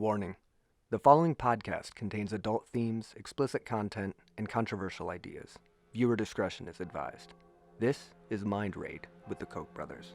Warning. The following podcast contains adult themes, explicit content, and controversial ideas. Viewer discretion is advised. This is MindRaid with the Koch brothers.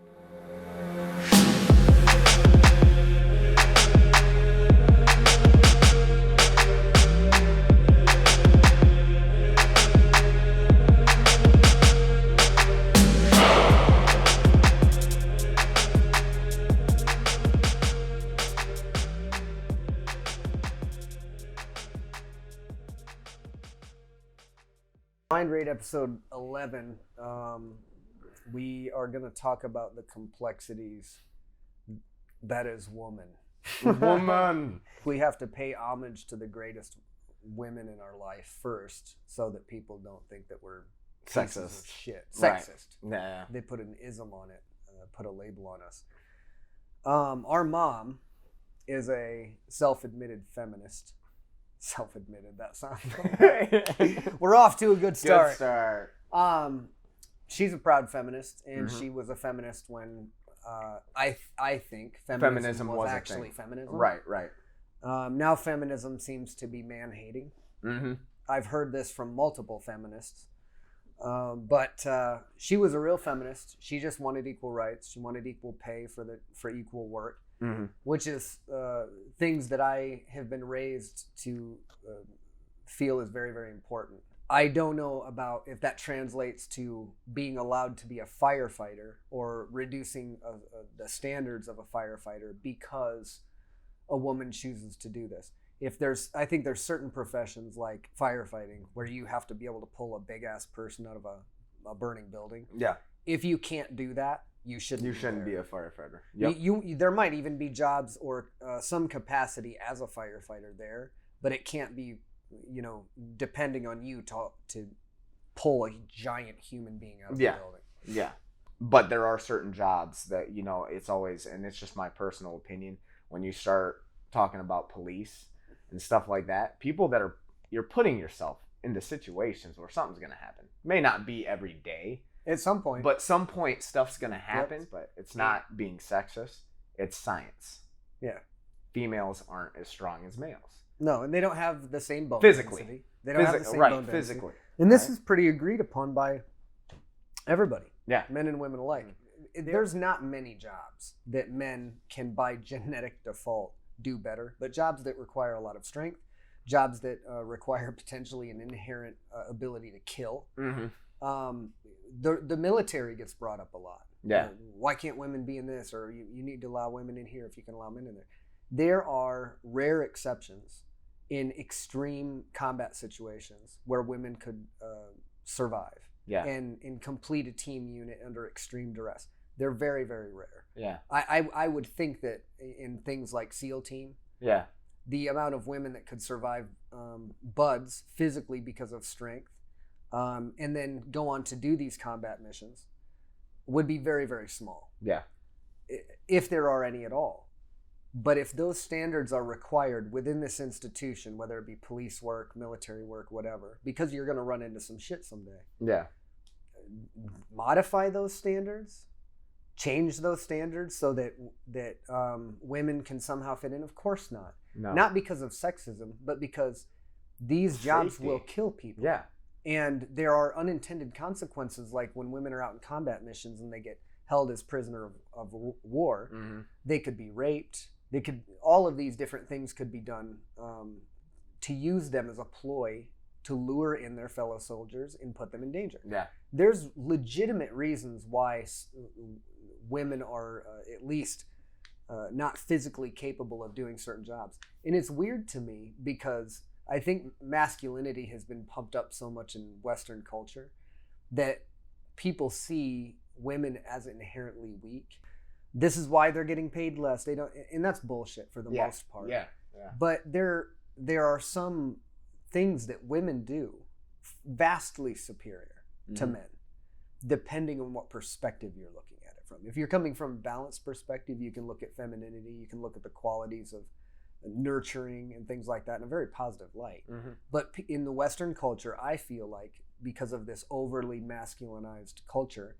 MindRaid episode 11, we are going to talk about the complexities that is woman. Woman. We have to pay homage to the greatest women in our life first so that people don't think that we're pieces of Sexist. shit. Right. Sexist. Yeah. They put an ism on it, put a label on us. Our mom is a self-admitted feminist. Self-admitted, that sounds we're off to a good start. Good start. She's a proud feminist, and Mhm. she was a feminist when I think Feminism was was a actually thing. feminism. Right. Now feminism seems to be man-hating. Mm-hmm. I've heard this from multiple feminists, but she was a real feminist. She just wanted equal rights. She wanted equal pay for equal work. Mm-hmm. Which is things that I have been raised to feel is very, very important. I don't know about if that translates to being allowed to be a firefighter or reducing the standards of a firefighter because a woman chooses to do this. I think there's certain professions like firefighting where you have to be able to pull a big ass person out of a burning building. Yeah. If you can't do that, you shouldn't be a firefighter. Yep. You there might even be jobs or some capacity as a firefighter there, but it can't be, depending on you to pull a giant human being out of the building. Yeah. But there are certain jobs that, it's always, and it's just my personal opinion, when you start talking about police and stuff like that, people that you're putting yourself into situations where something's going to happen. May not be every day. At some point. But some point stuff's going to happen, Yep. but it's not being sexist. It's science. Yeah. Females aren't as strong as males. No, and they don't have the same bone Physically. density. They don't have the same bone density. Physically. And this Right. is pretty agreed upon by everybody. Yeah. Men and women alike. There's not many jobs that men can by genetic default do better, but jobs that require a lot of strength, jobs that require potentially an inherent ability to kill. Mm-hmm. The military gets brought up a lot. Yeah. Why can't women be in this? Or you need to allow women in here if you can allow men in there. There are rare exceptions in extreme combat situations where women could survive and complete a team unit under extreme duress. They're very, very rare. Yeah. I would think that in things like SEAL team, the amount of women that could survive buds physically because of strength and then go on to do these combat missions would be very, very small. Yeah. If there are any at all. But if those standards are required within this institution, whether it be police work, military work, whatever, because you're going to run into some shit someday. Yeah. Modify those standards, change those standards so that women can somehow fit in. Of course not. No. Not because of sexism, but because these jobs Safety. will kill people. Yeah. And there are unintended consequences, like when women are out in combat missions and they get held as prisoner of war. Mm-hmm. They could be raped. All of these different things could be done to use them as a ploy to lure in their fellow soldiers and put them in danger. Yeah. There's legitimate reasons why women are at least not physically capable of doing certain jobs. And it's weird to me because I think masculinity has been pumped up so much in Western culture that people see women as inherently weak. This is why they're getting paid less. They don't, and that's bullshit for the most part. Yeah. But there are some things that women do vastly superior to men, depending on what perspective you're looking at it from. If you're coming from a balanced perspective, you can look at femininity, you can look at the qualities of nurturing and things like that in a very positive light. Mm-hmm. But in the Western culture, I feel like because of this overly masculinized culture,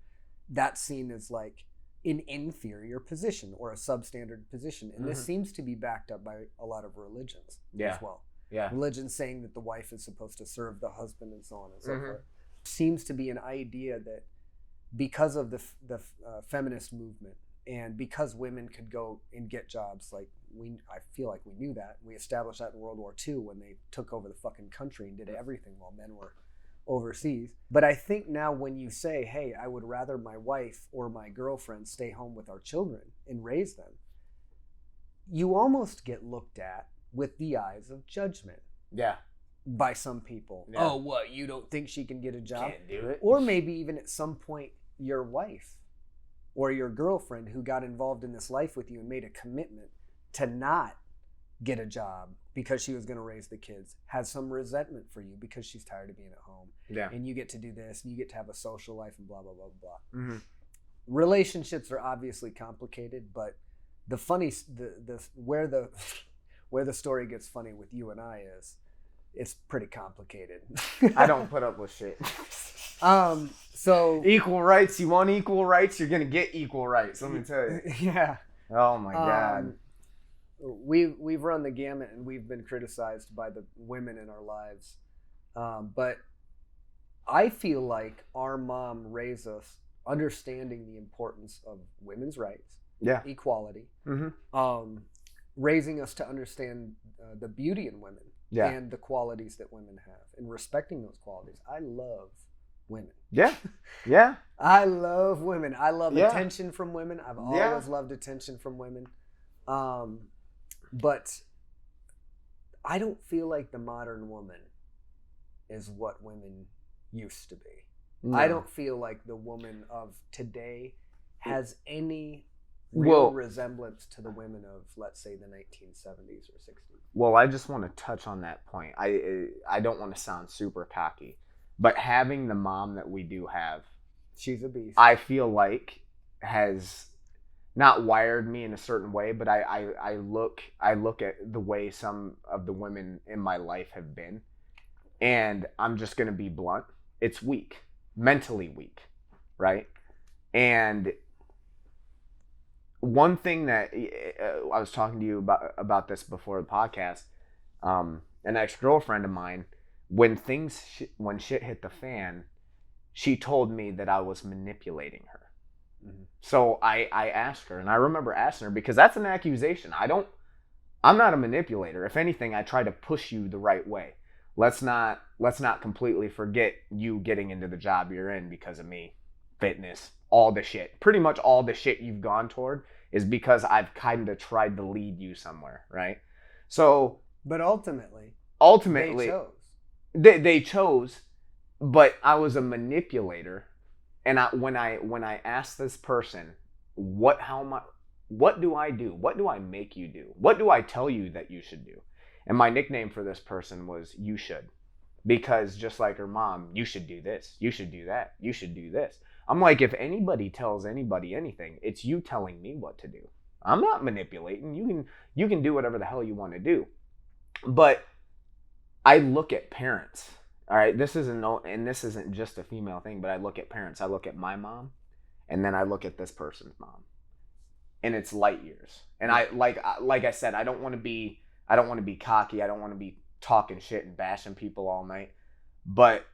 that's seen as like an inferior position or a substandard position. And this seems to be backed up by a lot of religions as well. Yeah. Religions saying that the wife is supposed to serve the husband and so on and so forth. Seems to be an idea that because of the feminist movement and because women could go and get jobs, like I feel like we knew that. We established that in World War II when they took over the fucking country and did everything while men were overseas. But I think now when you say, hey, I would rather my wife or my girlfriend stay home with our children and raise them, you almost get looked at with the eyes of judgment. Yeah. By some people. Yeah. Oh, what? You don't think she can get a job? Can't do it. Or maybe even at some point your wife or your girlfriend who got involved in this life with you and made a commitment to not get a job because she was going to raise the kids has some resentment for you because she's tired of being at home. Yeah. And you get to do this and you get to have a social life and blah, blah, blah, blah. Relationships are obviously complicated, but the funny, where the story gets funny with you and I is it's pretty complicated. I don't put up with shit. So equal rights, you want equal rights, you're gonna get equal rights. Let me tell you. Yeah. Oh my God. We've run the gamut and we've been criticized by the women in our lives, but I feel like our mom raised us understanding the importance of women's rights, equality, raising us to understand the beauty in women and the qualities that women have, and respecting those qualities. I love women. Yeah. I love women. I love attention from women. I've always loved attention from women. But I don't feel like the modern woman is what women used to be. No. I don't feel like the woman of today has any real resemblance to the women of, let's say, the 1970s or 60s. Well, I just want to touch on that point. I don't want to sound super cocky, but having the mom that we do have, she's a beast. I feel like has not wired me in a certain way, but I look at the way some of the women in my life have been, and I'm just going to be blunt. It's weak, mentally weak, right? And one thing that I was talking to you about this before the podcast, an ex-girlfriend of mine, when shit hit the fan, she told me that I was manipulating her. So I asked her, and I remember asking her, because that's an accusation. I'm not a manipulator. If anything, I try to push you the right way. Let's not completely forget you getting into the job you're in because of me. Fitness, all the shit. Pretty much all the shit you've gone toward is because I've kind of tried to lead you somewhere, right? So, but ultimately they chose, but I was a manipulator. And when I asked this person, what do I do? What do I make you do? What do I tell you that you should do? And my nickname for this person was "You should," because just like her mom, you should do this, you should do that, you should do this. I'm like, if anybody tells anybody anything, it's you telling me what to do. I'm not manipulating. You can do whatever the hell you want to do. But I look at parents. All right, this isn't just a female thing, but I look at parents. I look at my mom, and then I look at this person's mom, and it's light years. And I like I said, I don't want to be cocky. I don't want to be talking shit and bashing people all night. But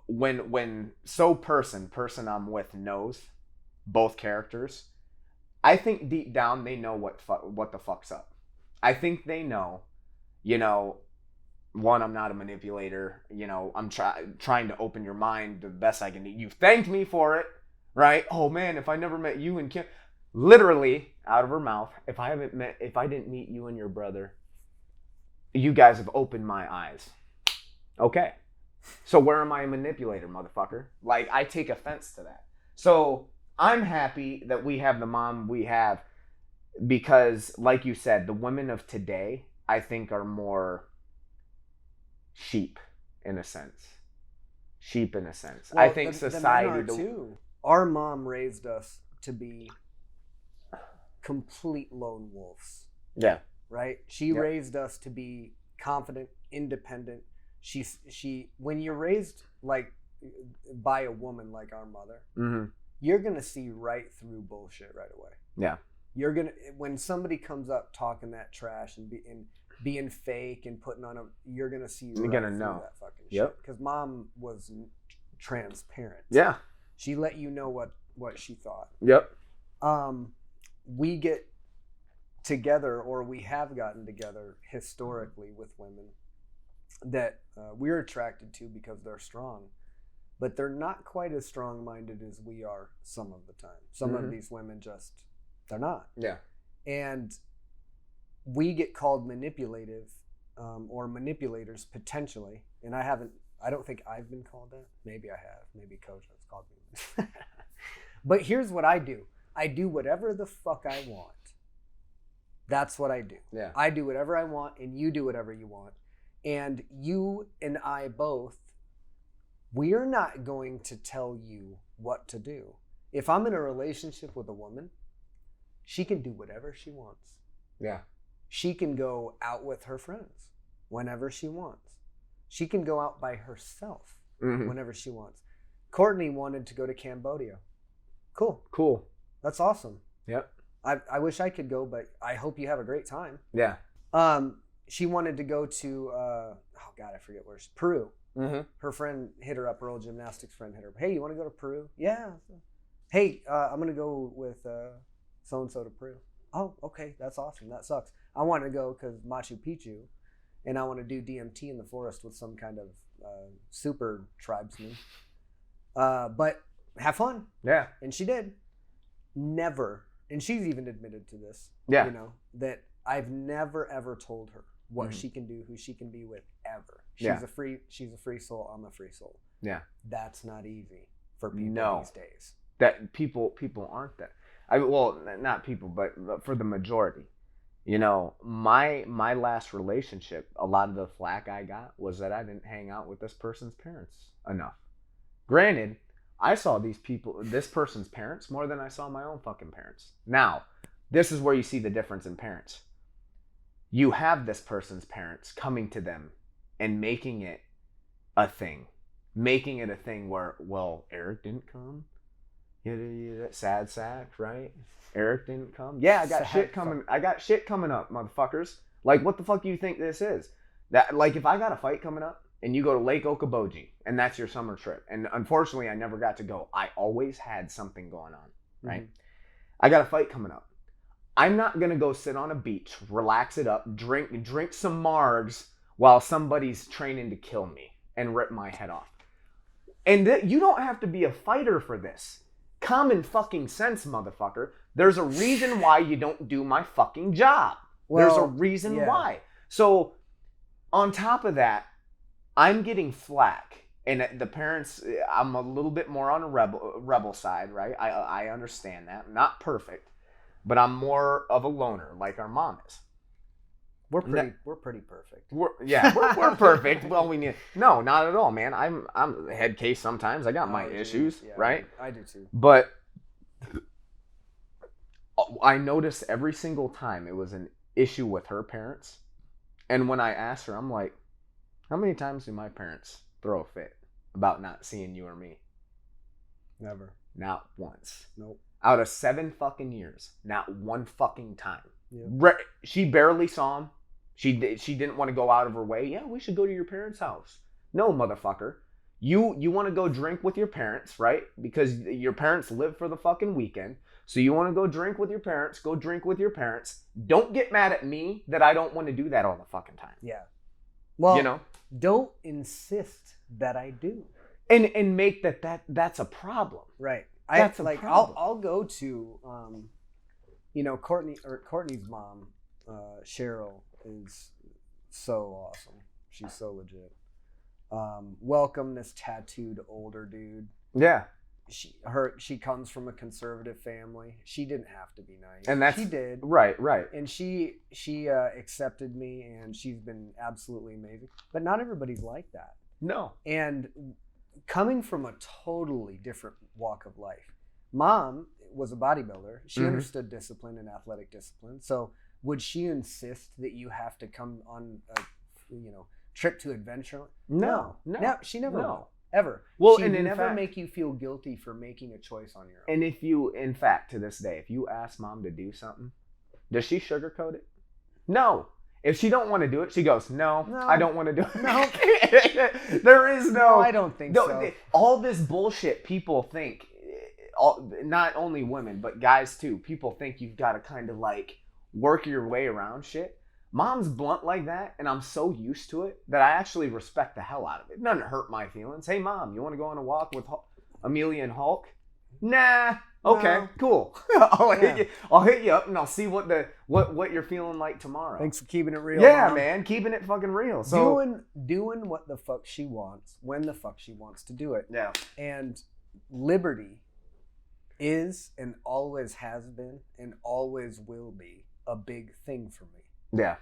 when person I'm with knows both characters, I think deep down they know what the fuck's up. I think they know, one, I'm not a manipulator. I'm trying to open your mind the best I can do. You thanked me for it, right? Oh man, if I never met you and Kim, literally out of her mouth, if I didn't meet you and your brother, you guys have opened my eyes. Okay. So where am I a manipulator, motherfucker? Like, I take offense to that. So I'm happy that we have the mom we have because, like you said, the women of today, I think, are more sheep in a sense. Well, I think society. The men are too. Our mom raised us to be complete lone wolves. Yeah. Right? She raised us to be confident, independent. She when you're raised like by a woman like our mother, you're going to see right through bullshit right away. Yeah. You're going to, when somebody comes up talking that trash and being fake and putting on you're going to see right through that fucking shit. Because mom was transparent. Yeah. She let you know what she thought. Yep. We get together, or we have gotten together historically with women that we're attracted to because they're strong, but they're not quite as strong-minded as we are some of the time. Some of these women they're not. Yeah. And we get called manipulative or manipulators potentially. And I don't think I've been called that. Maybe I have. Maybe Koch has called me. But here's what I do. I do whatever the fuck I want. That's what I do. Yeah. I do whatever I want, and you do whatever you want. And you and I both, we are not going to tell you what to do. If I'm in a relationship with a woman, she can do whatever she wants. Yeah. She can go out with her friends whenever she wants. She can go out by herself whenever she wants. Courtney wanted to go to Cambodia. Cool. That's awesome. Yep. I wish I could go, but I hope you have a great time. Yeah. She wanted to go to, I forget where. Peru. Mm-hmm. Her friend hit her up, her old gymnastics friend hit her up. Hey, you want to go to Peru? Yeah. Hey, I'm going to go with so-and-so to Peru. Oh, okay. That's awesome. That sucks. I want to go because Machu Picchu, and I want to do DMT in the forest with some kind of super tribesman. But have fun. Yeah. And she did. Never. And she's even admitted to this. Yeah. You know, that I've never ever told her what she can do, who she can be with, ever. She's a free soul. I'm a free soul. Yeah. That's not easy for people these days. That people aren't that. Well, not people, but for the majority. You know, my last relationship, a lot of the flack I got was that I didn't hang out with this person's parents enough. Granted, I saw this person's parents more than I saw my own fucking parents. Now, this is where you see the difference in parents. You have this person's parents coming to them and making it a thing. Making it a thing where, well, Erik didn't come. Yeah, sad sack, right? Erik didn't come. Yeah, I got shit coming. I got shit coming up, motherfuckers. Like, what the fuck do you think this is? That, like, if I got a fight coming up and you go to Lake Okoboji and that's your summer trip, and unfortunately I never got to go. I always had something going on, right? I got a fight coming up. I'm not gonna go sit on a beach, relax it up, drink some margs while somebody's training to kill me and rip my head off. And you don't have to be a fighter for this. Common fucking sense, motherfucker. There's a reason why you don't do my fucking job. Well, there's a reason why. So, on top of that, I'm getting flack. And the parents, I'm a little bit more on a rebel side, right? I understand that. I'm not perfect. But I'm more of a loner, like our mom is. We're pretty perfect. We're perfect. Well, no, not at all, man. I'm a head case sometimes. I got my issues, right? I do too. But I noticed every single time it was an issue with her parents. And when I asked her, I'm like, how many times do my parents throw a fit about not seeing you or me? Never. Not once. Nope. Out of 7 fucking years, not one fucking time. Yep. She barely saw him. She didn't want to go out of her way. Yeah, we should go to your parents' house. No, motherfucker. You want to go drink with your parents, right? Because your parents live for the fucking weekend. So you want to go drink with your parents. Go drink with your parents. Don't get mad at me that I don't want to do that all the fucking time. Yeah. Well, you know, don't insist that I do. And make that's a problem. Right. That's a problem. I'll go to Courtney's mom, Cheryl, is so awesome. She's so legit. Welcome this tattooed older dude. Yeah. She comes from a conservative family. She didn't have to be nice. And she did. Right. And she accepted me, and she's been absolutely amazing. But not everybody's like that. No. And coming from a totally different walk of life. Mom was a bodybuilder. She understood discipline and athletic discipline. So would she insist that you have to come on a trip to adventure? No, she never will. ever. Well, She'd and in never fact, make you feel guilty for making a choice on your own. and if you, in fact, to this day, if you ask mom to do something, does she sugarcoat it? No. If she don't want to do it, she goes, no, I don't want to do it. No. There is No, I don't think so. All this bullshit people think, not only women, but guys too, people think you've got to kind of like work your way around shit. Mom's blunt like that, and I'm so used to it that I actually respect the hell out of it. It doesn't hurt my feelings. Hey, Mom, you want to go on a walk with Amelia and Hulk? Nah. Okay, No. Cool. I'll hit you up, and I'll see what you're feeling like tomorrow. Thanks for keeping it real. Yeah, Mom. man, keeping it fucking real. So doing what the fuck she wants when the fuck she wants to do it. Yeah. And liberty is and always has been and always will be a big thing for me. Yeah.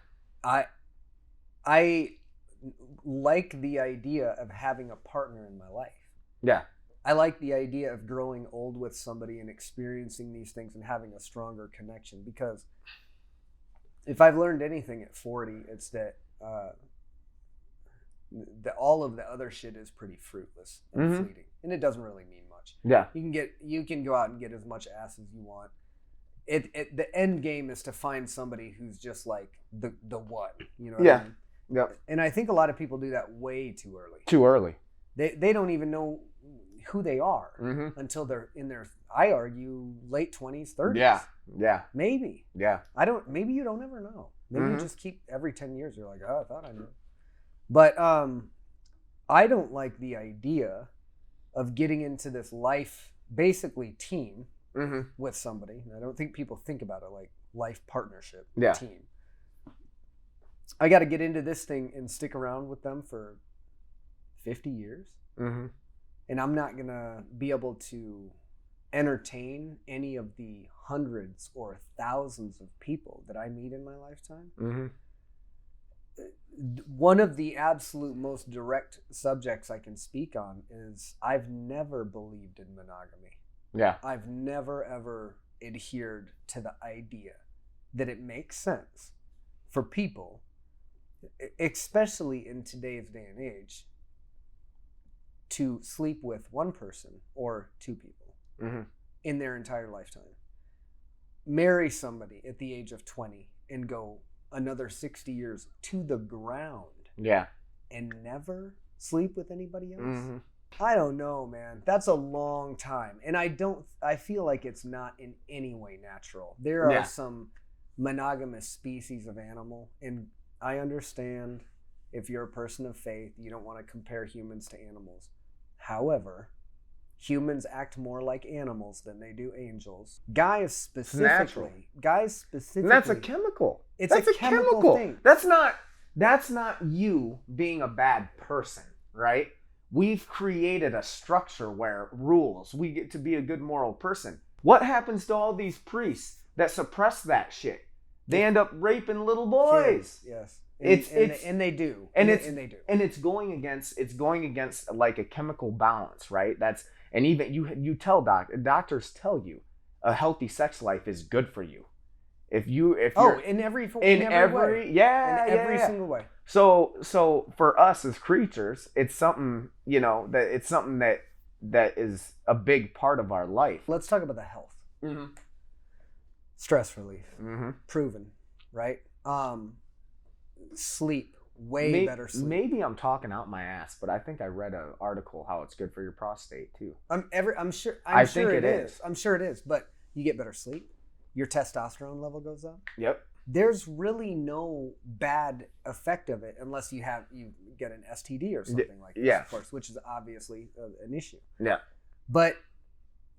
I like the idea of having a partner in my life. Yeah. I like the idea of growing old with somebody and experiencing these things and having a stronger connection, because if I've learned anything at 40, it's that all of the other shit is pretty fruitless and fleeting, and it doesn't really mean much. Yeah. You can go out and get as much ass as you want. The end game is to find somebody who's just like the one, you know what I mean? Yeah. And I think a lot of people do that way too early. Too early. They don't even know who they are until they're in their, I argue, late 20s, 30s. Yeah. Yeah. Maybe. Yeah. Maybe you don't ever know. Maybe you just keep, every 10 years you're like, oh, I thought I knew. But I don't like the idea of getting into this life, basically team with somebody. And I don't think people think about it like life partnership, team. I got to get into this thing and stick around with them for 50 years. And I'm not going to be able to entertain any of the hundreds or thousands of people that I meet in my lifetime. One of the absolute most direct subjects I can speak on is I've never believed in monogamy. Yeah. I've never, ever adhered to the idea that it makes sense for people, especially in today's day and age, to sleep with one person or two people in their entire lifetime. Marry somebody at the age of 20 and go another 60 years to the ground. Yeah. And never sleep with anybody else. I don't know, man. That's a long time. And I feel like it's not in any way natural. There are some monogamous species of animal, and I understand if you're a person of faith, you don't want to compare humans to animals. However, humans act more like animals than they do angels. Guys specifically. And that's a chemical. That's a chemical thing. That's not you being a bad person, right? We've created a structure where rules, we get to be a good moral person. What happens to all these priests that suppress that shit? They end up raping little boys. Yes. And they do. And it's going against like a chemical balance, right? And even you tell doctors tell you a healthy sex life is good for you. If in every way. Yeah, in every single way. So for us as creatures, it's something, that is a big part of our life. Let's talk about the health. Stress relief. Proven, right? Sleep. Better sleep. Maybe I'm talking out my ass, but I think I read an article how it's good for your prostate too. I'm sure it is. I'm sure it is, but you get better sleep. Your testosterone level goes up. Yep. There's really no bad effect of it unless you get an STD or something like this, of course, which is obviously an issue. Yeah. But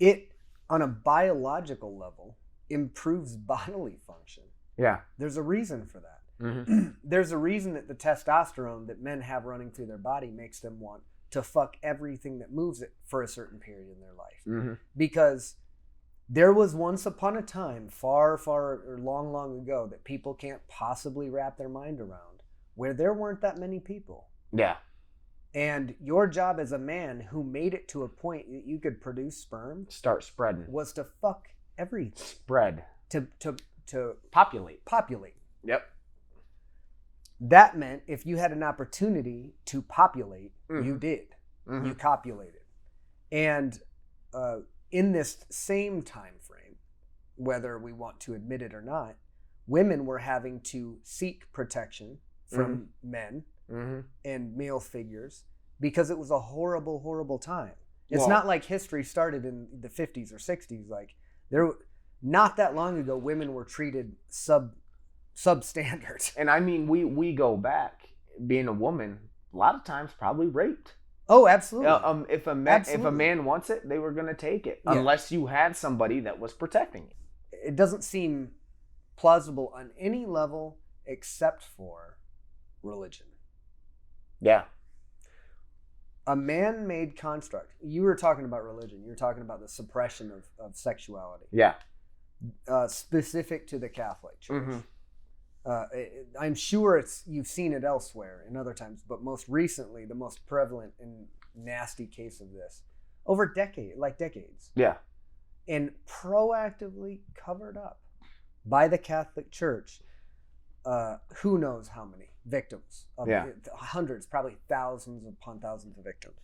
it, on a biological level, improves bodily function. Yeah. There's a reason for that. There's a reason that the testosterone that men have running through their body makes them want to fuck everything that moves it for a certain period in their life. Because there was once upon a time, far, or long ago, that people can't possibly wrap their mind around, where there weren't that many people. Yeah. And your job as a man who made it to a point that you could produce sperm, start spreading, was to fuck everything. Spread. To populate. Yep. That meant if you had an opportunity to populate, you did. Mhm. you copulated. And in this same time frame, whether we want to admit it or not, women were having to seek protection from men and male figures because it was a horrible, horrible time. It's not like history started in the 50s or 60s. Like not that long ago, women were treated substandard. And I mean, we go back, being a woman, a lot of times probably raped. Oh, absolutely. If a man wants it, they were gonna take it, unless you had somebody that was protecting you. It doesn't seem plausible on any level except for religion. Yeah. A man-made construct. You were talking about religion. You were talking about the suppression of sexuality. Yeah. Specific to the Catholic Church. Mm-hmm. I'm sure you've seen it elsewhere in other times, but most recently, the most prevalent and nasty case of this over decades. Yeah. And proactively covered up by the Catholic Church. Who knows how many victims? Hundreds, probably thousands upon thousands of victims.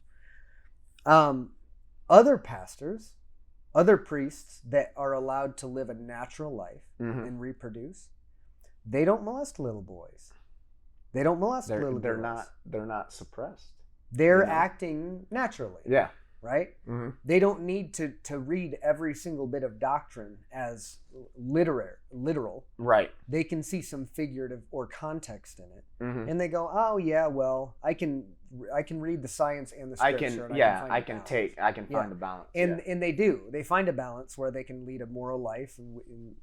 Other pastors, other priests that are allowed to live a natural life and reproduce, they don't molest little boys. They don't molest little girls. They're not suppressed. They're acting naturally. Yeah. Right? Mm-hmm. They don't need to read every single bit of doctrine as literal. Right. They can see some figurative or context in it. Mm-hmm. And they go, oh yeah, well, I can read the science and the scripture. I can find the balance. And they do. They find a balance where they can lead a moral life and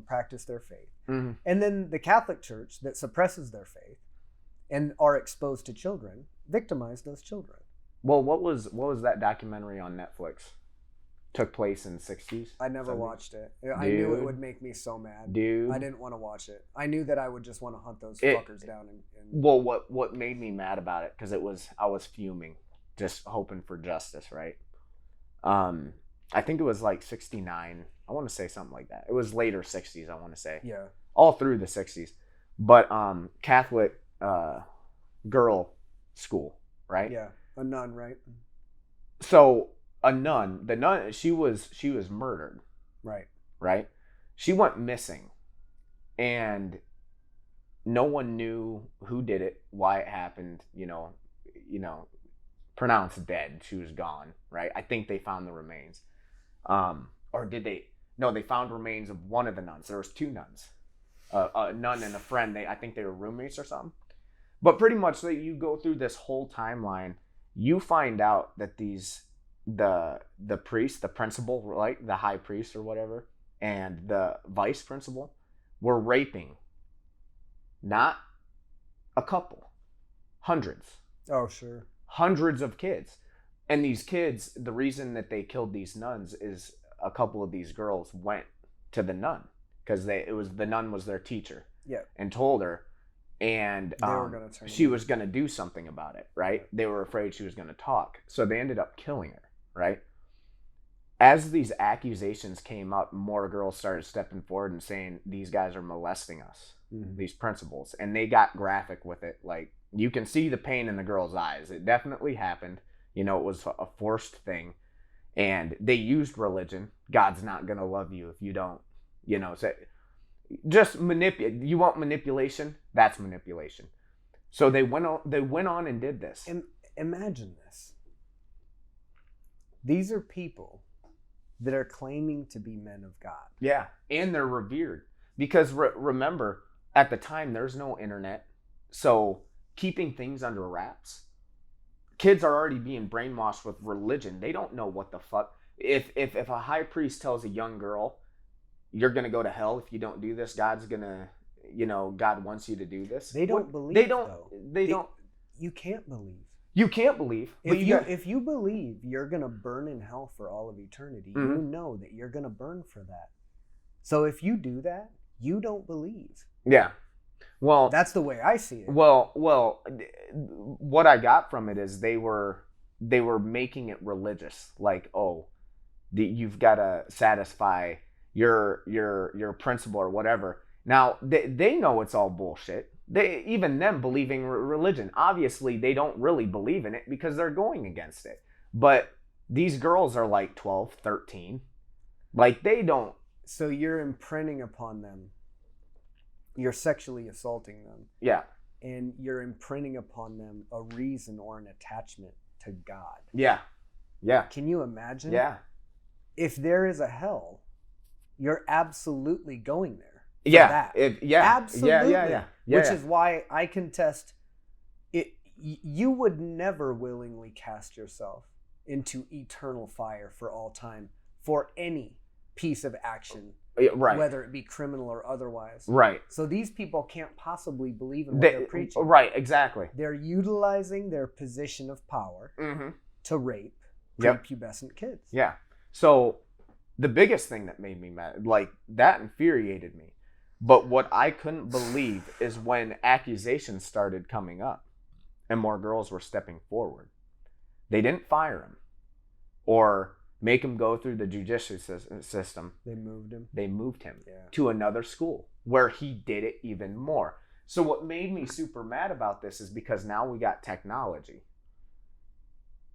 practice their faith. Mm-hmm. And then the Catholic Church that suppresses their faith and are exposed to children victimize those children. Well, what was that documentary on Netflix? Took place in the 60s? I never watched it. I knew it would make me so mad. Dude. I didn't want to watch it. I knew that I would just want to hunt those fuckers down. Well, what made me mad about it, because I was fuming, just hoping for justice, right? I think it was like 69. I want to say something like that. It was later 60s, I want to say. Yeah. All through the 60s. But Catholic girl school, right? Yeah. A nun, right? So the nun, she was murdered. Right. Right? She went missing. And no one knew who did it, why it happened, pronounced dead. She was gone, right? I think they found the remains. Or did they? No, they found remains of one of the nuns. There was two nuns. A nun and a friend. I think they were roommates or something. But pretty much, you go through this whole timeline, you find out that the priest, the principal, right, the high priest or whatever, and the vice principal were raping not a couple, hundreds. Oh, sure. Hundreds of kids. And these kids, the reason that they killed these nuns is a couple of these girls went to the nun because the nun was their teacher. Yeah. And told her, and she was going to do something about it, right? They were afraid she was going to talk. So they ended up killing her, right? As these accusations came up, more girls started stepping forward and saying, these guys are molesting us, these principals. And they got graphic with it. Like, you can see the pain in the girls' eyes. It definitely happened. It was a forced thing. And they used religion. God's not going to love you if you don't, say, just manipulate. You want manipulation? That's manipulation. So they went on and did this. And imagine this. These are people that are claiming to be men of God. Yeah, and they're revered. Because remember, at the time, there's no internet. So keeping things under wraps. Kids are already being brainwashed with religion. They don't know what the fuck. If a high priest tells a young girl, you're going to go to hell if you don't do this, God's going to, God wants you to do this. They don't believe. They don't. You can't believe. You can't believe. If you believe you're going to burn in hell for all of eternity, you know that you're going to burn for that. So if you do that, you don't believe. Yeah. Well, that's the way I see it. Well, what I got from it is they were making it religious. Like, you've got to satisfy your principle or whatever. Now they know it's all bullshit. They, even them believing religion, obviously they don't really believe in it because they're going against it. But these girls are like 12, 13. Like, they don't. So you're imprinting upon them. You're sexually assaulting them. Yeah. And you're imprinting upon them a reason or an attachment to God. Yeah. Yeah. Can you imagine? Yeah. If there is a hell, you're absolutely going there. Yeah. That. Absolutely. Yeah. Which is why I contest it. You would never willingly cast yourself into eternal fire for all time for any piece of action. Right. Whether it be criminal or otherwise. Right. So these people can't possibly believe in what they're preaching. Right, exactly. They're utilizing their position of power to rape prepubescent kids. Yeah. So the biggest thing that made me mad, like, that infuriated me. But what I couldn't believe is when accusations started coming up and more girls were stepping forward. They didn't fire him or make him go through the judicial system. They moved him. They moved him to another school where he did it even more. So what made me super mad about this is because now we got technology.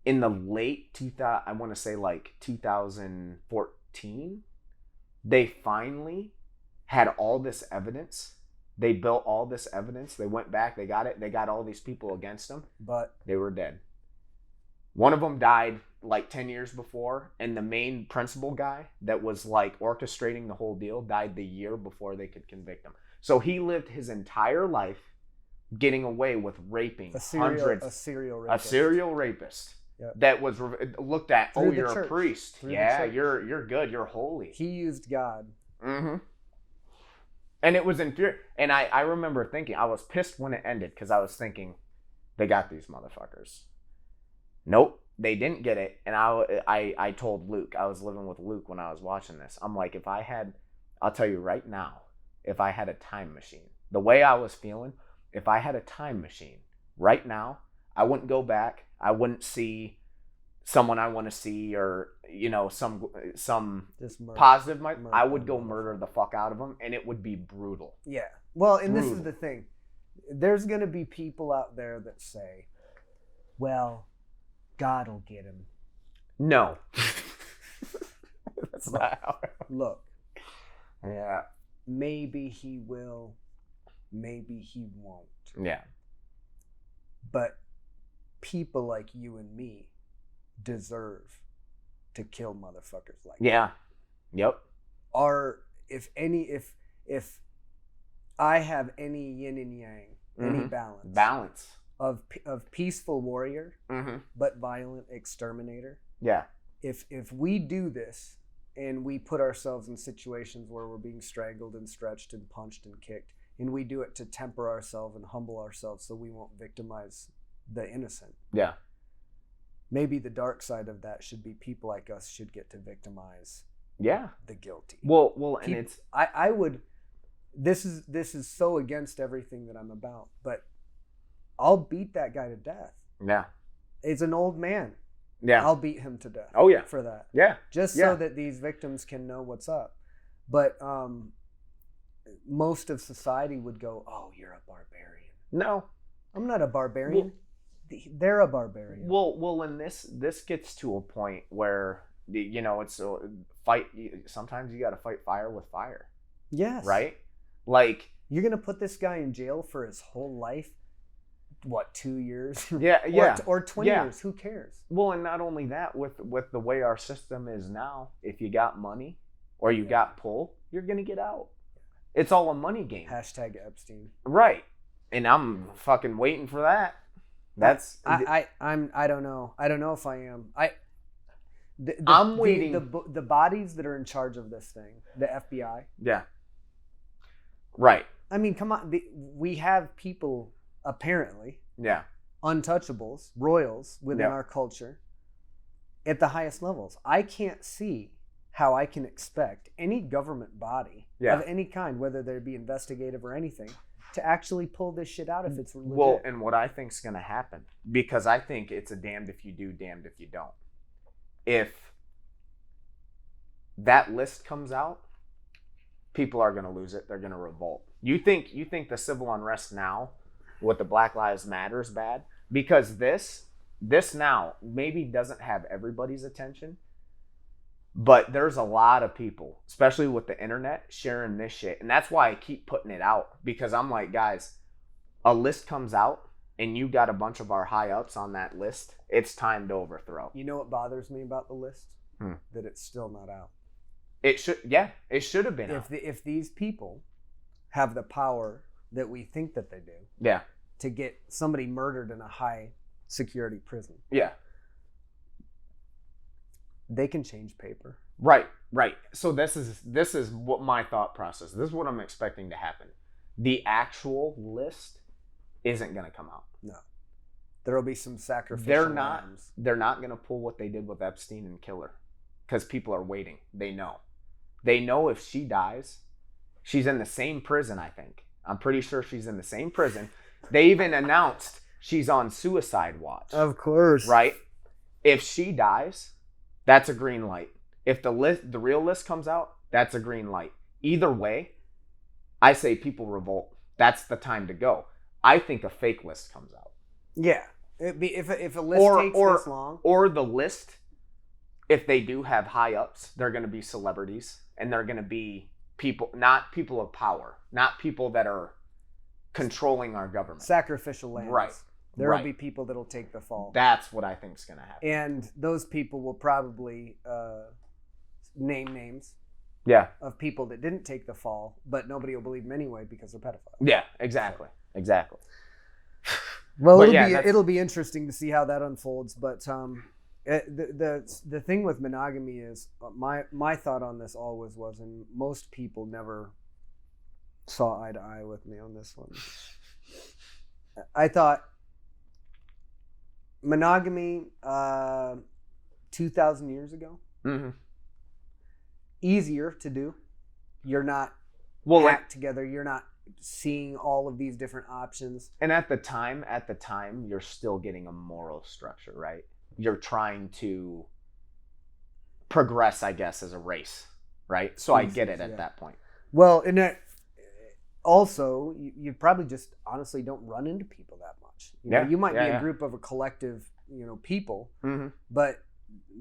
In the late 2000, I want to say like 2014, they finally had all this evidence. They built all this evidence. They went back. They got it. They got all these people against them. But they were dead. One of them died like 10 years before, and the main principal guy that was like orchestrating the whole deal died the year before they could convict him. So he lived his entire life getting away with raping hundreds. A serial rapist. Yep. That was looked at. Through you're a priest. You're good. You're holy. He used God. Mm-hmm. And it was infuriating. And I remember thinking, I was pissed when it ended because I was thinking, they got these motherfuckers. Nope, they didn't get it. And I told Luke, I was living with Luke when I was watching this. I'm like, I'll tell you right now, if I had a time machine, the way I was feeling, if I had a time machine right now, I wouldn't go back. I wouldn't see someone I want to see or, some positive. I would go murder the fuck out of them, and it would be brutal. Yeah. Well, and this is the thing. There's going to be people out there that say, well, God will get him. No. That's not how it works. Look. Yeah. Maybe he will. Maybe he won't. Yeah. But people like you and me deserve to kill motherfuckers like that. Yeah. Yep. Or if I have any yin and yang, any balance of peaceful warrior, but violent exterminator. Yeah. If we do this and we put ourselves in situations where we're being strangled and stretched and punched and kicked, and we do it to temper ourselves and humble ourselves so we won't victimize the innocent. Yeah. Maybe the dark side of that should be people like us should get to victimize the guilty. Well, and it's I would. This is so against everything that I'm about, but I'll beat that guy to death. Yeah. It's an old man. Yeah. I'll beat him to death. Oh yeah. For that. Yeah. Just so that these victims can know what's up. But most of society would go, "Oh, you're a barbarian." No. I'm not a barbarian. They're a barbarian. Well, and this gets to a point where it's a fight. Sometimes you got to fight fire with fire. Yes. Right. Like, you're gonna put this guy in jail for his whole life. What, 2 years? Yeah. Or 20 years. Who cares? Well, and not only that, with the way our system is now, if you got money or you got pull, you're gonna get out. It's all a money game. Hashtag Epstein. Right. And I'm fucking waiting for that. I don't know. I don't know if I am. I'm waiting. The bodies that are in charge of this thing, the FBI. Yeah. Right. I mean, come on. We have people, apparently. Yeah. Untouchables, royals within our culture at the highest levels. I can't see how I can expect any government body of any kind, whether they be investigative or anything, to actually pull this shit out if it's legit. Well, and what I think is going to happen, because I think it's a damned if you do, damned if you don't. If that list comes out, people are going to lose it. They're going to revolt You think the civil unrest now with the Black Lives Matter is bad? Because this now maybe doesn't have everybody's attention, but there's a lot of people, especially with the internet, sharing this shit. And that's why I keep putting it out, because I'm like, guys, a list comes out and you got a bunch of our high ups on that list. It's time to overthrow. You know what bothers me about the list? That it's still not out. It should have been out. If these people have the power that we think that they do, Yeah. to get somebody murdered in a high security prison, Yeah. they can change paper. Right. So this is what my thought process. This is what I'm expecting to happen. The actual list isn't going to come out. No. There'll be some sacrificial lambs. They're not going to pull what they did with Epstein and kill her, because people are waiting. They know if she dies, she's in the same prison, I think. I'm pretty sure she's in the same prison. They even announced she's on suicide watch. Of course. Right? If she dies, that's a green light. If the real list comes out, that's a green light. Either way, I say people revolt. That's the time to go. I think a fake list comes out. Yeah. If a list takes this long. Or the list, if they do have high ups, they're going to be celebrities, and they're going to be people, not people of power, not people that are controlling our government. Sacrificial lambs. Right. There will be people that'll take the fall. That's what I think is going to happen. And those people will probably name names. Yeah. Of people that didn't take the fall, but nobody will believe them anyway because they're pedophiles. Yeah, exactly. Well, it'll be interesting to see how that unfolds. But the thing with monogamy is my thought on this always was, and most people never saw eye to eye with me on this one. I thought monogamy 2,000 years ago, easier to do. You're not packed together. You're not seeing all of these different options. And at the time, you're still getting a moral structure, right? You're trying to progress, I guess, as a race, right? So I get it at that point. Well, and that also, you probably just honestly don't run into people that much. You might be a group of a collective, people, but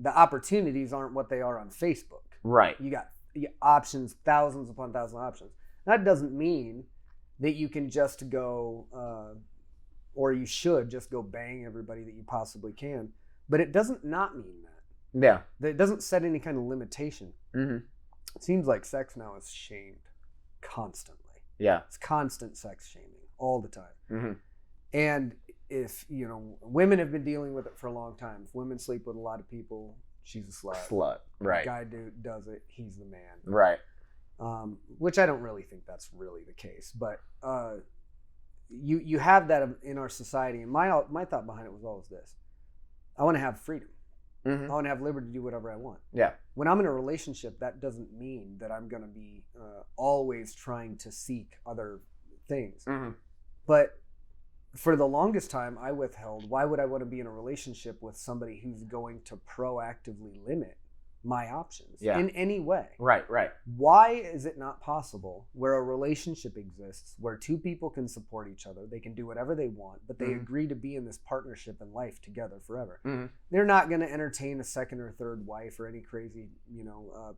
the opportunities aren't what they are on Facebook. Right. You got options, thousands upon thousands of options. That doesn't mean that you can just go, or you should just go bang everybody that you possibly can. But it doesn't not mean that. Yeah. It doesn't set any kind of limitation. Mm-hmm. It seems like sex now is shamed constantly. Yeah. It's constant sex shaming all the time. Mm-hmm. And if, women have been dealing with it for a long time. If women sleep with a lot of people, she's a slut. Right. If a guy does it, he's the man. Right. Which I don't really think that's really the case, but you have that in our society, and my thought behind it was always this: I want to have freedom. I want to have liberty to do whatever I want. Yeah. When I'm in a relationship, that doesn't mean that I'm going to be always trying to seek other things. But for the longest time, I withheld. Why would I want to be in a relationship with somebody who's going to proactively limit my options in any way? Right. Why is it not possible where a relationship exists where two people can support each other, they can do whatever they want, but they agree to be in this partnership and life together forever? They're not going to entertain a second or third wife or any crazy,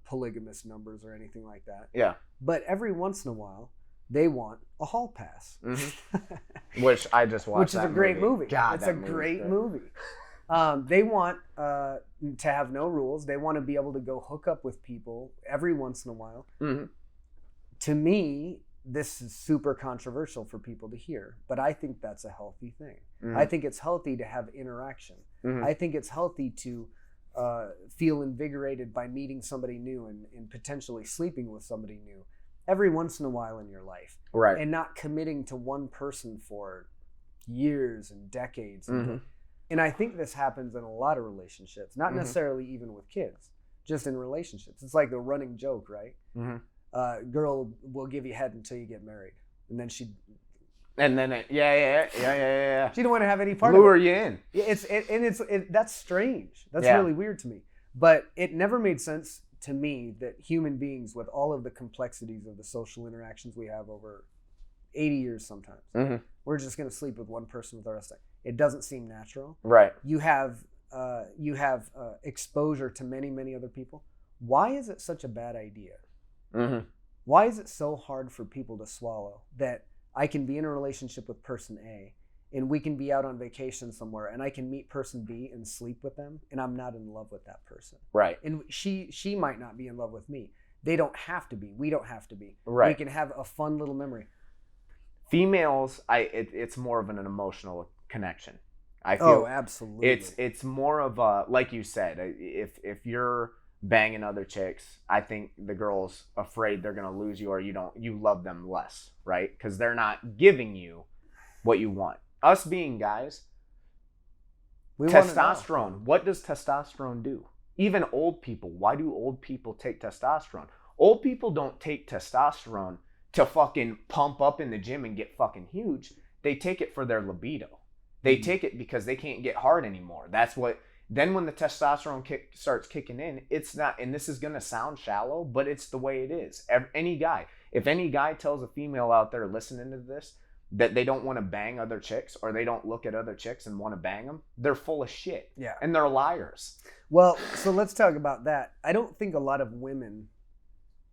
polygamous numbers or anything like that. Yeah. But every once in a while, they want a hall pass. Which I just watched. Which is a great movie. God, it's a great movie. They want to have no rules. They want to be able to go hook up with people every once in a while. To me, this is super controversial for people to hear, but I think that's a healthy thing. I think it's healthy to have interaction. I think it's healthy to feel invigorated by meeting somebody new and potentially sleeping with somebody new every once in a while in your life. Right. And not committing to one person for years and decades. And I think this happens in a lot of relationships, not necessarily even with kids, just in relationships. It's like the running joke, right? Girl will give you head until you get married. And then she don't want to have any part of it. Lure you in. That's strange. That's really weird to me. But it never made sense to me that human beings, with all of the complexities of the social interactions we have over 80 years sometimes. Mm-hmm. We're just going to sleep with one person with the rest of it. It doesn't seem natural. Right. You have exposure to many, many other people. Why is it such a bad idea? Mm-hmm. Why is it so hard for people to swallow that I can be in a relationship with person A and we can be out on vacation somewhere and I can meet person B and sleep with them and I'm not in love with that person? Right. And she might not be in love with me. They don't have to be. We don't have to be. Right. We can have a fun little memory. Females, it's more of an emotional connection. I feel absolutely. It's more of a, like you said, if you're banging other chicks, I think the girl's afraid they're gonna lose you or you love them less, right? Because they're not giving you what you want. Us being guys, testosterone. What does testosterone do? Even old people. Why do old people take testosterone? Old people don't take testosterone to fucking pump up in the gym and get fucking huge. They take it for their libido. They take it because they can't get hard anymore. That's what. Then when the testosterone starts kicking in, it's not, and this is going to sound shallow, but it's the way it is. If any guy tells a female out there listening to this that they don't want to bang other chicks or they don't look at other chicks and want to bang them, they're full of shit. Yeah. And they're liars. Well, so let's talk about that. I don't think a lot of women,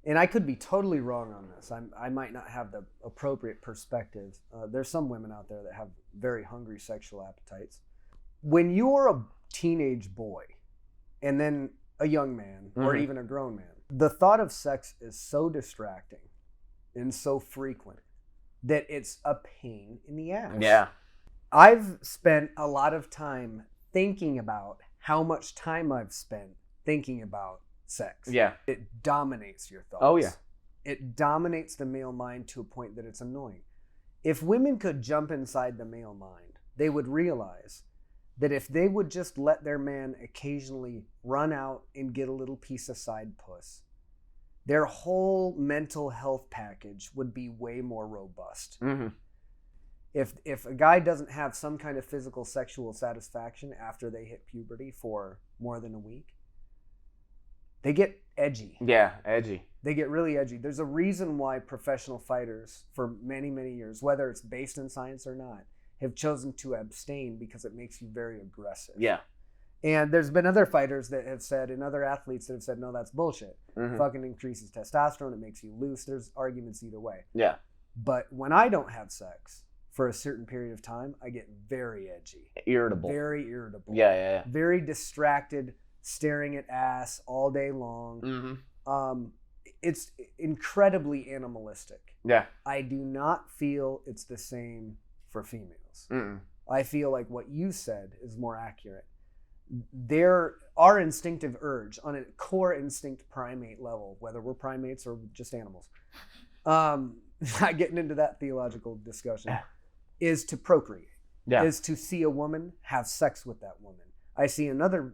and I could be totally wrong on this. I might not have the appropriate perspective. There's some women out there that have very hungry sexual appetites. When you're a teenage boy and then a young man or even a grown man, the thought of sex is so distracting and so frequent that it's a pain in the ass. Yeah. I've spent a lot of time thinking about how much time I've spent thinking about sex. Yeah. It dominates your thoughts. Oh, yeah. It dominates the male mind to a point that it's annoying. If women could jump inside the male mind, they would realize that if they would just let their man occasionally run out and get a little piece of side puss, their whole mental health package would be way more robust. Mm-hmm. If a guy doesn't have some kind of physical sexual satisfaction after they hit puberty for more than a week, they get edgy. Yeah, edgy. They get really edgy. There's a reason why professional fighters for many, many years, whether it's based in science or not, have chosen to abstain because it makes you very aggressive. Yeah. And there's been other fighters that have said, and other athletes that have said, no, that's bullshit. Fucking increases testosterone. It makes you loose. There's arguments either way. Yeah. But when I don't have sex for a certain period of time, I get very edgy. Irritable. Very irritable. Yeah. Very distracted, staring at ass all day long. It's incredibly animalistic. Yeah. I do not feel it's the same for females. Mm-mm. I feel like what you said is more accurate. Our instinctive urge on a core instinct primate level, whether we're primates or just animals, not getting into that theological discussion, is to procreate. Yeah. Is to see a woman, have sex with that woman. I see another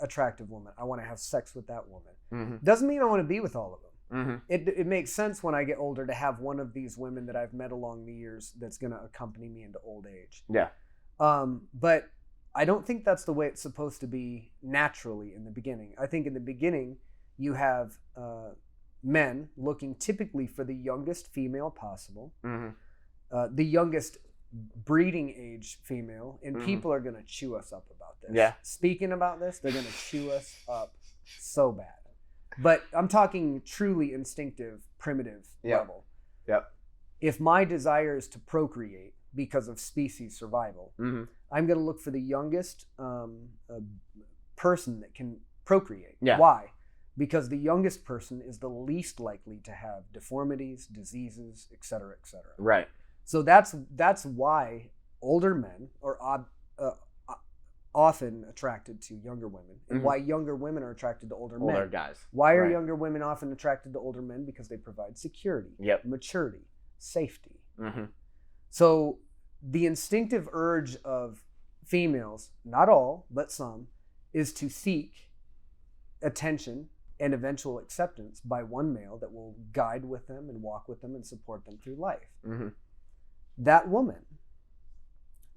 attractive woman, I want to have sex with that woman. Doesn't mean I want to be with all of them. It makes sense when I get older to have one of these women that I've met along the years that's going to accompany me into old age. Yeah. But I don't think that's the way it's supposed to be naturally in the beginning. I think in the beginning, you have men looking typically for the youngest female possible, the youngest breeding age female, and people are going to chew us up about this. Yeah. Speaking about this, they're going to chew us up so bad. But I'm talking truly instinctive, primitive level. Yep. If my desire is to procreate because of species survival, I'm going to look for the youngest person that can procreate. Yeah. Why? Because the youngest person is the least likely to have deformities, diseases, et cetera, et cetera. Right. So that's why older men are often attracted to younger women, and why younger women are attracted to older men. Older guys. Why are younger women often attracted to older men? Because they provide security, maturity, safety. So the instinctive urge of females, not all, but some, is to seek attention and eventual acceptance by one male that will guide with them and walk with them and support them through life. That woman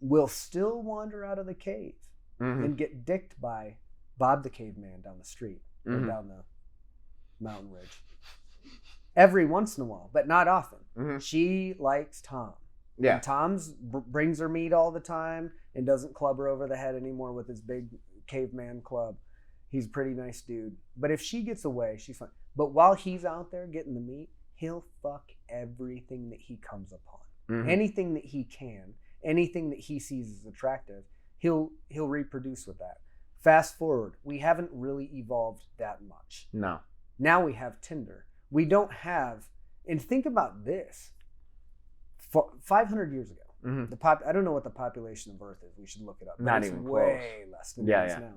will still wander out of the cave and get dicked by Bob the caveman down the street or down the mountain ridge. every once in a while, but not often. Mm-hmm. She likes Tom. Yeah. And Tom's brings her meat all the time and doesn't club her over the head anymore with his big caveman club. He's a pretty nice dude. But if she gets away, she's fine. But while he's out there getting the meat, he'll fuck everything that he comes upon. Mm-hmm. Anything that he can, anything that he sees as attractive, he'll reproduce with that. Fast forward, we haven't really evolved that much. No. Now we have Tinder. We don't have, and think about this. 500 years ago, I don't know what the population of Earth is. We should look it up. Not it's even way close. Less than it is now.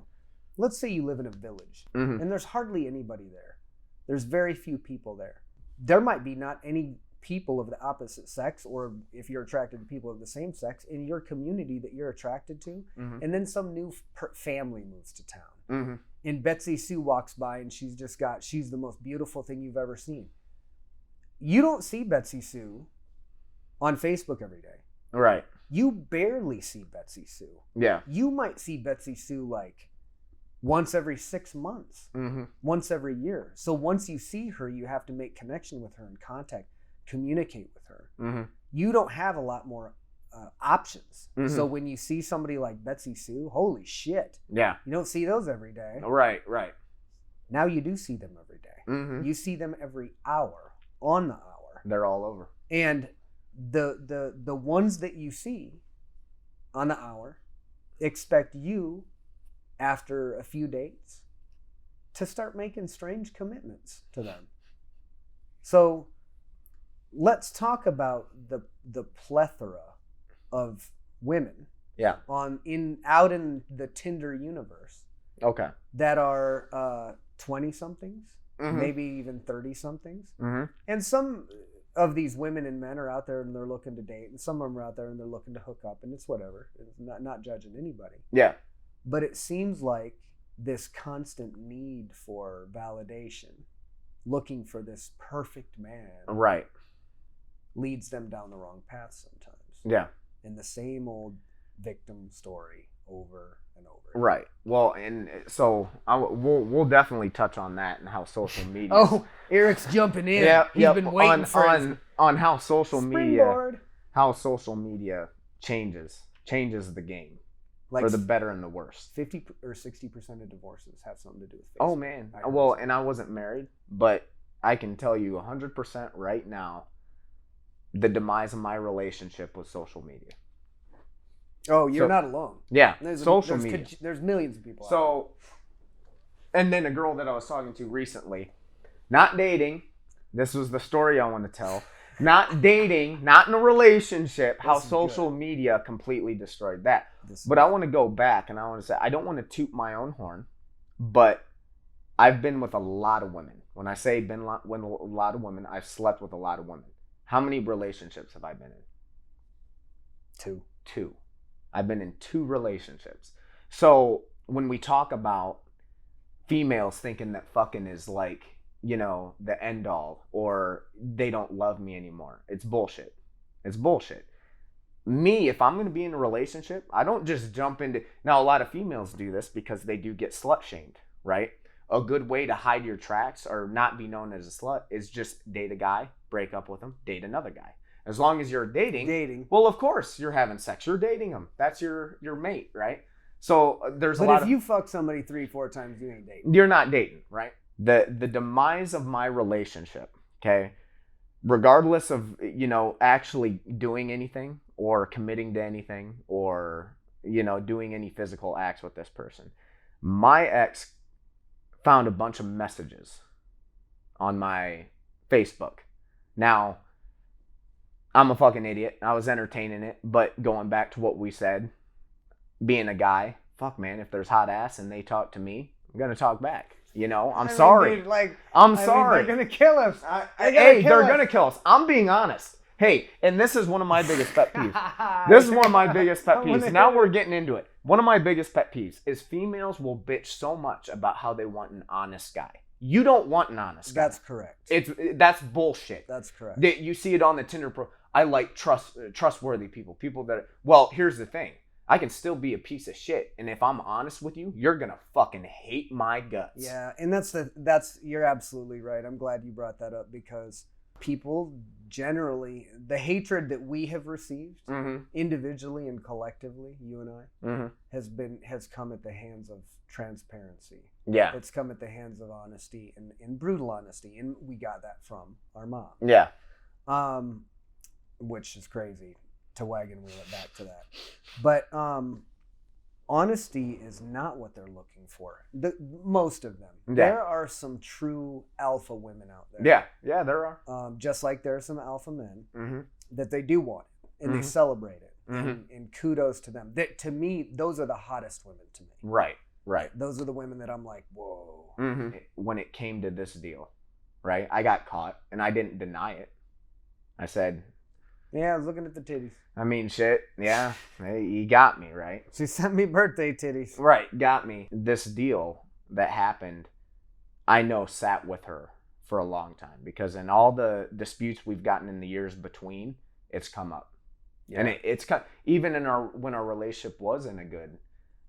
Let's say you live in a village, and there's hardly anybody there. There's very few people there. There might be not any people of the opposite sex, or if you're attracted to people of the same sex in your community that you're attracted to, and then some new family moves to town. And Betsy Sue walks by, and she's the most beautiful thing you've ever seen. You don't see Betsy Sue on Facebook every day. Right. You barely see Betsy Sue. Yeah. You might see Betsy Sue like once every 6 months, once every year. So once you see her, you have to make connection with her and contact, communicate with her. You don't have a lot more options. So when you see somebody like Betsy Sue, holy shit. Yeah. You don't see those every day. Right. Now you do see them every day. You see them every hour, on the hour. They're all over. And the ones that you see on the hour expect you, after a few dates, to start making strange commitments to them. So let's talk about the plethora of women out in the Tinder universe. Okay. That are 20-somethings, maybe even 30-somethings. And some of these women and men are out there and they're looking to date, and some of them are out there and they're looking to hook up, and it's whatever. It's not judging anybody. Yeah. But it seems like this constant need for validation, looking for this perfect man, right, leads them down the wrong path sometimes. Yeah. And the same old victim story over and over. Right. Well, and so we'll definitely touch on that and how social media. Oh, Erik's jumping in. He's been waiting on how social Springboard. media changes the game. Like for the better and the worse. 50 or 60% of divorces have something to do with Facebook. Oh man. Well, and I wasn't married, but I can tell you 100% right now, the demise of my relationship was social media. Oh, you're not alone. Yeah, social media. There's millions of people. So, and then a girl that I was talking to recently, not dating. This was the story I want to tell. Not dating, not in a relationship, how social media completely destroyed that. But I want to go back and I want to say, I don't want to toot my own horn, but I've been with a lot of women. When I say been with a lot of women, I've slept with a lot of women. How many relationships have I been in? Two. I've been in 2 relationships. So when we talk about females thinking that fucking is like, you know, the end all, or they don't love me anymore, it's bullshit. It's bullshit. Me, if I'm going to be in a relationship, I don't just jump into... Now, a lot of females do this because they do get slut shamed, right? A good way to hide your tracks or not be known as a slut is just date a guy, break up with him, date another guy. As long as you're dating, well, of course, you're having sex. You're dating them. That's your mate, right? So there's a lot of... But if you fuck somebody 3-4 times, you ain't dating. You're not dating, right? The demise of my relationship, okay, regardless of, you know, actually doing anything or committing to anything or, you know, doing any physical acts with this person, my ex found a bunch of messages on my Facebook. Now, I'm a fucking idiot. I was entertaining it, but going back to what we said, being a guy, fuck man, if there's hot ass and they talk to me, I'm going to talk back. You know, I'm sorry. Dude, I'm sorry. They're going to kill us. They're going to kill us. I'm being honest. Hey, and this is one of my biggest pet peeves. This is one of my biggest pet peeves. Now we're getting into it. One of my biggest pet peeves is females will bitch so much about how they want an honest guy. You don't want an honest guy. That's correct. That's bullshit. That's correct. You see it on the Tinder pro. I like trustworthy people. People that... Well, here's the thing. I can still be a piece of shit. And if I'm honest with you, you're going to fucking hate my guts. Yeah, and you're absolutely right. I'm glad you brought that up, because people generally, the hatred that we have received individually and collectively, you and I, has come at the hands of transparency. Yeah. It's come at the hands of honesty and brutal honesty, and we got that from our mom. Yeah. Which is crazy to wagon wheel it back to that. But honesty is not what they're looking for. Most of them. Yeah. There are some true alpha women out there. Yeah, there are. Just like there are some alpha men that they do want it, and they celebrate it. And kudos to them. To me, those are the hottest women to me. Right. Those are the women that I'm like, whoa. When it came to this deal, right, I got caught, and I didn't deny it. I said... Yeah, I was looking at the titties. I mean, shit. Yeah, hey, you got me, right? She sent me birthday titties. Right, got me. This deal that happened, I know sat with her for a long time, because in all the disputes we've gotten in the years between, it's come up. Yeah. And it's even when our relationship was in a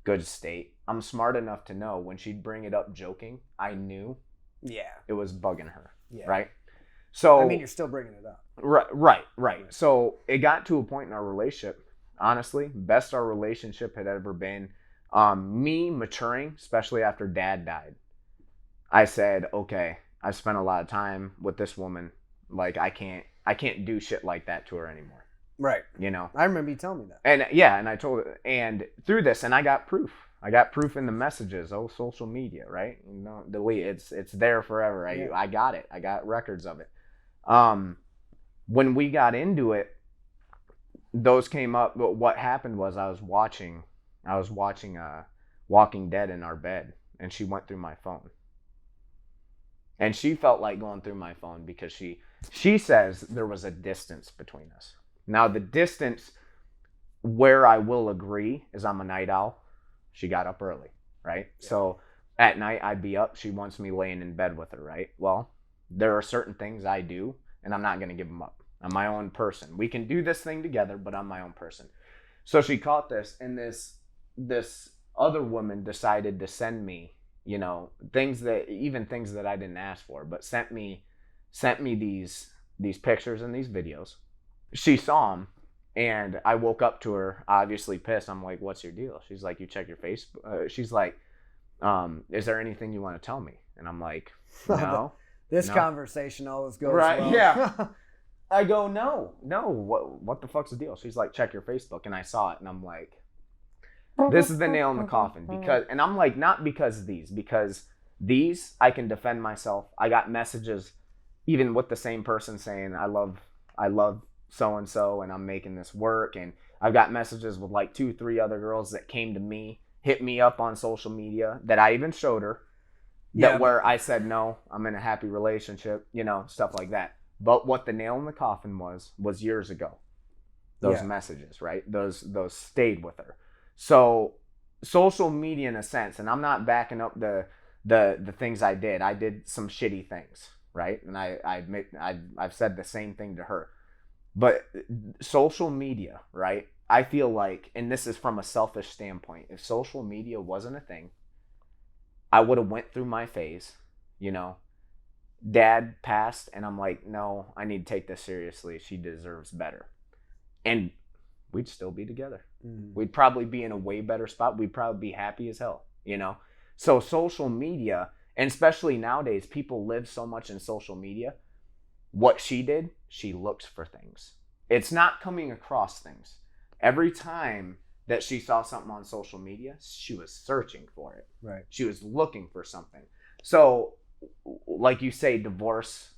good state, I'm smart enough to know when she'd bring it up joking, I knew it was bugging her, right? So I mean, you're still bringing it up. Right. So it got to a point in our relationship, honestly, best our relationship had ever been. Me maturing, especially after Dad died, I said, okay, I've spent a lot of time with this woman. Like, I can't do shit like that to her anymore. Right. You know? I remember you telling me that. And and I told her, and through this, and I got proof. I got proof in the messages. Oh, social media, right? You know, it's there forever. I got it. I got records of it. When we got into it, those came up. But what happened was I was watching Walking Dead in our bed, and she went through my phone. And she felt like going through my phone because she says there was a distance between us. Now, the distance, where I will agree, is I'm a night owl. She got up early, right? Yeah. So at night I'd be up. She wants me laying in bed with her, right? Well, there are certain things I do, and I'm not going to give them up. I'm my own person. We can do this thing together, but I'm my own person. So she caught this, and this other woman decided to send me, you know, things that I didn't ask for, but sent me these pictures and these videos. She saw them, and I woke up to her, obviously pissed. I'm like, "What's your deal?" She's like, "You check your Facebook." She's like, "Is there anything you want to tell me?" And I'm like, "No." This conversation always goes right. Well. Yeah. I go, no. What the fuck's the deal? She's like, "Check your Facebook," and I saw it, and I'm like, "This is the nail in the coffin." And I'm like, not because these I can defend myself. I got messages, even with the same person saying, "I love so and so, and I'm making this work." And I've got messages with like 2-3 other girls that came to me, hit me up on social media that I even showed her. Where I said, no, I'm in a happy relationship, you know, stuff like that. But what the nail in the coffin was years ago. Those messages, right? Those stayed with her. So social media, in a sense, and I'm not backing up the things I did. I did some shitty things, right? And I've said the same thing to her. But social media, right? I feel like, and this is from a selfish standpoint, if social media wasn't a thing, I would have went through my phase, you know. Dad passed, and I'm like, no, I need to take this seriously. She deserves better. And we'd still be together. Mm-hmm. We'd probably be in a way better spot. We'd probably be happy as hell, you know. So social media, and especially nowadays, people live so much in social media. What she did, she looked for things. It's not coming across things. Every time that she saw something on social media, she was searching for it. Right. She was looking for something. So, like you say, divorce,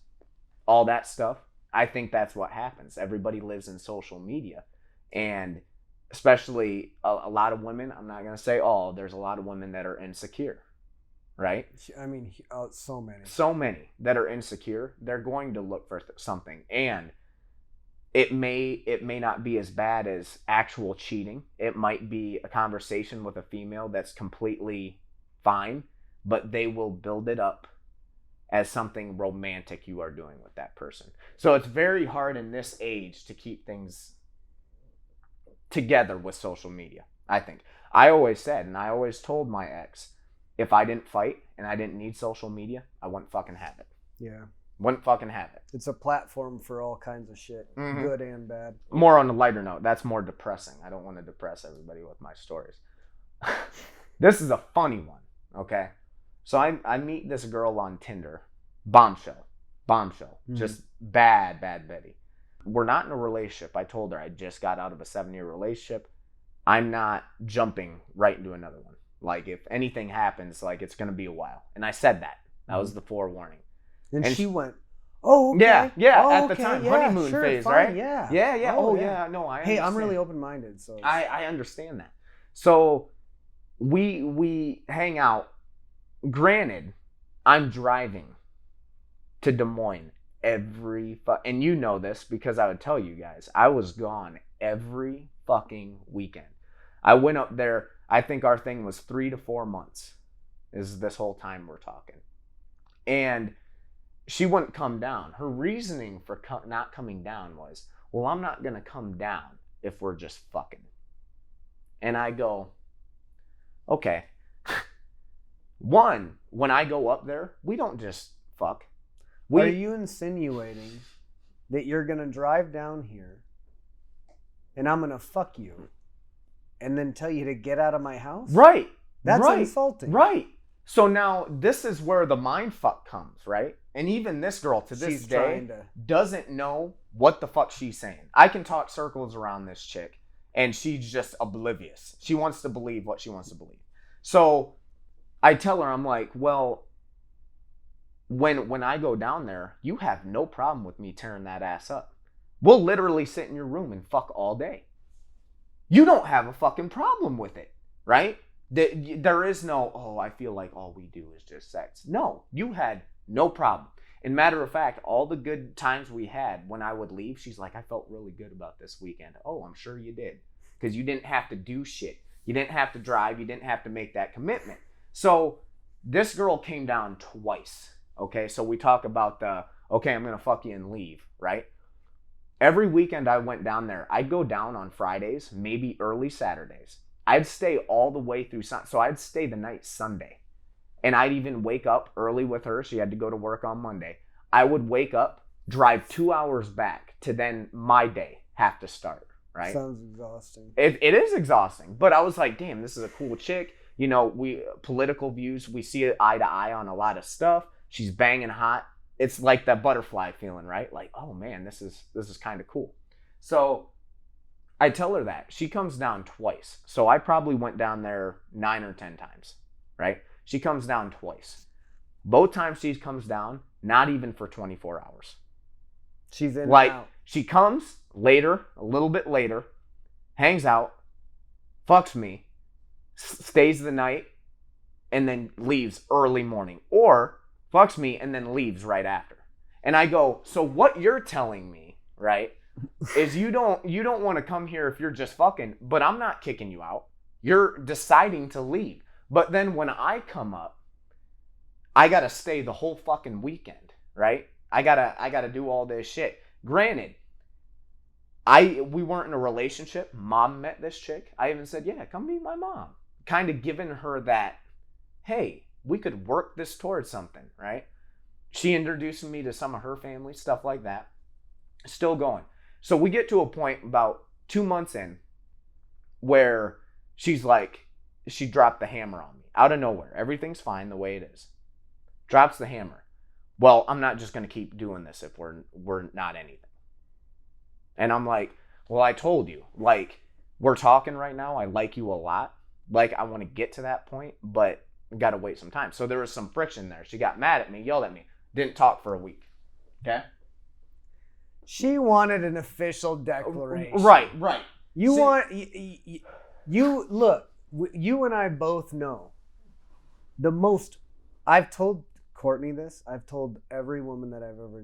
all that stuff, I think that's what happens. Everybody lives in social media. And especially a lot of women, I'm not going to say all, there's a lot of women that are insecure. Right? I mean, so many. So many that are insecure. They're going to look for something. And it may not be as bad as actual cheating. It might be a conversation with a female that's completely fine, but they will build it up as something romantic you are doing with that person. So it's very hard in this age to keep things together with social media, I think. I always said, and I always told my ex, if I didn't fight and I didn't need social media, I wouldn't fucking have it. Yeah. Wouldn't fucking have it. It's a platform for all kinds of shit, good and bad. More on a lighter note, that's more depressing. I don't want to depress everybody with my stories. This is a funny one, okay? So I meet this girl on Tinder. Bombshell. Just bad Betty. We're not in a relationship. I told her I just got out of a 7-year relationship. I'm not jumping right into another one. Like, if anything happens, like, it's going to be a while. And I said that. That was the forewarning. And she went, oh, okay. Yeah, oh, at the okay. time. Yeah, Honeymoon sure, phase, fine, right? Yeah. Yeah. Oh, yeah. No, I understand. Hey, I'm really open-minded. So I understand that. So we hang out. Granted, I'm driving to Des Moines and you know this because I would tell you guys, I was gone every fucking weekend. I went up there, I think our thing was 3 to 4 months is this whole time we're talking. And she wouldn't come down. Her reasoning for not coming down was, well, I'm not going to come down if we're just fucking. And I go, okay. One, when I go up there, we don't just fuck. Are you insinuating that you're going to drive down here and I'm going to fuck you and then tell you to get out of my house? Right. That's insulting. Right. So now this is where the mind fuck comes, right? And even this girl to this day doesn't know what the fuck she's saying. I can talk circles around this chick and she's just oblivious. She wants to believe what she wants to believe. So I tell her, I'm like, well, when I go down there, you have no problem with me tearing that ass up. We'll literally sit in your room and fuck all day. You don't have a fucking problem with it, right? There is no, oh, I feel like all we do is just sex. No, you had no problem. And matter of fact, all the good times we had when I would leave, she's like, I felt really good about this weekend. Oh, I'm sure you did. Because you didn't have to do shit. You didn't have to drive. You didn't have to make that commitment. So this girl came down twice. Okay, so we talk about okay, I'm going to fuck you and leave, right? Every weekend I went down there, I'd go down on Fridays, maybe early Saturdays. I'd stay all the way through so I'd stay the night Sunday. And I'd even wake up early with her. She had to go to work on Monday. I would wake up, drive 2 hours back to then my day have to start, right? Sounds exhausting. It is exhausting. But I was like, damn, this is a cool chick. You know, political views, we see eye to eye on a lot of stuff. She's banging hot. It's like that butterfly feeling, right? Like, oh man, this is kind of cool. So I tell her that. She comes down twice. So I probably went down there 9 or 10 times, right? She comes down twice. Both times she comes down, not even for 24 hours. She's in like, and out. She comes later, a little bit later, hangs out, fucks me, stays the night, and then leaves early morning. Or fucks me and then leaves right after. And I go, so what you're telling me, right, is you don't want to come here if you're just fucking, but I'm not kicking you out. You're deciding to leave. But then when I come up, I got to stay the whole fucking weekend, right? I got to do all this shit. Granted, we weren't in a relationship. Mom met this chick. I even said, yeah, come meet my mom. Kind of giving her that, hey, we could work this towards something, right? She introduced me to some of her family, stuff like that. Still going. So we get to a point about 2 months in where she's like, she dropped the hammer on me out of nowhere. Everything's fine the way it is. Drops the hammer. Well, I'm not just going to keep doing this if we're not anything. And I'm like, well, I told you, like, we're talking right now. I like you a lot. Like, I want to get to that point, but got to wait some time. So there was some friction there. She got mad at me, yelled at me, didn't talk for a week. Okay? She wanted an official declaration. Right. You look, you and I both know I've told Courtney this. I've told every woman that I've ever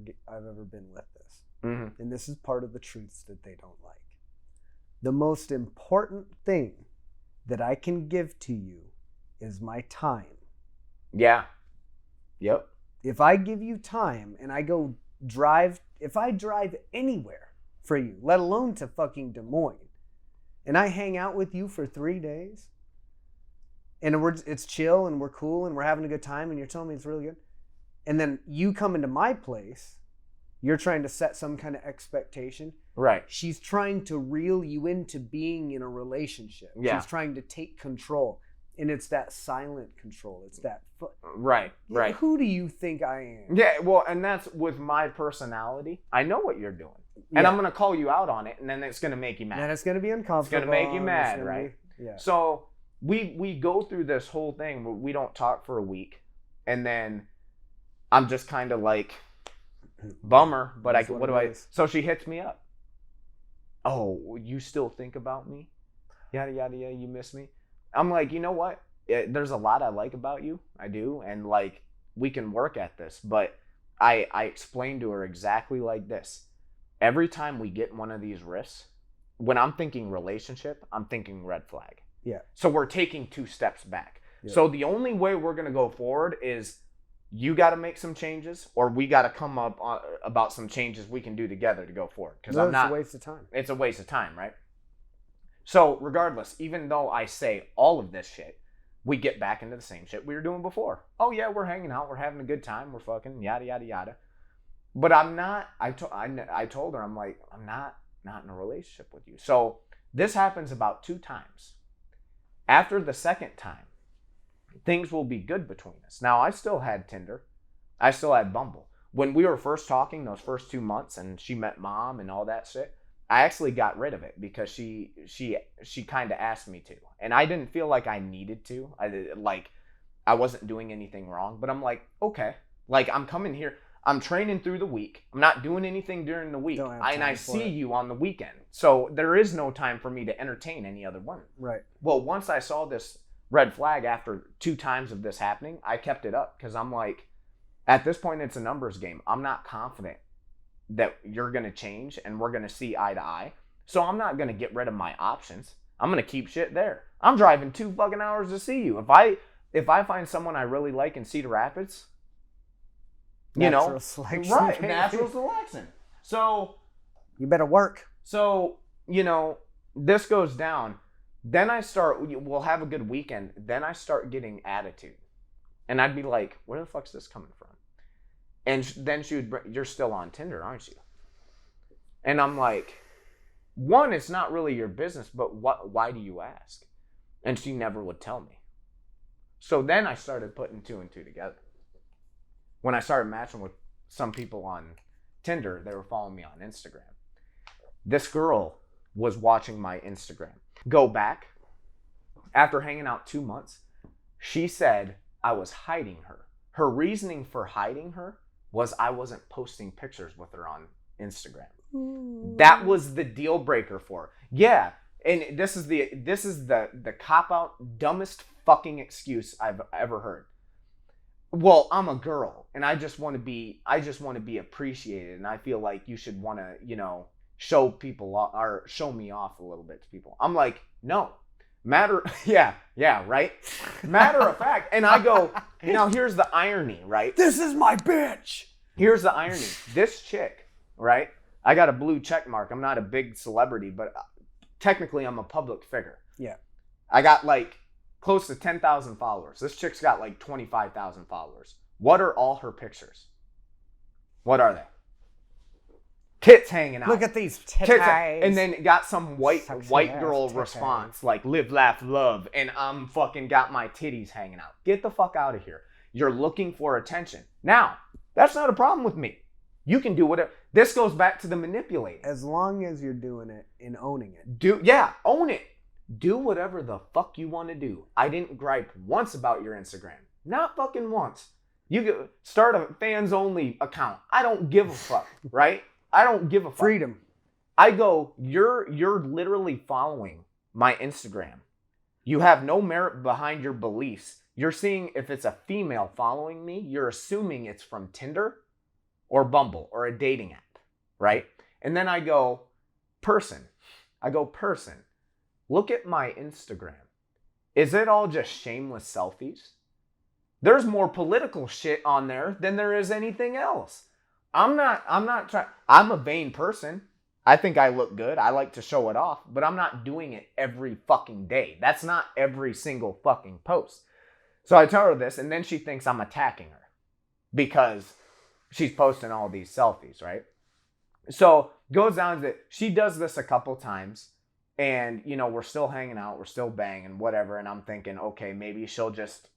been with this. Mm-hmm. And this is part of the truths that they don't like. The most important thing that I can give to you is my time. Yeah. Yep. If I give you time and I go if I drive anywhere for you, let alone to fucking Des Moines, and I hang out with you for 3 days, and it's chill and we're cool and we're having a good time, and you're telling me it's really good, and then you come into my place, you're trying to set some kind of expectation. Right. She's trying to reel you into being in a relationship. Yeah. She's trying to take control. And it's that silent control. It's that... Right. Who do you think I am? Yeah, well, and that's with my personality. I know what you're doing. And I'm going to call you out on it, and then it's going to make you mad. And it's going to be uncomfortable. It's going to make you mad, right? Yeah. So we go through this whole thing where we don't talk for a week, and then I'm just kind of like, bummer, but what do I... So she hits me up. Oh, you still think about me? Yada, yada, yada, you miss me? I'm like, you know what? There's a lot I like about you. I do. And like, we can work at this. But I explained to her exactly like this. Every time we get one of these risks, when I'm thinking relationship, I'm thinking red flag. Yeah. So we're taking 2 steps back. Yeah. So the only way we're going to go forward is you got to make some changes, or we got to come up about some changes we can do together to go forward. Because it's a waste of time. It's a waste of time, right? So regardless, even though I say all of this shit, we get back into the same shit we were doing before. Oh yeah, we're hanging out, we're having a good time, we're fucking yada yada yada. But I'm not. I told her, I'm like, I'm not in a relationship with you. So this happens about 2 times. After the second time, things will be good between us. Now I still had Tinder, I still had Bumble. When we were first talking, those first 2 months, and she met mom and all that shit, I actually got rid of it because she kind of asked me to, and I didn't feel like I needed to. I wasn't doing anything wrong, but I'm like, okay, like I'm coming here, I'm training through the week, I'm not doing anything during the week, and I see you on the weekend, so there is no time for me to entertain any other women. Right. Well, once I saw this red flag after 2 times of this happening, I kept it up because I'm like, at this point, it's a numbers game. I'm not confident that you're going to change and we're going to see eye to eye. So I'm not going to get rid of my options. I'm going to keep shit there. I'm driving 2 fucking hours to see you. If I find someone I really like in Cedar Rapids, natural selection. Right, natural selection. So you better work. So, this goes down. Then we'll have a good weekend. Then I start getting attitude. And I'd be like, where the fuck's this coming from? And then she would bring, you're still on Tinder, aren't you? And I'm like, 1, it's not really your business, but why do you ask? And she never would tell me. So then I started putting 2 and 2 together. When I started matching with some people on Tinder, they were following me on Instagram. This girl was watching my Instagram. Go back. After hanging out 2 months, she said I was hiding her. Her reasoning for hiding her was I wasn't posting pictures with her on Instagram. That was the deal breaker for her. Yeah, and this is the cop-out, dumbest fucking excuse I've ever heard. Well, I'm a girl, and I just want to be appreciated, and I feel like you should want to, show people or show me off a little bit to people. I'm like, no. Right? Matter of fact. And I go, now here's the irony, right? This is my bitch. Here's the irony. This chick, right? I got a blue check mark. I'm not a big celebrity, but technically I'm a public figure. Yeah. I got like close to 10,000 followers. This chick's got like 25,000 followers. What are all her pictures? What are they? Tits hanging out. Look at these tits. And then got some white girl response like live, laugh, love, and I'm fucking got my titties hanging out. Get the fuck out of here. You're looking for attention. Now, that's not a problem with me. You can do whatever. This goes back to the manipulating. As long as you're doing it and owning it. Own it. Do whatever the fuck you want to do. I didn't gripe once about your Instagram. Not fucking once. You could start a fans only account. I don't give a fuck, right? I don't give a fuck. Freedom. I go, you're literally following my Instagram. You have no merit behind your beliefs. You're seeing if it's a female following me, you're assuming it's from Tinder or Bumble or a dating app, right? And then I go, person. Look at my Instagram. Is it all just shameless selfies? There's more political shit on there than there is anything else. I'm a vain person. I think I look good. I like to show it off, but I'm not doing it every fucking day. That's not every single fucking post. So I tell her this, and then she thinks I'm attacking her because she's posting all these selfies, right? So goes down to she does this a couple times, and we're still hanging out, we're still banging, whatever. And I'm thinking, okay, maybe she'll just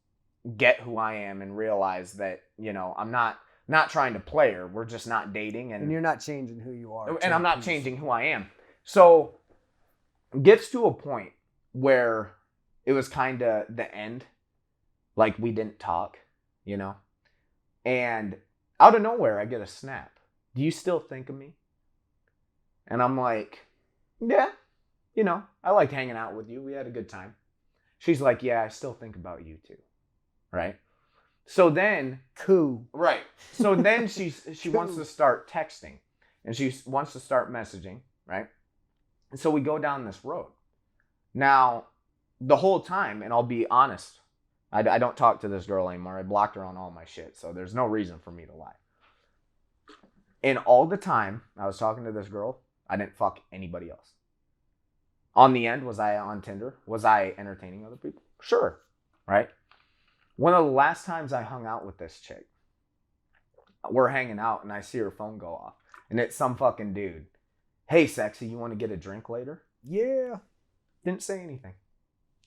get who I am and realize that I'm not trying to play her. We're just not dating, and you're not changing who you are, and I'm not changing who I am. So gets to a point where it was kind of the end, like we didn't talk, and out of nowhere I get a snap. Do you still think of me? And I'm like, yeah, I liked hanging out with you. We had a good time. She's like, yeah, I still think about you too. Right? So then, right. So then she wants to start texting, and she wants to start messaging, right? And so we go down this road. Now, the whole time, and I'll be honest, I don't talk to this girl anymore. I blocked her on all my shit, so there's no reason for me to lie. And all the time I was talking to this girl, I didn't fuck anybody else. On the end, was I on Tinder? Was I entertaining other people? Sure, right? One of the last times I hung out with this chick, we're hanging out and I see her phone go off. And it's some fucking dude. Hey, sexy, you want to get a drink later? Yeah. Didn't say anything.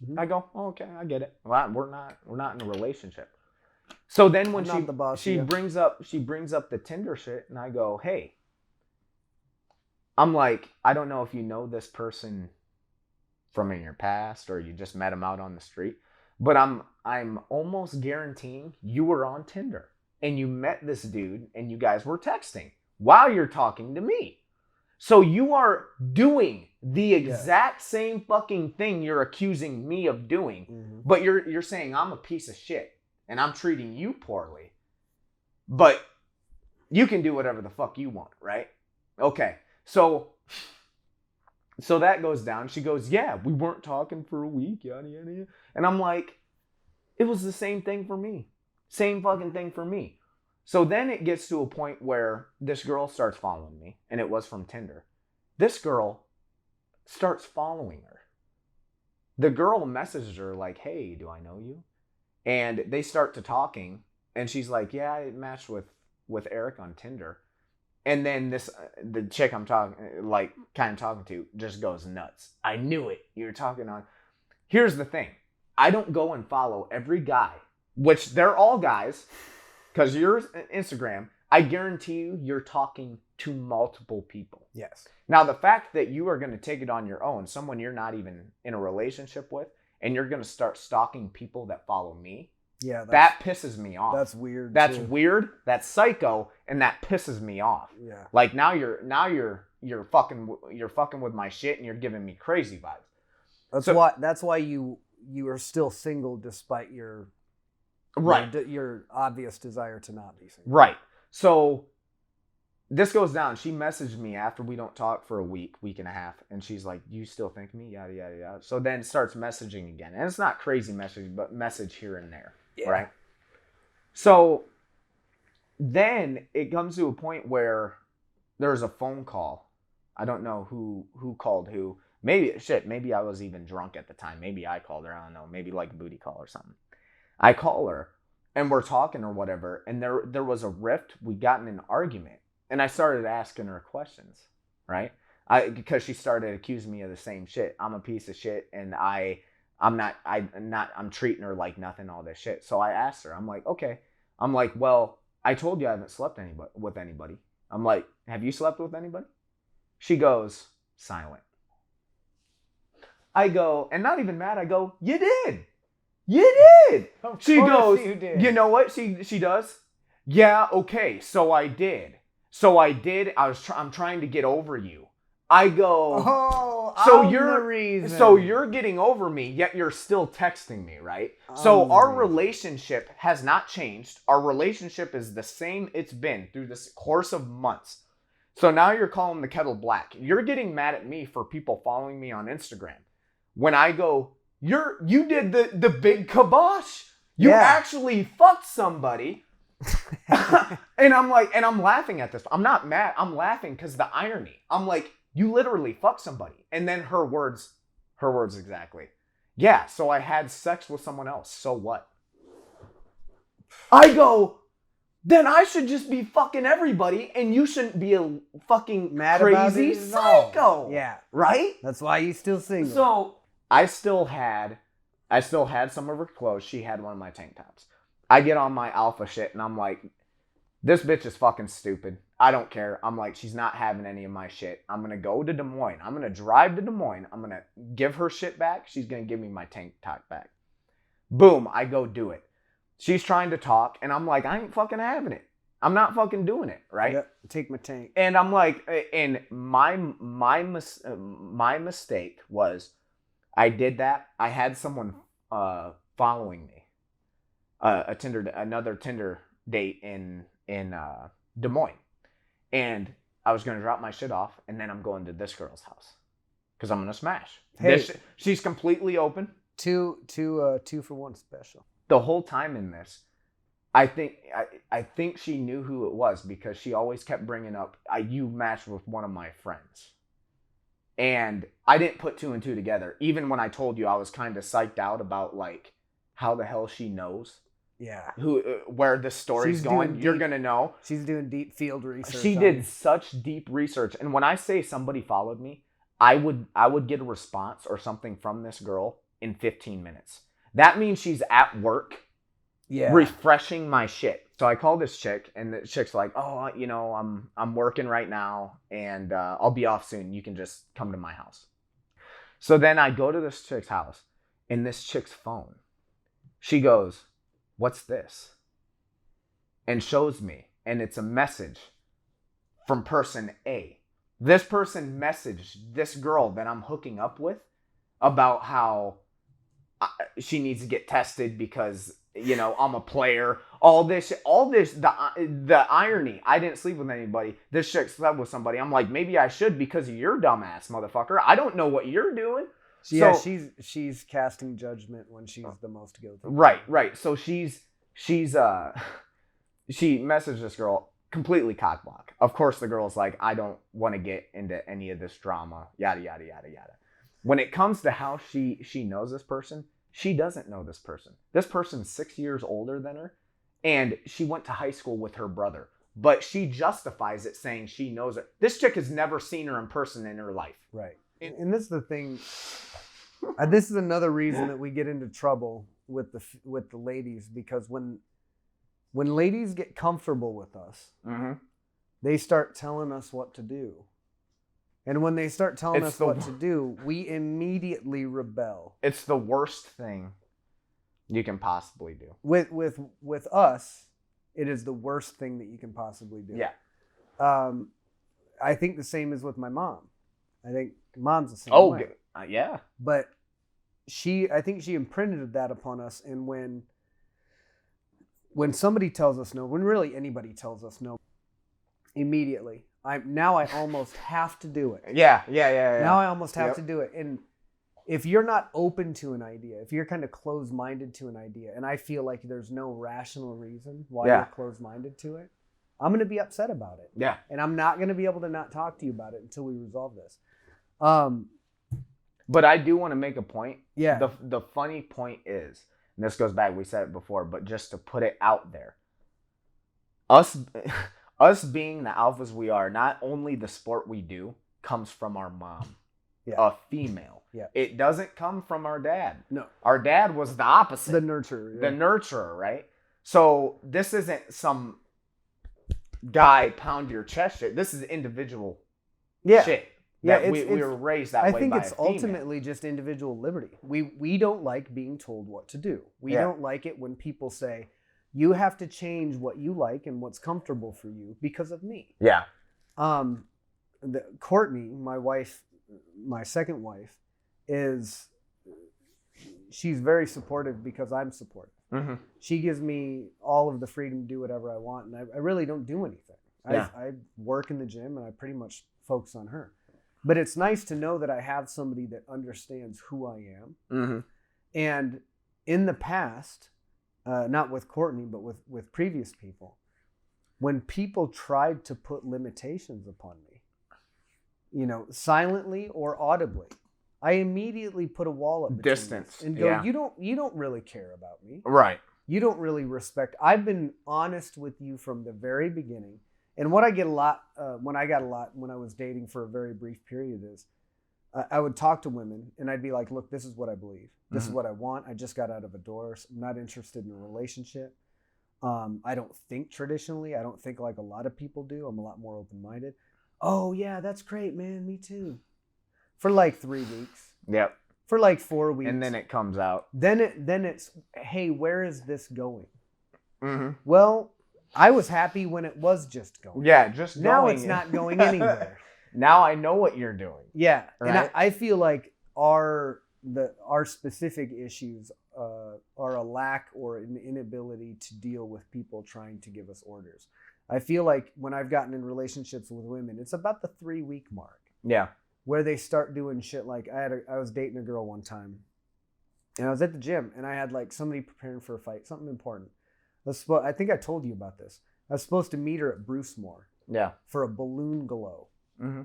Mm-hmm. I go, oh, okay, I get it. Well, we're not in a relationship. So then when she brings up the Tinder shit, and I go, hey, I'm like, I don't know if you know this person from in your past or you just met him out on the street, but I'm almost guaranteeing you were on Tinder and you met this dude and you guys were texting while you're talking to me. So you are doing the exact same fucking thing you're accusing me of doing, but you're saying I'm a piece of shit and I'm treating you poorly. But you can do whatever the fuck you want, right? Okay. So that goes down. She goes, yeah, we weren't talking for a week, yada, yada, yada. And I'm like, it was the same thing for me. Same fucking thing for me. So then it gets to a point where this girl starts following me, and it was from Tinder. This girl starts following her. The girl messages her like, hey, do I know you? And they start to talking, and she's like, yeah, I matched with Erik on Tinder. And then the chick I'm talking to just goes nuts. I knew it. You're talking on. Here's the thing. I don't go and follow every guy, which they're all guys, because you're Instagram. I guarantee you're talking to multiple people. Yes. Now, the fact that you are going to take it on your own, someone you're not even in a relationship with, and you're going to start stalking people that follow me, that pisses me off. That's weird. That's weird. That's psycho, and that pisses me off. Yeah. Like now you're fucking with my shit, and you're giving me crazy vibes. That's why you are still single despite your your obvious desire to not be single. Right. So this goes down. She messaged me after we don't talk for a week and a half, and she's like, "You still think of me?" Yada yada yada. So then starts messaging again, and it's not crazy messaging, but message here and there. Yeah. Right. So then it comes to a point where there's a phone call. I don't know who called who. Maybe I was even drunk at the time. Maybe I called her. I don't know. Maybe like a booty call or something. I call her and we're talking or whatever. And there was a rift. We got in an argument and I started asking her questions, right? Because she started accusing me of the same shit. I'm a piece of shit and I'm treating her like nothing, all this shit. So I asked her, I'm like, okay. I'm like, well, I told you I haven't slept with anybody. I'm like, have you slept with anybody? She goes, silent. I go, and not even mad, I go, you did. You did. She goes, you know what she does? Yeah, okay, so I did. I'm trying to get over you. I go, so you're getting over me, yet you're still texting me, right? So our relationship has not changed. Our relationship is the same it's been through this course of months. So now you're calling the kettle black. You're getting mad at me for people following me on Instagram. When I go, you did the big kibosh. You actually fucked somebody. And I'm laughing at this. I'm not mad. I'm laughing because the irony. I'm like, You literally fucked somebody. And then her words exactly. Yeah, so I had sex with someone else. So what? I go, then I should just be fucking everybody and you shouldn't be a fucking Mad crazy psycho. Yeah. Right? That's why you still single. So I still had some of her clothes. She had one of my tank tops. I get on my alpha shit and I'm like, this bitch is fucking stupid. I don't care. I'm like, she's not having any of my shit. I'm going to go to Des Moines. I'm going to drive to Des Moines. I'm going to give her shit back. She's going to give me my tank top back. Boom. I go do it. She's trying to talk and I'm like, I ain't fucking having it. I'm not fucking doing it. Right? Yep. Take my tank. And I'm like, and my mistake was I did that. I had someone following me. Another Tinder date in Des Moines. And I was going to drop my shit off, and then I'm going to this girl's house because I'm going to smash. Hey. She's completely open. Two for one special. The whole time in this, I think she knew who it was because she always kept bringing up, you matched with one of my friends. And I didn't put two and two together. Even when I told you I was kind of psyched out about like how the hell she knows. Yeah. Where this story's going, you're going to know. She's doing deep field research. She did such deep research. And when I say somebody followed me, I would get a response or something from this girl in 15 minutes. That means she's at work refreshing my shit. So I call this chick and the chick's like, oh, I'm working right now and I'll be off soon. You can just come to my house. So then I go to this chick's house and this chick's phone. She goes, what's this? And shows me. And it's a message from person A. This person messaged this girl that I'm hooking up with about how she needs to get tested because, I'm a player. All this, the irony. I didn't sleep with anybody. This chick slept with somebody. I'm like, maybe I should because of your dumbass motherfucker. I don't know what you're doing. Yeah, so, she's casting judgment when she's the most guilty. Right. So she messaged this girl completely cockblock. Of course, the girl's like, I don't want to get into any of this drama. Yada yada yada yada. When it comes to how she knows this person, she doesn't know this person. This person's 6 years older than her, and she went to high school with her brother. But she justifies it saying she knows her. This chick has never seen her in person in her life. Right. And this is the thing. This is another reason that we get into trouble with the ladies, because when ladies get comfortable with us, mm-hmm. they start telling us what to do. And when they start telling us what to do, we immediately rebel. It's the worst thing you can possibly do. With us, it is the worst thing that you can possibly do. Yeah. I think the same is with my mom. I think mom's the same way. Yeah. But I think she imprinted that upon us. And when somebody tells us no, when really anybody tells us no, immediately, I almost have to do it. Yeah. Now I almost have to do it. And if you're not open to an idea, if you're kind of closed-minded to an idea, and I feel like there's no rational reason why you're closed-minded to it, I'm going to be upset about it. Yeah. And I'm not going to be able to not talk to you about it until we resolve this. But I do want to make a point. Yeah. The funny point is, and this goes back, we said it before, but just to put it out there, us being the alphas we are, not only the sport we do comes from our mom, a female. Yeah. It doesn't come from our dad. No. Our dad was the opposite. The nurturer. Yeah. The nurturer, right? So this isn't some guy pound your chest shit. This is individual shit. Yeah, we were raised that way by a female. I think it's ultimately just individual liberty. We don't like being told what to do. We don't like it when people say, you have to change what you like and what's comfortable for you because of me. Yeah. Courtney, my wife, my second wife, she's very supportive because I'm supportive. Mm-hmm. She gives me all of the freedom to do whatever I want, and I really don't do anything. Yeah. I work in the gym, and I pretty much focus on her. But it's nice to know that I have somebody that understands who I am. Mm-hmm. And in the past, not with Courtney, but with previous people, when people tried to put limitations upon me, silently or audibly. I immediately put a wall up between Distance, us and go, yeah. you don't really care about me. Right. You don't really respect. I've been honest with you from the very beginning. And what I get a lot, when I was dating for a very brief period is, I would talk to women and I'd be like, look, this is what I believe. This is what I want. I just got out of a divorce. I'm not interested in a relationship. I don't think traditionally. I don't think like a lot of people do. I'm a lot more open-minded. Oh yeah, that's great, man. Me too. For like 3 weeks. Yep. For like 4 weeks. And then it comes out. Then it's, hey, where is this going? Mm-hmm. Well, I was happy when it was just going. Yeah, just now going. it's not going anywhere. Now I know what you're doing. Yeah, Right? and I feel like our specific issues are a lack or an inability to deal with people trying to give us orders. I feel like when I've gotten in relationships with women, it's about the 3-week mark. Yeah. Where they start doing shit like I was dating a girl one time, and I was at the gym, and I had like somebody preparing for a fight, something important. I think I told you about this. I was supposed to meet her at Brucemore. Yeah. For a balloon glow. Mm-hmm.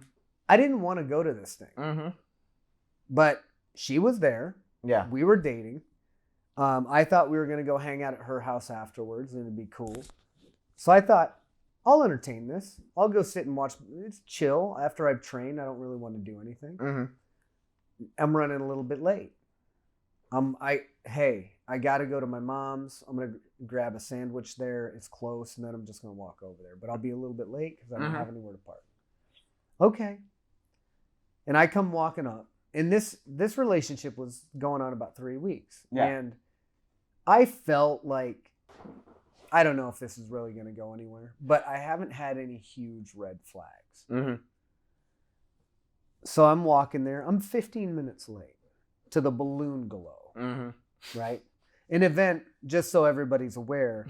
I didn't want to go to this thing, but she was there. Yeah. We were dating. I thought we were gonna go hang out at her house afterwards, and it'd be cool. So I thought, I'll entertain this. I'll go sit and watch. It's chill. After I've trained, I don't really want to do anything. I'm running a little bit late. I got to go to my mom's. I'm going to grab a sandwich there. It's close, and then I'm just going to walk over there. But I'll be a little bit late because I don't have anywhere to park. Okay. And I come walking up, and this relationship was going on about 3 weeks. Yeah. And I felt like, I don't know if this is really going to go anywhere, but I haven't had any huge red flags. So I'm walking there. I'm 15 minutes late to the balloon glow, right? An event, just so everybody's aware,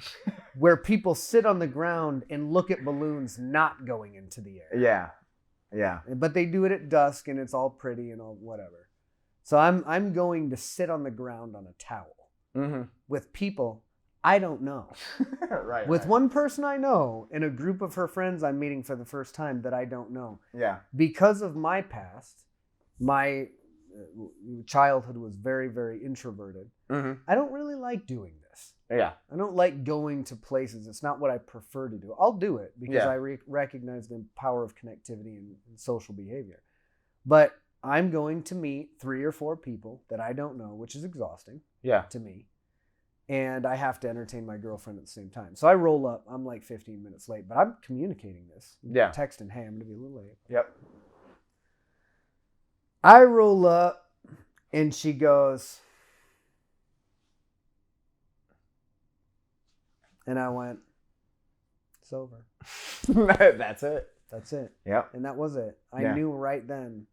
where people sit on the ground and look at balloons not going into the air. Yeah. Yeah. But they do it at dusk, and it's all pretty and all whatever. So I'm going to sit on the ground on a towel with people I don't know. Right. With one person I know and a group of her friends I'm meeting for the first time that I don't know. Yeah. Because of my past, my childhood was very, very introverted. I don't really like doing this. Yeah. I don't like going to places. It's not what I prefer to do. I'll do it because I recognize the power of connectivity and social behavior. But I'm going to meet 3 or 4 people that I don't know, which is exhausting to me. And I have to entertain my girlfriend at the same time. So I roll up. I'm like 15 minutes late, but I'm communicating this. Yeah. Texting, hey, I'm going to be a little late. Yep. I roll up, and she goes, and I went, it's over. That's it. That's it. Yep. And that was it. I knew right then,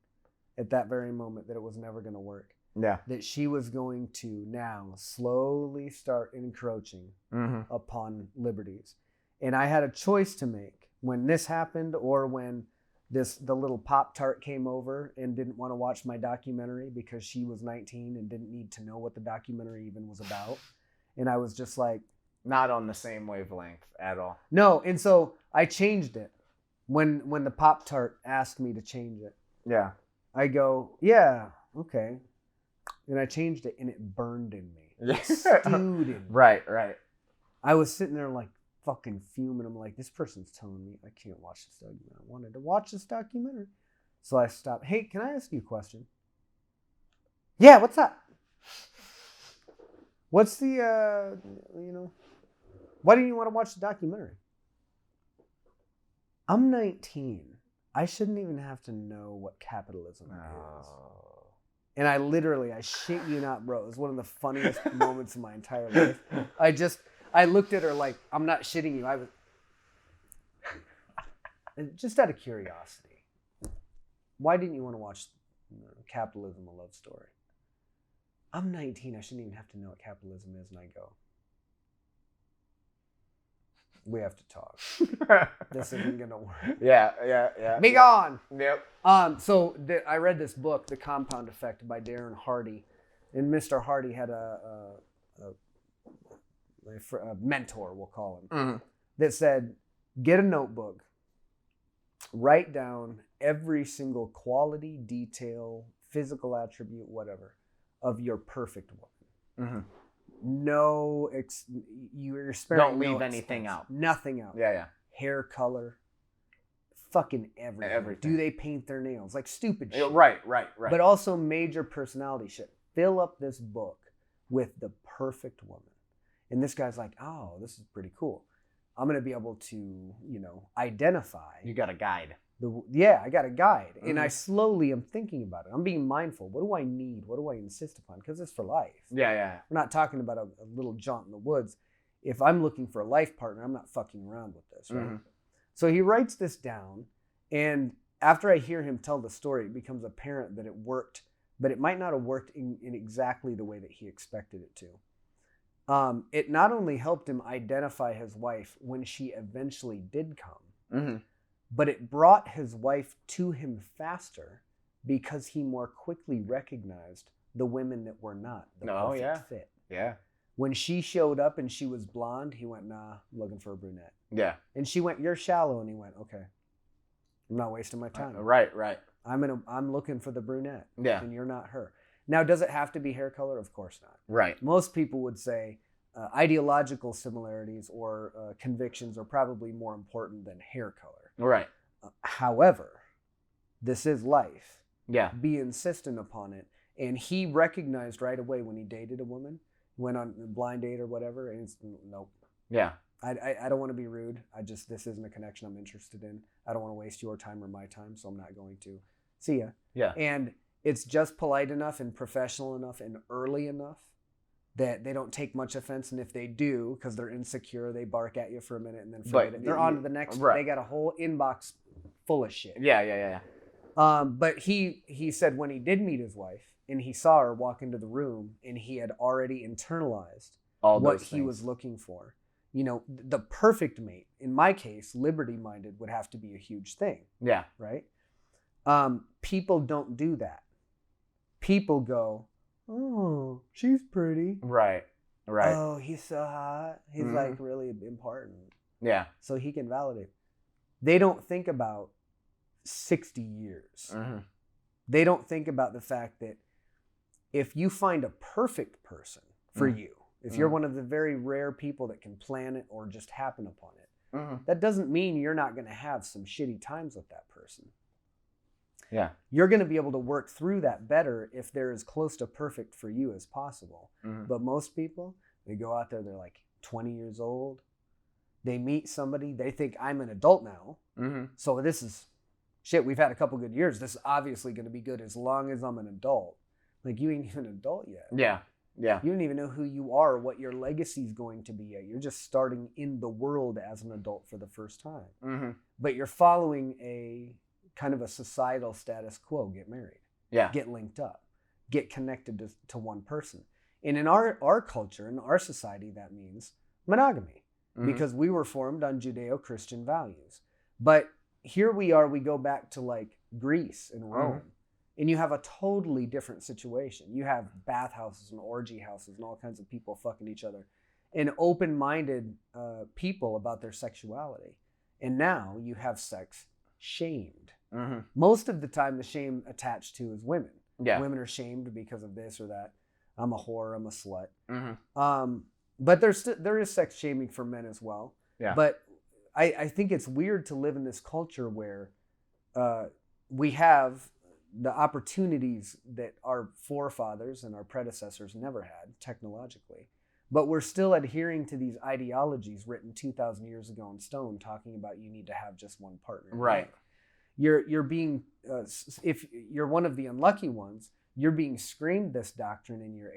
at that very moment, that it was never going to work. Yeah. That she was going to now slowly start encroaching upon liberties. And I had a choice to make when this happened, or when the little Pop-Tart came over and didn't want to watch my documentary because she was 19 and didn't need to know what the documentary even was about. And I was just like, not on the same wavelength at all. no. And so I changed it when the Pop-Tart asked me to change it. Yeah. I go, yeah, okay. And I changed it, and it burned in me. It stewed in me. Right. I was sitting there like fucking fuming. I'm like, this person's telling me I can't watch this documentary. I wanted to watch this documentary. So I stopped. Hey, can I ask you a question? Yeah, what's up? What's the, why do you want to watch the documentary? I'm 19. I shouldn't even have to know what capitalism is. And I shit you not, bro. It was one of the funniest moments of my entire life. I looked at her like, I'm not shitting you. And just out of curiosity, why didn't you want to watch Capitalism, A Love Story? I'm 19. I shouldn't even have to know what capitalism is. And I go, we have to talk. This isn't going to work. Yeah. Be gone. Yep. So I read this book, The Compound Effect by Darren Hardy. And Mr. Hardy had a mentor, we'll call him, that said, get a notebook, write down every single quality, detail, physical attribute, whatever, of your perfect woman. No, you're sparing. Don't leave no anything expense. out. Nothing out. Yeah. Hair color, fucking everything. Everything. Do they paint their nails? Like stupid shit. Right. But also major personality shit. Fill up this book with the perfect woman. And this guy's like, oh, this is pretty cool. I'm going to be able to, identify. You got a guide. I got a guide. And I slowly am thinking about it. I'm being mindful. What do I need? What do I insist upon? Because it's for life. Yeah. We're not talking about a little jaunt in the woods. If I'm looking for a life partner, I'm not fucking around with this, right? So he writes this down. And after I hear him tell the story, it becomes apparent that it worked, but it might not have worked in exactly the way that he expected it to. It not only helped him identify his wife when she eventually did come, but it brought his wife to him faster because he more quickly recognized the women that were not the perfect fit. Yeah. When she showed up and she was blonde, he went, nah, I'm looking for a brunette. Yeah. And she went, you're shallow. And he went, okay, I'm not wasting my time. Right. I'm looking for the brunette. Yeah. And you're not her. Now, does it have to be hair color? Of course not. Right. Most people would say ideological similarities or convictions are probably more important than hair color. Right. However, this is life. Yeah. Be insistent upon it. And he recognized right away when he dated a woman, went on a blind date or whatever, and it's, nope. Yeah. I don't want to be rude. This isn't a connection I'm interested in. I don't want to waste your time or my time, so I'm not going to. See ya. Yeah. And it's just polite enough and professional enough and early enough that they don't take much offense. And if they do, because they're insecure, they bark at you for a minute and then forget it. They're on to the next one. They got a whole inbox full of shit. Yeah. But he said when he did meet his wife and he saw her walk into the room and he had already internalized what he was looking for. The perfect mate, in my case, liberty-minded would have to be a huge thing. Yeah. Right? People don't do that. People go, oh, she's pretty. Right. Oh, he's so hot. He's like really important. Yeah. So he can validate. They don't think about 60 years. They don't think about the fact that if you find a perfect person for you, if you're one of the very rare people that can plan it or just happen upon it, that doesn't mean you're not going to have some shitty times with that person. Yeah. You're going to be able to work through that better if they're as close to perfect for you as possible. But most people, they go out there, they're like 20 years old. They meet somebody, they think I'm an adult now. So this is, shit, we've had a couple good years. This is obviously going to be good as long as I'm an adult. Like, you ain't even an adult yet. Yeah. You don't even know who you are, what your legacy is going to be yet. You're just starting in the world as an adult for the first time. But you're following a kind of a societal status quo. Get married. Yeah. Get linked up. Get connected to one person. And in our culture, in our society, that means monogamy. Because we were formed on Judeo-Christian values. But here we are, we go back to like Greece and Rome. And you have a totally different situation. You have bathhouses and orgy houses and all kinds of people fucking each other. And open-minded people about their sexuality. And now you have sex shamed. Most of the time the shame attached to is women. Yeah. Women are shamed because of this or that. I'm a whore, I'm a slut. But there is sex shaming for men as well. Yeah. But I think it's weird to live in this culture where we have the opportunities that our forefathers and our predecessors never had technologically. But we're still adhering to these ideologies written 2,000 years ago in stone, talking about you need to have just one partner. Right. You're being, if you're one of the unlucky ones, you're being screamed this doctrine in your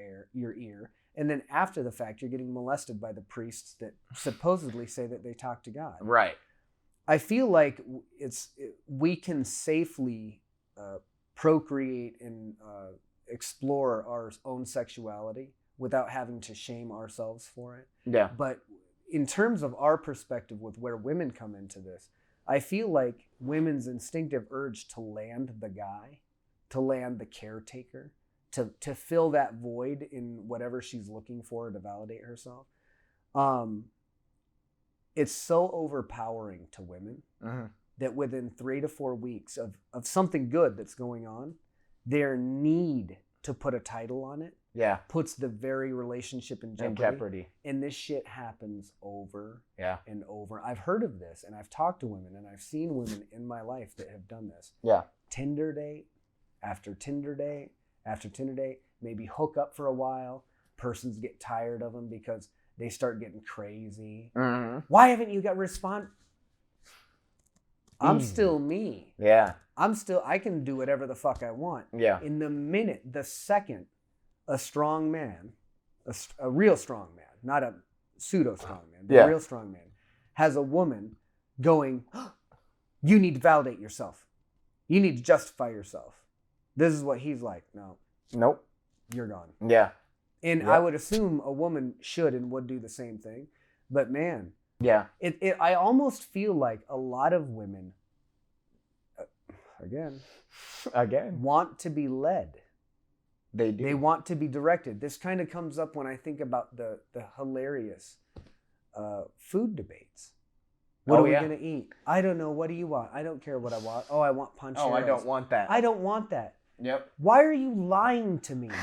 ear. And then after the fact, you're getting molested by the priests that supposedly say that they talk to God. Right. I feel like we can safely procreate and explore our own sexuality without having to shame ourselves for it. Yeah. But in terms of our perspective with where women come into this, I feel like women's instinctive urge to land the guy, to land the caretaker, to fill that void in whatever she's looking for to validate herself, it's so overpowering to women. that within 3 to 4 weeks of something good that's going on, their need to put a title on it puts the very relationship in jeopardy. And this shit happens over and over. I've heard of this, and I've talked to women, and I've seen women in my life that have done this. Yeah. Tinder date after Tinder date after Tinder date, maybe hook up for a while. Persons get tired of them because they start getting crazy. Mm-hmm. Why haven't you got respond? I'm still me. Yeah. I can do whatever the fuck I want. Yeah. In the second, a strong man, a real strong man, not a pseudo strong man, but a real strong man, has a woman going, oh, you need to validate yourself. You need to justify yourself. This is what he's like. No. Nope. You're gone. Yeah. And I would assume a woman should and would do the same thing. But man, I almost feel like a lot of women, again, want to be led. They do. They want to be directed. This kind of comes up when I think about the hilarious food debates. What are we going to eat? I don't know. What do you want? I don't care what I want. Oh, I want Pancheros. Oh, I don't want that. I don't want that. Yep. Why are you lying to me then?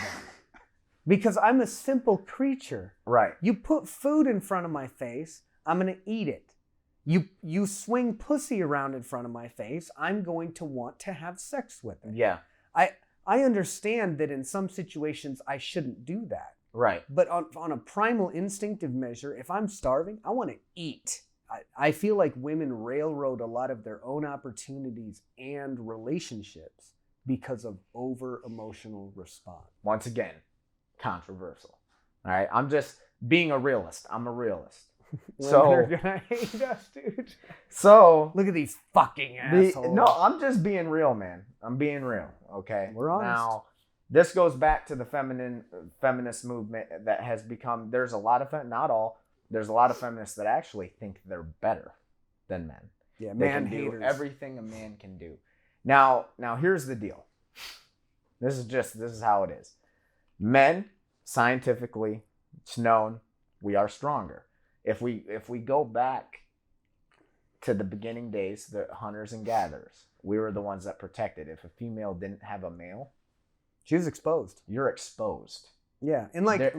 Because I'm a simple creature. Right. You put food in front of my face, I'm going to eat it. You swing pussy around in front of my face, I'm going to want to have sex with it. Yeah. I understand that in some situations I shouldn't do that. Right. But on a primal instinctive measure, if I'm starving, I want to eat. I feel like women railroad a lot of their own opportunities and relationships because of over-emotional response. Once again, controversial. All right? I'm just being a realist. I'm a realist. So Women are gonna hate us, dude. So look at these fucking assholes. No, I'm just being real, man. I'm being real. Okay. We're honest. Now, this goes back to the feminist movement that has become. There's a lot of not all. There's a lot of feminists that actually think they're better than men. Yeah, they man can haters. do everything a man can do. Now here's the deal. This is how it is. Men, scientifically, it's known, we are stronger. If we go back to the beginning days, the hunters and gatherers, we were the ones that protected. If a female didn't have a male, she was exposed. You're exposed. Yeah, and like,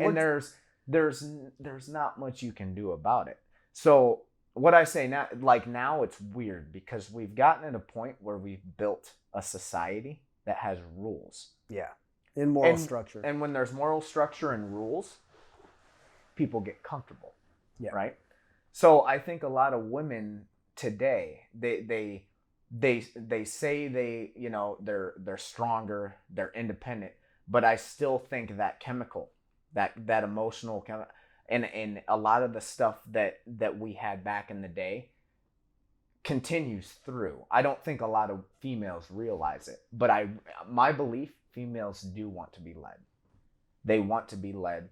there's not much you can do about it. So what I say now, like now, it's weird because we've gotten at a point where we've built a society that has rules. Yeah, and moral structure. And when there's moral structure and rules, people get comfortable. Yeah. Right. So I think a lot of women today, they say they're stronger, they're independent, but I still think that chemical, that emotional and a lot of the stuff that we had back in the day continues through. I don't think a lot of females realize it, but my belief, females do want to be led. They want to be led.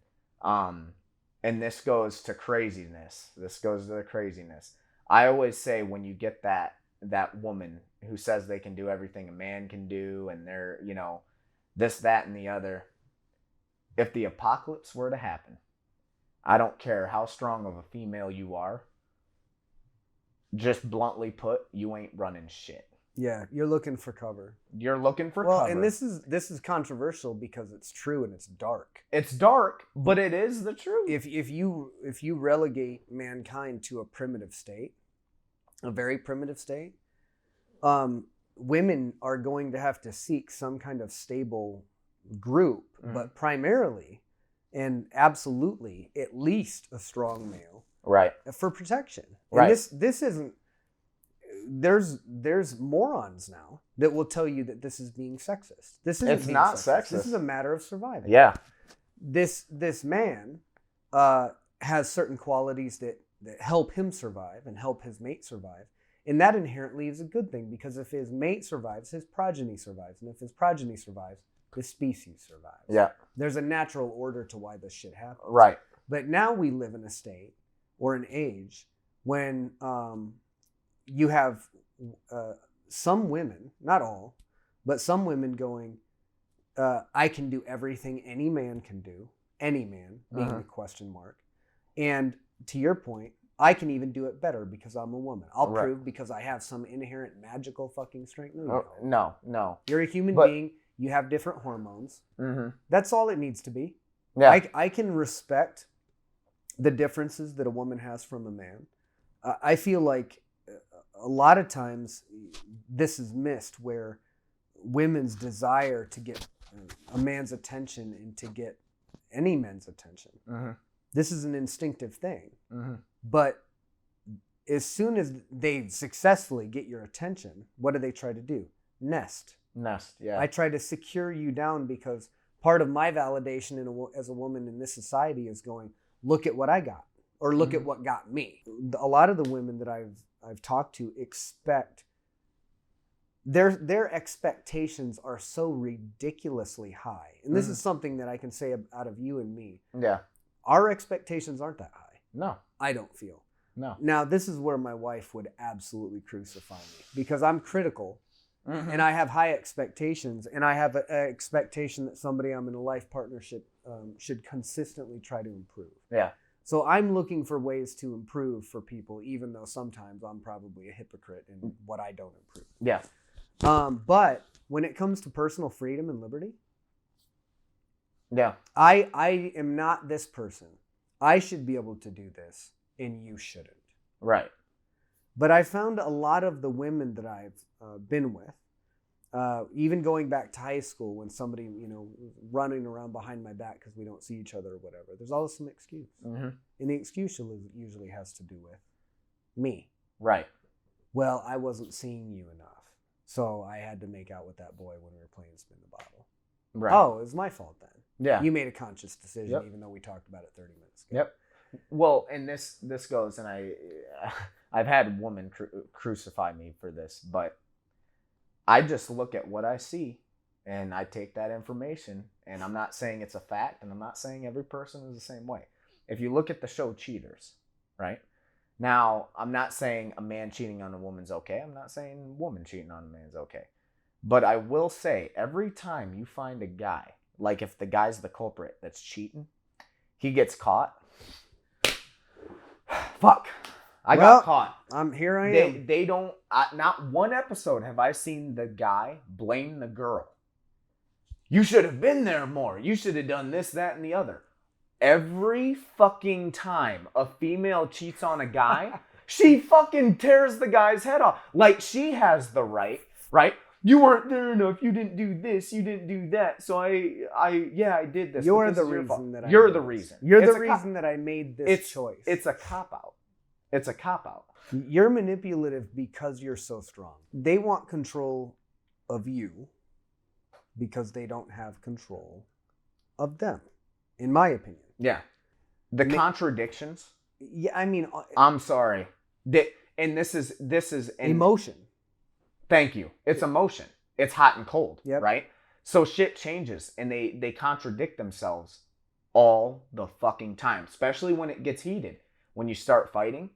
And this goes to craziness. I always say when you get that woman who says they can do everything a man can do and they're, this, that, and the other. If the apocalypse were to happen, I don't care how strong of a female you are. Just bluntly put, you ain't running shit. Yeah, you're looking for cover. Cover. And this is controversial because it's true and it's dark. It's dark, but it is the truth. If you relegate mankind to a primitive state, a very primitive state, women are going to have to seek some kind of stable group, but primarily and absolutely at least a strong male, right, for protection. Right. And this isn't. There's morons now that will tell you that this is being sexist. It's not sexist. This is a matter of surviving. Yeah. This man has certain qualities that help him survive and help his mate survive. And that inherently is a good thing because if his mate survives, his progeny survives. And if his progeny survives, the species survives. Yeah. There's a natural order to why this shit happens. Right. But now we live in a state or an age when you have some women, not all, but some women going, I can do everything any man can do, any man being the question mark. And to your point, I can even do it better because I'm a woman. I'll Right. prove because I have some inherent magical fucking strength. No, you don't. No. You're a human But- being. You have different hormones. Mm-hmm. That's all it needs to be. Yeah. I can respect the differences that a woman has from a man. I feel like a lot of times this is missed, where women's desire to get a man's attention and to get any men's attention. Mm-hmm. This is an instinctive thing. Mm-hmm. But as soon as they successfully get your attention, what do they try to do? Nest. Yeah. I try to secure you down because part of my validation as a woman in this society is going, look at what I got, or look at what got me. A lot of the women that I've talked to expect, their expectations are so ridiculously high. And this is something that I can say out of you and me. Yeah. Our expectations aren't that high. No. I don't feel. No. Now, this is where my wife would absolutely crucify me because I'm critical. Mm-hmm. And I have high expectations, and I have an expectation that somebody I'm in a life partnership should consistently try to improve. Yeah. So I'm looking for ways to improve for people, even though sometimes I'm probably a hypocrite in what I don't improve. Yeah. But when it comes to personal freedom and liberty, Yeah. I am not this person. I should be able to do this, and you shouldn't. Right. But I found a lot of the women that I've been with, even going back to high school, when somebody, running around behind my back because we don't see each other or whatever, there's always some excuse. Mm-hmm. And the excuse usually has to do with me. Right. Well, I wasn't seeing you enough, so I had to make out with that boy when we were playing spin the bottle. Right. Oh, it was my fault then. Yeah. You made a conscious decision, Yep. even though we talked about it 30 minutes ago. Yep. Well, and this goes, and I've had women crucify me for this, but I just look at what I see, and I take that information, and I'm not saying it's a fact, and I'm not saying every person is the same way. If you look at the show Cheaters, right? Now, I'm not saying a man cheating on a woman's okay. I'm not saying a woman cheating on a man's okay. But I will say, every time you find a guy, like if the guy's the culprit that's cheating, he gets caught. Fuck. I got caught. Here I am. They don't, not one episode have I seen the guy blame the girl. You should have been there more. You should have done this, that, and the other. Every fucking time a female cheats on a guy, she fucking tears the guy's head off. Like, she has the right? You weren't there enough. You didn't do this. You didn't do that. So I did this. You're this the is your reason fault. that I You're did the this. reason. You're It's the a reason that I made this choice. It's a cop-out. It's a cop-out. You're manipulative because you're so strong. They want control of you because they don't have control of them, in my opinion. Yeah. The contradictions. Yeah, I mean, I'm sorry. And this is emotion. Thank you. It's emotion. It's hot and cold, Yep. right? So shit changes, and they contradict themselves all the fucking time, especially when it gets heated. When you start fighting,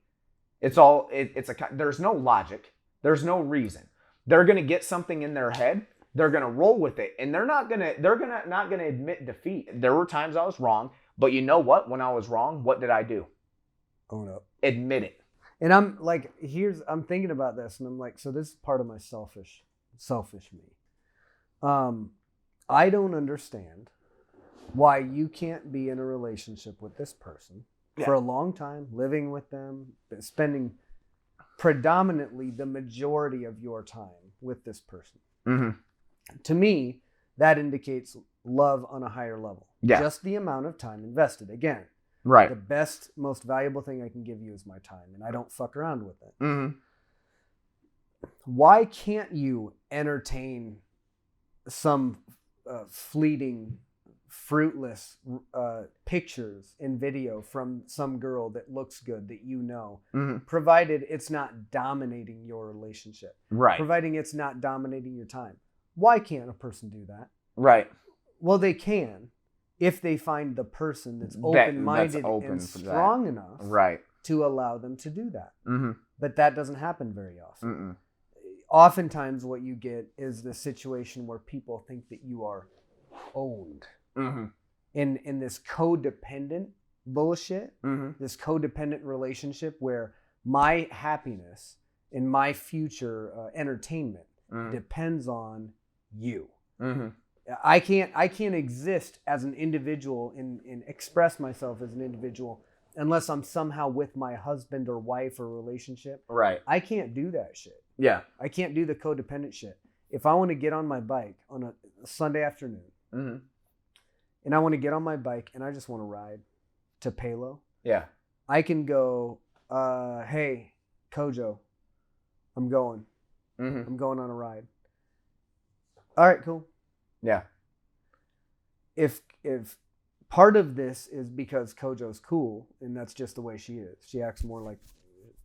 there's no logic. There's no reason. They're going to get something in their head. They're going to roll with it, and they're not going to admit defeat. There were times I was wrong, but you know what? When I was wrong, what did I do? Own up. Admit it. And I'm like, I'm thinking about this, and I'm like, so this is part of my selfish me. I don't understand why you can't be in a relationship with this person for a long time, living with them, spending predominantly the majority of your time with this person. Mm-hmm. To me, that indicates love on a higher level. Yeah. Just the amount of time invested. Again, Right. the best, most valuable thing I can give you is my time, and I don't fuck around with it. Mm-hmm. Why can't you entertain some fleeting, fruitless pictures and video from some girl that looks good that you know, Mm-hmm. provided it's not dominating your relationship, Right. providing it's not dominating your time? Why can't a person do that? Right. Well, they can if they find the person that's open-minded open and for that. strong enough Right. to allow them to do that. Mm-hmm. But that doesn't happen very often. Mm-mm. Oftentimes what you get is the situation where people think that you are owned Mm-hmm. in this codependent bullshit, this codependent relationship where my happiness and my future entertainment depends on you. I can't exist as an individual and express myself as an individual unless I'm somehow with my husband or wife or relationship. Right. I can't do that shit. Yeah. I can't do the codependent shit. If I want to get on my bike on a Sunday afternoon, and I want to get on my bike and I just want to ride to Palo, yeah, I can go, hey, Kojo, I'm going. I'm going on a ride. All right, cool. Yeah. If part of this is because Kojo's cool and that's just the way she is. She acts more like,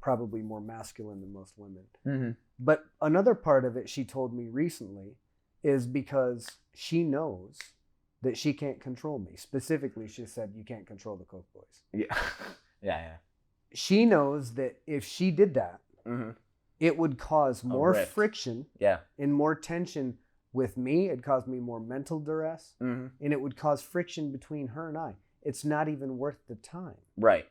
probably more masculine than most women. But another part of it, she told me recently, is because she knows that she can't control me. Specifically, she said, you can't control the Koch boys. Yeah. yeah. She knows that if she did that, it would cause more friction and more tension with me. It'd cause me more mental duress, and it would cause friction between her and I. It's not even worth the time. Right.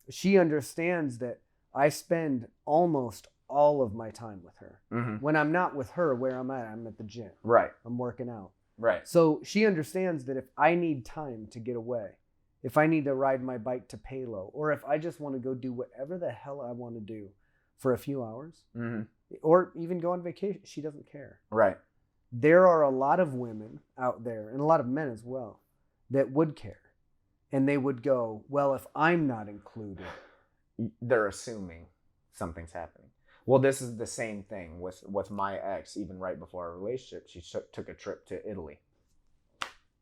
She understands that I spend almost all of my time with her. When I'm not with her, where I'm at the gym. Right. I'm working out. Right. So she understands that if I need time to get away, if I need to ride my bike to Palo, or if I just want to go do whatever the hell I want to do for a few hours, or even go on vacation, she doesn't care. Right. There are a lot of women out there, and a lot of men as well, that would care. And they would go, well, if I'm not included. They're assuming something's happening. Well, this is the same thing with my ex. Even right before our relationship, she took a trip to Italy.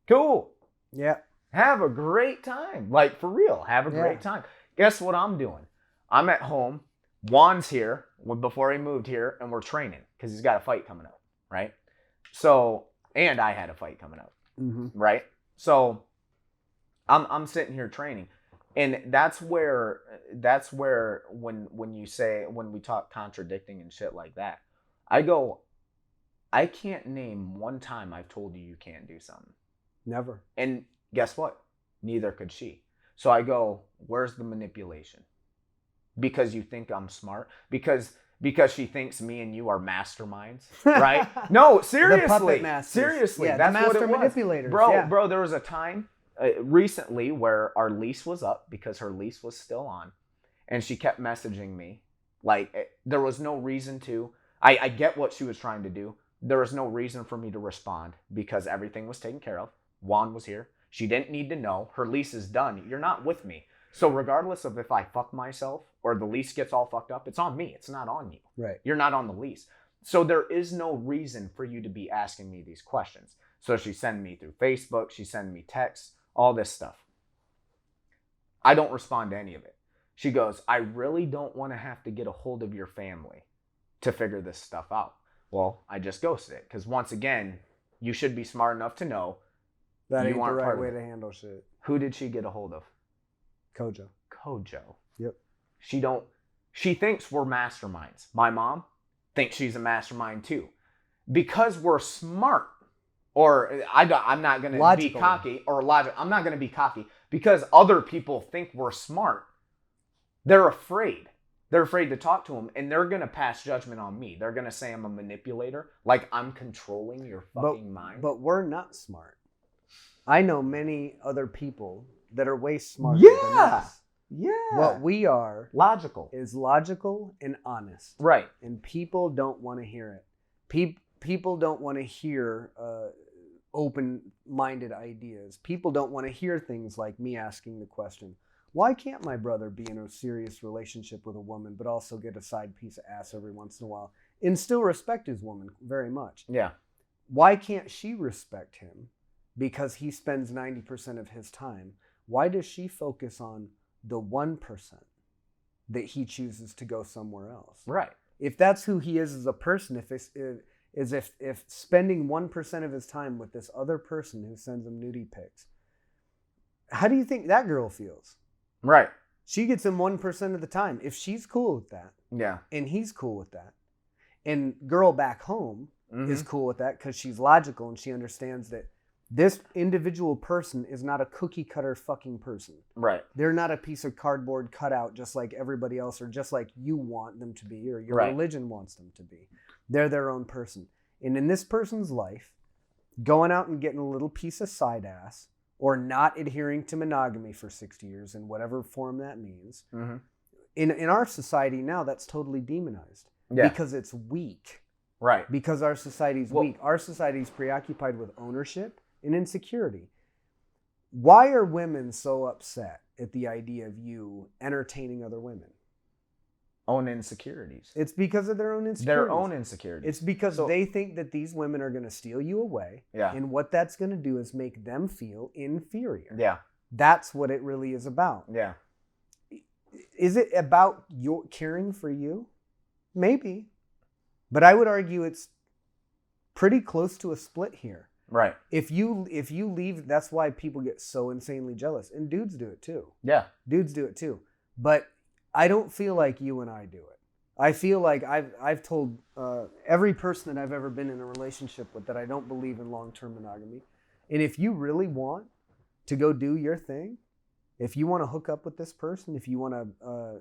Cool. Yeah. Have a great time. Like, for real. Have a great time. Guess what I'm doing? I'm at home. Juan's here before he moved here, and we're training because he's got a fight coming up, right? So, and I had a fight coming up, right? So, I'm sitting here training. And that's where when we talk contradicting and shit like that, I go, I can't name one time I've told you can't do something. Never. And guess what? Neither could she. So I go, where's the manipulation? Because you think I'm smart? Because she thinks me and you are masterminds, right? No, seriously. The puppet masters. Seriously. Yeah, that's the master what it was. manipulators. Bro, there was a time recently where our lease was up because her lease was still on, and she kept messaging me like there was no reason to. I get what she was trying to do. There was no reason for me to respond because everything was taken care of. Juan was here. She didn't need to know. Her lease is done. You're not with me. So regardless of if I fuck myself or the lease gets all fucked up, it's on me. It's not on you. Right. You're not on the lease. So there is no reason for you to be asking me these questions. So she sent me through Facebook. She sent me texts. All this stuff. I don't respond to any of it. She goes, I really don't want to have to get a hold of your family to figure this stuff out. Well, I just ghosted it because once again, you should be smart enough to know that ain't you the aren't right part way of it. to handle shit. Who did she get a hold of? Kojo. Yep. She thinks we're masterminds. My mom thinks she's a mastermind too. Because we're smart. Or I'm not going to be cocky or logic. I'm not going to be cocky because other people think we're smart. They're afraid. They're afraid to talk to them, and they're going to pass judgment on me. They're going to say I'm a manipulator, like I'm controlling your fucking mind. But we're not smart. I know many other people that are way smarter than us. Yeah. What we are is logical and honest. Right. And people don't want to hear it. People don't want to hear open-minded ideas. People don't want to hear things like me asking the question, why can't my brother be in a serious relationship with a woman but also get a side piece of ass every once in a while and still respect his woman very much? Yeah. Why can't she respect him because he spends 90% of his time? Why does she focus on the 1% that he chooses to go somewhere else? Right. If that's who he is as a person, if spending 1% of his time with this other person who sends him nudie pics, how do you think that girl feels? Right. She gets him 1% of the time. If she's cool with that, yeah, and he's cool with that, and girl back home is cool with that because she's logical and she understands that This individual person is not a cookie cutter fucking person. Right. They're not a piece of cardboard cutout just like everybody else or just like you want them to be or your religion wants them to be. They're their own person. And in this person's life, going out and getting a little piece of side ass or not adhering to monogamy for 60 years in whatever form that means, in our society now, that's totally demonized because it's weak. Right. Because our society's weak. Our society's preoccupied with ownership and insecurity. Why are women so upset at the idea of you entertaining other women? Own insecurities. It's because of their own insecurities. Their own insecurities. It's because they think that these women are going to steal you away. Yeah. And what that's going to do is make them feel inferior. Yeah. That's what it really is about. Yeah. Is it about your caring for you? Maybe. But I would argue it's pretty close to a split here. Right. If you leave, that's why people get so insanely jealous. And dudes do it too. Yeah. Dudes do it too. But I don't feel like you and I do it. I feel like I've told every person that I've ever been in a relationship with that I don't believe in long-term monogamy. And if you really want to go do your thing, if you want to hook up with this person, if you want to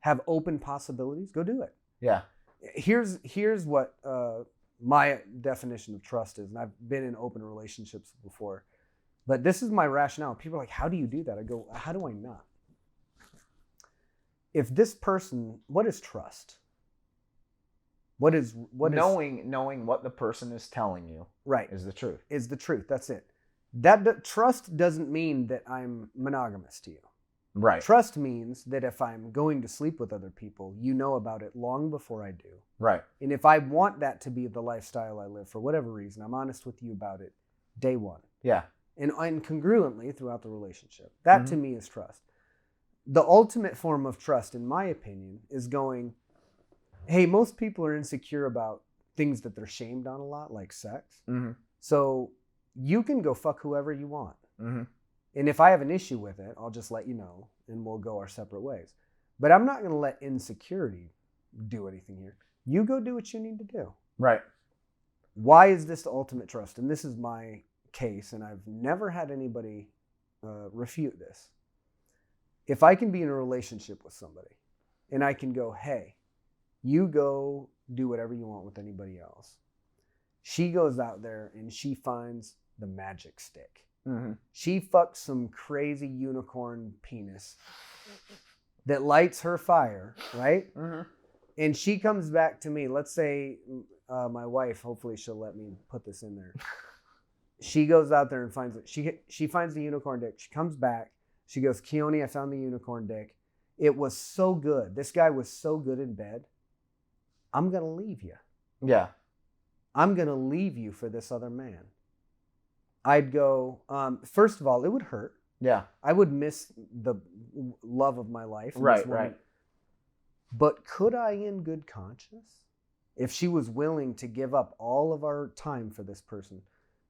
have open possibilities, go do it. Yeah. Here's what my definition of trust is, and I've been in open relationships before, but this is my rationale. People are like, how do you do that? I go, how do I not? If this person, what is trust? What knowing what the person is telling you is the truth. Is the truth. That's it. That trust doesn't mean that I'm monogamous to you. Right. Trust means that if I'm going to sleep with other people, you know about it long before I do. Right. And if I want that to be the lifestyle I live for whatever reason, I'm honest with you about it day one. Yeah. And congruently throughout the relationship. That to me is trust. The ultimate form of trust, in my opinion, is going, hey, most people are insecure about things that they're shamed on a lot, like sex. So you can go fuck whoever you want. And if I have an issue with it, I'll just let you know and we'll go our separate ways. But I'm not going to let insecurity do anything here. You go do what you need to do. Right. Why is this the ultimate trust? And this is my case, and I've never had anybody refute this. If I can be in a relationship with somebody and I can go, hey, you go do whatever you want with anybody else. She goes out there and she finds the magic stick. She fucks some crazy unicorn penis that lights her fire, right? And she comes back to me. Let's say my wife, hopefully she'll let me put this in there. She goes out there and finds it. She finds the unicorn dick. She comes back. She goes, Keoni, I found the unicorn dick. It was so good. This guy was so good in bed. I'm going to leave you. Yeah. I'm going to leave you for this other man. I'd go, first of all, it would hurt. Yeah. I would miss the love of my life. Right. But could I, in good conscience, if she was willing to give up all of our time for this person,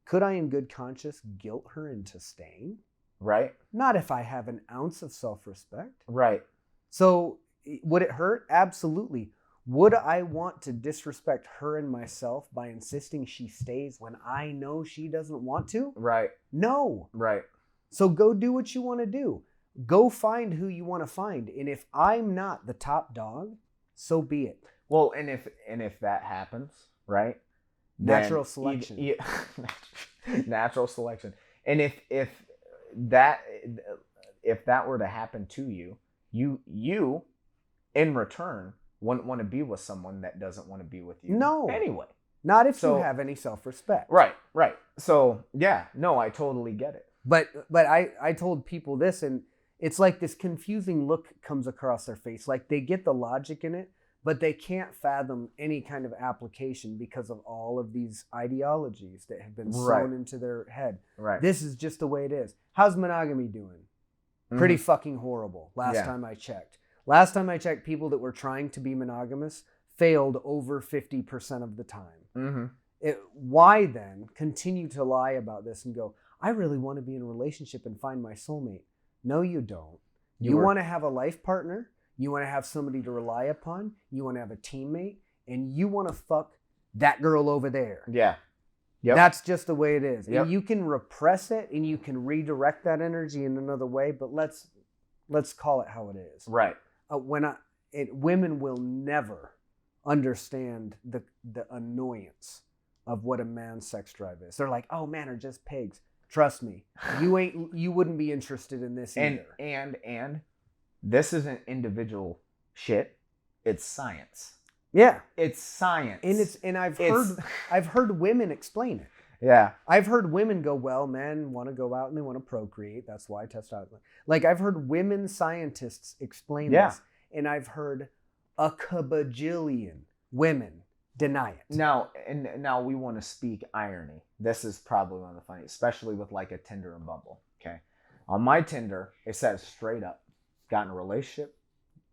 could I, in good conscience, guilt her into staying? Right. Not if I have an ounce of self-respect. Right. So would it hurt? Absolutely. Would I want to disrespect her and myself by insisting she stays when I know she doesn't want to? Right. No. Right. So go do what you want to do. Go find who you want to find. And if I'm not the top dog, so be it. Well, and if that happens, right? Natural selection. Natural selection. And if that were to happen to you, you in return wouldn't want to be with someone that doesn't want to be with you. No. Anyway. Not if you have any self-respect. Right. So, yeah, no, I totally get it. But I told people this, and it's like this confusing look comes across their face. Like they get the logic in it, but they can't fathom any kind of application because of all of these ideologies that have been sewn into their head. Right. This is just the way it is. How's monogamy doing? Pretty fucking horrible. Last time I checked. Last time I checked, people that were trying to be monogamous failed over 50% of the time. Why then continue to lie about this and go, I really want to be in a relationship and find my soulmate? No, you don't. You want to have a life partner. You want to have somebody to rely upon. You want to have a teammate. And you want to fuck that girl over there. Yeah. Yep. That's just the way it is. Yep. And you can repress it and you can redirect that energy in another way, but let's call it how it is. Right. Women will never understand the annoyance of what a man's sex drive is. They're like, "Oh, men are just pigs." Trust me, you wouldn't be interested in this either. And this isn't individual shit. It's science. Yeah, it's science. And I've heard women explain it. Yeah, I've heard women go, "Well, men want to go out and they want to procreate. That's why testosterone." Like I've heard women scientists explain this, and I've heard a kabajillion women deny it. Now we want to speak irony. This is probably one of the funniest, especially with like a Tinder and Bumble. Okay, on my Tinder it says straight up, got in a relationship,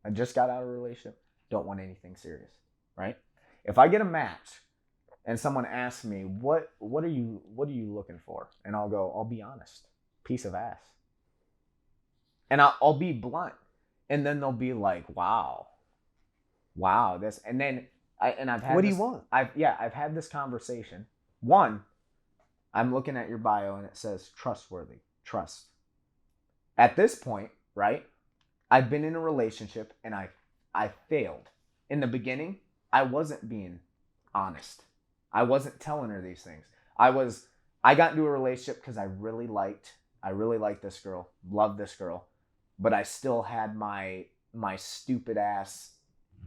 I just got out of a relationship, don't want anything serious. Right? If I get a match and someone asks me what are you looking for, and I'll go, I'll be honest, piece of ass, and I'll be blunt, and then they'll be like, wow, this, and then I've had what do you want? I've had this conversation. One, I'm looking at your bio and it says trustworthy, trust. At this point, right? I've been in a relationship and I failed. In the beginning, I wasn't being honest. I wasn't telling her these things. I got into a relationship because I really liked this girl, loved this girl, but I still had my stupid ass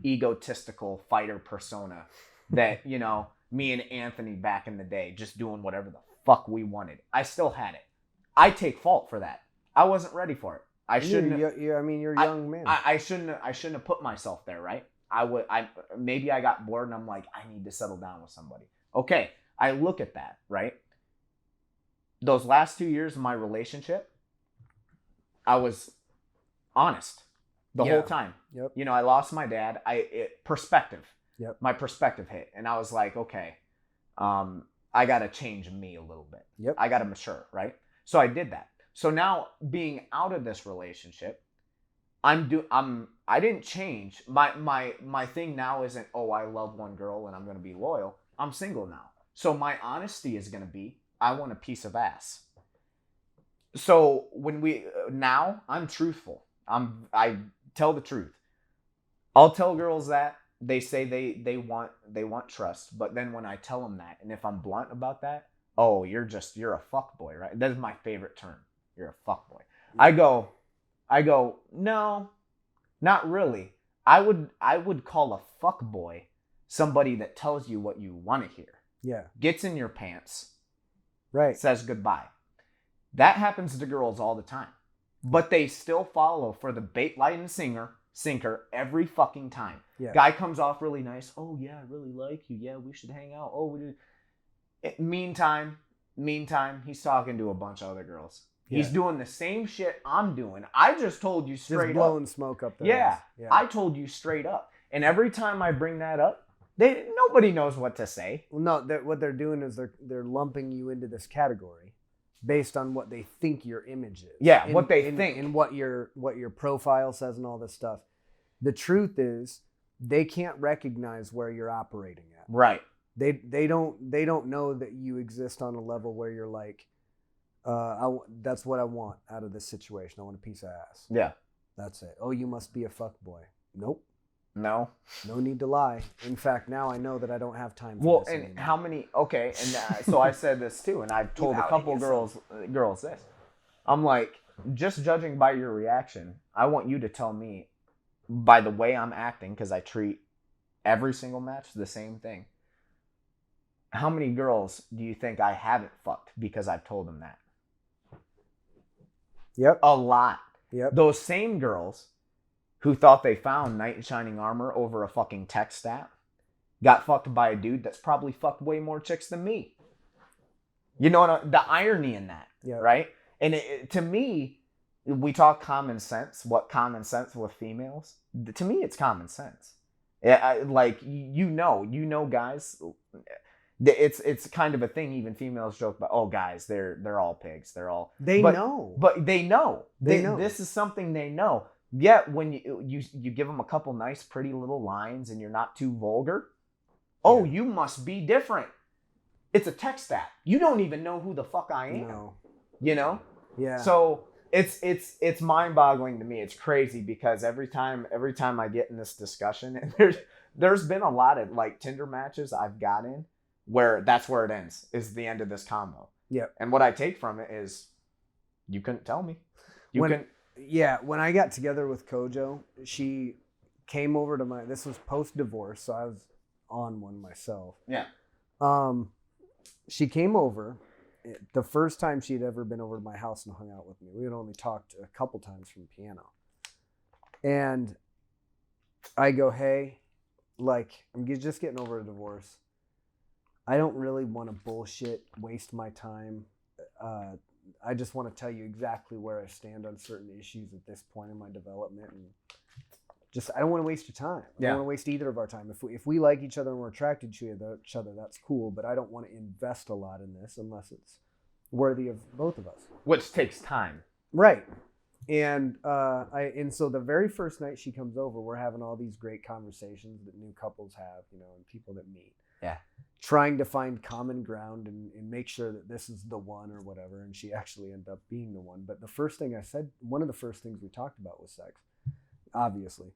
egotistical fighter persona that, me and Anthony back in the day, just doing whatever the fuck we wanted. I still had it. I take fault for that. I wasn't ready for it. I shouldn't. You're a young man. I shouldn't have put myself there, right? Maybe I got bored and I'm like, I need to settle down with somebody. Okay, I look at that, right? Those last 2 years of my relationship, I was honest the whole time. Yep. I lost my dad. Perspective. Yep. My perspective hit, and I was like, okay, I got to change me a little bit. Yep. I got to mature, right? So I did that. So now being out of this relationship, I didn't change. My thing now isn't, oh, I love one girl and I'm going to be loyal. I'm single now. So my honesty is going to be, I want a piece of ass. So now I'm truthful. I tell the truth. I'll tell girls that. They say they want trust, but then when I tell them that, and if I'm blunt about that, oh, you're a fuckboy, right? That's my favorite term. You're a fuckboy. I go, no, not really. I would call a fuckboy somebody that tells you what you want to hear. Yeah. Gets in your pants. Right. Says goodbye. That happens to girls all the time. But they still follow for the bait, light, and sinker every fucking time. Yeah. Guy comes off really nice. Oh, yeah, I really like you. Yeah, we should hang out. Oh, we do. Meantime, he's talking to a bunch of other girls. Yeah. He's doing the same shit I'm doing. I just told you straight just blowing smoke up there. Yeah, I told you straight up. And every time I bring that up, nobody knows what to say. Well, no, what they're doing is they're lumping you into this category based on what they think your image is. Yeah, what they think. And what your profile says and all this stuff. The truth is, they can't recognize where you're operating at. Right. They don't know that you exist on a level where you're like, that's what I want out of this situation. I want a piece of ass. Yeah. That's it. Oh, you must be a fuckboy. Nope. No need to lie. In fact, now I know that I don't have time for this and anymore. how many? Okay, and so I said this too, and I've told a couple girls this. I'm like, just judging by your reaction, I want you to tell me, by the way I'm acting, because I treat every single match the same thing. How many girls do you think I haven't fucked because I've told them that? Yep. A lot. Yep. Those same girls who thought they found knight in shining armor over a fucking text app got fucked by a dude that's probably fucked way more chicks than me. You know the irony in that, right? And to me, we talk common sense. What common sense with females? To me, it's common sense. Like guys. It's kind of a thing. Even females joke about, oh, guys, they're all pigs. They know. This is something they know. Yet when you give them a couple nice, pretty little lines, and you're not too vulgar, oh, you must be different. It's a text app. You don't even know who the fuck I am. No. You know? Yeah. So it's mind-boggling to me. It's crazy because every time I get in this discussion, and there's been a lot of like Tinder matches I've got in where that's where it ends, is the end of this combo. Yeah. And what I take from it is you couldn't tell me. When I got together with Kojo, she came over to this was post-divorce, so I was on one myself. Yeah. She came over. The first time she'd ever been over to my house and hung out with me. We had only talked a couple times from piano. And I go, hey, like, I'm just getting over a divorce. I don't really want to bullshit, waste my time. I just want to tell you exactly where I stand on certain issues at this point in my development. And I don't want to waste your time. I don't want to waste either of our time. If we like each other and we're attracted to each other, that's cool. But I don't want to invest a lot in this unless it's worthy of both of us. Which takes time. Right. And so the very first night she comes over, we're having all these great conversations that new couples have, you know, and people that meet. Yeah. Trying to find common ground and make sure that this is the one or whatever. And she actually ended up being the one. But the first thing I said, one of the first things we talked about was sex. Obviously.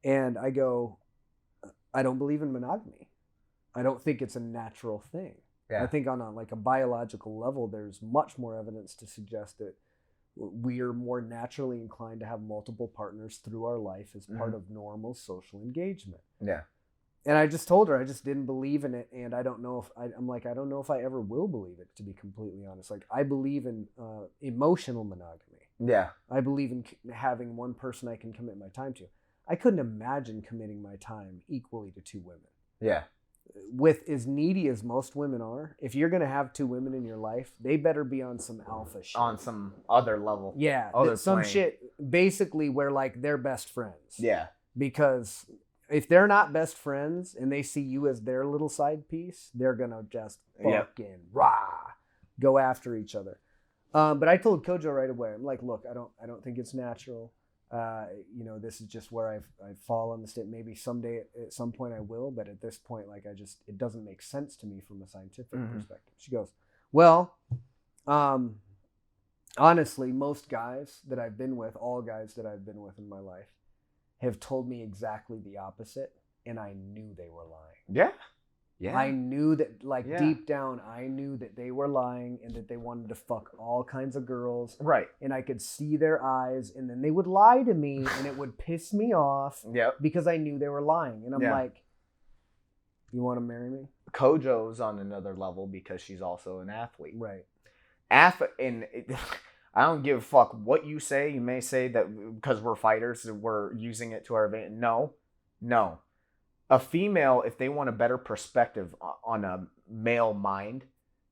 And I go, I don't believe in monogamy. I don't think it's a natural thing. Yeah. I think on a biological level, there's much more evidence to suggest that we are more naturally inclined to have multiple partners through our life as part of normal social engagement. Yeah. And I just told her I just didn't believe in it, and I don't know if I don't know if I ever will believe it, to be completely honest. Like, I believe in emotional monogamy. Yeah. I believe in having one person I can commit my time to. I couldn't imagine committing my time equally to two women. Yeah. With as needy as most women are, if you're going to have two women in your life, they better be on some alpha shit. On some other level. Yeah. Some shit basically where like they're best friends. Yeah. Because if they're not best friends and they see you as their little side piece, they're going to just fucking go after each other. But I told Kojo right away, I'm like, look, I don't think it's natural. This is just where I fall on the state. Maybe someday at some point I will, but at this point, like, it doesn't make sense to me from a scientific perspective. She goes, well, honestly, most guys that I've been with, all guys that I've been with in my life, have told me exactly the opposite, and I knew they were lying. Yeah. Yeah. I knew that, deep down, I knew that they were lying and that they wanted to fuck all kinds of girls. Right. And I could see their eyes, and then they would lie to me, and it would piss me off. Yep. Because I knew they were lying. And I'm like, you want to marry me? Kojo's on another level because she's also an athlete. Right. I don't give a fuck what you say. You may say that because we're fighters, we're using it to our advantage. No. A female, if they want a better perspective on a male mind,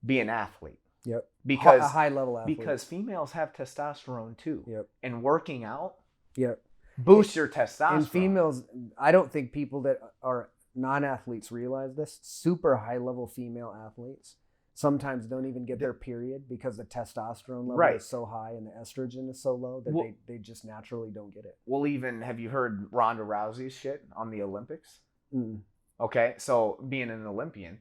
be an athlete. Yep. Because a high level athlete. Because females have testosterone too. Yep. And working out. Yep. Boosts your testosterone. And females, I don't think people that are non-athletes realize this. Super high level female athletes sometimes don't even get their period because the testosterone level is so high and the estrogen is so low that they just naturally don't get it. Well, even, have you heard Ronda Rousey's shit on the Olympics? Mm. Okay, so being an Olympian,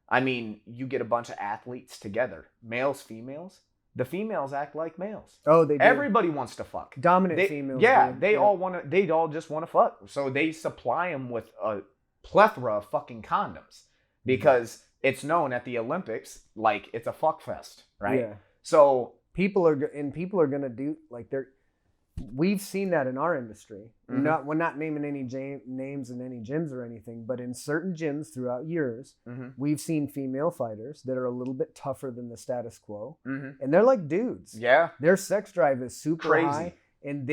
I mean, you get a bunch of athletes together, males, females. The females act like males. Oh, they do. Everybody wants to fuck. Dominant females. Yeah, they all just want to fuck. So they supply them with a plethora of fucking condoms because it's known at the Olympics like it's a fuck fest, right? Yeah. So people are gonna do like they're. We've seen that in our industry. We're not naming any names in any gyms or anything, but in certain gyms throughout years, we've seen female fighters that are a little bit tougher than the status quo, and they're like dudes. Yeah, their sex drive is super crazy, high, and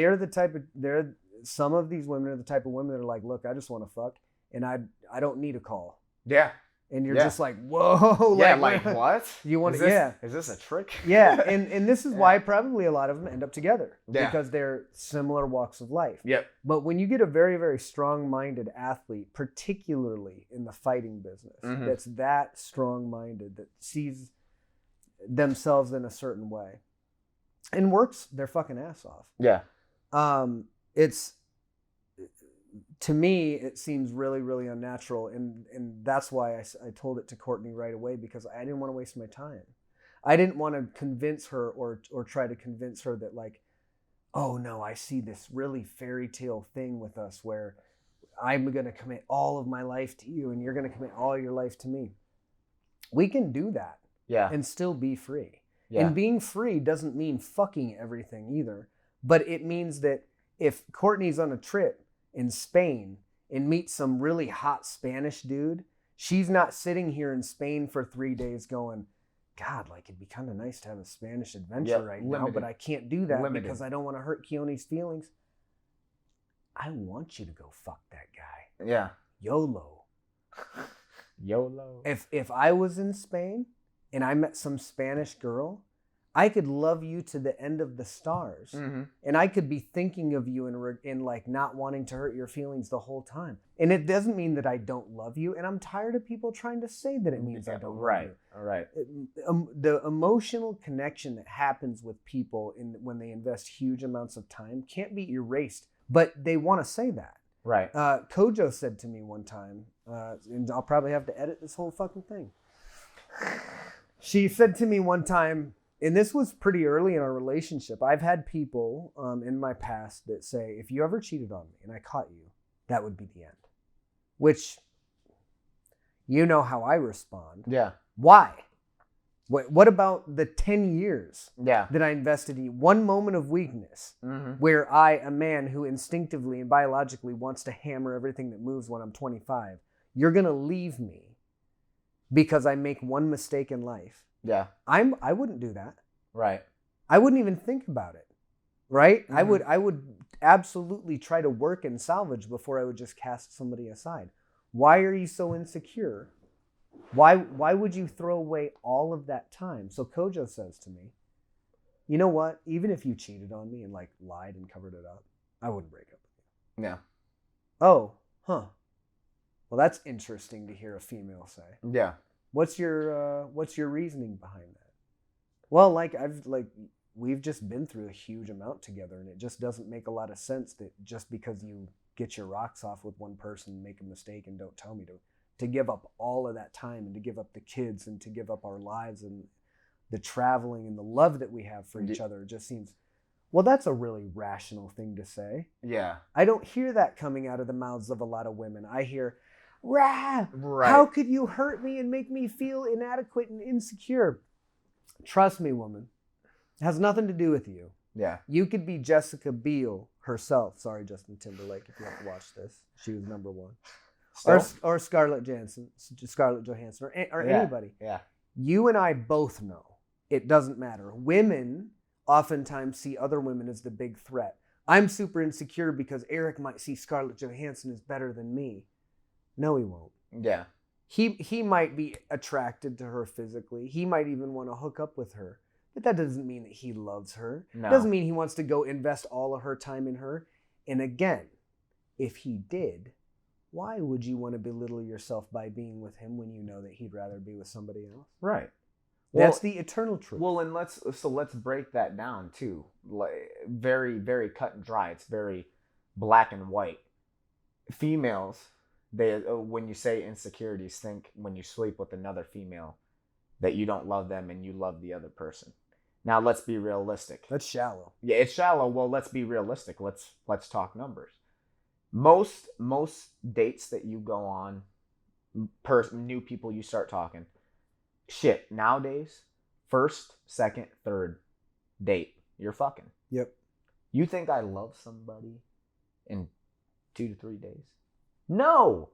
some of these women are the type of women that are like, look, I just want to fuck, and I don't need a call. Yeah. And you're just like, whoa. Yeah, like what? You want to, Is this a trick? Yeah, and this is why probably a lot of them end up together. Yeah. Because they're similar walks of life. Yep. But when you get a very, very strong-minded athlete, particularly in the fighting business, that's that strong-minded, that sees themselves in a certain way, and works their fucking ass off. Yeah. It's to me, it seems really, really unnatural. And that's why I told it to Courtney right away, because I didn't want to waste my time. I didn't want to convince her or try to convince her that like, oh no, I see this really fairy tale thing with us where I'm going to commit all of my life to you and you're going to commit all your life to me. We can do that and still be free. Yeah. And being free doesn't mean fucking everything either, but it means that if Courtney's on a trip in Spain and meets some really hot Spanish dude, she's not sitting here in Spain for 3 days going, God, like it'd be kind of nice to have a Spanish adventure right now, but I can't do that because I don't want to hurt Keoni's feelings. I want you to go fuck that guy. Yeah. YOLO. YOLO. If I was in Spain and I met some Spanish girl, I could love you to the end of the stars. Mm-hmm. And I could be thinking of you in like not wanting to hurt your feelings the whole time. And it doesn't mean that I don't love you. And I'm tired of people trying to say that it means I don't love you. Right. The emotional connection that happens with people when they invest huge amounts of time can't be erased. But they want to say that. Right. Kojo said to me one time, and I'll probably have to edit this whole fucking thing. She said to me one time, and this was pretty early in our relationship, I've had people in my past that say, if you ever cheated on me and I caught you, that would be the end. Which, you know how I respond. Yeah. Why? What about the 10 years that I invested in you? One moment of weakness where I, a man who instinctively and biologically wants to hammer everything that moves when I'm 25, you're going to leave me because I make one mistake in life. Yeah. I wouldn't do that. Right. I wouldn't even think about it. Right? Mm-hmm. I would absolutely try to work and salvage before I would just cast somebody aside. Why are you so insecure? Why would you throw away all of that time? So Kojo says to me, you know what? Even if you cheated on me and like lied and covered it up, I wouldn't break up with you. Yeah. Oh, huh. Well, that's interesting to hear a female say. Yeah. What's your reasoning behind that? Well, we've just been through a huge amount together, and it just doesn't make a lot of sense that just because you get your rocks off with one person, make a mistake and don't tell me to give up all of that time and to give up the kids and to give up our lives and the traveling and the love that we have for each other. It just seems, well, that's a really rational thing to say. Yeah. I don't hear that coming out of the mouths of a lot of women. I hear, rah, right. How could you hurt me and make me feel inadequate and insecure? Trust me, woman. It has nothing to do with you. Yeah. You could be Jessica Biel herself. Sorry, Justin Timberlake, if you have to watch this. She was number one. Or Scarlett Johansson, or anybody. Yeah. You and I both know it doesn't matter. Women oftentimes see other women as the big threat. I'm super insecure because Erik might see Scarlett Johansson as better than me. No, he won't. Yeah. He might be attracted to her physically. He might even want to hook up with her. But that doesn't mean that he loves her. No. It doesn't mean he wants to go invest all of her time in her. And again, if he did, why would you want to belittle yourself by being with him when you know that he'd rather be with somebody else? Right. That's the eternal truth. Well, and let's break that down too. Like, very, very cut and dry. It's very black and white. Females, they when you say insecurities, think when you sleep with another female that you don't love them and you love the other person. Now let's be realistic. That's shallow. Yeah, it's shallow. Well, let's be realistic. Let's talk numbers. Most dates that you go on, new people you start talking, shit, nowadays, first, second, third date, you're fucking. Yep. You think I love somebody in 2 to 3 days? No,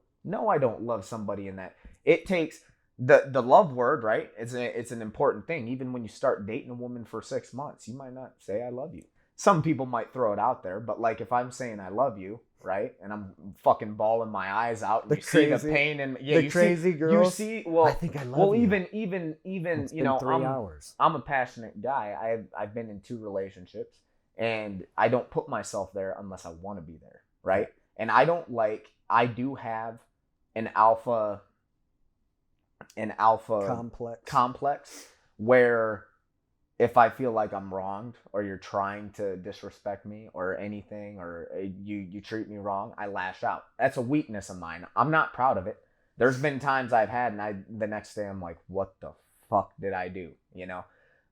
I don't love somebody in that. It takes the love word, right? It's an important thing. Even when you start dating a woman for 6 months, you might not say I love you. Some people might throw it out there, but like if I'm saying I love you, right, and I'm fucking bawling my eyes out, and you see the pain and crazy girls. You see, well, I think I love you. even it's you know, 3 hours. I'm a passionate guy. I've been in 2 relationships, and I don't put myself there unless I want to be there, right? And I do have an alpha complex where if I feel like I'm wronged or you're trying to disrespect me or anything, or you treat me wrong, I lash out. That's a weakness of mine. I'm not proud of it. There's been times I've had, and the next day I'm like, what the fuck did I do? You know?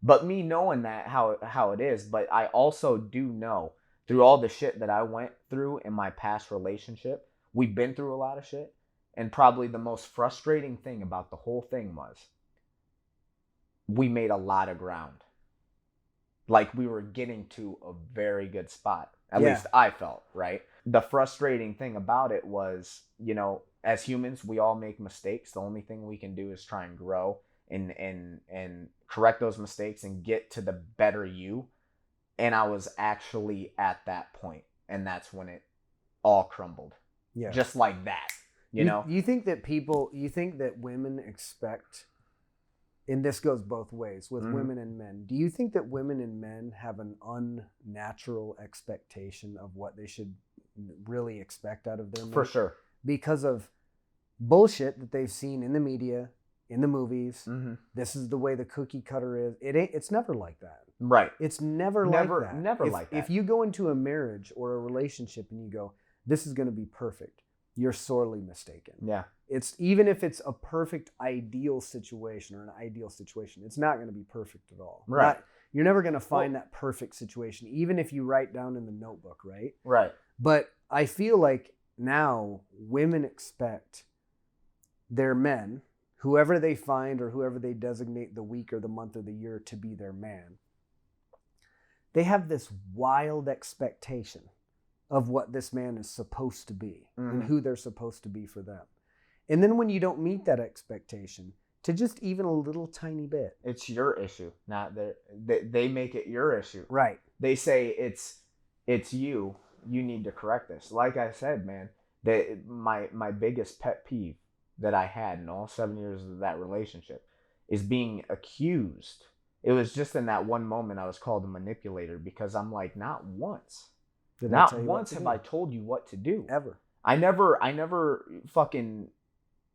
But me knowing that how it is, but I also do know through all the shit that I went through in my past relationship, we've been through a lot of shit. And probably the most frustrating thing about the whole thing was we made a lot of ground. Like we were getting to a very good spot. At least I felt, right? The frustrating thing about it was, you know, as humans, we all make mistakes. The only thing we can do is try and grow and correct those mistakes and get to the better you. And I was actually at that point, and that's when it all crumbled. Yeah. Just like that, you know? You think that women expect, and this goes both ways with women and men. Do you think that women and men have an unnatural expectation of what they should really expect out of their mate? For sure. Because of bullshit that they've seen in the media, in the movies. This is the way the cookie cutter is. It's never like that. Right. It's never like that. Never like that. If you go into a marriage or a relationship and you go, this is going to be perfect, you're sorely mistaken. Yeah. It's even if it's a perfect ideal situation or an ideal situation, it's not going to be perfect at all. Right. You're never going to find that perfect situation, even if you write down in the notebook, right? Right. But I feel like now women expect their men, whoever they find or whoever they designate the week or the month or the year to be their man, they have this wild expectation of what this man is supposed to be and who they're supposed to be for them. And then when you don't meet that expectation, to just even a little tiny bit, it's your issue, not their. They make it your issue. Right. They say it's you. You need to correct this. Like I said, man, my biggest pet peeve that I had in all 7 years of that relationship is being accused. It was just in that one moment I was called a manipulator because I'm like, not once. Not once have I told you what to do. Ever. I never fucking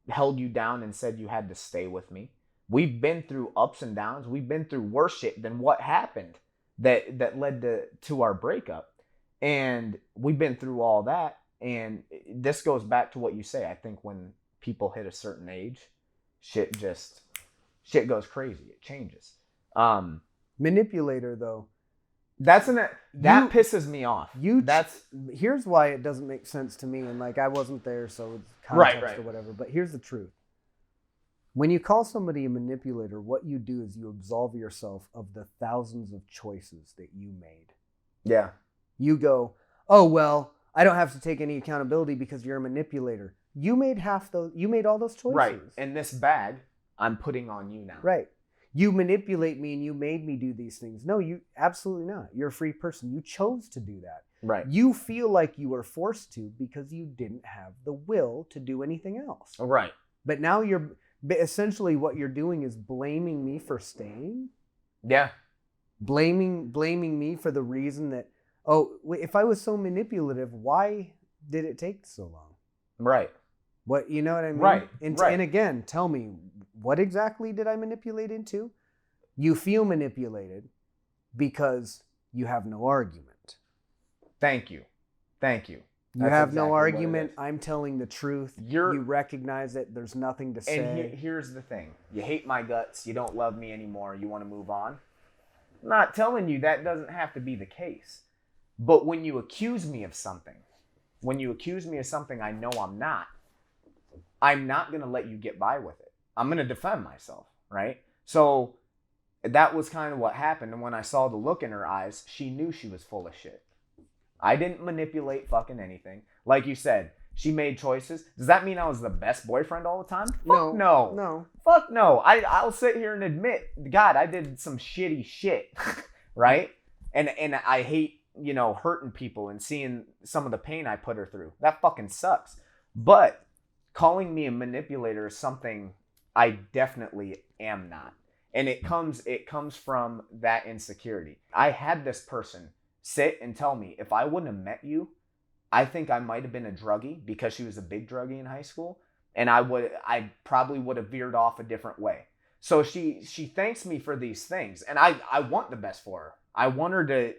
held you down and said you had to stay with me. We've been through ups and downs. We've been through worse shit than what happened that led to our breakup. And we've been through all that. And this goes back to what you say. I think when people hit a certain age, shit goes crazy. It changes. Manipulator though. That pisses me off. Here's why it doesn't make sense to me, and like I wasn't there, so it's context or whatever. But here's the truth: when you call somebody a manipulator, what you do is you absolve yourself of the thousands of choices that you made. Yeah. You go, oh well, I don't have to take any accountability because you're a manipulator. You made all those choices. Right. And this bag, I'm putting on you now. Right. You manipulate me and you made me do these things. No, you absolutely not. You're a free person. You chose to do that. Right. You feel like you were forced to because you didn't have the will to do anything else. Right. But now you're essentially what you're doing is blaming me for staying. Yeah. Blaming me for the reason that, if I was so manipulative, why did it take so long? Right. What, you know what I mean? Right. And again, tell me, what exactly did I manipulate into? You feel manipulated because you have no argument. Thank you. You have no argument. I'm telling the truth. You recognize that there's nothing to say. And here's the thing. You hate my guts. You don't love me anymore. You want to move on. I'm not telling you that doesn't have to be the case. But when you accuse me of something I know I'm not going to let you get by with it. I'm going to defend myself, right? So that was kind of what happened. And when I saw the look in her eyes, she knew she was full of shit. I didn't manipulate fucking anything. Like you said, she made choices. Does that mean I was the best boyfriend all the time? Fuck no. Fuck no. I'll sit here and admit, God, I did some shitty shit, right? And I hate, hurting people and seeing some of the pain I put her through. That fucking sucks. But calling me a manipulator is something I definitely am not. And it comes from that insecurity. I had this person sit and tell me, if I wouldn't have met you, I think I might have been a druggie because she was a big druggie in high school. And I probably would have veered off a different way. So she thanks me for these things, and I want the best for her. I want her to,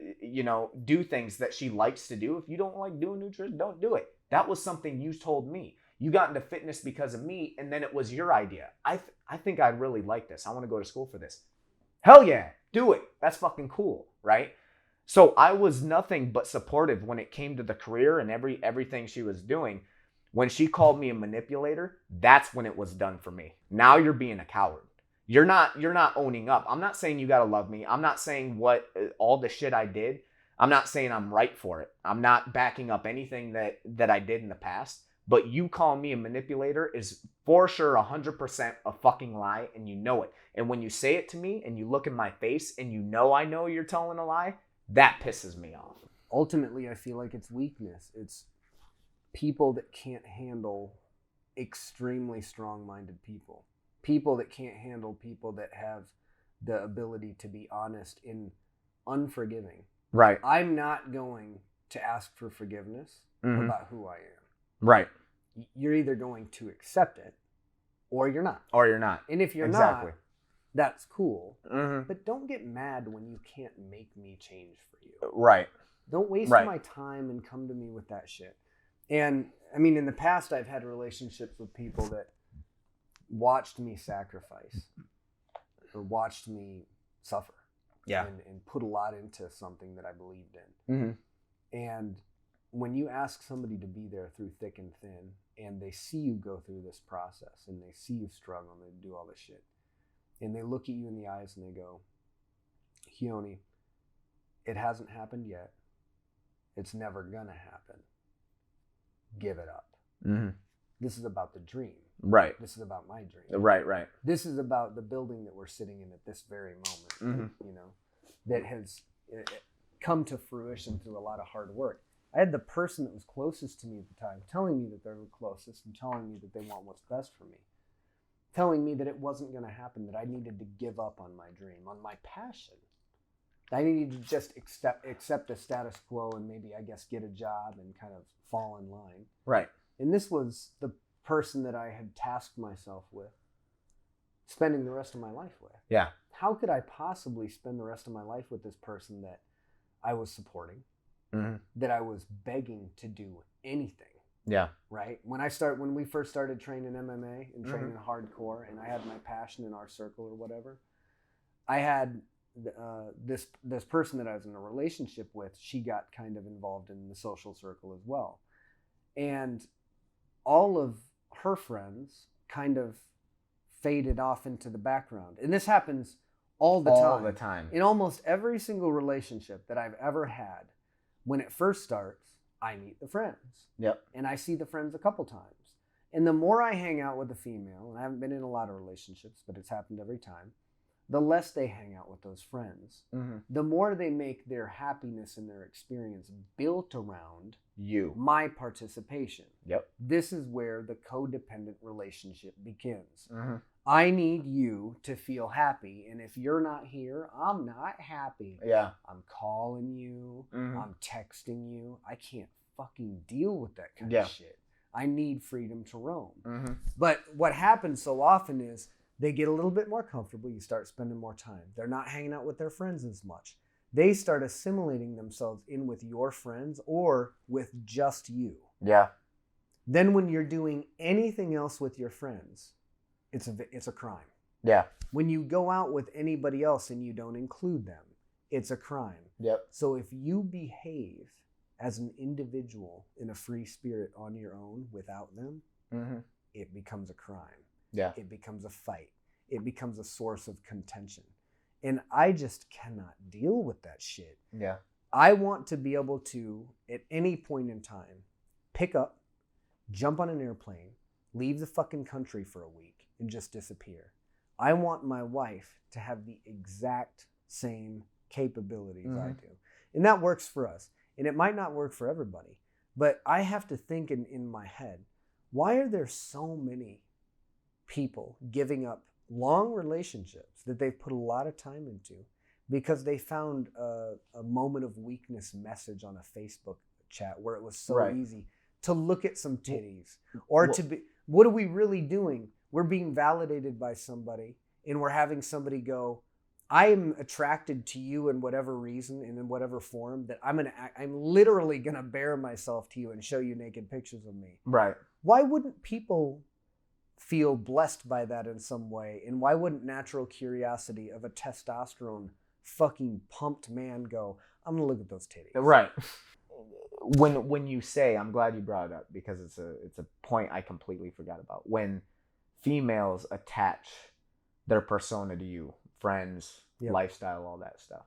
do things that she likes to do. If you don't like doing nutrition, don't do it. That was something you told me. You got into fitness because of me, and then it was your idea. I think I'd really like this. I want to go to school for this. Hell yeah, do it. That's fucking cool, right? So I was nothing but supportive when it came to the career and everything she was doing. When she called me a manipulator, that's when it was done for me. Now you're being a coward. You're not owning up. I'm not saying you got to love me. I'm not saying all the shit I did. I'm not saying I'm right for it. I'm not backing up anything that I did in the past. But you calling me a manipulator is for sure 100% a fucking lie, and you know it. And when you say it to me and you look in my face and I know you're telling a lie, that pisses me off. Ultimately, I feel like it's weakness. It's people that can't handle extremely strong-minded people. People that can't handle people that have the ability to be honest and unforgiving. Right. I'm not going to ask for forgiveness about who I am. Right. You're either going to accept it or you're not. Or you're not. And if you're not, that's cool. But don't get mad when you can't make me change for you. Right. Don't waste my time and come to me with that shit. And I mean, in the past, I've had relationships with people that watched me sacrifice or watched me suffer. Yeah. And put a lot into something that I believed in. And when you ask somebody to be there through thick and thin, and they see you go through this process, and they see you struggle, and they do all this shit, and they look at you in the eyes and they go, Keoni, it hasn't happened yet. It's never gonna happen. Give it up. This is about the dream. Right. This is about my dream. Right. This is about the building that we're sitting in at this very moment, that has come to fruition through a lot of hard work. I had the person that was closest to me at the time telling me that they were closest and telling me that they want what's best for me. Telling me that it wasn't going to happen, that I needed to give up on my dream, on my passion. I needed to just accept a status quo and maybe, I guess, get a job and kind of fall in line. Right. And this was the person that I had tasked myself with spending the rest of my life with. Yeah. How could I possibly spend the rest of my life with this person that I was supporting, that I was begging to do anything? Yeah. Right? When we first started training MMA and training hardcore, and I had my passion in our circle or whatever, I had this person that I was in a relationship with. She got kind of involved in the social circle as well, and all of her friends kind of faded off into the background. And this happens all the time. In almost every single relationship that I've ever had, when it first starts, I meet the friends. Yep. And I see the friends a couple times. And the more I hang out with a female, and I haven't been in a lot of relationships, but it's happened every time, the less they hang out with those friends. The more they make their happiness and their experience built around my participation. Yep. This is where the codependent relationship begins. I need you to feel happy, and if you're not here, I'm not happy. Yeah. I'm calling you, I'm texting you. I can't fucking deal with that kind of shit. I need freedom to roam. But what happens so often is they get a little bit more comfortable. You start spending more time. They're not hanging out with their friends as much. They start assimilating themselves in with your friends or with just you. Yeah. Then when you're doing anything else with your friends, it's a crime. Yeah. When you go out with anybody else and you don't include them, it's a crime. Yep. So if you behave as an individual in a free spirit on your own without them, it becomes a crime. Yeah. It becomes a fight. It becomes a source of contention. And I just cannot deal with that shit. Yeah. I want to be able to, at any point in time, pick up, jump on an airplane, leave the fucking country for a week, and just disappear. I want my wife to have the exact same capabilities I do. And that works for us. And it might not work for everybody. But I have to think in my head, why are there so many people giving up long relationships that they've put a lot of time into because they found a moment of weakness message on a Facebook chat where it was so easy to look at some titties or to be, what are we really doing? We're being validated by somebody and we're having somebody go, I am attracted to you in whatever reason and in whatever form that I'm literally gonna bare myself to you and show you naked pictures of me. Right. Why wouldn't people feel blessed by that in some way? And why wouldn't natural curiosity of a testosterone fucking pumped man go, I'm gonna look at those titties? Right. When you say, I'm glad you brought it up because it's a point I completely forgot about. When females attach their persona to you, friends, lifestyle, all that stuff.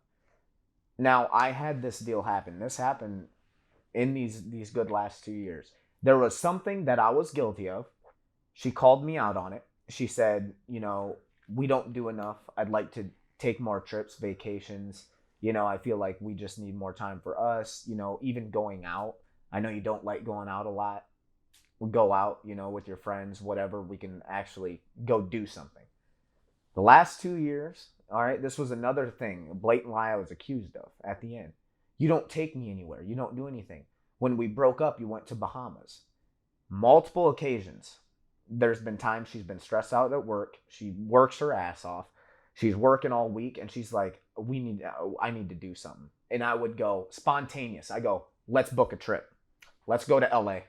Now, I had this deal happen. This happened in these good last 2 years. There was something that I was guilty of. She called me out on it. She said, we don't do enough. I'd like to take more trips, vacations. I feel like we just need more time for us. Even going out. I know you don't like going out a lot. We go out, with your friends, whatever. We can actually go do something. The last 2 years, all right, this was another thing, a blatant lie I was accused of at the end. You don't take me anywhere. You don't do anything. When we broke up, you went to Bahamas. Multiple occasions. There's been times she's been stressed out at work. She works her ass off. She's working all week, and she's like, I need to do something. And I would go spontaneous. I go, let's book a trip. Let's go to LA.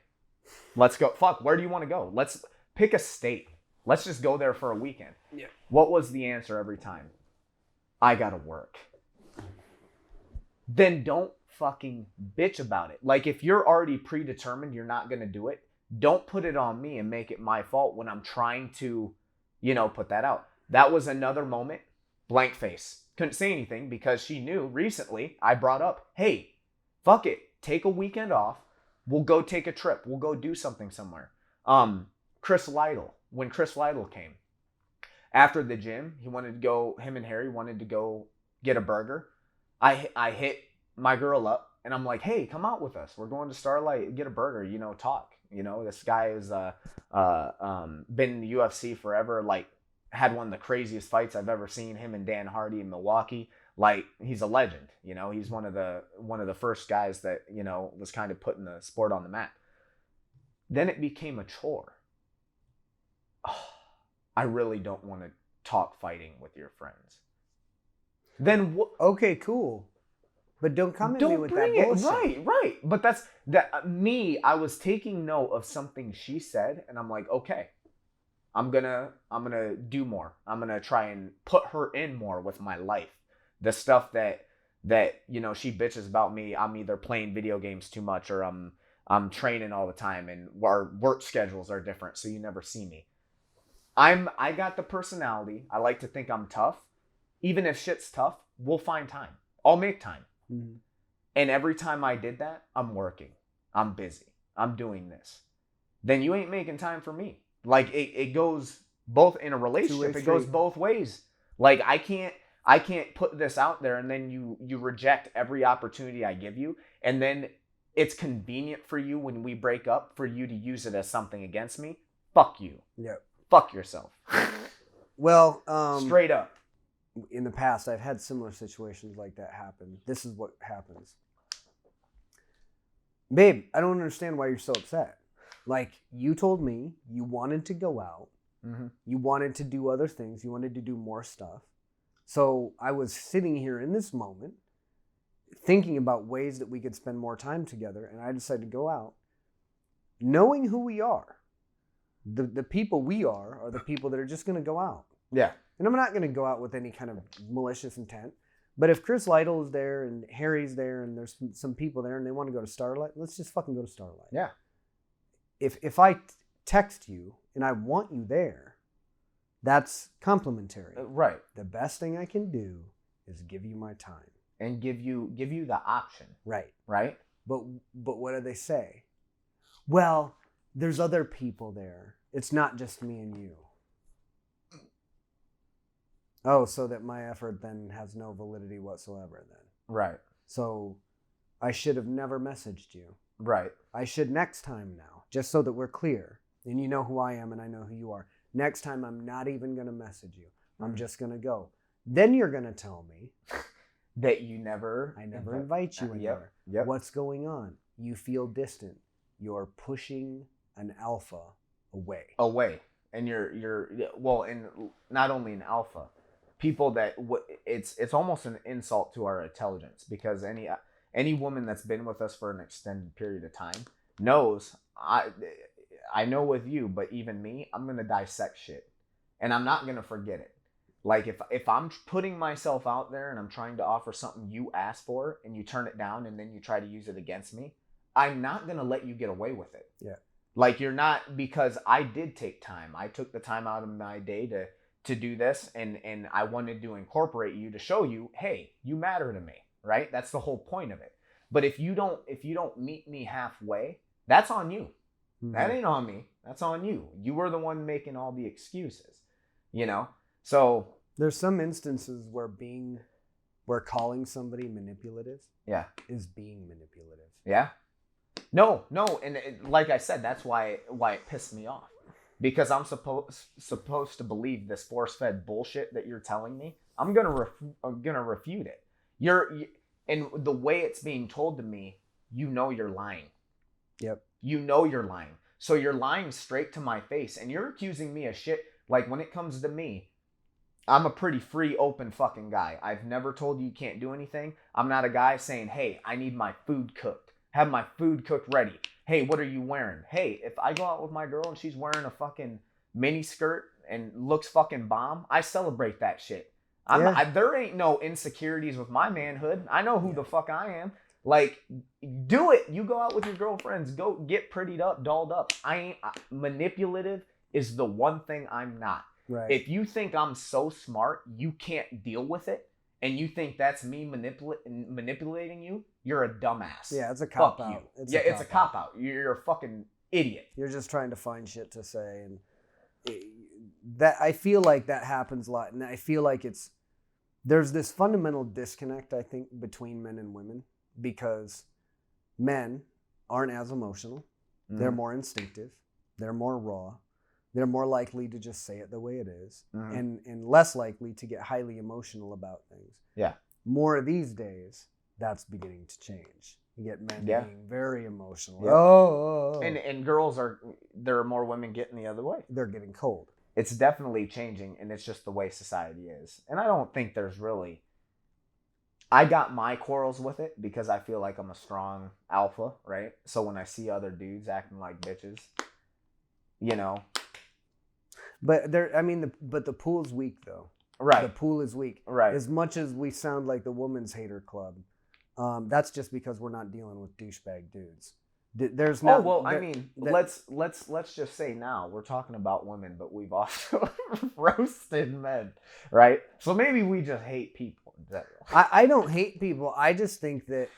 Let's go. Fuck, where do you want to go? Let's pick a state. Let's just go there for a weekend. Yeah. What was the answer every time? I gotta work. Then don't fucking bitch about it. Like, if you're already predetermined you're not gonna do it, don't put it on me and make it my fault when I'm trying to, put that out. That was another moment. Blank face. Couldn't say anything because she knew recently I brought up, hey, fuck it. Take a weekend off. We'll go take a trip. We'll go do something somewhere. Chris Lytle. When Chris Lytle came, after the gym, him and Harry wanted to go get a burger. I hit my girl up and I'm like, hey, come out with us. We're going to Starlight, get a burger, talk. This guy has been in the UFC forever, like had one of the craziest fights I've ever seen, him and Dan Hardy in Milwaukee. Like, he's a legend, he's one of the first guys that, was kind of putting the sport on the map. Then it became a chore. I really don't want to talk fighting with your friends. Then what? Okay, cool. But don't come at me with that bullshit. Right. But that's me. I was taking note of something she said, and I'm like, okay, I'm gonna do more. I'm gonna try and put her in more with my life. The stuff that she bitches about me. I'm either playing video games too much, or I'm training all the time, and our work schedules are different, so you never see me. I got the personality. I like to think I'm tough. Even if shit's tough, we'll find time. I'll make time. Mm-hmm. And every time I did that, I'm working. I'm busy. I'm doing this. Then you ain't making time for me. Like, it goes both in a relationship. It goes both ways. Like, I can't put this out there and then you reject every opportunity I give you. And then it's convenient for you when we break up for you to use it as something against me. Fuck you. Yep. Fuck yourself. Well, straight up. In the past, I've had similar situations like that happen. This is what happens. Babe, I don't understand why you're so upset. Like, you told me you wanted to go out. Mm-hmm. You wanted to do other things. You wanted to do more stuff. So I was sitting here in this moment thinking about ways that we could spend more time together, and I decided to go out knowing who we are. The people we are the people that are just going to go out. Yeah. And I'm not going to go out with any kind of malicious intent. But if Chris Lytle is there and Harry's there and there's some people there and they want to go to Starlight, let's just fucking go to Starlight. Yeah. If I text you and I want you there, that's complimentary. Right. The best thing I can do is give you my time. And give you the option. Right. Right? But what do they say? Well, there's other people there. It's not just me and you. Oh, so that my effort then has no validity whatsoever then. Right. So I should have never messaged you. Right. I should next time now, just so that we're clear. And you know who I am and I know who you are. Next time I'm not even going to message you. I'm just going to go. Then you're going to tell me that you never... I never invite you anywhere. Yep. What's going on? You feel distant. You're pushing an alpha away. and you're well, and not only an alpha, people that it's almost an insult to our intelligence, because any woman that's been with us for an extended period of time knows I know with you, but even me, I'm gonna dissect shit, and I'm not gonna forget it. Like if I'm putting myself out there and I'm trying to offer something you asked for and you turn it down and then you try to use it against me, I'm not gonna let you get away with it. Yeah. Like you're not, because I did take time. I took the time out of my day to do this, and I wanted to incorporate you to show you, hey, you matter to me, right? That's the whole point of it. But if you don't meet me halfway, that's on you. Mm-hmm. That ain't on me. That's on you. You were the one making all the excuses, you know? So there's some instances where calling somebody manipulative is being manipulative. Yeah. No, and like I said, that's why it pissed me off, because I'm supposed to believe this force-fed bullshit that you're telling me. I'm gonna refute it. And the way it's being told to me, you're lying. Yep. You're lying. So you're lying straight to my face, and you're accusing me of shit. Like, when it comes to me, I'm a pretty free, open fucking guy. I've never told you can't do anything. I'm not a guy saying, hey, I need my food cooked. Have my food cooked ready. Hey, what are you wearing? Hey, if I go out with my girl and she's wearing a fucking mini skirt and looks fucking bomb, I celebrate that shit. There ain't no insecurities with my manhood. I know who the fuck I am. Like, do it. You go out with your girlfriends. Go get prettied up, dolled up. Manipulative is the one thing I'm not. Right. If you think I'm so smart, you can't deal with it, and you think that's me manipulating you, you're a dumbass. Yeah, it's a cop out. It's a cop out. You're a fucking idiot. You're just trying to find shit to say, and that I feel like that happens a lot, and I feel like there's this fundamental disconnect, I think, between men and women, because men aren't as emotional. Mm-hmm. They're more instinctive. They're more raw. They're more likely to just say it the way it is, mm-hmm. and less likely to get highly emotional about things. Yeah. More these days, that's beginning to change. You get men being very emotional. Yeah. Oh. And girls there are more women getting the other way. They're getting cold. It's definitely changing, and it's just the way society is. And I don't think I got my quarrels with it because I feel like I'm a strong alpha, right? So when I see other dudes acting like bitches, But the pool's weak though. Right. The pool is weak. Right. As much as we sound like the women's hater club, that's just because we're not dealing with douchebag dudes. There's not. Oh well, let's just say now we're talking about women, but we've also roasted men, right? So maybe we just hate people in general. I don't hate people. I just think that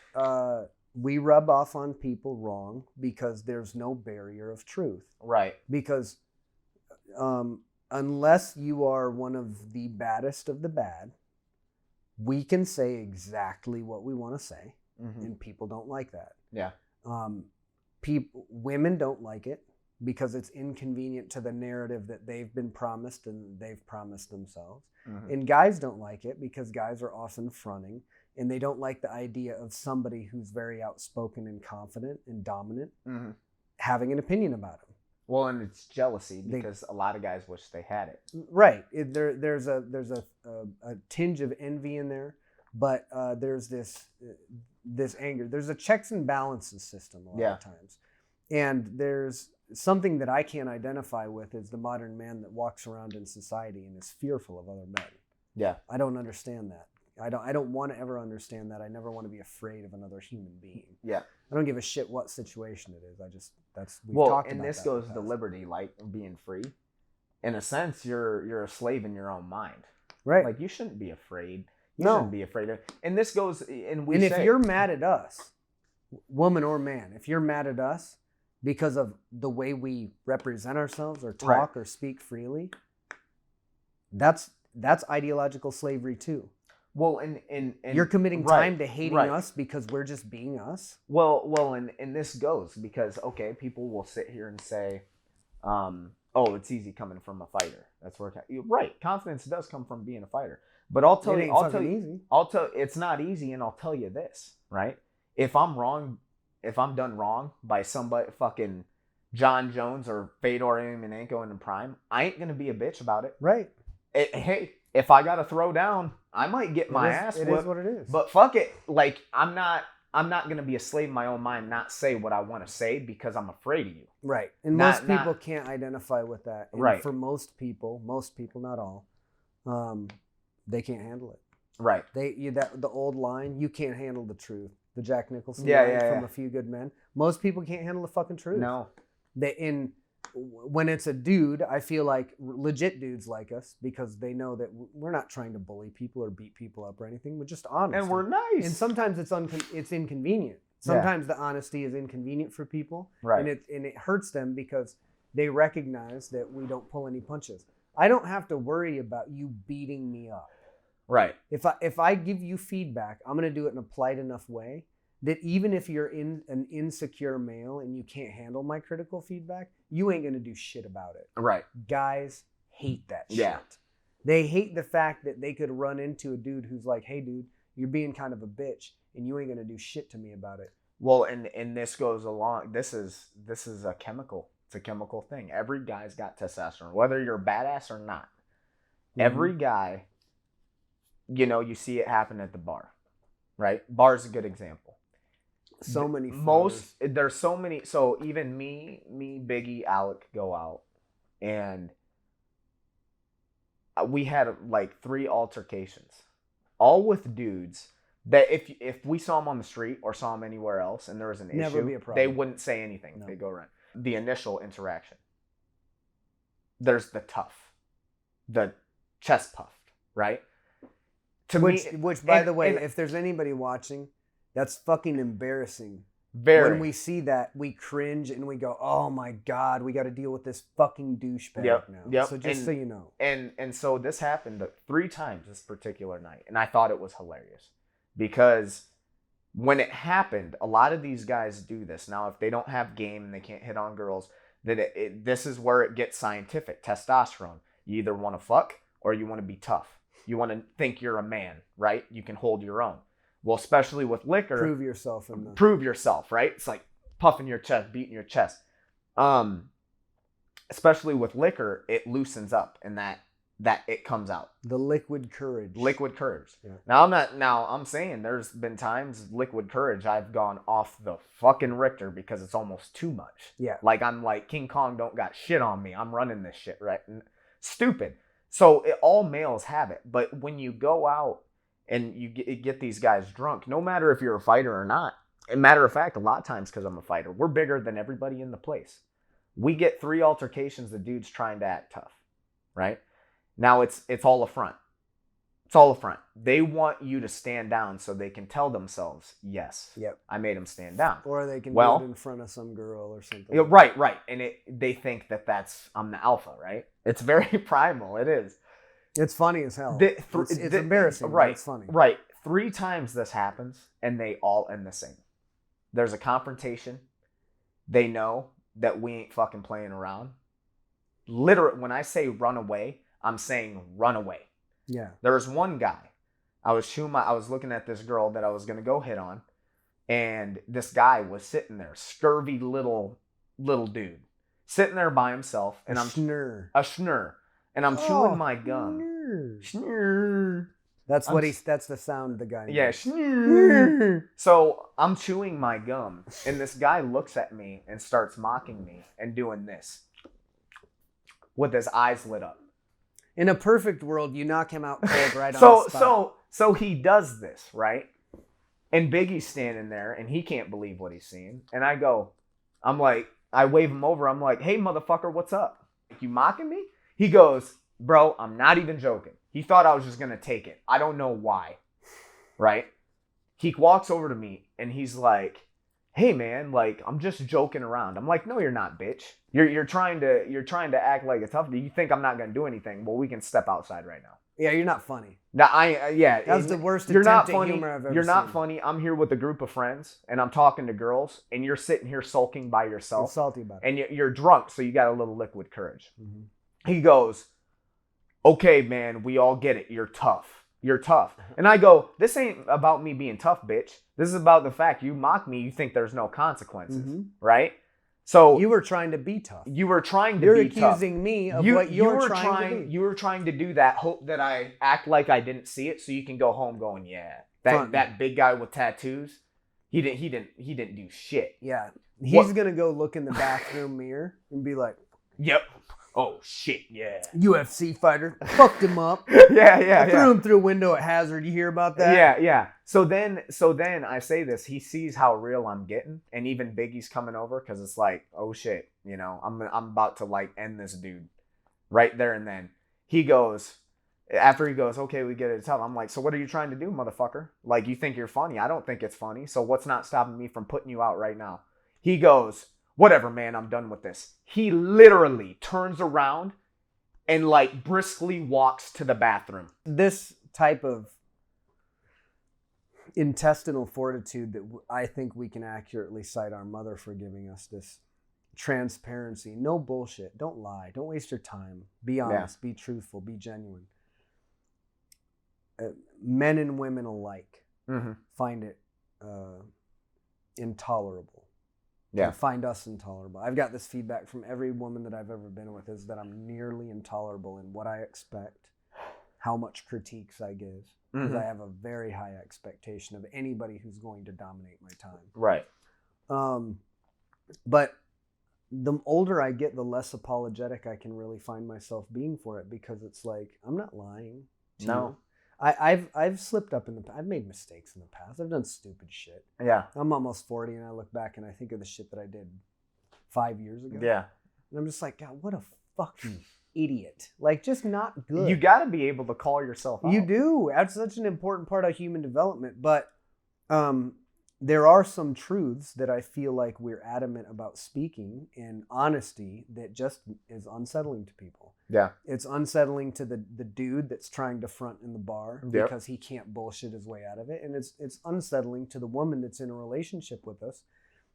we rub off on people wrong because there's no barrier of truth. Right. Because unless you are one of the baddest of the bad, we can say exactly what we want to say, mm-hmm. and people don't like that. Yeah. Women don't like it because it's inconvenient to the narrative that they've been promised and they've promised themselves. Mm-hmm. And guys don't like it because guys are often fronting, and they don't like the idea of somebody who's very outspoken and confident and dominant, mm-hmm. having an opinion about them. Well, and it's jealousy because a lot of guys wish they had it. Right. There's a tinge of envy in there, but there's this anger. There's a checks and balances system a lot of times. And there's something that I can't identify with is the modern man that walks around in society and is fearful of other men. Yeah. I don't understand that. I don't want to ever understand that. I never want to be afraid of another human being. Yeah. I don't give a shit what situation it is. We've well, talked and about this that goes to liberty, like being free. In a sense, you're a slave in your own mind. Right. Like, you shouldn't be afraid. You shouldn't be afraid of. And this goes, and if you're mad at us, woman or man, if you're mad at us because of the way we represent ourselves or talk or speak freely, that's ideological slavery too. Well, and you're committing time to hating us because we're just being us. Well, and this goes because, okay, people will sit here and say, oh, it's easy coming from a fighter. That's where right. Confidence does come from being a fighter. But I'll tell you, it's not easy, and I'll tell you this, right? If I'm done wrong by somebody fucking John Jones or Fedor Emelianenko in the prime, I ain't gonna be a bitch about it. Right. Hey, if I gotta throw down, I might get my ass whipped. It is what it is. But fuck it, like I'm not gonna be a slave in my own mind, not say what I want to say because I'm afraid of you. Right. And most people can't identify with that. And right. For most people, not all, they can't handle it. Right. The old line, you can't handle the truth. The Jack Nicholson line from A Few Good Men. Most people can't handle the fucking truth. No. When it's a dude, I feel like legit dudes like us because they know that we're not trying to bully people or beat people up or anything. We're just honest. And we're nice. And sometimes it's inconvenient. Sometimes the honesty is inconvenient for people. Right. And it hurts them because they recognize that we don't pull any punches. I don't have to worry about you beating me up. Right. If I give you feedback, I'm going to do it in a polite enough way that even if you're an insecure male and you can't handle my critical feedback, you ain't going to do shit about it. Right. Guys hate that shit. Yeah. They hate the fact that they could run into a dude who's like, hey, dude, you're being kind of a bitch and you ain't going to do shit to me about it. Well, and this goes along. This is a chemical. It's a chemical thing. Every guy's got testosterone, whether you're a badass or not. Mm-hmm. Every guy, you see it happen at the bar, right? Bar's a good example. So many. There's so many. So even me, Biggie, Alec go out, and we had like 3 altercations, all with dudes that if we saw them on the street or saw them anywhere else and there was an issue, they wouldn't say anything. No. They go around. The initial interaction. There's the tough, the chest puffed, right? Which by the way, if there's anybody watching, that's fucking embarrassing. When we see that, we cringe and we go, "Oh my god, we got to deal with this fucking douchebag now." Yep. So just so you know. And so this happened 3 times this particular night, and I thought it was hilarious because when it happened, a lot of these guys do this. Now, if they don't have game and they can't hit on girls, this is where it gets scientific. Testosterone. You either want to fuck or you want to be tough. You want to think you're a man, right? You can hold your own. Well, especially with liquor. Prove yourself. Prove yourself, right? It's like puffing your chest, beating your chest. Especially with liquor, it loosens up and that it comes out. The liquid courage. Yeah. Now I'm saying there's been times liquid courage I've gone off the fucking Richter because it's almost too much. Yeah. Like I'm like King Kong don't got shit on me. I'm running this shit, right? Stupid. So all males have it, but when you go out and you get these guys drunk, no matter if you're a fighter or not. And matter of fact, a lot of times because I'm a fighter, we're bigger than everybody in the place. We get 3 altercations, the dude's trying to act tough, right? Now it's all a front. It's all a front. They want you to stand down so they can tell themselves, yes, yep, I made him stand down. Or they can do it in front of some girl or something. Yeah, right. And they think I'm the alpha, right? It's very primal. It is. It's funny as hell. It's embarrassing, right? But it's funny. Right. 3 times this happens, and they all end the same. There's a confrontation. They know that we ain't fucking playing around. Literally, when I say run away, I'm saying run away. Yeah. There was one guy. I was looking at this girl that I was gonna go hit on, and this guy was sitting there, scurvy little dude, sitting there by himself, and a schnurr. And I'm chewing my gum. Schnurr. That's the sound the guy makes. Yeah, schnurr. So I'm chewing my gum, and this guy looks at me and starts mocking me and doing this with his eyes lit up. In a perfect world, you knock him out cold right on the spot. So he does this, right? And Biggie's standing there, and he can't believe what he's seeing. And I wave him over. I'm like, hey, motherfucker, what's up? You mocking me? He goes, bro, I'm not even joking. He thought I was just going to take it. I don't know why, right? He walks over to me, and he's like, hey, man, like, I'm just joking around. I'm like, no, you're not, bitch. You're trying to act like a tough. You think I'm not going to do anything? Well, we can step outside right now. Yeah, you're not funny. That's the worst you're attempt not funny. At humor I've ever seen. You're not funny. I'm here with a group of friends, and I'm talking to girls, and you're sitting here sulking by yourself. I'm salty about it. And you're drunk, so you got a little liquid courage. Mm-hmm. He goes, okay, man, we all get it. You're tough. And I go, this ain't about me being tough, bitch. This is about the fact you mock me. You think there's no consequences, right? So you were trying to be tough. you were trying to You're be tough. accusing me of what you're trying to be. You were trying to do that, hope that I act like I didn't see it, so you can go home going, yeah, that big guy with tattoos, he didn't do shit. Yeah, he's gonna go look in the bathroom mirror and be like, yep. Oh shit, yeah. UFC fighter, fucked him up. yeah. Threw him through a window at Hazard. You hear about that? Yeah. So then I say this. He sees how real I'm getting, and even Biggie's coming over because it's like, oh shit, you know, I'm about to like end this dude right there and then. He goes, okay, we get it. Tell him. I'm like, so what are you trying to do, motherfucker? Like, you think you're funny? I don't think it's funny. So what's not stopping me from putting you out right now? He goes, whatever, man, I'm done with this. He literally turns around and like briskly walks to the bathroom. This type of intestinal fortitude that I think we can accurately cite our mother for giving us, this transparency, no bullshit, don't lie, don't waste your time, be honest, be truthful, be genuine. Men and women alike find it intolerable. Yeah. Find us intolerable. I've got this feedback from every woman that I've ever been with, is that I'm nearly intolerable in what I expect, how much critiques I give, because I have a very high expectation of anybody who's going to dominate my time. Right. But the older I get, the less apologetic I can really find myself being for it, because it's like, I'm not lying to you. I've slipped up I've made mistakes in the past. I've done stupid shit. Yeah. I'm almost 40 and I look back and I think of the shit that I did 5 years ago. Yeah. And I'm just like, God, what a fucking idiot. Like, just not good. You got to be able to call yourself out. You do. That's such an important part of human development. But there are some truths that I feel like we're adamant about speaking in honesty that just is unsettling to people. Yeah. It's unsettling to the dude that's trying to front in the bar because he can't bullshit his way out of it. And it's unsettling to the woman that's in a relationship with us,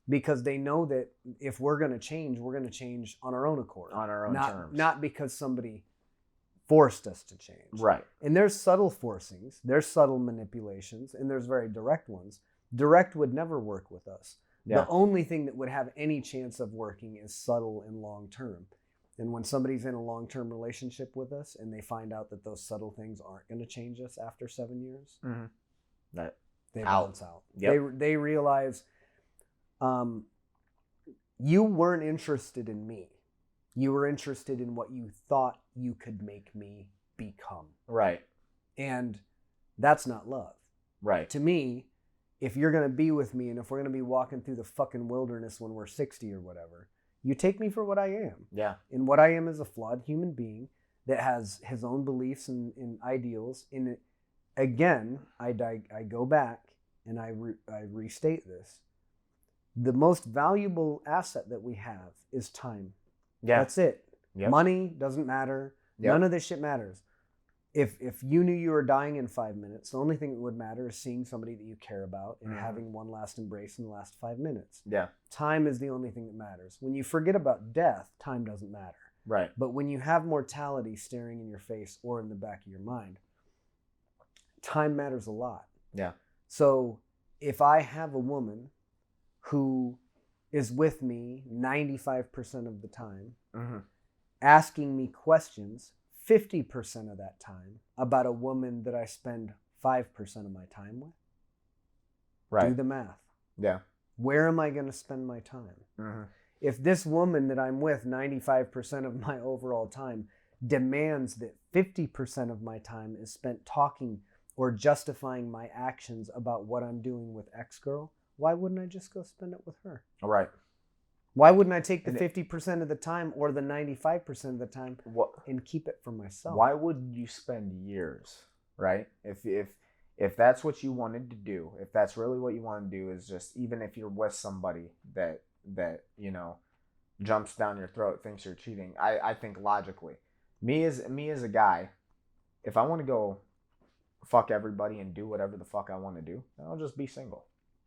because they know that if we're going to change on our own accord. On our own terms. Not because somebody forced us to change. Right. And there's subtle forcings, there's subtle manipulations, and there's very direct ones. Direct would never work with us. Yeah. The only thing that would have any chance of working is subtle and long-term. And when somebody's in a long-term relationship with us and they find out that those subtle things aren't going to change us after 7 years, they bounce out. Yep. They realize you weren't interested in me. You were interested in what you thought you could make me become. Right. And that's not love. Right. To me, if you're going to be with me and if we're going to be walking through the fucking wilderness when we're 60 or whatever, you take me for what I am. Yeah. And what I am is a flawed human being that has his own beliefs and ideals. And again, I go back and I restate this. The most valuable asset that we have is time. Yeah. That's it. Yep. Money doesn't matter. Yep. None of this shit matters. If you knew you were dying in 5 minutes, the only thing that would matter is seeing somebody that you care about and having one last embrace in the last 5 minutes. Yeah. Time is the only thing that matters. When you forget about death, time doesn't matter. Right. But when you have mortality staring in your face or in the back of your mind, time matters a lot. Yeah. So if I have a woman who is with me 95% of the time, asking me questions 50% of that time about a woman that I spend 5% of my time with. Right. Do the math. Yeah. Where am I going to spend my time? If this woman that I'm with 95% of my overall time demands that 50% of my time is spent talking or justifying my actions about what I'm doing with X girl, why wouldn't I just go spend it with her? All right. Why wouldn't I take the 50% of the time or the 95% of the time and keep it for myself? Why would you spend years, right? If that's what you wanted to do, if that's really what you want to do, is just, even if you're with somebody that you know jumps down your throat, thinks you're cheating, I think logically, me as a guy, if I want to go fuck everybody and do whatever the fuck I want to do, then I'll just be single.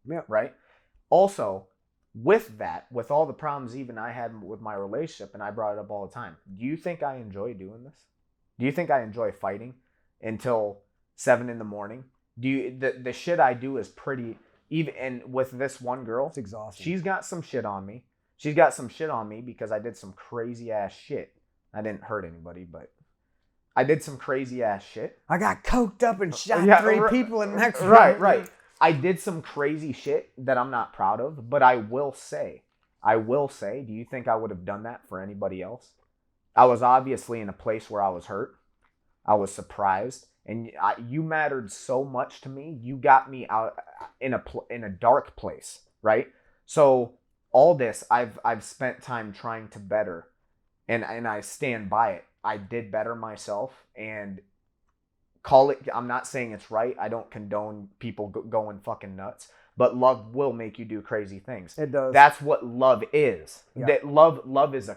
Yeah. Right? Also, with that, with all the problems even I had with my relationship, and I brought it up all the time, do you think I enjoy doing this? Do you think I enjoy fighting until 7 a.m? The shit I do is pretty, even, and with this one girl, it's exhausting. She's got some shit on me. She's got some shit on me because I did some crazy ass shit. I didn't hurt anybody, but I did some crazy ass shit. I got coked up and shot 3 people in Mexico. Right. I did some crazy shit that I'm not proud of, but I will say, do you think I would have done that for anybody else? I was obviously in a place where I was hurt. I was surprised, and you mattered so much to me. You got me out in a dark place, right? So all this, I've spent time trying to better, and I stand by it. I did better myself, and call it. I'm not saying it's right. I don't condone people going fucking nuts, but love will make you do crazy things. It does. That's what love is. Yeah. That love is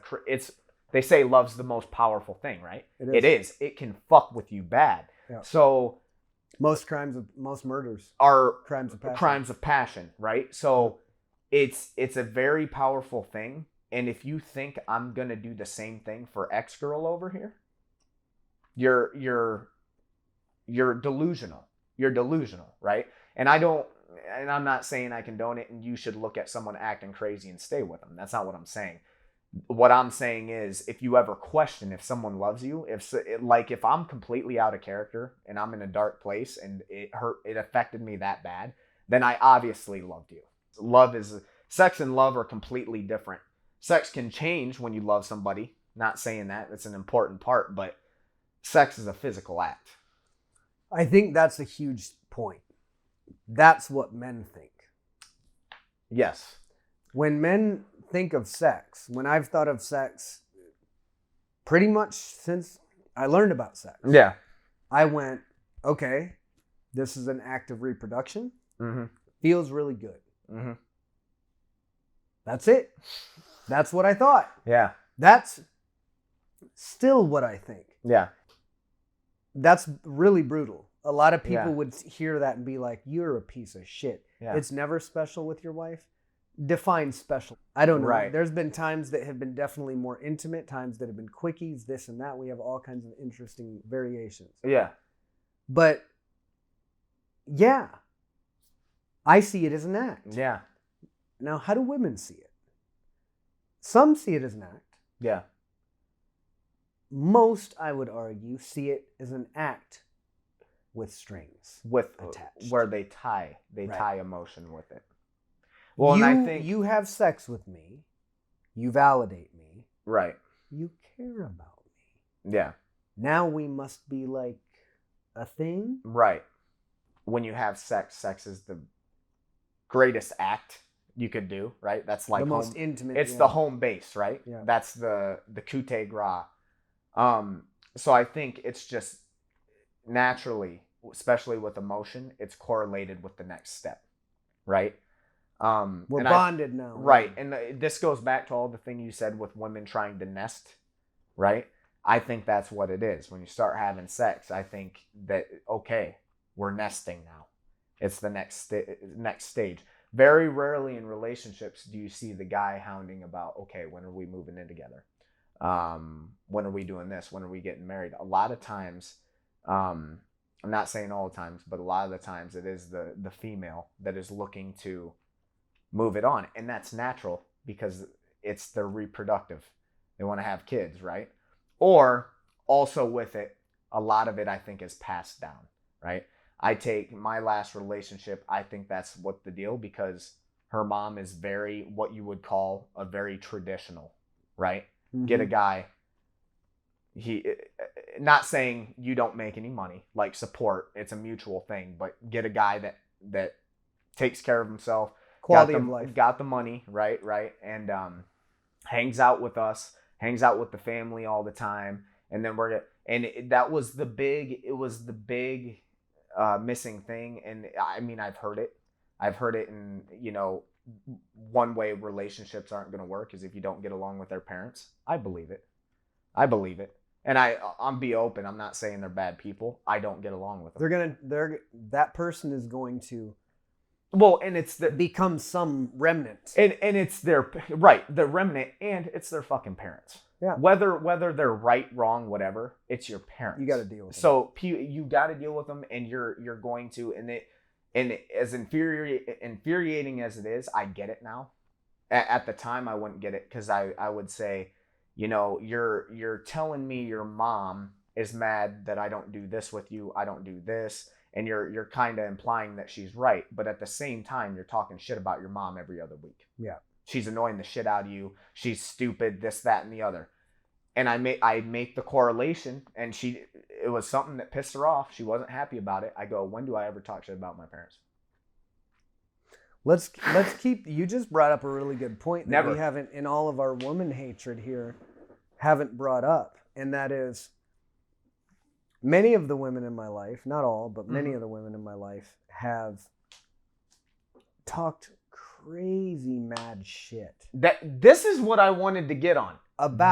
they say love's the most powerful thing, right? It is. It can fuck with you bad. Yeah. So most murders are crimes of passion, right? So it's a very powerful thing. And if you think I'm gonna do the same thing for X girl over here, you're delusional. You're delusional, right? And I'm not saying I condone it and you should look at someone acting crazy and stay with them. That's not what I'm saying. What I'm saying is, if you ever question if someone loves you, if I'm completely out of character and I'm in a dark place and it affected me that bad, then I obviously loved you. Sex and love are completely different. Sex can change when you love somebody. Not saying that. It's an important part, but sex is a physical act. I think that's a huge point. That's what men think. Yes. When men think of sex, when I've thought of sex pretty much since I learned about sex. Yeah. I went, okay, this is an act of reproduction. Mm-hmm. Feels really good. Mm-hmm. That's it. That's what I thought. Yeah. That's still what I think. Yeah. That's really brutal. A lot of people would hear that and be like, you're a piece of shit. Yeah. It's never special with your wife. Define special. I don't know. Right. There's been times that have been definitely more intimate, times that have been quickies, this and that. We have all kinds of interesting variations. Yeah. But yeah, I see it as an act. Yeah. Now, how do women see it? Some see it as an act. Yeah. Most, I would argue, see it as an act with strings attached. Where they tie Right. tie emotion with it. Well, you, and I think you have sex with me, you validate me, right. you care about me. Yeah. Now we must be like a thing. Right. When you have sex is the greatest act you could do, right? That's like the most intimate. It's the home base, right? Yeah. That's the coup de grace. So I think it's just naturally, especially with emotion, it's correlated with the next step, right? We're bonded now. Right. And this goes back to all the thing you said with women trying to nest, right? I think that's what it is. When you start having sex, I think that, okay, we're nesting now. It's the next stage. Very rarely in relationships do you see the guy hounding about, okay, when are we moving in together? When are we doing this? When are we getting married? A lot of times, I'm not saying all the times, but a lot of the times it is the female that is looking to move it on. And that's natural because it's their reproductive. They want to have kids, right? Or also with it, a lot of it I think is passed down, right? I take my last relationship, I think that's what the deal, because her mom is very, what you would call a very traditional, right? Mm-hmm. Get a guy, not saying you don't make any money, like support, it's a mutual thing, but get a guy that takes care of himself, quality of life, got the money, right, and hangs out with us, hangs out with the family all the time, and then that was the big missing thing. And I mean, I've heard it in, one way relationships aren't going to work is if you don't get along with their parents. I believe it. And I'm be open. I'm not saying they're bad people. I don't get along with them. That person is going to, and it's become some remnant. And it's the remnant, and it's their fucking parents. Yeah. Whether they're right, wrong, whatever, it's your parents. You got to deal with them. So you got to deal with them, and you're going to, and as infuriating as it is, I get it now. At the time, I wouldn't get it because I would say, you know, you're telling me your mom is mad that I don't do this with you. I don't do this. And you're kind of implying that she's right. But at the same time, you're talking shit about your mom every other week. Yeah. She's annoying the shit out of you. She's stupid, this, that, and the other. And I make the correlation, and it was something that pissed her off. She wasn't happy about it. I go, when do I ever talk shit about my parents? Let's keep. You just brought up a really good point that Never. we haven't, in all of our woman hatred here, haven't brought up, and that is many of the women in my life, not all, but many of the women in my life have talked crazy mad shit. This is what I wanted to get on.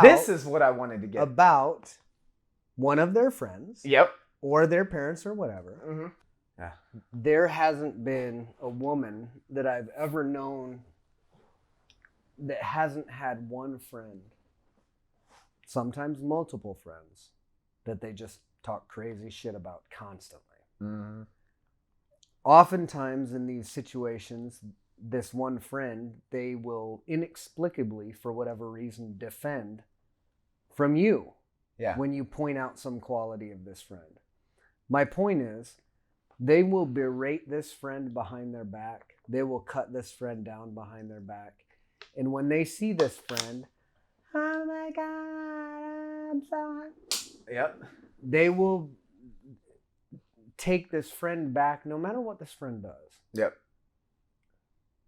This is what I wanted to get about one of their friends. Yep. Or their parents or whatever. Mm-hmm. Yeah. There hasn't been a woman that I've ever known that hasn't had one friend, sometimes multiple friends, that they just talk crazy shit about constantly. Mm-hmm. Oftentimes in these situations, this one friend, they will inexplicably, for whatever reason, defend from you. Yeah. When you point out some quality of this friend. My point is, they will berate this friend behind their back. They will cut this friend down behind their back. And when they see this friend, oh my God, I'm so... Yep. They will take this friend back no matter what this friend does. Yep.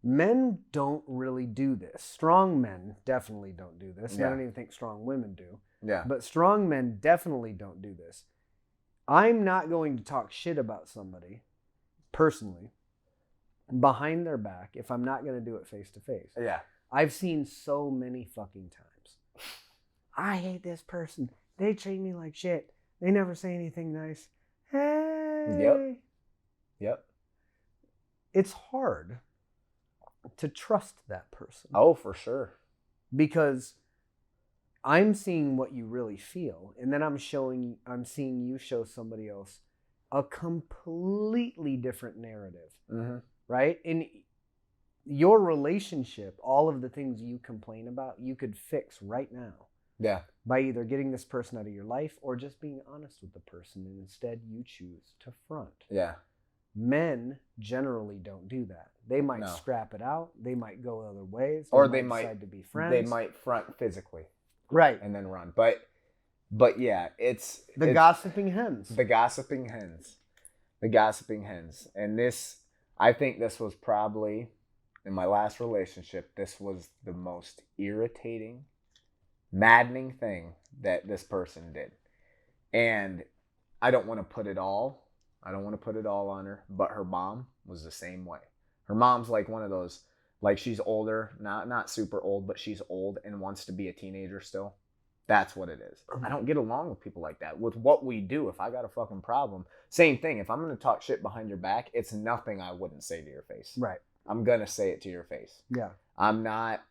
Men don't really do this. Strong men definitely don't do this. Yeah. I don't even think strong women do. Yeah. But strong men definitely don't do this. I'm not going to talk shit about somebody, personally, behind their back if I'm not going to do it face to face. Yeah. I've seen so many fucking times. I hate this person. They treat me like shit. They never say anything nice. Hey. Yep. Yep. It's hard to trust that person. Oh, for sure. Because I'm seeing what you really feel, and then I'm seeing you show somebody else a completely different narrative, right? In your relationship, all of the things you complain about, you could fix right now. Yeah. By either getting this person out of your life or just being honest with the person, and instead you choose to front. Yeah. Men generally don't do that. They might scrap it out. They might go other ways. Or they might decide to be friends. They might front physically. Right. And then run. But yeah, it's... The gossiping hens. The gossiping hens. The gossiping hens. And this, I think this was probably, in my last relationship, this was the most irritating, maddening thing that this person did. And I don't want to put it all on her, but her mom was the same way. Her mom's like one of those, like she's older, not super old, but she's old and wants to be a teenager still. That's what it is. I don't get along with people like that. With what we do, if I got a fucking problem, same thing. If I'm going to talk shit behind your back, it's nothing I wouldn't say to your face. Right. I'm going to say it to your face. Yeah. I'm not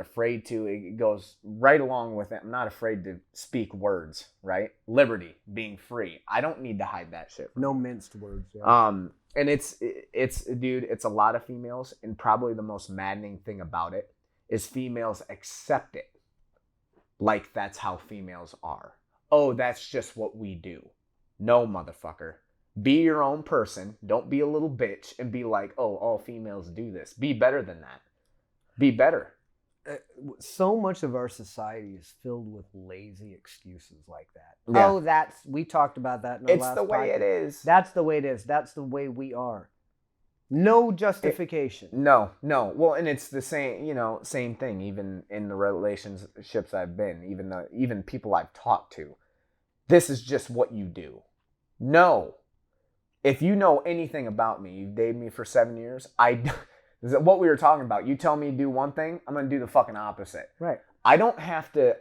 afraid to. It goes right along with it. I'm not afraid to speak words, right? Liberty, being free. I don't need to hide that shit. No minced words. Yeah. And it's dude, it's a lot of females, and probably the most maddening thing about it is females accept it like that's how females are. Oh, that's just what we do. No, motherfucker. Be your own person. Don't be a little bitch and be like, oh, all females do this. Be better than that. Be better. So much of our society is filled with lazy excuses like that. Yeah. Oh, we talked about that in our last It's the way it is. That's the way it is. That's the way we are. No justification. No. Well, and it's the same thing, even in the relationships I've been, even people I've talked to. This is just what you do. No. If you know anything about me, you've dated me for 7 years, this is what we were talking about. You tell me to do one thing, I'm going to do the fucking opposite. Right. I don't have to,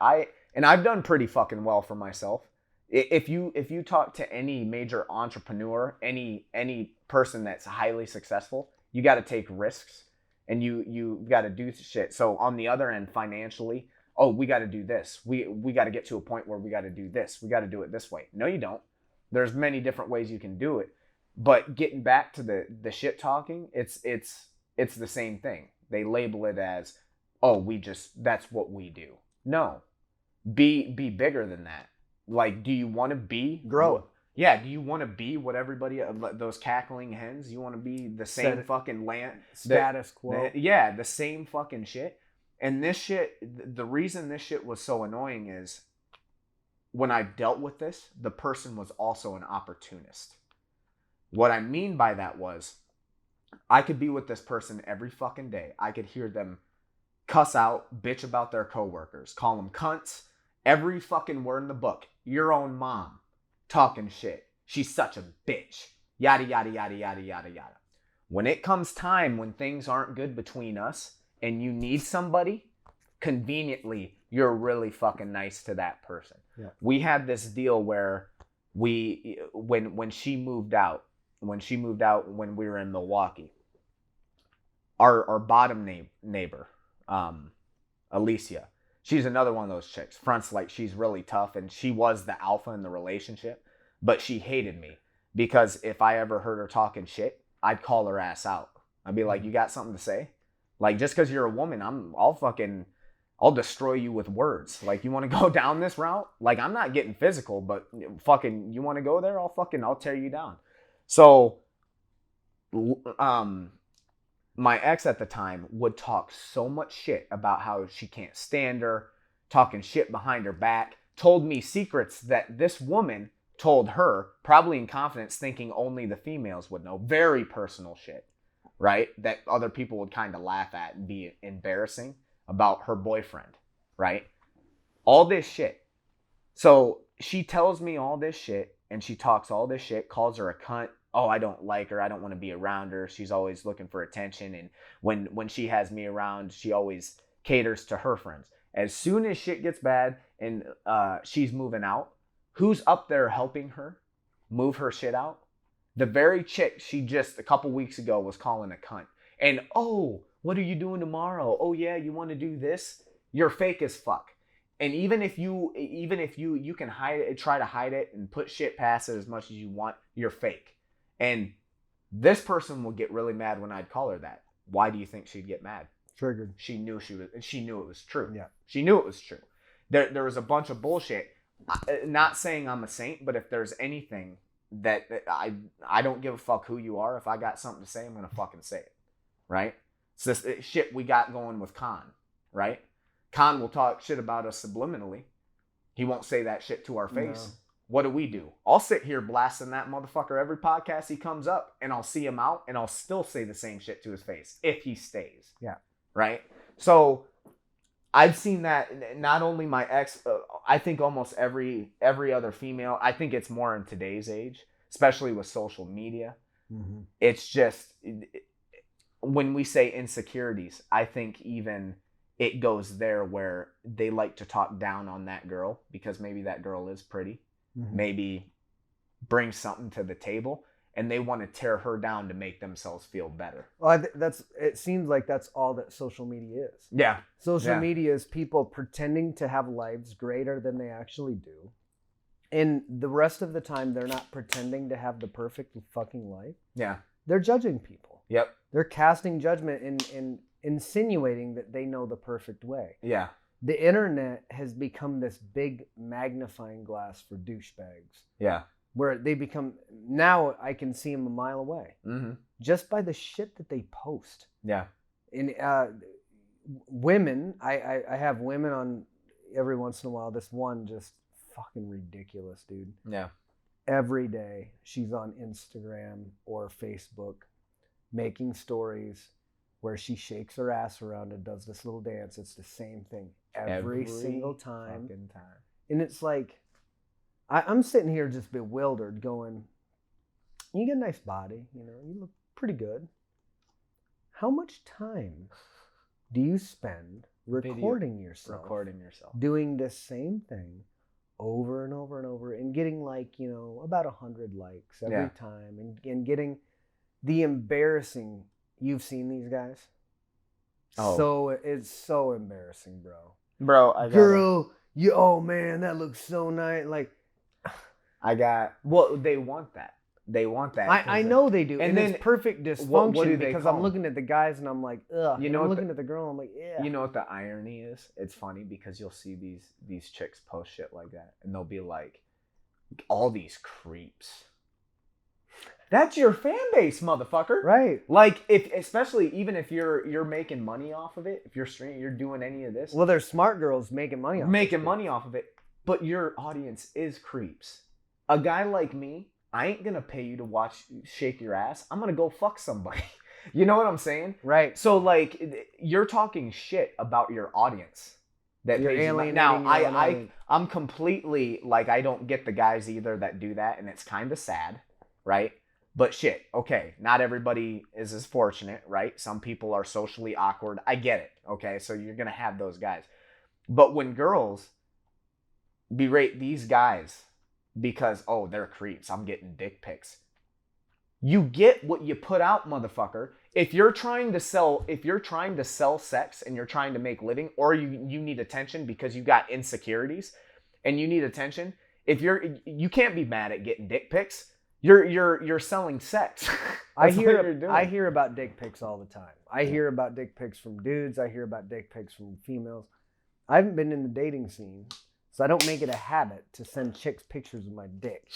and I've done pretty fucking well for myself. If you talk to any major entrepreneur, any person that's highly successful, you got to take risks and you got to do shit. So on the other end, financially, oh, we got to do this. We got to get to a point where we got to do this. We got to do it this way. No, you don't. There's many different ways you can do it. But getting back to the shit talking, it's the same thing. They label it as oh, that's what we do. No, be bigger than that. Like, do you want to be Grow. Yeah, do you want to be what everybody, those cackling hens? You want to be the same fucking status quo. The same fucking shit. And this shit, the reason this shit was so annoying is when I dealt with this, the person was also an opportunist. What I mean by that was, I could be with this person every fucking day. I could hear them cuss out, bitch about their coworkers, call them cunts, every fucking word in the book. Your own mom talking shit. She's such a bitch. Yada, yada, yada, yada, yada, yada. When it comes time when things aren't good between us and you need somebody, conveniently, you're really fucking nice to that person. Yeah. We had this deal where when she moved out when we were in Milwaukee, our bottom neighbor, Alicia, she's another one of those chicks. Fronts like she's really tough, and she was the alpha in the relationship, but she hated me because if I ever heard her talking shit, I'd call her ass out. I'd be like, you got something to say? Like, just because you're a woman, I'll destroy you with words. Like, you want to go down this route? Like, I'm not getting physical, but fucking, you want to go there? I'll tear you down. So, my ex at the time would talk so much shit about how she can't stand her, talking shit behind her back, told me secrets that this woman told her, probably in confidence, thinking only the females would know. Very personal shit, right? That other people would kind of laugh at and be embarrassing about her boyfriend, right? All this shit. So she tells me all this shit and she talks all this shit, calls her a cunt. Oh, I don't like her. I don't want to be around her. She's always looking for attention. And when she has me around, she always caters to her friends. As soon as shit gets bad and she's moving out, who's up there helping her move her shit out? The very chick she just a couple weeks ago was calling a cunt. And, oh, what are you doing tomorrow? Oh, yeah, you want to do this? You're fake as fuck. And even if you can hide it, try to hide it and put shit past it as much as you want, you're fake. And this person will get really mad when I'd call her that. Why do you think she'd get mad? Triggered. She knew it was true. Yeah. She knew it was true. There was a bunch of bullshit. Not saying I'm a saint, but if there's anything that I don't give a fuck who you are. If I got something to say, I'm going to fucking say it. Right? It's this shit we got going with Khan. Right? Khan will talk shit about us subliminally. He won't say that shit to our face. No. What do? I'll sit here blasting that motherfucker every podcast he comes up, and I'll see him out, and I'll still say the same shit to his face if he stays. Yeah. Right? So I've seen that not only my ex, I think almost every other female. I think it's more in today's age, especially with social media. Mm-hmm. It's just, when we say insecurities, I think even it goes there where they like to talk down on that girl because maybe that girl is pretty, mm-hmm. maybe brings something to the table, and they want to tear her down to make themselves feel better. Well, it seems like that's all that social media is. Yeah. Social media is people pretending to have lives greater than they actually do. And the rest of the time, they're not pretending to have the perfect fucking life. Yeah. They're judging people. Yep. They're casting judgment and insinuating that they know the perfect way. Yeah. The internet has become this big magnifying glass for douchebags. Yeah. Where they become, now I can see them a mile away. Mm-hmm. Just by the shit that they post. Yeah. And women, I have women on every once in a while. This one just fucking ridiculous, dude. Yeah. Every day she's on Instagram or Facebook making stories where she shakes her ass around and does this little dance. It's the same thing every single time. And it's like, I'm sitting here just bewildered going, you get a nice body, you look pretty good. How much time do you spend recording yourself doing the same thing over and over and over and getting about 100 likes every time and getting the embarrassing, you've seen these guys? Oh. So it's so embarrassing, bro. Girl, oh man, that looks so nice. Like, they want that. They want that. I know they do. And then it's perfect dysfunction what do they because call I'm looking at the guys and I'm like, ugh. You know I'm what looking at the girl and I'm like, yeah. You know what the irony is? It's funny because you'll see these chicks post shit like that and they'll be like, all these creeps. That's your fan base, motherfucker. Right. Like, especially even if you're making money off of it, if you're streaming, you're doing any of this. Well, there's smart girls making money off of it, but your audience is creeps. A guy like me, I ain't gonna pay you to watch shake your ass. I'm gonna go fuck somebody. You know what I'm saying? Right. So like, you're talking shit about your audience. That you're alienating. Now I'm completely like, I don't get the guys either that do that, and it's kind of sad, right? But shit, okay, not everybody is as fortunate, right? Some people are socially awkward. I get it, okay? So you're gonna have those guys. But when girls berate these guys because, oh, they're creeps, I'm getting dick pics. You get what you put out, motherfucker. If you're trying to sell sex and you're trying to make living, or you need attention because you got insecurities and you need attention, you can't be mad at getting dick pics. You're selling sex. I hear about dick pics all the time. I hear about dick pics from dudes. I hear about dick pics from females. I haven't been in the dating scene, so I don't make it a habit to send chicks pictures of my dick.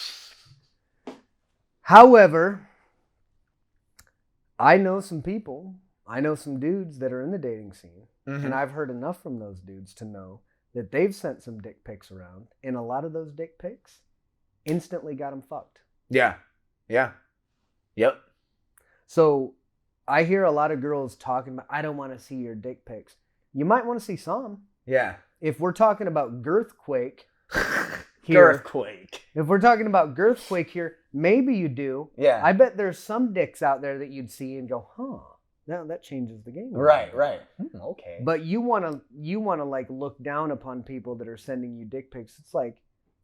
However, I know some dudes that are in the dating scene, and I've heard enough from those dudes to know that they've sent some dick pics around, and a lot of those dick pics instantly got them fucked. Yeah. Yep. So I hear a lot of girls talking about, I don't want to see your dick pics. You might want to see some. Yeah. If we're talking about girthquake here. If we're talking about girthquake here, maybe you do. Yeah. I bet there's some dicks out there that you'd see and go, huh, now that changes the game. Right. Okay. But you want to like look down upon people that are sending you dick pics. It's like,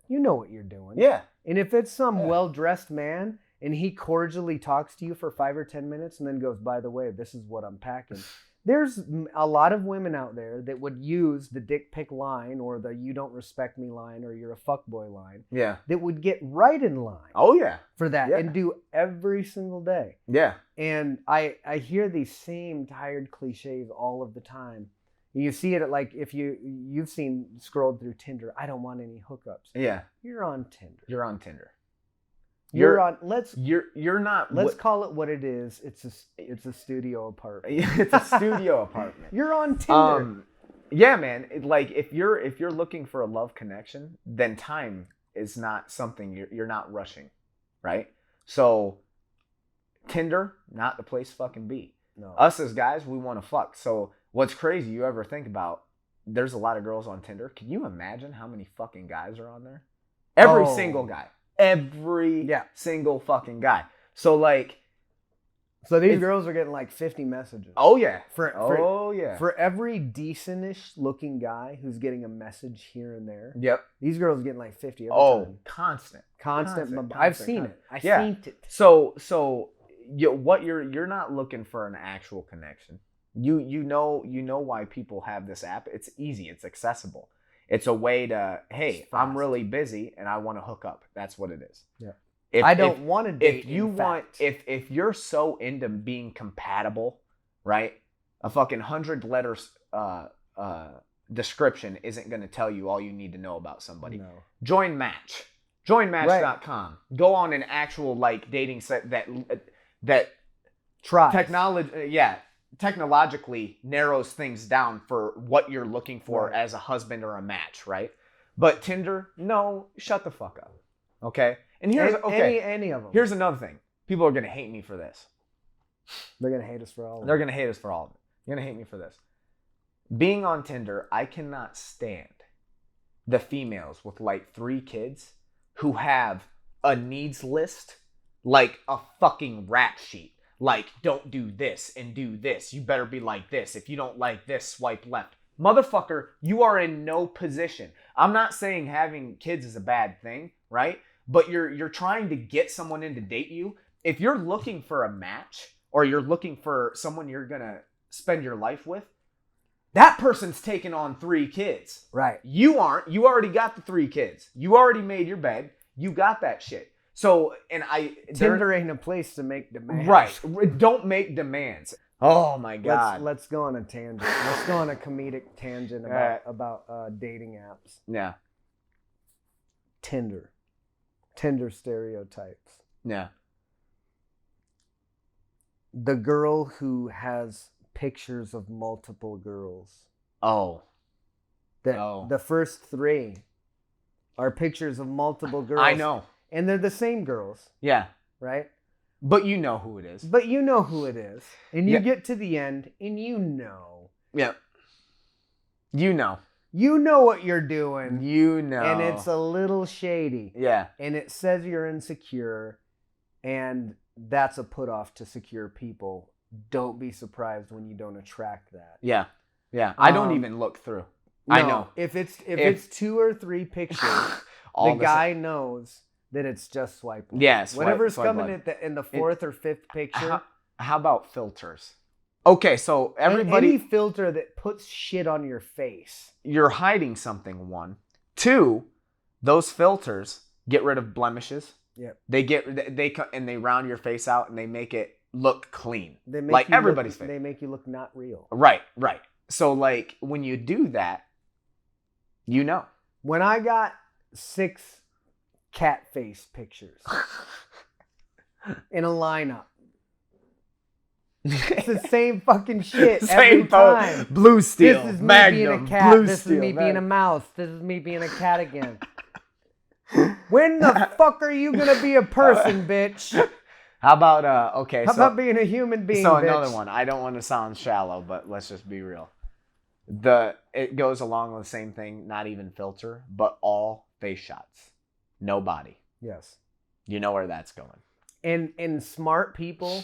you know what you're doing. Yeah. And if it's some well-dressed man and he cordially talks to you for 5 or 10 minutes and then goes, by the way, this is what I'm packing. There's a lot of women out there that would use the dick pic line or the you don't respect me line or you're a fuckboy line. Yeah. That would get right in line. Oh, yeah. For that and do every single day. Yeah. And I hear these same tired cliches all of the time. You see it at like if you've scrolled through Tinder. I don't want any hookups. Yeah, you're on Tinder. You're on Tinder. You're not. Let's call it what it is. It's a studio apartment. It's a studio apartment. You're on Tinder. Yeah, man. Like if you're looking for a love connection, then time is not something you're not rushing, right? So Tinder, not the place to fucking be. No. Us as guys, we want to fuck. So what's crazy, you ever think about, there's a lot of girls on Tinder. Can you imagine how many fucking guys are on there? Every single guy. Every single fucking guy. So like... So these girls are getting like 50 messages. Oh, yeah. For every decentish looking guy who's getting a message here and there. Yep. These girls are getting like 50 every time. Constant. I've seen it. I've seen it. So you're not looking for an actual connection. You know why people have this app. It's easy. It's accessible. It's a way to, hey, I'm really busy and I want to hook up. That's what it is. Yeah. I don't want to date. If you're so into being compatible, right? A fucking 100 letters description isn't going to tell you all you need to know about somebody. No. Join Match. Joinmatch.com. Right. Go on an actual like dating site that tries technologically narrows things down for what you're looking for as a husband or a match, right? But Tinder, no, shut the fuck up. Okay? And here's any of them. Here's another thing. People are going to hate me for this. They're going to hate us for all of it. They're going to hate us for all of it. You're going to hate me for this. Being on Tinder, I cannot stand the females with like 3 kids who have a needs list like a fucking rap sheet. Like, don't do this and do this. You better be like this. If you don't like this, swipe left. Motherfucker, you are in no position. I'm not saying having kids is a bad thing, right? But you're trying to get someone in to date you. If you're looking for a match or you're looking for someone you're going to spend your life with, that person's taking on 3 kids. Right. You aren't. You already got the 3 kids. You already made your bed. You got that shit. So, Tinder ain't a place to make demands. Right. Don't make demands. Oh my God. Let's go on a tangent. Let's go on a comedic tangent about dating apps. Yeah. Tinder stereotypes. Yeah. The girl who has pictures of multiple girls. Oh. The first 3 are pictures of multiple girls. I know. And they're the same girls. Yeah. Right? But you know who it is. And you get to the end and you know. Yeah. You know. You know what you're doing. You know. And it's a little shady. Yeah. And it says you're insecure. And that's a put off to secure people. Don't be surprised when you don't attract that. Yeah. Yeah. I don't even look through. I know. If it's 2 or 3 pictures, the guy knows that it's just swipe left. Yeah, whatever's swipe coming left. in the 4th or 5th picture. How about filters? Okay, so everybody... Any filter that puts shit on your face. You're hiding something, 1. 2, those filters get rid of blemishes. Yep. They round your face out and they make it look clean. They make like you everybody's look, face. They make you look not real. Right. So like when you do that, you know. When I got 6 cat face pictures in a lineup. It's the same fucking shit every time. Blue steel. This is me Magnum, being a cat. blue This steel, is me being a Magnum. mouse. This is me being a cat again. When the fuck are you gonna be a person, bitch? How about okay? How about being a human being? So bitch? another one. I don't want to sound shallow, but let's just be real. It goes along with the same thing. Not even filter, but all face shots, no body. Yes. You know where that's going. And smart people,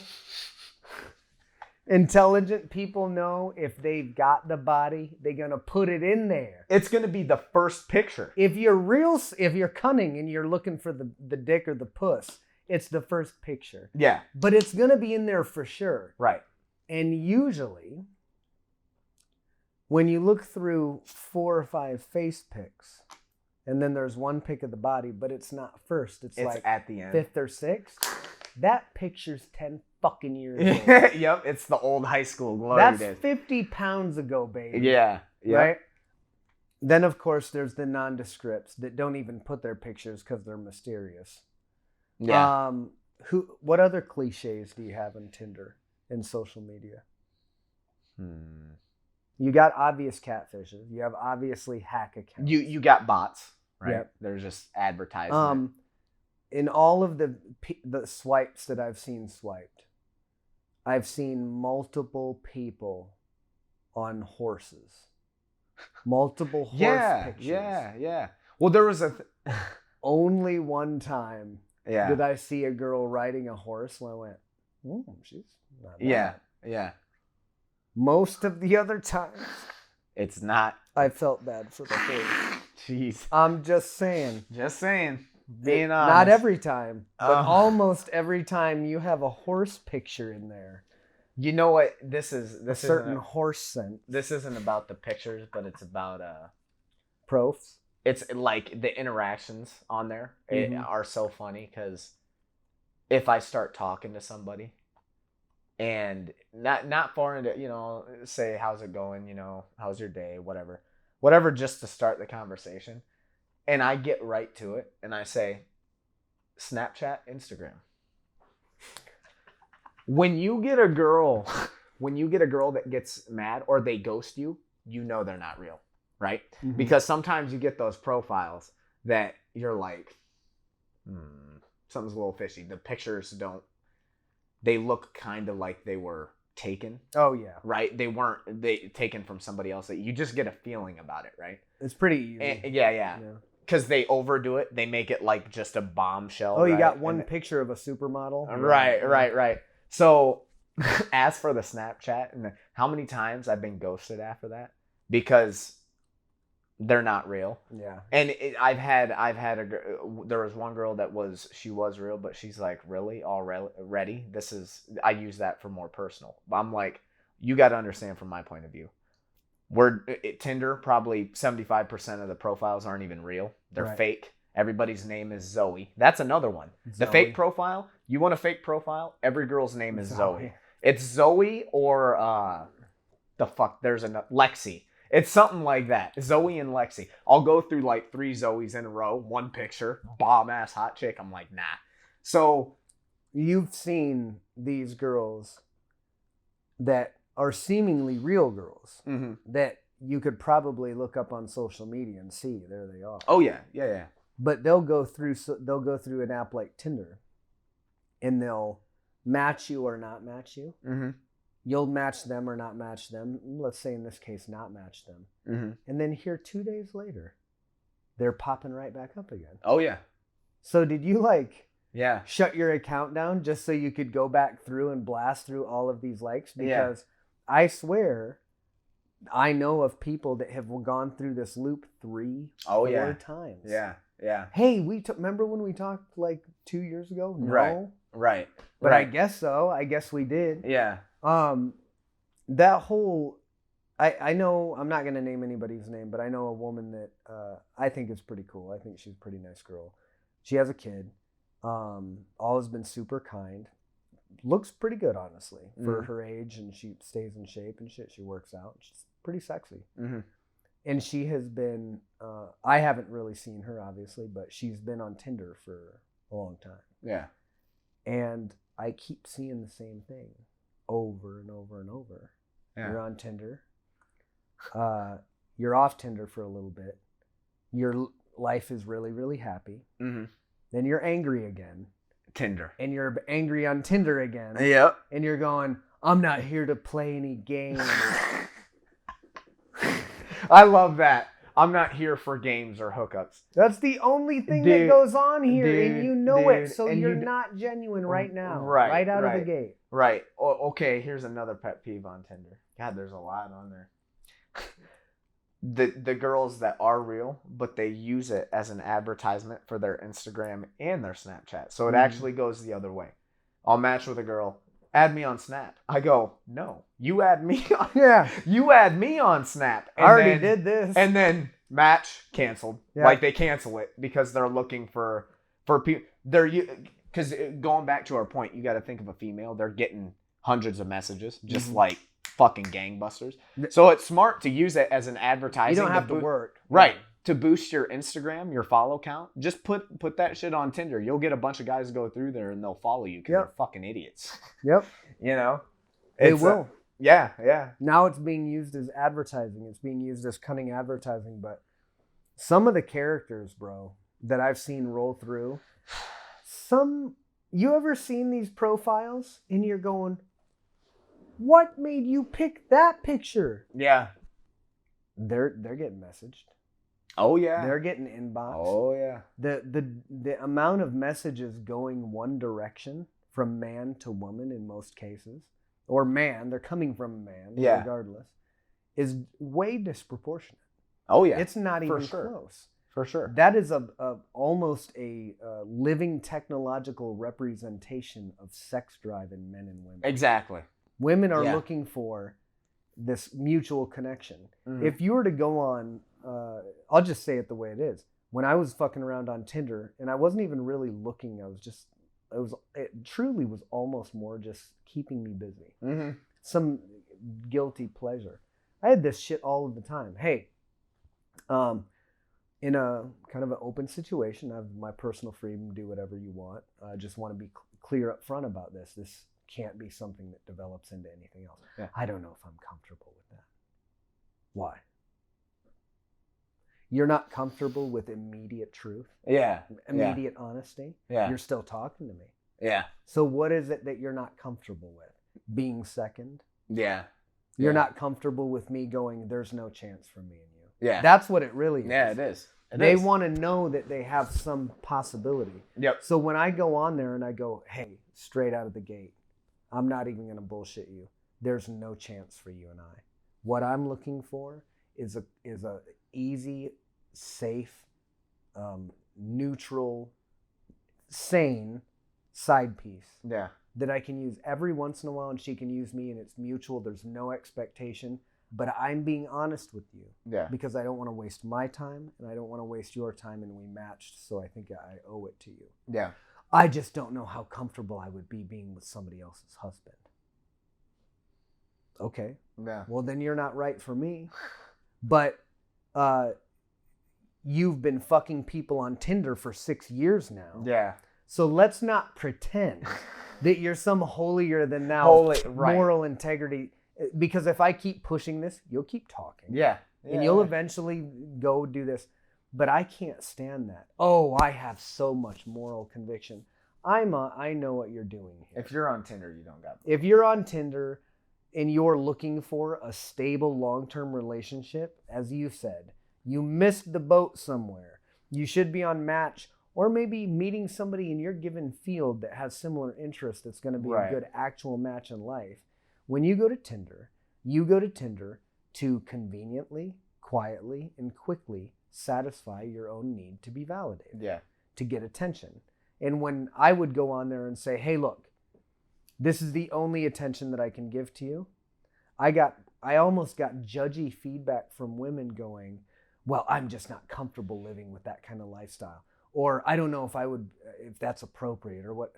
intelligent people know if they've got the body, they're gonna put it in there. It's gonna be the first picture. If you're cunning and you're looking for the dick or the puss, it's the first picture. Yeah. But it's gonna be in there for sure. Right. And usually, when you look through 4 or 5 face pics, and then there's one pic of the body, but it's not first. It's like at the end. 5th or 6th. That picture's 10 fucking years old. Yep, it's the old high school glory That's days. 50 pounds ago, baby. Yeah. Right? Then, of course, there's the nondescripts that don't even put their pictures because they're mysterious. Yeah. What other cliches do you have in Tinder and social media? You got obvious catfishes. You have obviously hack accounts. You got bots, right? Yep. They're just advertising. In all of the swipes that I've seen swiped, I've seen multiple people on horses. Multiple horse pictures. Yeah. Well, there was Only one time yeah. did I see a girl riding a horse when I went, she's not bad. Yeah. Most of the other times, it's not. I felt bad for the horse. Jeez. I'm just saying. Being honest. Not every time, but almost every time you have a horse picture in there. You know what? This a certain horse scent. This isn't about the pictures, but it's about profs. It's like the interactions on there are so funny because if I start talking to somebody and not far into, say, how's it going? How's your day? Whatever, just to start the conversation. And I get right to it and I say, Snapchat, Instagram. When you get a girl that gets mad or they ghost you, they're not real. Right? Mm-hmm. Because sometimes you get those profiles that you're like, something's a little fishy. The pictures they look kind of like they were taken. Oh, yeah. Right? They taken from somebody else. You just get a feeling about it, right? It's pretty easy. Yeah. Because they overdo it. They make it like just a bombshell. Oh, you got one picture of a supermodel? Right. So, as for the Snapchat, and how many times I've been ghosted after that? Because they're not real. Yeah. And there was one girl she was real, but she's like, really? Already? I use that for more personal. I'm like, you got to understand from my point of view. Tinder, probably 75% of the profiles aren't even real. They're fake. Everybody's name is Zoe. That's another one. The Zoe. fake profile. You want a fake profile? Every girl's name is Zoe. Zoe. It's Zoe or there's a Lexi. It's something like that. Zoe and Lexi. I'll go through like 3 Zoes in a row, one picture, bomb ass hot chick. I'm like, nah. So you've seen these girls that are seemingly real girls that you could probably look up on social media and see. There they are. Oh yeah, yeah. But they'll go through an app like Tinder, and they'll match you or not match you. Mm-hmm. You'll match them or not match them. Let's say in this case, not match them. Mm-hmm. And then here 2 days later, they're popping right back up again. Oh yeah. So did you Yeah. shut your account down just so you could go back through and blast through all of these likes? Because I swear, I know of people that have gone through this loop 3-4 times. Yeah. Yeah. Hey, remember when we talked like 2 years ago? No. Right. But I guess so. I guess we did. Yeah. That whole, I know, I'm not going to name anybody's name, but I know a woman that I think is pretty cool. I think she's a pretty nice girl. She has a kid. Always been super kind. Looks pretty good, honestly, for her age, and she stays in shape and shit. She works out. She's pretty sexy. Mm-hmm. And she has been, I haven't really seen her, obviously, but she's been on Tinder for a long time. Yeah. And I keep seeing the same thing over and over and over. Yeah. You're on Tinder. You're off Tinder for a little bit. Your life is really, really happy. Mm-hmm. Then you're angry again. Tinder. And you're angry on Tinder again. Yep. And you're going, I'm not here to play any games. I love that. I'm not here for games or hookups. That's the only thing that goes on here, and you know it. So you're not genuine right now. Right out of the gate. Right. Okay, here's another pet peeve on Tinder. God, there's a lot on there. The girls that are real, but they use it as an advertisement for their Instagram and their Snapchat. So it actually goes the other way. I'll match with a girl. Add me on Snap. I go, no. You add me on You add me on Snap. I already did this. And then match canceled. Yeah. Like they cancel it because they're looking for people. Because going back to our point, you got to think of a female. They're getting hundreds of messages, just like fucking gangbusters. So it's smart to use it as an advertising. You don't have to work. Right. To boost your Instagram, your follow count, just put that shit on Tinder. You'll get a bunch of guys go through there and they'll follow you because they're fucking idiots. Yep. You know? They will. Yeah. Now it's being used as advertising. It's being used as cunning advertising. But some of the characters, bro, that I've seen roll through, you ever seen these profiles and you're going, what made you pick that picture? Yeah. They're getting messaged. Oh yeah. They're getting inboxed. Oh yeah. The amount of messages going one direction from man to woman in most cases, or man, they're coming from man, regardless, is way disproportionate. Oh yeah. It's not even close. For sure. That is almost a living technological representation of sex drive in men and women. Exactly. Women are looking for this mutual connection. Mm-hmm. If you were to go on, I'll just say it the way it is. When I was fucking around on Tinder, and I wasn't even really looking, it truly was almost more just keeping me busy. Mm-hmm. Some guilty pleasure. I had this shit all of the time. Hey, in a kind of an open situation, I have my personal freedom to do whatever you want. I just want to be clear up front about this. This can't be something that develops into anything else. Yeah. I don't know if I'm comfortable with that. Why? You're not comfortable with immediate truth? Yeah. Immediate honesty? Yeah. You're still talking to me. Yeah. So what is it that you're not comfortable with? Being second? Yeah. You're not comfortable with me going, there's no chance for me and you. Yeah. That's what it really is. Yeah, it is. They want to know that they have some possibility. Yep. So when I go on there and I go, hey, straight out of the gate, I'm not even going to bullshit you. There's no chance for you and I. What I'm looking for is a easy, safe, neutral, sane side piece. Yeah. That I can use every once in a while and she can use me and it's mutual. There's no expectation. But I'm being honest with you. Yeah. Because I don't want to waste my time and I don't want to waste your time, and we matched, so I think I owe it to you. Yeah. I just don't know how comfortable I would be being with somebody else's husband. Okay. Yeah. Well, then you're not right for me. But you've been fucking people on Tinder for 6 years now. Yeah. So let's not pretend that you're some holier than thou moral integrity. Because if I keep pushing this, you'll keep talking. Yeah. And you'll eventually go do this. But I can't stand that. Oh, I have so much moral conviction. I know what you're doing here. If you're on Tinder, you don't got it. If you're on Tinder and you're looking for a stable long-term relationship, as you said, you missed the boat somewhere. You should be on Match, or maybe meeting somebody in your given field that has similar interests that's going to be a good actual match in life. When you go to Tinder to conveniently, quietly, and quickly satisfy your own need to be validated. Yeah. To get attention. And when I would go on there and say, hey, look, this is the only attention that I can give to you, I almost got judgy feedback from women going, well, I'm just not comfortable living with that kind of lifestyle. Or I don't know if that's appropriate or what.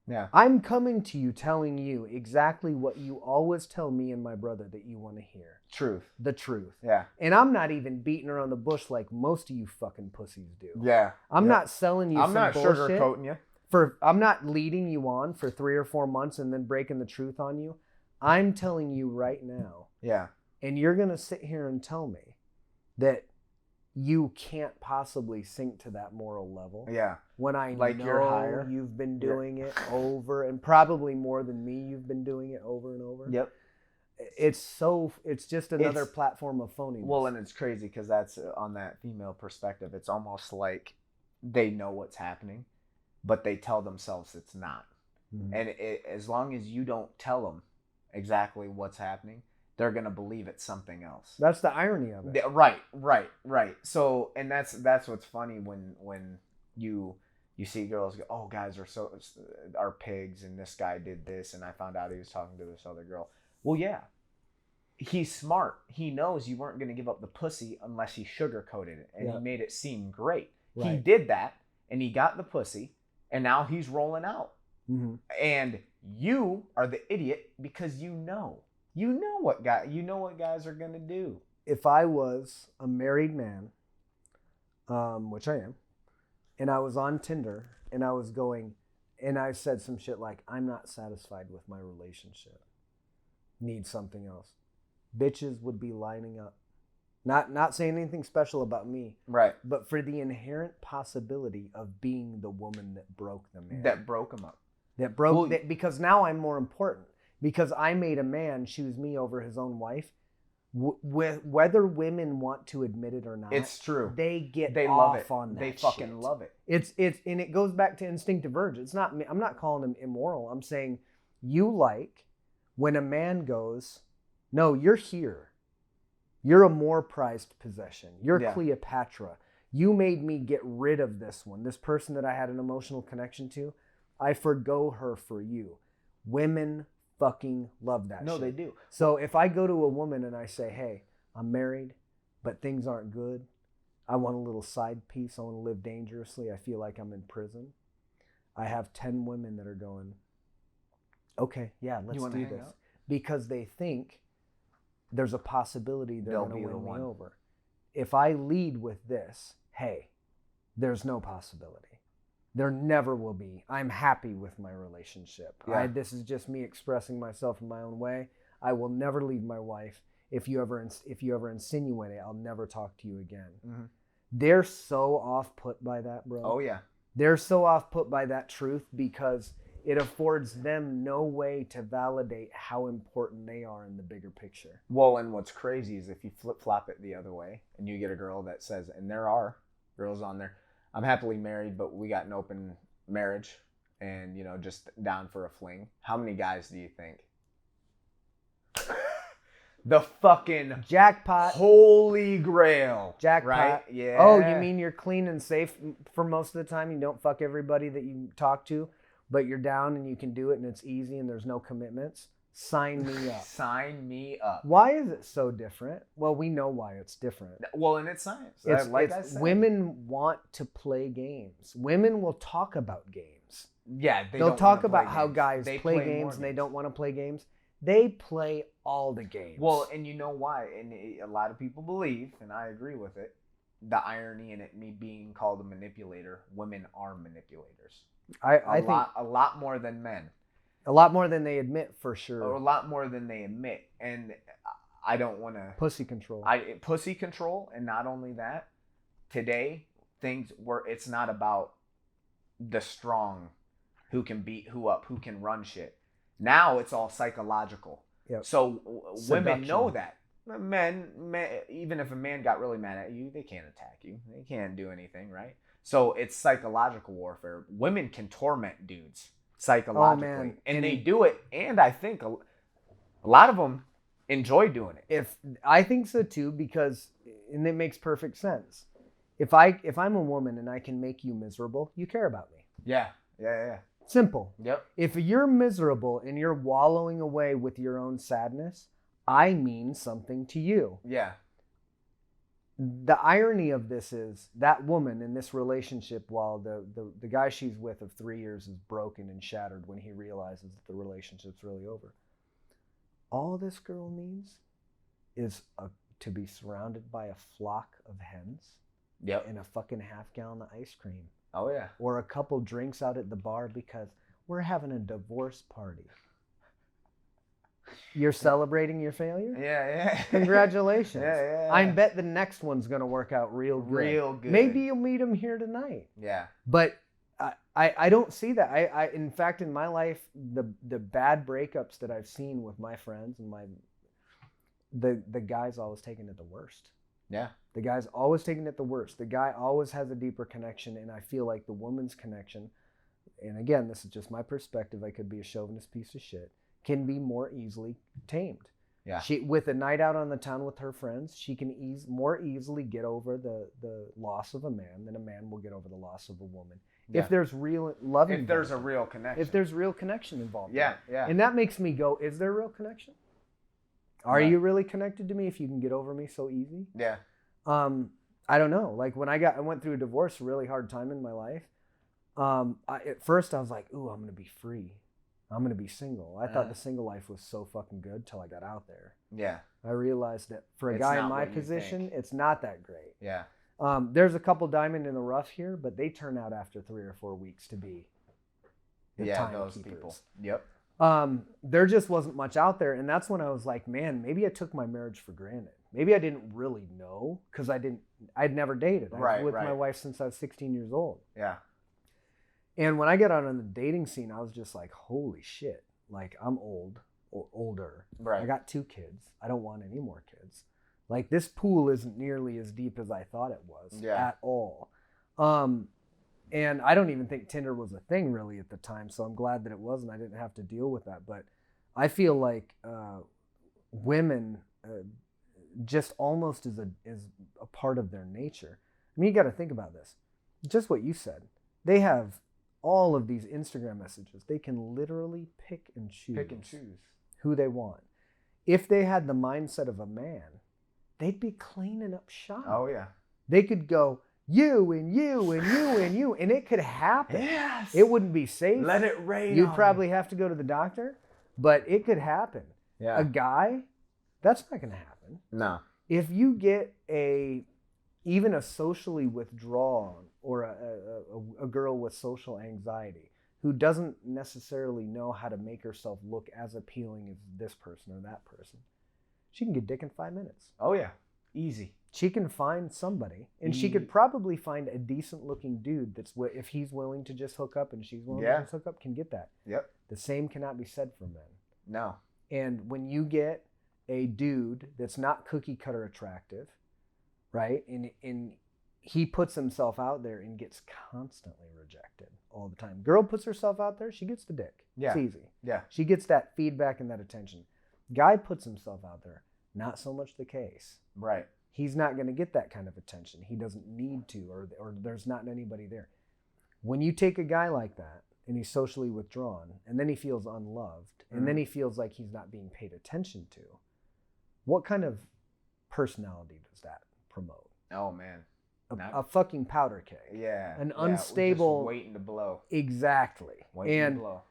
Yeah. I'm coming to you telling you exactly what you always tell me and my brother that you want to hear. Truth. The truth. Yeah. And I'm not even beating around the bush like most of you fucking pussies do. Yeah. I'm not selling you some bullshit. I'm not sugarcoating you. I'm not leading you on for 3 or 4 months and then breaking the truth on you. I'm telling you right now. Yeah. And you're going to sit here and tell me that you can't possibly sink to that moral level. Yeah. When I like know you're higher. you've been doing it over, and probably more than me, you've been doing it over and over. Yep. It's just another platform of phoniness. Well, and it's crazy because that's on that female perspective. It's almost like they know what's happening, but they tell themselves it's not. Mm-hmm. And as long as you don't tell them exactly what's happening, they're going to believe it's something else. That's the irony of it. Right. So, and that's what's funny when you see girls go, oh, guys are pigs, and this guy did this, and I found out he was talking to this other girl. Well, yeah. He's smart. He knows you weren't going to give up the pussy unless he sugarcoated it, and he made it seem great. Right. He did that, and he got the pussy, and now he's rolling out. Mm-hmm. And you are the idiot because you know what guys are going to do. If I was a married man, which I am, and I was on Tinder, and I was going, and I said some shit like, I'm not satisfied with my relationship. Need something else. Bitches would be lining up. Not saying anything special about me. Right. But for the inherent possibility of being the woman that broke the man. That broke him up. Because now I'm more important. Because I made a man choose me over his own wife. Whether women want to admit it or not, it's true. They love it. On that. They fucking love it. It's and it goes back to instinctive urge. It's not. I'm not calling him immoral. I'm saying you like when a man goes, no, you're here. You're a more prized possession. You're Cleopatra. You made me get rid of this one. This person that I had an emotional connection to, I forgo her for you. Women fucking love that shit. No, they do. So if I go to a woman and I say, hey, I'm married, but things aren't good. I want a little side piece. I want to live dangerously. I feel like I'm in prison. I have 10 women that are going, okay, yeah, let's do this. Out? Because they think there's a possibility they're going to win me over. If I lead with this, hey, there's no possibility. There never will be. I'm happy with my relationship. Yeah. This is just me expressing myself in my own way. I will never leave my wife. If you ever insinuate it, I'll never talk to you again. Mm-hmm. They're so off put by that, bro. Oh, yeah. They're so off put by that truth because it affords them no way to validate how important they are in the bigger picture. Well, and what's crazy is if you flip-flop it the other way and you get a girl that says, and there are girls on there, I'm happily married, but we got an open marriage and, just down for a fling. How many guys do you think? The fucking jackpot. Holy grail. Jackpot. Right? Yeah. Oh, you mean you're clean and safe for most of the time? You don't fuck everybody that you talk to, but you're down and you can do it and it's easy and there's no commitments? Sign me up. Sign me up. Why is it so different? Well, we know why it's different. Well, and it's science. It's, Like I said. women want to play games. Women will talk about games. Yeah, They'll talk about how games. guys They play games and they don't want to play games. They play all the games. Well, and you know why? And a lot of people believe, and I agree with it, the irony in it, me being called a manipulator. Women are manipulators. I think a lot more than men. a lot more than they admit, for sure. A lot more than they admit, and I don't want to Pussy control. Pussy control, and not only that, today it's not about the strong who can beat who up, who can run shit. Now it's all psychological. Yep. So women Seduction. know that. Men, even if a man got really mad at you, they can't attack you. They can't do anything, right? So it's psychological warfare. Women can torment dudes psychologically, man. and they do it. And I think a lot of them enjoy doing it. I think so too, because, and it makes perfect sense. If I'm a woman and I can make you miserable, you care about me. Yeah. Simple. Yep. If you're miserable and you're wallowing away with your own sadness, I mean something to you. Yeah. The irony of this is that woman in this relationship, while the guy she's with of 3 years is broken and shattered when he realizes that the relationship's really over. All this girl needs is to be surrounded by a flock of hens. Yep. And a fucking half-gallon of ice cream. Oh yeah. Or a couple drinks out at the bar because we're having a divorce party. You're celebrating your failure? Yeah. Congratulations. Yeah. I bet the next one's going to work out real good. Real good. Maybe you'll meet him here tonight. Yeah. But I don't see that. I in fact, in my life, the bad breakups that I've seen with my friends and the guy's always taking it the worst. Yeah. The guy's always taking it the worst. The guy always has a deeper connection, and I feel like the woman's connection, and again, this is just my perspective, I could be a chauvinist piece of shit, can be more easily tamed. Yeah. She, with a night out on the town with her friends, she can more easily get over the loss of a man than a man will get over the loss of a woman. Yeah. If there's real love involved. If there's a real connection. If there's real connection involved. Yeah. And that makes me go, is there real connection? Are you really connected to me if you can get over me so easy? Yeah. I don't know. Like when I went through a divorce, a really hard time in my life. At first I was like, ooh, I'm going to be free. I'm going to be single. I thought the single life was so fucking good till I got out there. Yeah. I realized that for a guy in my position, it's not that great. Yeah. There's a couple diamond in the rough here, but they turn out after 3 or 4 weeks to be the those timekeepers. people. Yep. There just wasn't much out there. And that's when I was like, man, maybe I took my marriage for granted. Maybe I didn't really know because I'd never dated. I was with my wife since I was 16 years old. Yeah. And when I got out on the dating scene, I was just like, holy shit. Like, I'm old or older. Right. I got 2 kids. I don't want any more kids. Like, this pool isn't nearly as deep as I thought it was at all. And I don't even think Tinder was a thing really at the time. So I'm glad that it wasn't. I didn't have to deal with that. But I feel like women just almost is a part of their nature. I mean, you got to think about this. Just what you said. They have all of these Instagram messages. They can literally pick and choose who they want. If they had the mindset of a man, they'd be cleaning up shop. Oh yeah. They could go, you and you and you and you, and it could happen. Yes. It wouldn't be safe. Let it rain. You'd probably have to go to the doctor, but it could happen. Yeah. A guy, that's not going to happen. No. If you get even a socially withdrawn or a girl with social anxiety who doesn't necessarily know how to make herself look as appealing as this person or that person, she can get dick in 5 minutes. Oh yeah. Easy. She can find somebody, and she could probably find a decent looking dude that's if he's willing to just hook up and she's willing to just hook up, can get that. Yep. The same cannot be said for men. No. And when you get a dude that's not cookie cutter attractive, right? And he puts himself out there and gets constantly rejected all the time. Girl puts herself out there, she gets the dick. Yeah. It's easy. Yeah. She gets that feedback and that attention. Guy puts himself out there, not so much the case. Right. He's not going to get that kind of attention. He doesn't need to, or there's not anybody there. When you take a guy like that and he's socially withdrawn, and then he feels unloved, and then he feels like he's not being paid attention to, what kind of personality does that promote? Oh man, a fucking powder keg. Yeah, an unstable, just waiting to blow. Exactly. Waiting to blow.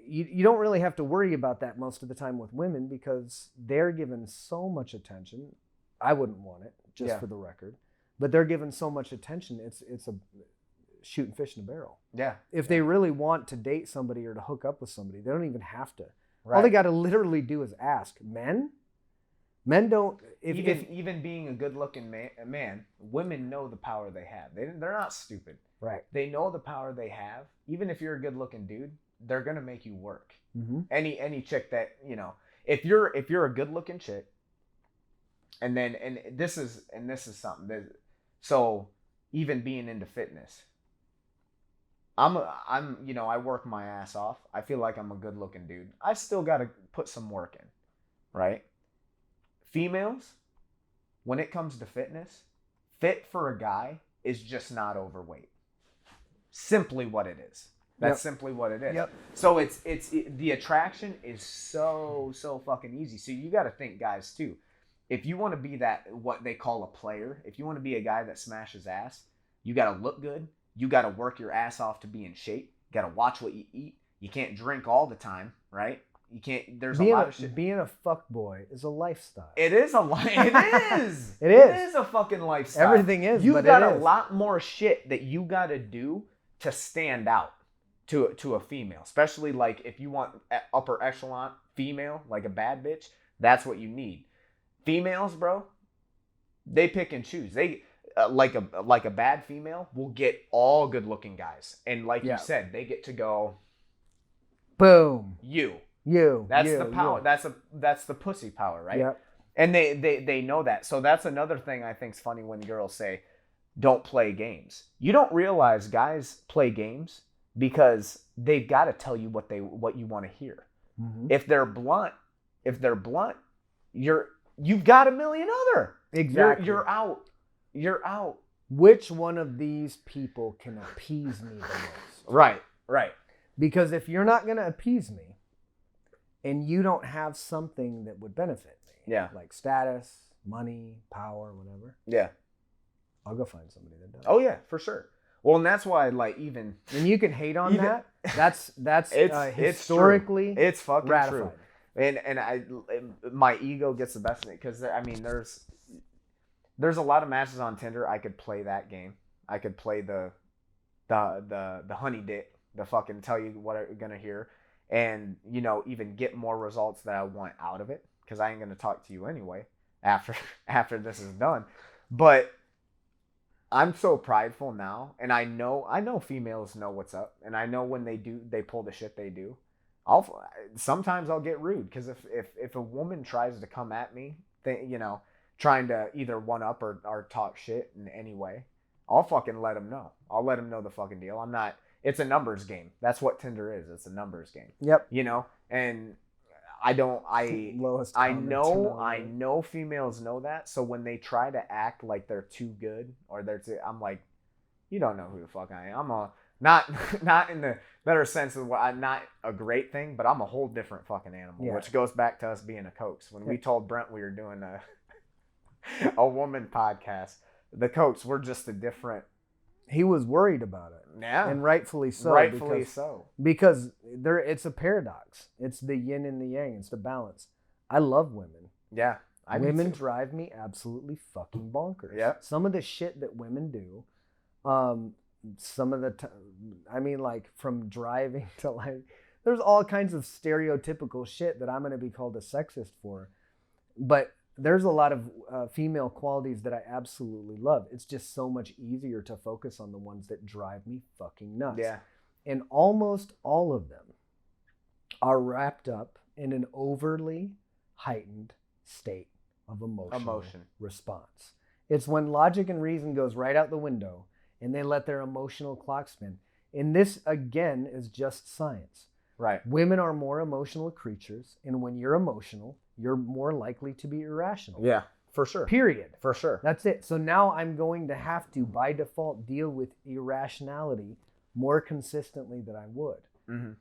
You don't really have to worry about that most of the time with women because they're given so much attention. I wouldn't want it, just for the record, but they're given so much attention. It's a shooting fish in a barrel. Yeah. If they really want to date somebody or to hook up with somebody, they don't even have to. Right. All they got to literally do is ask. Men don't. Even being a good-looking man, women know the power they have. They're not stupid. Right. They know the power they have. Even if you're a good-looking dude, they're gonna make you work. Mm-hmm. Any chick that if you're a good-looking chick, and this is something that, so even being into fitness, I work my ass off. I feel like I'm a good-looking dude. I still got to put some work in, right? Females, when it comes to fitness, fit for a guy is just not overweight. Simply what it is. That's simply what it is. Yep. So the attraction is so fucking easy. So you got to think, guys, too. If you want to be that, what they call a player, if you want to be a guy that smashes ass, you got to look good. You got to work your ass off to be in shape. You got to watch what you eat. You can't drink all the time, right? You can't. There's a lot of shit. Being a fuckboy is a lifestyle. It is a It is. It is. It is a fucking lifestyle. Everything is. You but got it a is. lot more shit that you got to do to stand out to a female, especially like if you want upper echelon female, like a bad bitch. That's what you need. Females, bro, they pick and choose. They like a bad female will get all good looking guys, and like you said, they get to go. Boom. That's the power. You. That's the pussy power, right? Yep. And they know that. So that's another thing I think's funny when girls say, "Don't play games." You don't realize guys play games because they've got to tell you what you want to hear. Mm-hmm. If they're blunt, you've got a million other. Exactly. You're out. You're out. Which one of these people can appease me the most? Right. Because if you're not going to appease me and you don't have something that would benefit me, like status, money, power, whatever, I'll go find somebody that does. Oh, yeah, for sure. Well, and that's why, like, even... And you can hate on that. That's historically it's fucking ratified. True. And my ego gets the best of it because, I mean, there's a lot of matches on Tinder. I could play that game. I could play the honey dick, the fucking tell you what you're going to hear, and, even get more results that I want out of it because I ain't going to talk to you anyway after this is done. But I'm so prideful now, and I know females know what's up, and I know when they pull the shit they do. Sometimes I'll get rude because if a woman tries to come at me, trying to either one up or talk shit in any way, I'll fucking let them know. I'll let them know the fucking deal. I'm not. It's a numbers game. That's what Tinder is. It's a numbers game. Yep. And I don't. I know females know that. So when they try to act like they're too good I'm like, you don't know who the fuck I am. I'm not in the better sense of I'm not a great thing, but I'm a whole different fucking animal. Yeah. Which goes back to us being a Koch. When we told Brent we were doing a woman podcast, the Koch, we're just a different. He was worried about it. Yeah. And rightfully so. Because it's a paradox. It's the yin and the yang. It's the balance. I love women. Yeah. Women drive me absolutely fucking bonkers. Yeah. Some of the shit that women do, some of the like from driving to like, there's all kinds of stereotypical shit that I'm going to be called a sexist for. But there's a lot of female qualities that I absolutely love. It's just so much easier to focus on the ones that drive me fucking nuts. Yeah. And almost all of them are wrapped up in an overly heightened state of emotion response. It's when logic and reason goes right out the window and they let their emotional clock spin. And this, again, is just science. Right. Women are more emotional creatures, and when you're emotional, you're more likely to be irrational. Yeah, for sure. Period. For sure. That's it. So now I'm going to have to, by default, deal with irrationality more consistently than I would. Mm-hmm.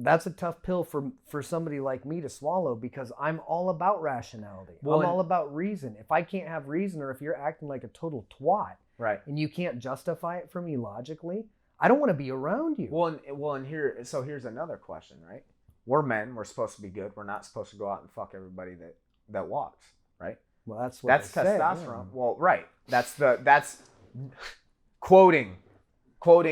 That's a tough pill for somebody like me to swallow, because I'm all about rationality. Well, I'm all about reason. If I can't have reason, or if you're acting like a total twat, right, and you can't justify it for me logically, I don't want to be around you. and here's another question, right? We're men. We're supposed to be good. We're not supposed to go out and fuck everybody that walks, right? Well, that's what That's they say, testosterone. yeah. Well, right. That's quoting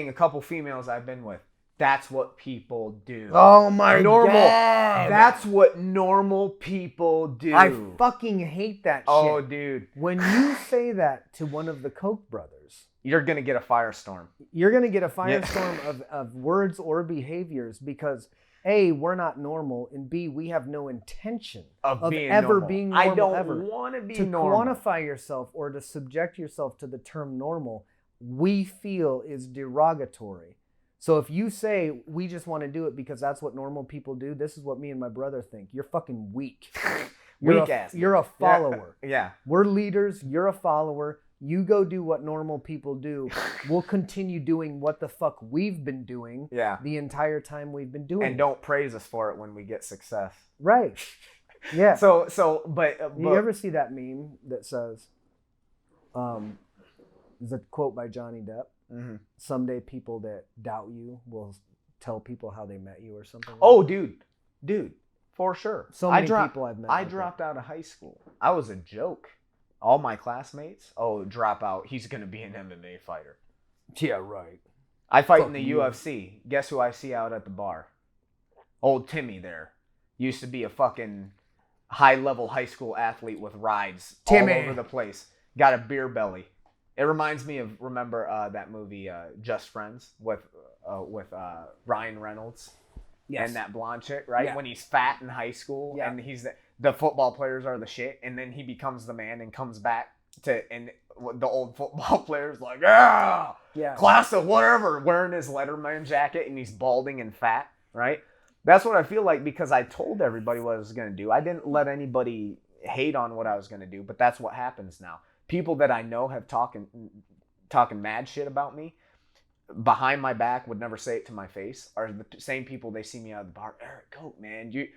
a couple females I've been with. That's what people do. Oh my normal. God. That's what normal people do. I fucking hate that shit. Oh, dude. When you say that to one of the Koch brothers, You're going to get a firestorm. you're going to get a firestorm of words or behaviors, because A, we're not normal, and B, we have no intention Of being ever normal. being normal. I don't ever. want to be To normal. quantify yourself or to subject yourself to the term normal, we feel is derogatory. So if you say, we just want to do it because that's what normal people do, this is what me and my brother think, you're fucking weak. Weak ass. You're a follower. Yeah. We're leaders. You're a follower. You go do what normal people do. We'll continue doing what the fuck we've been doing the entire time we've been doing And it. don't praise us for it when we get success. Right. Yeah. But you ever see that meme that says, there's a quote by Johnny Depp, someday people that doubt you will tell people how they met you or something like Oh, that. dude, for sure. So many people I've met. I like dropped out of high school. I was a joke. All my classmates, drop out. He's going to be an MMA fighter. that. Yeah, right. I fight Fuck in the you. UFC. Guess who I see out at the bar? Old Timmy there. Used to be a fucking high-level high school athlete with rides Timmy. all over the place. Got a beer belly. It reminds me of, remember that movie Just Friends with Ryan Reynolds? Yes. And that blonde chick, right? Yeah. When he's fat in high school, Yeah. and he's the football players are the shit, and then he becomes the man and comes back and the old football players like, yeah, class of whatever, wearing his Letterman jacket, and he's balding and fat, right? That's what I feel like, because I told everybody what I was gonna do. I didn't let anybody hate on what I was gonna do, but that's what happens now. People that I know have talking mad shit about me behind my back, would never say it to my face, are the same people they see me out of the bar. Erik, Koch, man, you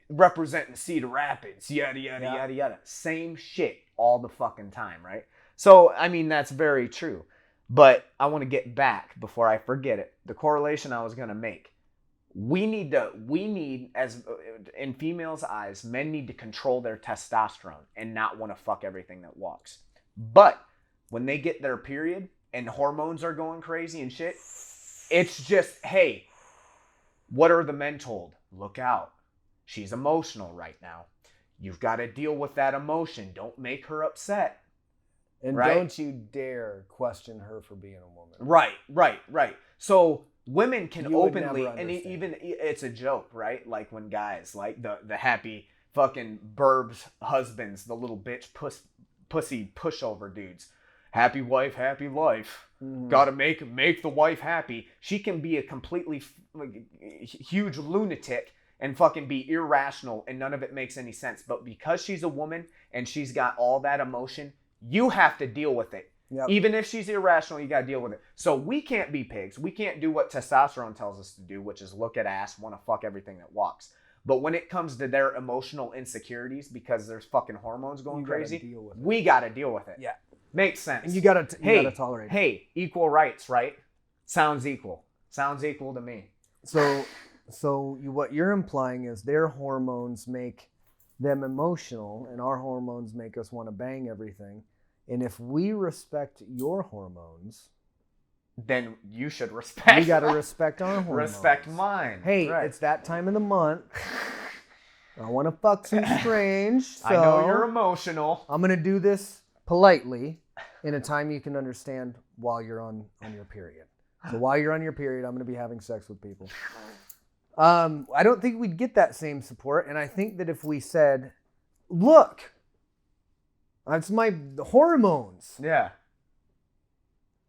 representing Cedar Rapids, yada yada yada yada. Same shit all the fucking time, right? So I mean, that's very true. But I want to get back before I forget it. The correlation I was gonna make. We need, as in females' eyes, men need to control their testosterone and not want to fuck everything that walks. But when they get their period and hormones are going crazy and shit, it's just, hey, what are the men told? Look out. She's emotional right now. You've got to deal with that emotion. Don't make her upset. And right? don't you dare question her for being a woman. Right. So women can You would openly, never and understand. even it's a joke, right? Like when guys, like the happy fucking burbs husbands, the little bitch pussy pushover dudes. Happy wife, happy life. Gotta make the wife happy. She can be a completely huge lunatic and fucking be irrational, and none of it makes any sense. But because she's a woman and she's got all that emotion, you have to deal with it. Yep. Even if she's irrational, you gotta deal with it. So we can't be pigs. We can't do what testosterone tells us to do, which is look at ass, want to fuck everything that walks. But when it comes to their emotional insecurities because there's fucking hormones going You gotta crazy, deal with it. we gotta deal with it. Yeah. Makes sense. And you gotta tolerate it. Hey, equal rights, right? Sounds equal. Sounds equal to me. So what you're implying is their hormones make them emotional, and our hormones make us want to bang everything. And if we respect your hormones, Then you should respect. we got to respect our hormones. Respect mine. Hey, right. it's that time of the month. I want to fuck some strange. So I know you're emotional. I'm gonna do this politely in a time you can understand while you're on your period. So while you're on your period, I'm gonna be having sex with people. I don't think we'd get that same support, and I think that if we said, "Look, it's my hormones," Yeah.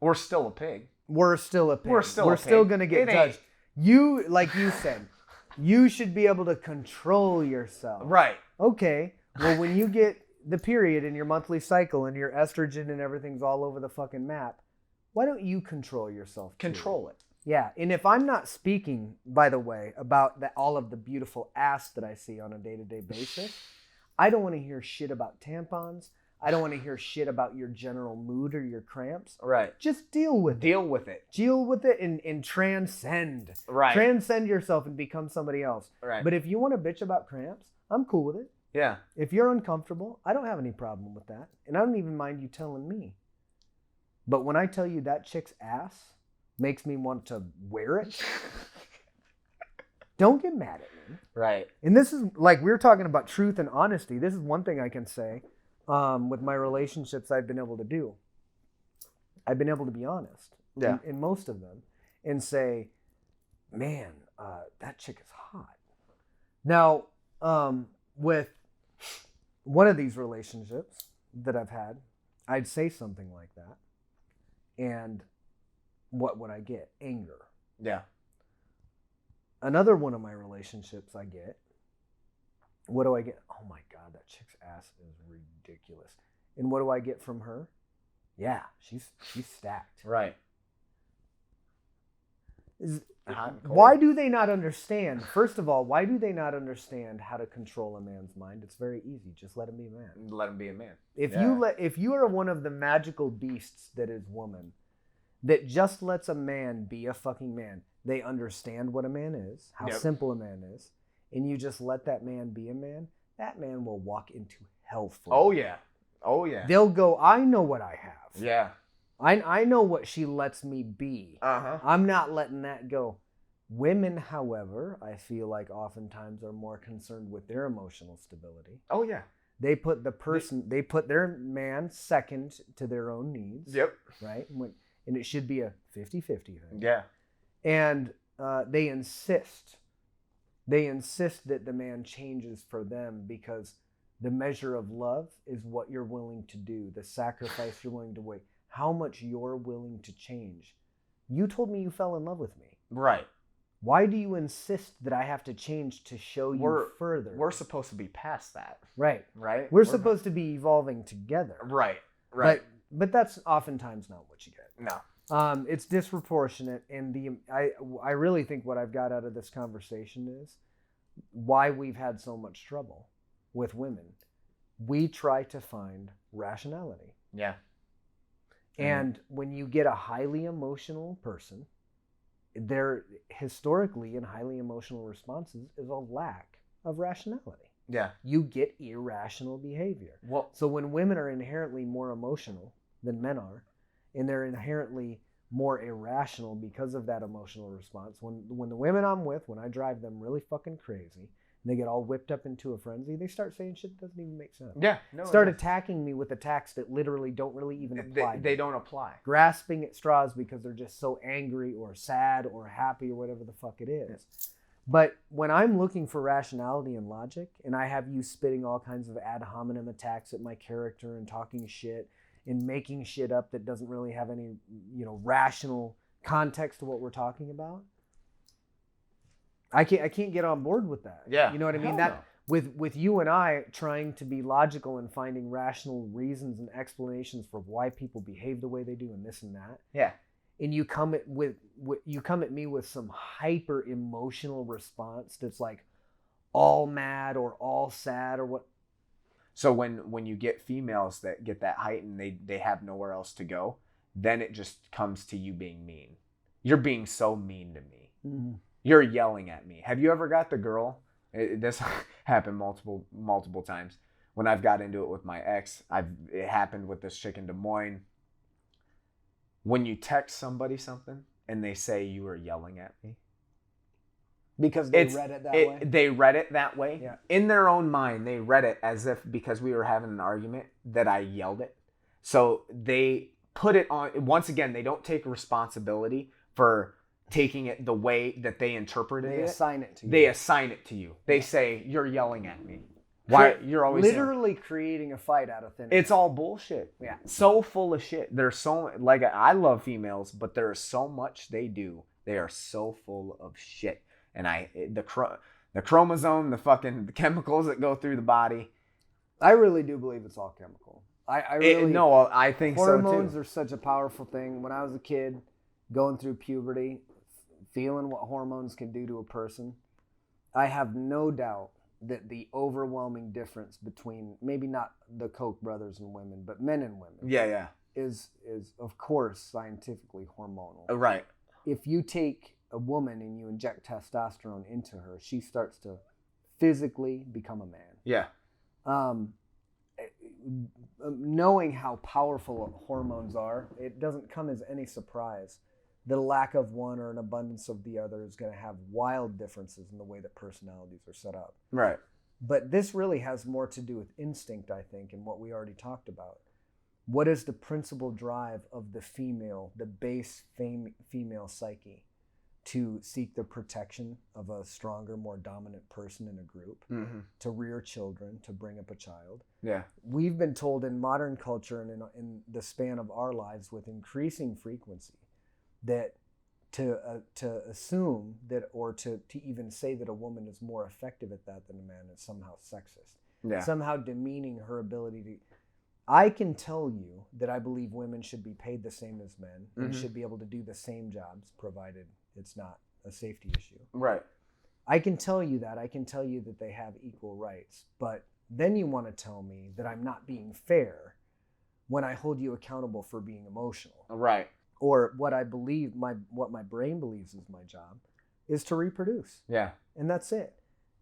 We're still a pig. we're still a pig. We're still a still pig. gonna get It ain't- judged. You, like you said, you should be able to control yourself. Right. Okay. Well, when you get the period in your monthly cycle and your estrogen and everything's all over the fucking map, why don't you control yourself? Too? Control it. Yeah, and if I'm not speaking, by the way, about all of the beautiful ass that I see on a day-to-day basis, I don't want to hear shit about tampons. I don't want to hear shit about your general mood or your cramps. Right. Just deal with it. Deal with it. Deal with it and transcend. Right. Transcend yourself and become somebody else. Right. But if you want to bitch about cramps, I'm cool with it. Yeah. If you're uncomfortable, I don't have any problem with that. And I don't even mind you telling me. But when I tell you that chick's ass makes me want to wear it, don't get mad at me. Right. And this is like, we were talking about truth and honesty. This is one thing I can say with my relationships I've been able to do. I've been able to be honest in most of them and say, man, that chick is hot. Now, with one of these relationships that I've had, I'd say something like that. And what would I get? Anger. Yeah. Another one of my relationships I get, what do I get? Oh my God, that chick's ass is ridiculous. And what do I get from her? Yeah, she's stacked. Right. Why do they not understand? First of all, why do they not understand how to control a man's mind? It's very easy. Just let him be a man. Let him be a man. If you are one of the magical beasts that is woman, that just lets a man be a fucking man. They understand what a man is, how simple a man is, and you just let that man be a man, that man will walk into hell for you. Oh, yeah. Oh, yeah. They'll go, I know what I have. Yeah. I know what she lets me be. Uh-huh. I'm not letting that go. Women, however, I feel like oftentimes are more concerned with their emotional stability. Oh, yeah. They put they put their man second to their own needs. Yep. Right? And it should be a 50-50 thing. Yeah. And they insist that the man changes for them because the measure of love is what you're willing to do, the sacrifice you're willing to make, how much you're willing to change. You told me you fell in love with me. Right. Why do you insist that I have to change to show you further? We're supposed to be past that. Right. Right? We're supposed to be evolving together. Right. Right. But that's oftentimes not what you get. No. It's disproportionate, and I really think what I've got out of this conversation is why we've had so much trouble with women. We try to find rationality. Yeah. And when you get a highly emotional person, there historically in highly emotional responses is a lack of rationality. Yeah. You get irrational behavior. Well, so when women are inherently more emotional than men are, and they're inherently more irrational because of that emotional response, when the women I'm with, when I drive them really fucking crazy, and they get all whipped up into a frenzy, they start saying shit that doesn't even make sense. Yeah. No, start attacking me with attacks that literally don't really even apply. They don't apply. Grasping at straws because they're just so angry or sad or happy or whatever the fuck it is. Yeah. But when I'm looking for rationality and logic, and I have you spitting all kinds of ad hominem attacks at my character and talking shit and making shit up that doesn't really have any, rational context to what we're talking about, I can't get on board with that. Yeah. You know what I mean? That with you and I trying to be logical and finding rational reasons and explanations for why people behave the way they do and this and that. Yeah. And you come at me with some hyper emotional response that's like all mad or all sad or what. So when you get females that get that height and they have nowhere else to go, then it just comes to you being mean. You're being so mean to me. Mm-hmm. You're yelling at me. Have you ever got the girl? This happened multiple times. When I've got into it with my ex, it happened with this chick in Des Moines. When you text somebody something and they say you were yelling at me. Because they read it that way? They read it that way. Yeah. In their own mind, they read it as if because we were having an argument that I yelled it. So they put it on, once again, they don't take responsibility for taking it the way that they interpreted it. They assign it to you. They assign it to you. They say, you're yelling at me. Why? You're always literally creating a fight out of thin air. It's all bullshit. Yeah. So full of shit. There's so, I love females, but there is so much they do. They are so full of shit. And the chromosome, the chemicals that go through the body. I really do believe it's all chemical. I think so too. Hormones are such a powerful thing. When I was a kid, going through puberty, feeling what hormones can do to a person, I have no doubt that the overwhelming difference between maybe not the Koch brothers and women, but men and women, Yeah. is of course scientifically hormonal. Right. If you take a woman and you inject testosterone into her, she starts to physically become a man. Yeah. Knowing how powerful hormones are, it doesn't come as any surprise that a lack of one or an abundance of the other is going to have wild differences in the way that personalities are set up. Right. But this really has more to do with instinct, I think, and what we already talked about. What is the principal drive of the female, the base female psyche, to seek the protection of a stronger, more dominant person in a group, to rear children, to bring up a child? Yeah. We've been told in modern culture and in the span of our lives with increasing frequency that to assume that, or to even say that a woman is more effective at that than a man is somehow sexist. Yeah. Somehow demeaning her ability to... I can tell you that I believe women should be paid the same as men and should be able to do the same jobs, provided it's not a safety issue. Right. I can tell you that. I can tell you that they have equal rights. But then you want to tell me that I'm not being fair when I hold you accountable for being emotional. Right. Or what I believe, what my brain believes is my job, is to reproduce. Yeah. And that's it.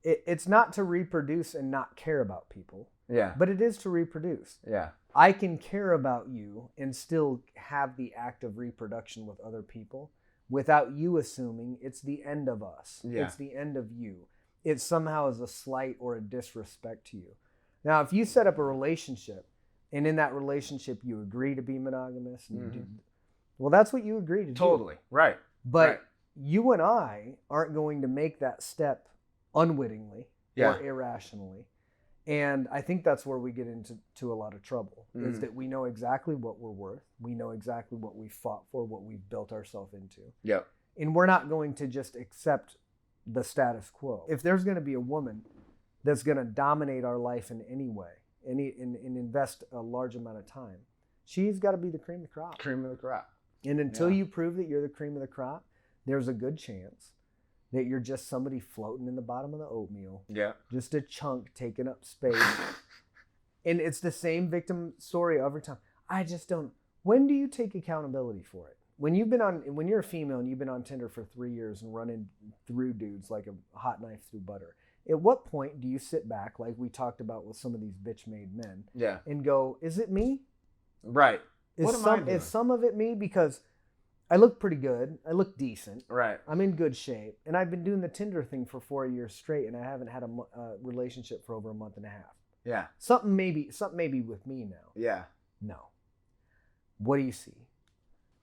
It's not to reproduce and not care about people. Yeah. But it is to reproduce. Yeah. I can care about you and still have the act of reproduction with other people without you assuming it's the end of us. Yeah. It's the end of you. It somehow is a slight or a disrespect to you. Now, if you set up a relationship and in that relationship you agree to be monogamous, and you do, well, that's what you agree to do. Totally. Right. But Right. you and I aren't going to make that step unwittingly or irrationally. And I think that's where we get into a lot of trouble, is that we know exactly what we're worth. We know exactly what we fought for, what we've built ourselves into. Yep. And we're not going to just accept the status quo. If there's going to be a woman that's going to dominate our life in any way and invest a large amount of time, she's got to be the cream of the crop. Cream of the crop. And until you prove that you're the cream of the crop, there's a good chance that you're just somebody floating in the bottom of the oatmeal. Yeah. Just a chunk taking up space. And it's the same victim story every time. I just don't. When do you take accountability for it? When you're a female and you've been on Tinder for 3 years and running through dudes like a hot knife through butter, at what point do you sit back, like we talked about with some of these bitch-made men, and go, is it me? Right. What am I doing? Is some of it me? Because I look pretty good. I look decent. Right. I'm in good shape. And I've been doing the Tinder thing for 4 years straight, and I haven't had a relationship for over a month and a half. Yeah. Something may be with me now. Yeah. No. What do you see?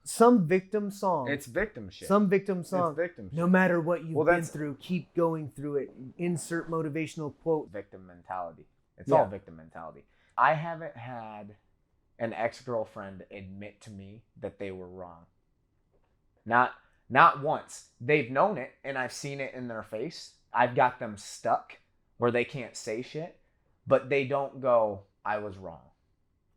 Some victim song. It's victim shit. Some victim song. It's victim shit. No matter what you've been that's- through, keep going through it. Insert motivational quote. Victim mentality. It's Yeah. all victim mentality. I haven't had an ex-girlfriend admit to me that they were wrong. Not once. They've known it, and I've seen it in their face. I've got them stuck where they can't say shit, but they don't go, I was wrong.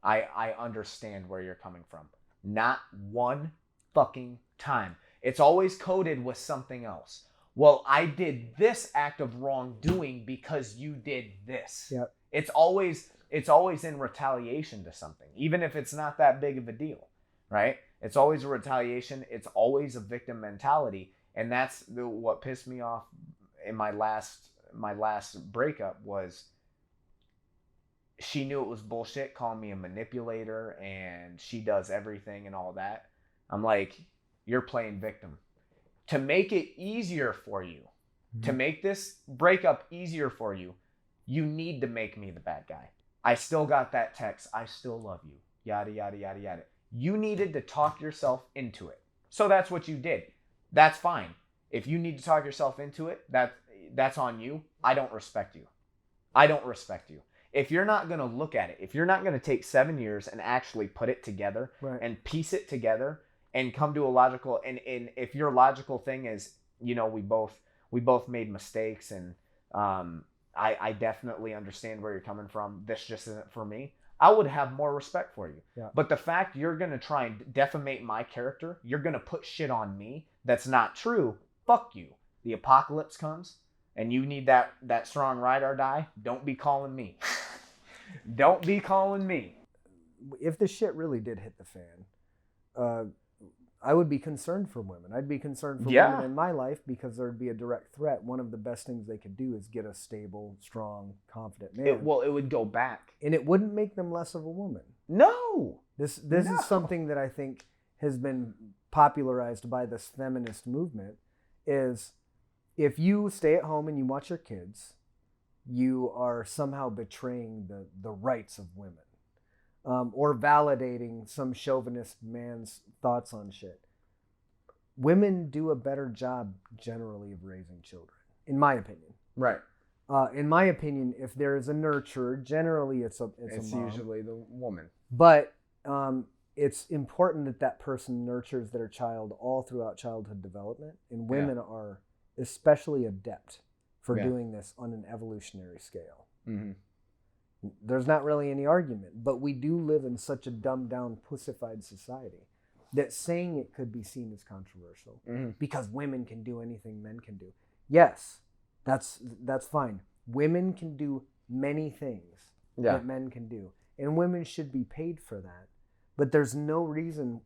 I understand where you're coming from. Not one fucking time. It's always coded with something else. Well, I did this act of wrongdoing because you did this. Yep. It's always in retaliation to something, even if it's not that big of a deal, right? It's always a retaliation. It's always a victim mentality, and that's what pissed me off in my last breakup was she knew it was bullshit, calling me a manipulator, and she does everything and all that. I'm like, you're playing victim. To make it easier for you, to make this breakup easier for you, you need to make me the bad guy. I still got that text. I still love you. Yada, yada, yada, yada. You needed to talk yourself into it. So that's what you did. That's fine. If you need to talk yourself into it, that's on you. I don't respect you. I don't respect you. If you're not going to look at it, if you're not going to take 7 years and actually put it together and piece it together and come to a logical, and if your logical thing is, we both made mistakes, and I definitely understand where you're coming from. This just isn't for me. I would have more respect for you. Yeah. But the fact you're going to try and defamate my character, you're going to put shit on me that's not true, fuck you. The apocalypse comes and you need that strong ride or die, don't be calling me. Don't be calling me. If the shit really did hit the fan, I would be concerned for women. I'd be concerned for women in my life because there'd be a direct threat. One of the best things they could do is get a stable, strong, confident man. It would go back. And it wouldn't make them less of a woman. No. This is something that I think has been popularized by this feminist movement, is if you stay at home and you watch your kids, you are somehow betraying the rights of women. Or validating some chauvinist man's thoughts on shit. Women do a better job generally of raising children, in my opinion. Right. In my opinion, if there is a nurturer, generally it's a mom. Usually the woman. But it's important that that person nurtures their child all throughout childhood development, and women are especially adept for doing this on an evolutionary scale. Mm-hmm. There's not really any argument, but we do live in such a dumbed down, pussified society that saying it could be seen as controversial because women can do anything men can do. Yes, that's fine. Women can do many things that men can do, and women should be paid for that. But there's no reason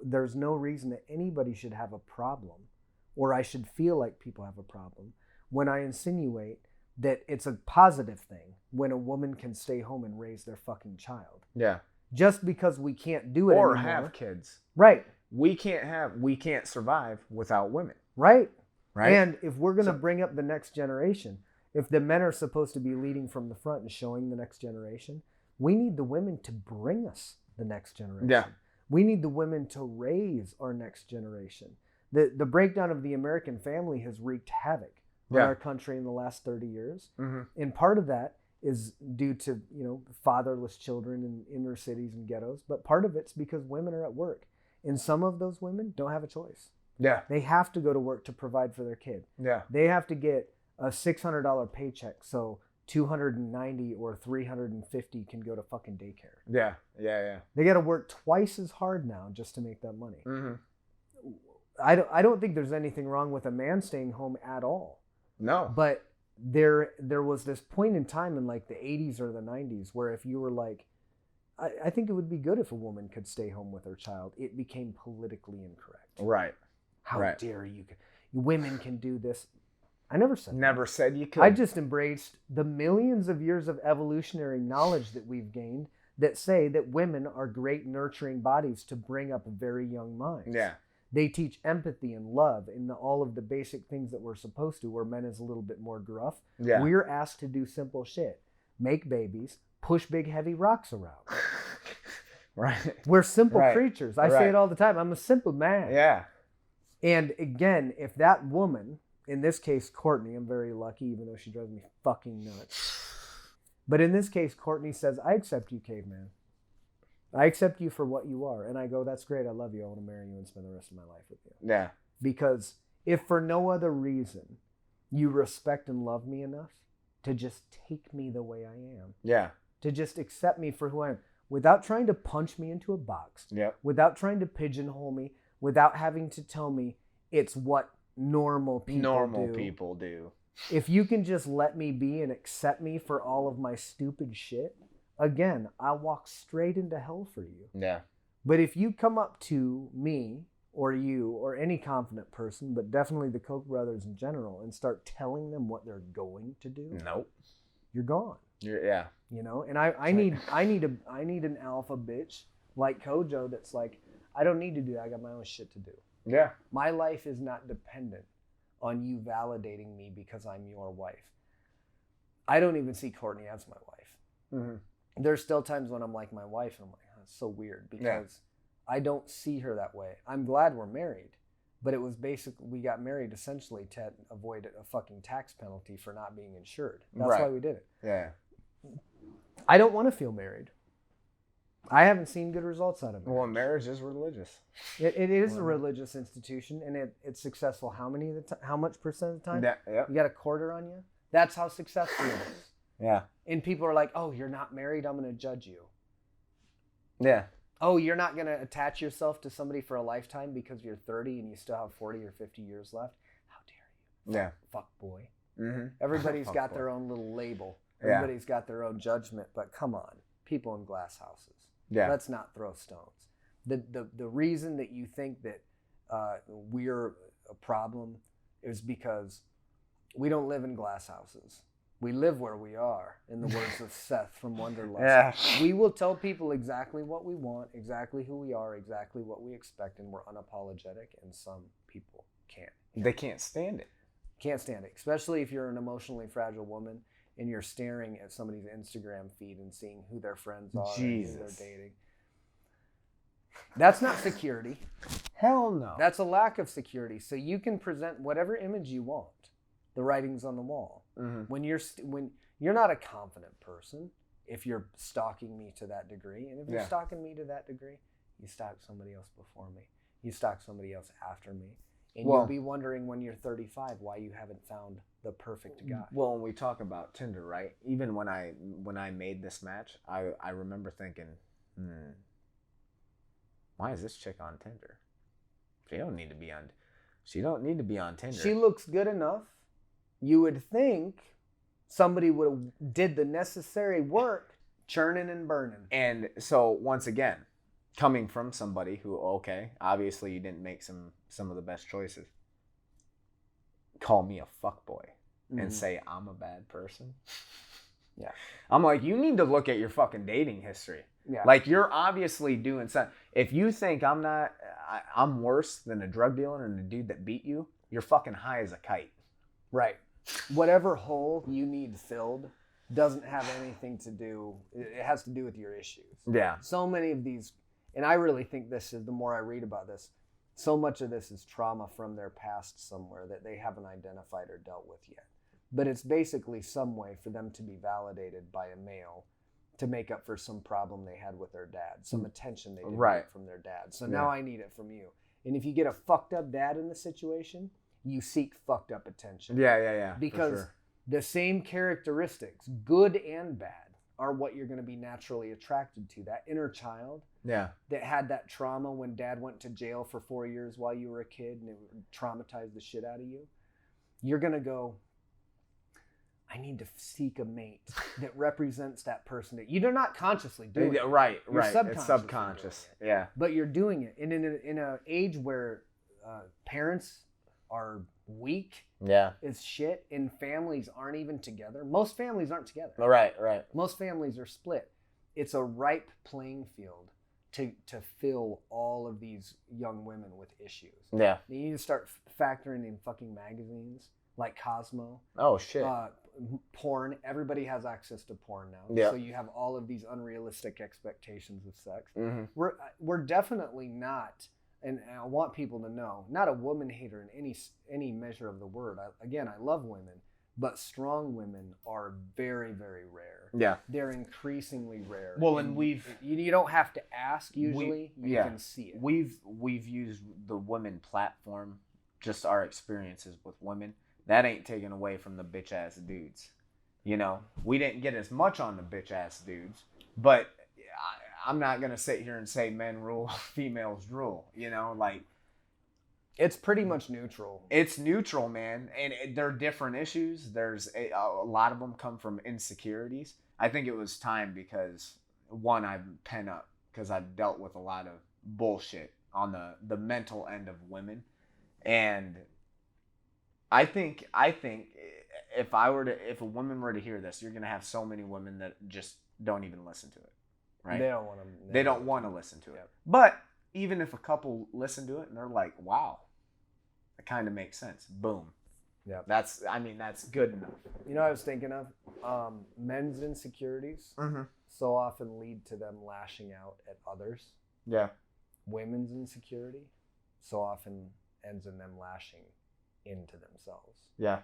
that anybody should have a problem, or I should feel like people have a problem when I insinuate that it's a positive thing when a woman can stay home and raise their fucking child. Yeah. Just because we can't do it or anymore. have kids. Right. We can't survive without women. Right. Right. And if we're going to bring up the next generation, if the men are supposed to be leading from the front and showing the next generation, we need the women to bring us the next generation. Yeah. We need the women to raise our next generation. The breakdown of the American family has wreaked havoc in our country in the last 30 years. Mm-hmm. And part of that is due to, fatherless children in inner cities and ghettos. But part of it's because women are at work. And some of those women don't have a choice. Yeah. They have to go to work to provide for their kid. Yeah. They have to get a $600 paycheck so 290 or 350 can go to fucking daycare. Yeah. Yeah, yeah. They got to work twice as hard now just to make that money. Mm-hmm. I don't think there's anything wrong with a man staying home at all. No. But there was this point in time in like the 80s or the 90s where if you were like, I think it would be good if a woman could stay home with her child, it became politically incorrect. Right. How dare you? Women can do this. I never said that. Never said you could. I just embraced the millions of years of evolutionary knowledge that we've gained that say that women are great nurturing bodies to bring up very young minds. Yeah. They teach empathy and love and all of the basic things that we're supposed to, where men is a little bit more gruff. Yeah. We're asked to do simple shit. Make babies, push big heavy rocks around. Right. We're simple creatures. I say it all the time. I'm a simple man. Yeah. And again, if that woman, in this case, Courtney, I'm very lucky, even though she drives me fucking nuts. But in this case, Courtney says, I accept you, caveman. I accept you for what you are. And I go, that's great. I love you. I want to marry you and spend the rest of my life with you. Yeah. Because if for no other reason you respect and love me enough to just take me the way I am. Yeah. To just accept me for who I am. Without trying to punch me into a box. Yeah. Without trying to pigeonhole me. Without having to tell me it's what normal people do. If you can just let me be and accept me for all of my stupid shit, again, I'll walk straight into hell for you. Yeah. But if you come up to me or you or any confident person, but definitely the Koch brothers in general, and start telling them what they're going to do, nope, you're gone. Yeah. And I need an alpha bitch like Kojo that's like, I don't need to do that. I got my own shit to do. Yeah. My life is not dependent on you validating me because I'm your wife. I don't even see Courtney as my wife. Mm-hmm. There's still times when I'm like my wife and I'm like, oh, it's so weird because I don't see her that way. I'm glad we're married, but it was basically, we got married essentially to avoid a fucking tax penalty for not being insured. That's why we did it. Yeah. I don't want to feel married. I haven't seen good results out of it. Well, marriage is religious. It is a religious institution, and it's successful how much percent of the time? Yeah. You got a quarter on you? That's how successful it is. Yeah. And people are like, oh, you're not married? I'm going to judge you. Yeah. Oh, you're not going to attach yourself to somebody for a lifetime because you're 30 and you still have 40 or 50 years left? How Yeah. Fuck boy. Mm-hmm. Everybody's Fuck got boy. their own little label. Yeah. Everybody's got their own judgment. But come on, people in glass houses. Yeah. Let's not throw stones. The reason that you think that we're a problem is because we don't live in glass houses. We live where we are, in the words of Seth from Wonderlust. Yeah. We will tell people exactly what we want, exactly who we are, exactly what we expect, and we're unapologetic, and some people can't. They can't stand it. Can't stand it, especially if you're an emotionally fragile woman and you're staring at somebody's Instagram feed and seeing who their friends are and who they're dating. That's not security. Hell no. That's a lack of security. So you can present whatever image you want. The writing's on the wall. Mm-hmm. When you're not a confident person, if you're stalking me to that degree, and if you're stalking me to that degree, you stalk somebody else before me. You stalk somebody else after me. And you'll be wondering when you're 35 why you haven't found the perfect guy. Well, when we talk about Tinder, right? Even when I made this match, I remember thinking, why is this chick on Tinder? She don't need to be on Tinder. She looks good enough. You would think somebody would have did the necessary work, churning and burning. And so once again, coming from somebody who, obviously you didn't make some of the best choices. Call me a fuckboy and say I'm a bad person. Yeah. I'm like, you need to look at your fucking dating history. Yeah. Like, you're obviously doing something. If you think I'm worse than a drug dealer and a dude that beat you, you're fucking high as a kite. Right. Whatever hole you need filled doesn't have anything to do, it has to do with your issues. Yeah. So many of these, and I really think this is, the more I read about this, so much of this is trauma from their past somewhere that they haven't identified or dealt with yet. But it's basically some way for them to be validated by a male to make up for some problem they had with their dad, some attention they didn't get from their dad. So now I need it from you. And if you get a fucked up dad in the situation, you seek fucked up attention. Yeah. Because the same characteristics, good and bad, are what you're going to be naturally attracted to. That inner child that had that trauma when dad went to jail for 4 years while you were a kid and it traumatized the shit out of you. You're going to go, I need to seek a mate that represents that person. That you're not consciously doing it. Right. It's subconscious. Yeah. But you're doing it. And in an age where parents are weak as shit and families aren't even together. Most families aren't together. Right. Most families are split. It's a ripe playing field to fill all of these young women with issues. Yeah. You need to start factoring in fucking magazines like Cosmo. Oh, shit. Porn. Everybody has access to porn now. Yeah. So you have all of these unrealistic expectations of sex. Mm-hmm. We're definitely not, and I want people to know, not a woman hater in any measure of the word. I love women, but strong women are very, very rare. Yeah. They're increasingly rare. Well, and you don't have to ask usually. You can see it. We've used the women platform, just our experiences with women. That ain't taken away from the bitch ass dudes. You know, we didn't get as much on the bitch ass dudes, but I'm not gonna sit here and say men rule, females rule. You know, like, it's pretty much neutral. It's neutral, man, and they're different issues. There's a lot of them come from insecurities. I think it was time because one, I've pent up because I've dealt with a lot of bullshit on the mental end of women, and I think if a woman were to hear this, you're gonna have so many women that just don't even listen to it, right? They don't want to. They don't want to listen to it. But even if a couple listen to it and they're like, "Wow, it kind of makes sense," boom. Yeah. That's good enough. You know what I was thinking of? Men's insecurities so often lead to them lashing out at others. Yeah. Women's insecurity so often ends in them lashing into themselves. Yeah.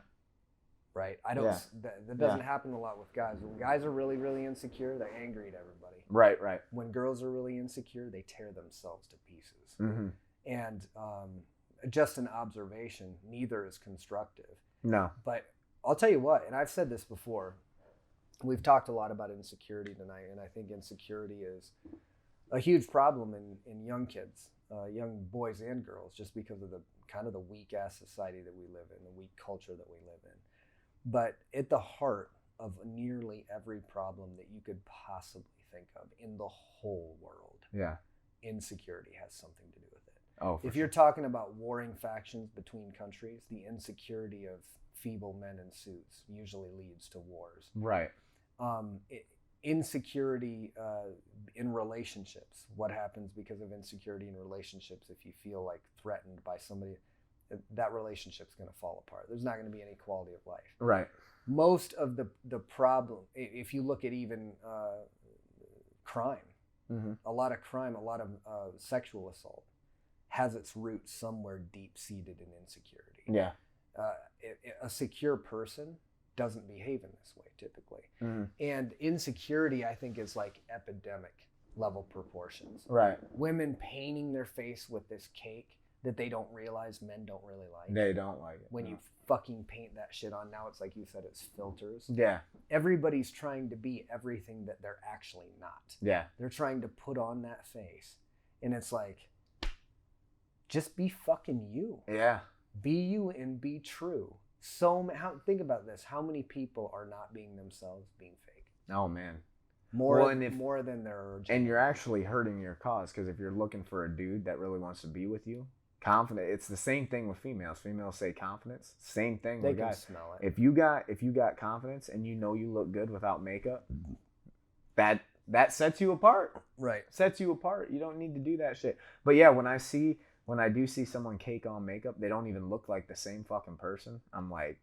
Right? That doesn't happen a lot with guys. When guys are really, really insecure, they're angry at everybody. Right. When girls are really insecure, they tear themselves to pieces. Mm-hmm. And just an observation, neither is constructive. No. But I'll tell you what, and I've said this before, we've talked a lot about insecurity tonight, and I think insecurity is a huge problem in young kids, young boys and girls, just because of the kind of the weak ass society that we live in, the weak culture that we live in. But at the heart of nearly every problem that you could possibly think of in the whole world, insecurity has something to do with it. Oh, if you're talking about warring factions between countries, the insecurity of feeble men in suits usually leads to wars. Right. Insecurity in relationships. What happens because of insecurity in relationships? If you feel like threatened by somebody, that relationship's going to fall apart. There's not going to be any quality of life. Right. Most of the problem, if you look at even crime, a lot of crime, a lot of sexual assault has its roots somewhere deep-seated in insecurity. Yeah. A secure person doesn't behave in this way typically. And insecurity, I think, is like epidemic level proportions. Right. Women painting their face with this cake that they don't realize men don't really like. They don't like it. When you fucking paint that shit on, now it's like you said, it's filters. Yeah. Everybody's trying to be everything that they're actually not. Yeah. They're trying to put on that face. And it's like, just be fucking you. Yeah. Be you and be true. Think about this. How many people are not being themselves, being fake? Oh, man. More than their original. And you're actually hurting your cause, because if you're looking for a dude that really wants to be with you, confident. It's the same thing with females. Females say confidence. Same thing with guys. They can smell it. If you got confidence and you know you look good without makeup, that sets you apart. Right. Sets you apart. You don't need to do that shit. But yeah, when I do see someone cake on makeup, they don't even look like the same fucking person. I'm like,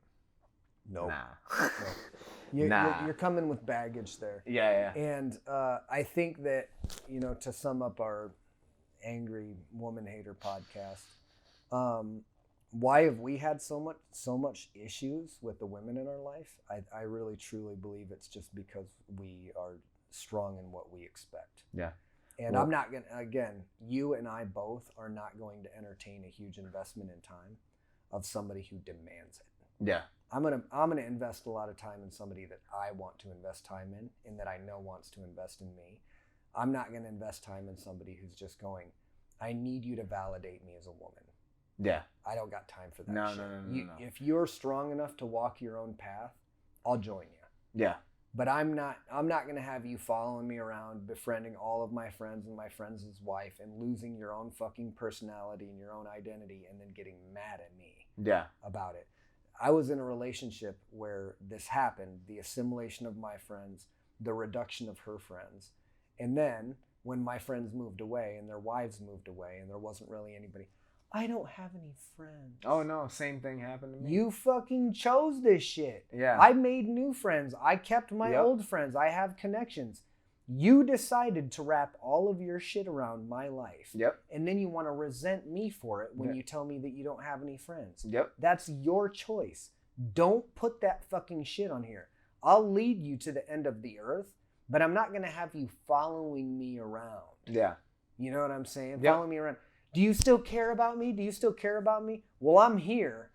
nope. Nah. You're coming with baggage there. Yeah. And I think that, to sum up our angry woman hater podcast, why have we had so much issues with the women in our life? I really truly believe it's just because we are strong in what we expect. Yeah. And I'm not going to, again, you and I both are not going to entertain a huge investment in time of somebody who demands it. Yeah. I'm gonna invest a lot of time in somebody that I want to invest time in and that I know wants to invest in me. I'm not gonna invest time in somebody who's just going, I need you to validate me as a woman. Yeah. I don't got time for that No, shit. No. If you're strong enough to walk your own path, I'll join you. Yeah. But I'm not going to have you following me around, befriending all of my friends and my friends' wife, and losing your own fucking personality and your own identity and then getting mad at me about it. I was in a relationship where this happened, the assimilation of my friends, the reduction of her friends. And then when my friends moved away and their wives moved away and there wasn't really anybody, I don't have any friends. Oh, no. Same thing happened to me. You fucking chose this shit. Yeah. I made new friends. I kept my old friends. I have connections. You decided to wrap all of your shit around my life. Yep. And then you want to resent me for it when you tell me that you don't have any friends. Yep. That's your choice. Don't put that fucking shit on here. I'll lead you to the end of the earth, but I'm not going to have you following me around. Yeah. You know what I'm saying? Yep. Following me around. Do you still care about me? Do you still care about me? Well, I'm here.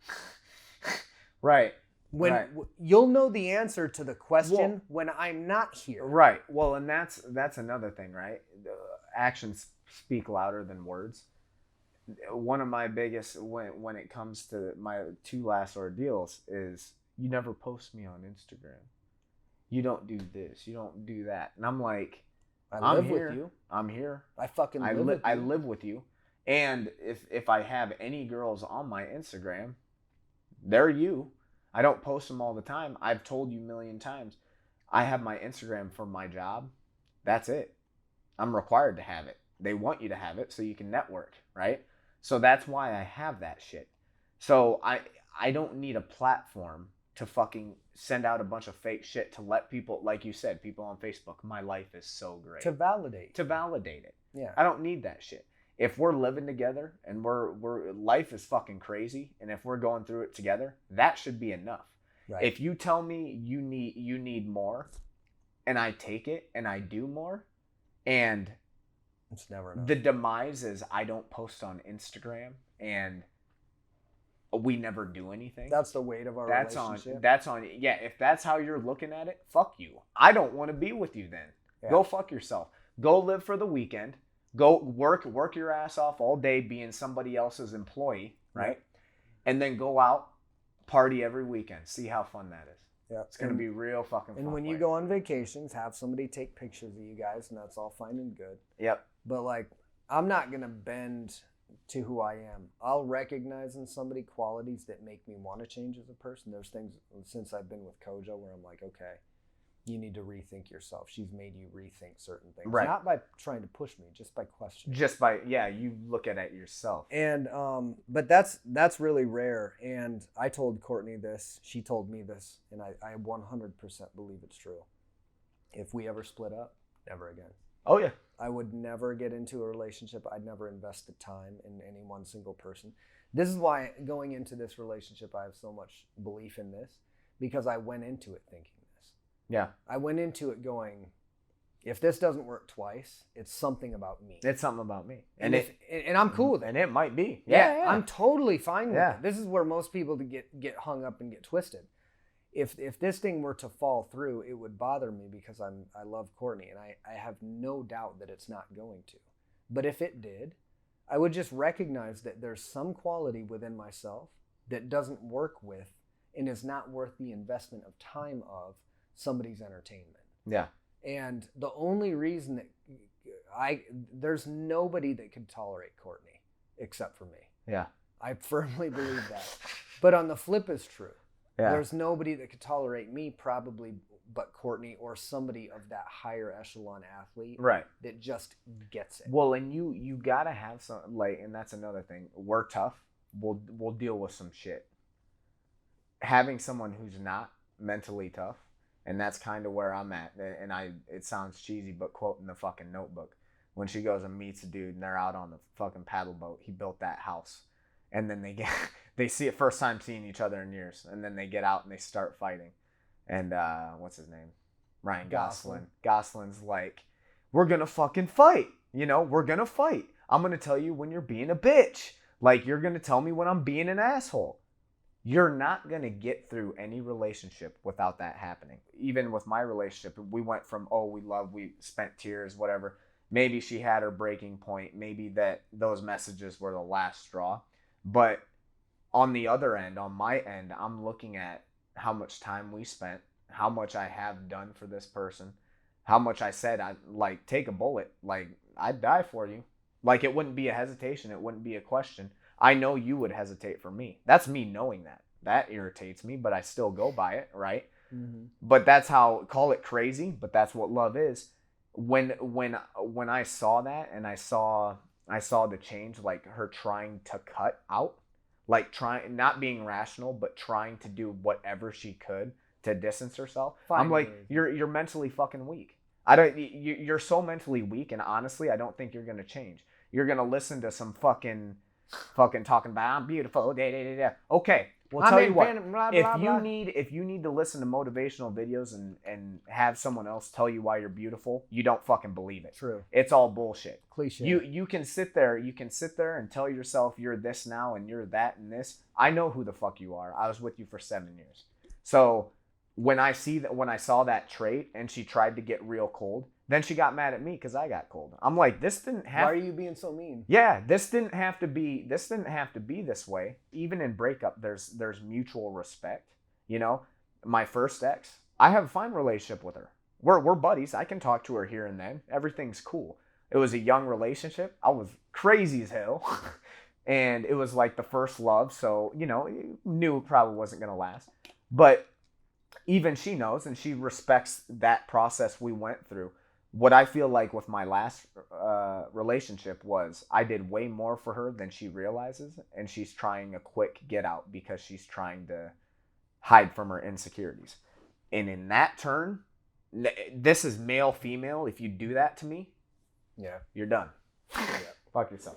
Right. When you'll know the answer to the question when I'm not here. Right. Well, and that's another thing, right? Actions speak louder than words. One of my biggest, when it comes to my two last ordeals, is you never post me on Instagram. You don't do this. You don't do that. And I'm like, I live here. with you. I'm here. I fucking live with you. I live with you. And if I have any girls on my Instagram, they're you. I don't post them all the time. I've told you a million times. I have my Instagram for my job. That's it. I'm required to have it. They want you to have it so you can network, right? So that's why I have that shit. So I don't need a platform to fucking send out a bunch of fake shit to let people, like you said, people on Facebook, my life is so great. To validate. To validate it. Yeah. I don't need that shit. If we're living together and we're life is fucking crazy, and if we're going through it together, that should be enough. Right. If you tell me you need more, and I take it and I do more, and it's never enough. The demise is I don't post on Instagram and we never do anything. That's the weight of our relationship. That's on. Yeah, if that's how you're looking at it, fuck you. I don't want to be with you then. Yeah. Go fuck yourself. Go live for the weekend. Go work your ass off all day being somebody else's employee, right? And then go out, party every weekend. See how fun that is. Yeah. It's going to be real fucking fun. And when you go on vacations, have somebody take pictures of you guys, and that's all fine and good. Yep. But like, I'm not going to bend to who I am. I'll recognize in somebody qualities that make me want to change as a person. There's things since I've been with Koja where I'm like, okay, you need to rethink yourself. She's made you rethink certain things. Right. Not by trying to push me, just by questioning. Just by, you look at it yourself. And, but that's really rare. And I told Courtney this, she told me this, and I 100% believe it's true. If we ever split up, never again. Oh, yeah. I would never get into a relationship. I'd never invest the time in any one single person. This is why going into this relationship, I have so much belief in this, because I went into it thinking this. Yeah. I went into it going, if this doesn't work twice, it's something about me. It's something about me. And I'm cool with it. And it might be. Yeah. I'm totally fine with Yeah. it. This is where most people get hung up and get twisted. If this thing were to fall through, it would bother me because I love Courtney, and I have no doubt that it's not going to. But if it did, I would just recognize that there's some quality within myself that doesn't work with and is not worth the investment of time of somebody's entertainment. Yeah. And the only reason that there's nobody that could tolerate Courtney except for me. Yeah. I firmly believe that. But on the flip is true. Yeah. There's nobody that could tolerate me probably but Courtney or somebody of that higher echelon athlete Right. that just gets it. Well, and you gotta have some, like, and that's another thing. We're tough. We'll deal with some shit. Having someone who's not mentally tough, and that's kind of where I'm at. And it sounds cheesy, but quoting the fucking Notebook, when she goes and meets a dude and they're out on the fucking paddle boat, he built that house, and then they see it first time seeing each other in years, and then they get out and they start fighting. And what's his name? Ryan Gosling. Gosling's like, we're gonna fucking fight. We're gonna fight. I'm gonna tell you when you're being a bitch. Like, you're gonna tell me when I'm being an asshole. You're not gonna get through any relationship without that happening. Even with my relationship, we went from, we spent tears, whatever. Maybe she had her breaking point. Maybe that those messages were the last straw. But on the other end, on my end, I'm looking at how much time we spent, how much I have done for this person, how much I said, take a bullet, I'd die for you. Like, it wouldn't be a hesitation. It wouldn't be a question. I know you would hesitate for me. That's me knowing that. That irritates me, but I still go by it, right? Mm-hmm. But that's how, call it crazy, but that's what love is. When I saw that, and I saw the change, like her trying to cut out, like trying, not being rational, but trying to do whatever she could to distance herself. I'm like, you're mentally fucking weak. You're so mentally weak, and honestly, I don't think you're gonna change. You're gonna listen to some fucking talking about I'm beautiful. Okay, well, tell you what. If you need to listen to motivational videos and have someone else tell you why you're beautiful, you don't fucking believe it. True. It's all bullshit. Cliche. You can sit there and tell yourself you're this now and you're that and this. I know who the fuck you are. I was with you for 7 years. So when I saw that trait and she tried to get real cold, then she got mad at me because I got cold. I'm like, this didn't have. Why are you being so mean? Yeah, this didn't have to be this way. Even in breakup, there's mutual respect. My first ex, I have a fine relationship with her. We're buddies. I can talk to her here and then. Everything's cool. It was a young relationship. I was crazy as hell. And it was like the first love, so knew it probably wasn't gonna last. But even she knows, and she respects that process we went through. What I feel like with my last relationship was I did way more for her than she realizes, and she's trying a quick get out because she's trying to hide from her insecurities. And in that turn, this is male, female. If you do that to me, yeah, you're done. Yeah. Fuck yourself.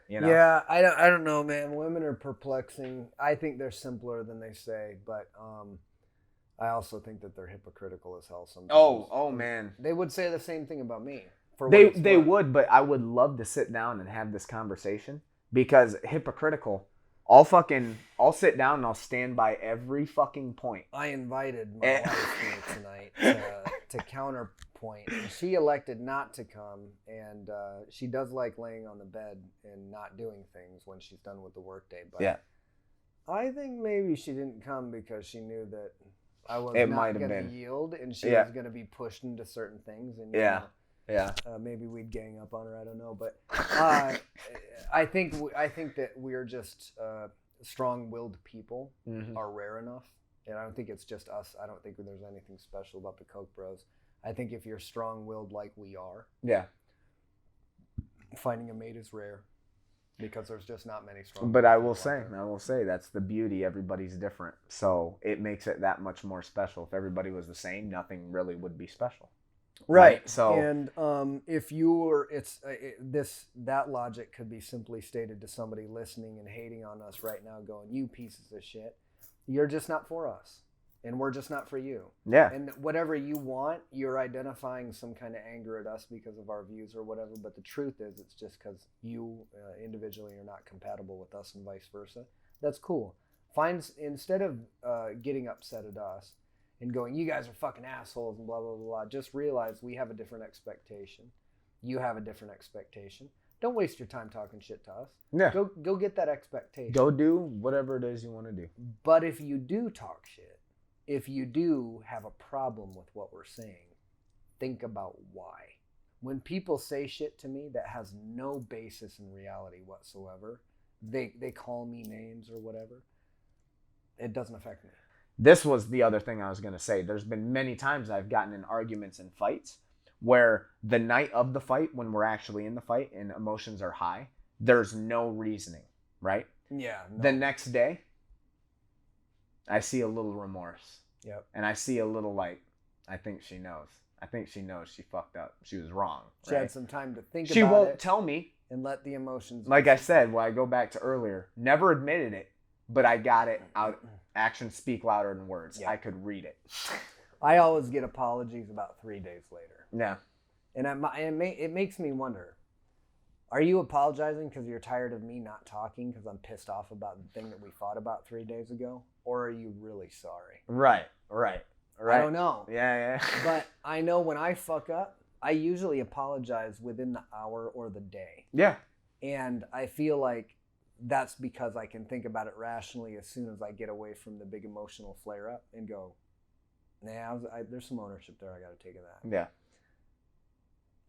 Yeah, I don't know, man. Women are perplexing. I think they're simpler than they say, but I also think that they're hypocritical as hell sometimes. Oh man. They would say the same thing about me. They would, but I would love to sit down and have this conversation, because hypocritical, I'll sit down and I'll stand by every fucking point. I invited my wife here tonight to counterpoint, she elected not to come, and she does like laying on the bed and not doing things when she's done with the workday. But Yeah. I think maybe she didn't come because she knew that I was It not might have going to been. yield, and she Yeah. was going to be pushed into certain things. And Yeah. Yeah. maybe we'd gang up on her. I don't know, but I think that we're just strong-willed people Mhm. are rare enough, and I don't think it's just us. I don't think there's anything special about the Koch bros. I think if you're strong-willed like we are, Yeah. finding a mate is rare because there's just not many strong. But I will say that's the beauty. Everybody's different, so it makes it that much more special. If everybody was the same, nothing really would be special. Right. So, and if you were, that logic could be simply stated to somebody listening and hating on us right now, going, "You pieces of shit, you're just not for us, and we're just not for you." yeah, And whatever you want, you're identifying some kind of anger at us because of our views or whatever. But the truth is, it's just because you individually are not compatible with us, and vice versa. That's cool. Instead of getting upset at us and going, "You guys are fucking assholes," and blah, blah, blah, blah, just realize we have a different expectation. You have a different expectation. Don't waste your time talking shit to us. yeah. Go get that expectation. Go do whatever it is you want to do. But if you do talk shit, if you do have a problem with what we're saying, think about why. When people say shit to me that has no basis in reality whatsoever, they call me names or whatever, it doesn't affect me. This was the other thing I was going to say. There's been many times I've gotten in arguments and fights where the night of the fight, when we're actually in the fight and emotions are high, there's no reasoning, right? Yeah. No. The next day, I see a little remorse. Yep. And I see a little like, I think she knows. I think she knows she fucked up. She was wrong. She right? had some time to think She about won't it tell me. and let the emotions. Like I said, I go back to earlier, never admitted it, but I got it out. Actions speak louder than words. Yeah. I could read it. I always get apologies about 3 days later. Yeah. And it makes me wonder, are you apologizing because you're tired of me not talking because I'm pissed off about the thing that we fought about 3 days ago? Or are you really sorry? Right. I don't know. Yeah. But I know when I fuck up, I usually apologize within the hour or the day. Yeah. And I feel like that's because I can think about it rationally as soon as I get away from the big emotional flare up and go, nah, there's some ownership there I got to take in that. Yeah.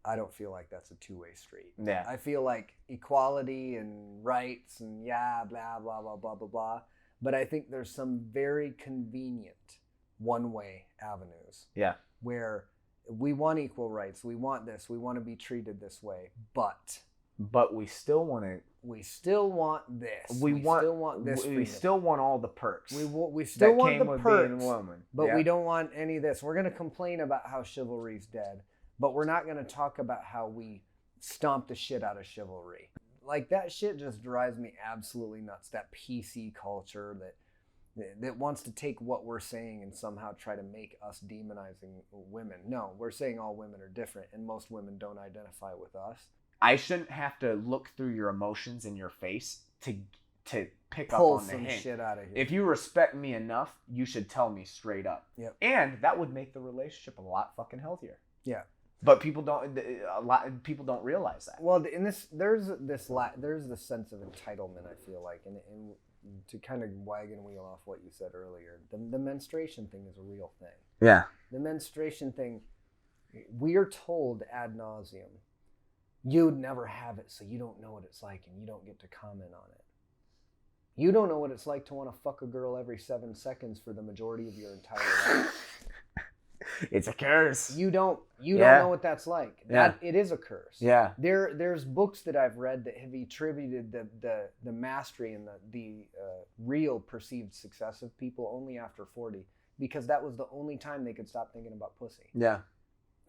I don't feel like that's a two-way street. Yeah. I feel like equality and rights and blah, blah, blah, blah, blah, blah. But I think there's some very convenient one-way avenues. Yeah. Where we want equal rights. We want this. We want to be treated this way. But we still want to. we still want this. We still want this. We freedom. still want all the perks. We still want the perks. Being a woman. But Yeah. we don't want any of this. We're going to complain about how chivalry's dead, but we're not going to talk about how we stomp the shit out of chivalry. Like, that shit just drives me absolutely nuts. That PC culture that wants to take what we're saying and somehow try to make us demonizing women. No, we're saying all women are different, and most women don't identify with us. I shouldn't have to look through your emotions in your face to pick Pull up on the some hint. shit out of here. If you respect me enough, you should tell me straight up. Yep. And that would make the relationship a lot fucking healthier. Yeah. But people don't. A lot of people don't realize that. Well, in this, there's the sense of entitlement. I feel like, and to kind of wagon wheel off what you said earlier, the menstruation thing is a real thing. Yeah. The menstruation thing, we are told ad nauseum, you'd never have it, so you don't know what it's like, and you don't get to comment on it. You don't know what it's like to want to fuck a girl every 7 seconds for the majority of your entire life. It's a curse. You don't know what that's like. Yeah. It is a curse. Yeah. There's books that I've read that have attributed the mastery and the real perceived success of people only after 40, because that was the only time they could stop thinking about pussy. Yeah.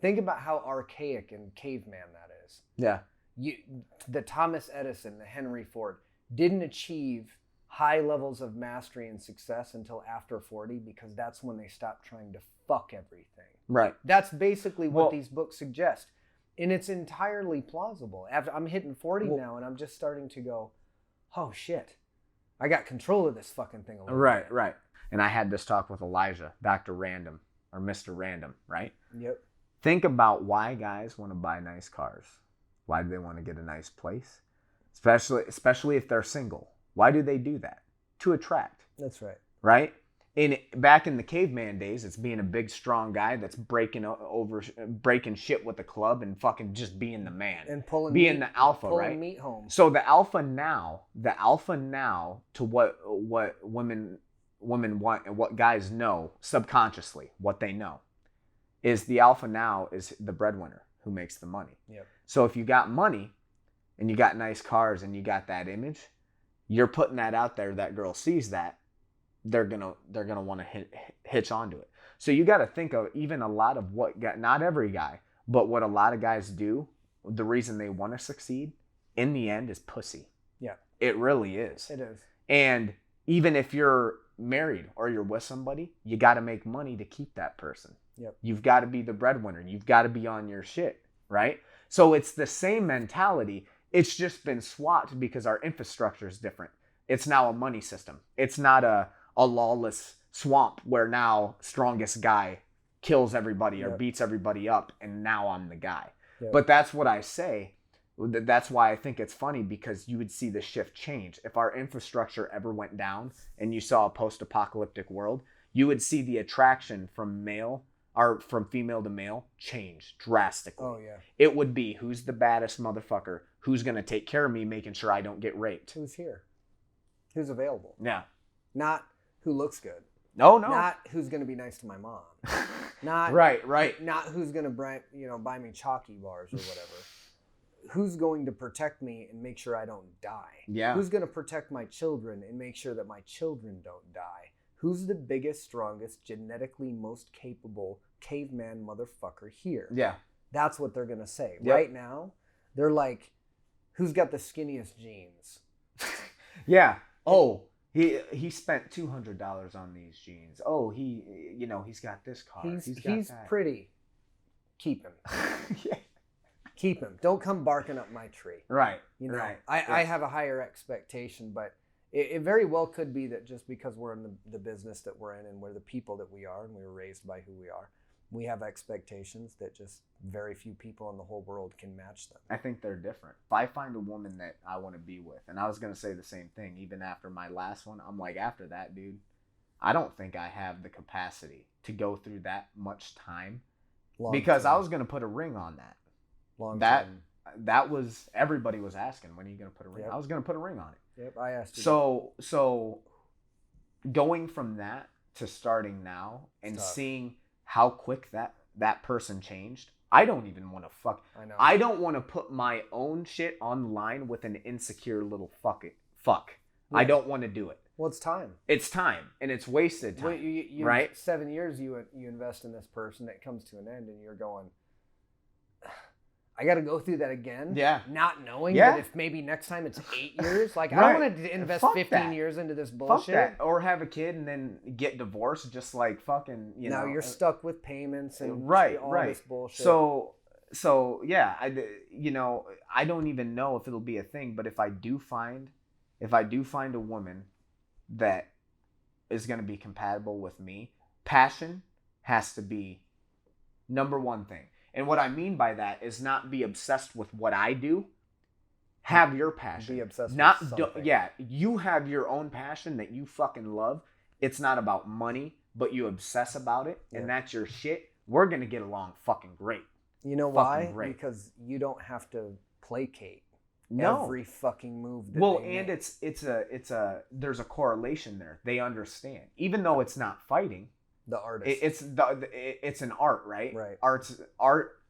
Think about how archaic and caveman that is. Yeah. The Thomas Edison, the Henry Ford, didn't achieve high levels of mastery and success until after 40, because that's when they stopped trying to fuck everything. Right. That's basically what these books suggest. And it's entirely plausible. I'm hitting 40 now, and I'm just starting to go, oh shit, I got control of this fucking thing a little bit. Right. And I had this talk with Elijah, Dr. Random. or Mr. Random, right? Yep. Think about why guys want to buy nice cars. Why do they want to get a nice place? Especially if they're single. Why do they do that? To attract. That's right. Right? Back in the caveman days, it's being a big, strong guy that's breaking shit with the club and fucking just being the man And being the alpha, pulling right? meat home. So the alpha now to what women want and what guys know subconsciously, what they know is the alpha now is the breadwinner who makes the money. Yep. So if you got money and you got nice cars and you got that image, you're putting that out there. That girl sees that. They're gonna want to hitch onto it. So you got to think of even a lot of not every guy, but what a lot of guys do. The reason they want to succeed in the end is pussy. Yeah, it really is. It is. And even if you're married or you're with somebody, you got to make money to keep that person. Yep. You've got to be the breadwinner. You've got to be on your shit, right? So it's the same mentality. It's just been swapped because our infrastructure is different. It's now a money system. It's not a lawless swamp where now strongest guy kills everybody or beats everybody up and now I'm the guy. Yep. But that's what I say. That's why I think it's funny, because you would see the shift change. If our infrastructure ever went down and you saw a post-apocalyptic world, you would see the attraction from female to male change drastically. Oh, yeah. It would be, who's the baddest motherfucker? Who's going to take care of me, making sure I don't get raped? Who's here? Who's available? Yeah. Not who looks good. No. Not who's going to be nice to my mom. Not right. Not who's going to buy me chalky bars or whatever. Who's going to protect me and make sure I don't die? Yeah. Who's going to protect my children and make sure that my children don't die? Who's the biggest, strongest, genetically most capable caveman motherfucker here? Yeah. That's what they're going to say. Yep. Right now, they're like, who's got the skinniest jeans? Yeah. Oh, he spent $200 on these jeans. Oh, he's got this car. He's that. Pretty. Keep him. Yeah. Keep him. Don't come barking up my tree. Right. Right. Yeah. I have a higher expectation, but it very well could be that just because we're in the business that we're in and we're the people that we are and we were raised by who we are, we have expectations that just very few people in the whole world can match them. I think they're different. If I find a woman that I want to be with, and I was going to say the same thing, even after my last one, I'm like, after that, dude, I don't think I have the capacity to go through that much time because I was going to put a ring on that. That was, everybody was asking, when are you going to put a ring? Yep. I was going to put a ring on it. Yep, I asked you. So going from that to starting now and seeing how quick that person changed, I don't even want to I know. I don't want to put my own shit online with an insecure little fuck. Yeah. I don't want to do it. Well, it's time. It's time, and it's wasted time. You right? 7 years you invest in this person, it comes to an end, and you're going, I got to go through that again. Yeah. Not knowing that if maybe next time it's 8 years. Like, right. I don't want to invest 15 years into this bullshit. Fuck that. Or have a kid and then get divorced, just like fucking, now you're stuck with payments and all this bullshit. So yeah, I don't even know if it'll be a thing, but if I do find a woman that is going to be compatible with me, passion has to be number one thing. And what I mean by that is not be obsessed with what I do. Have your passion. Be obsessed with something. You have your own passion that you fucking love. It's not about money, but you obsess about it, and that's your shit. We're going to get along fucking great. You know why? Great. Because you don't have to placate every fucking move that they make. There's a correlation there. They understand. Even though it's not fighting, the artist. It's an art, right? Right.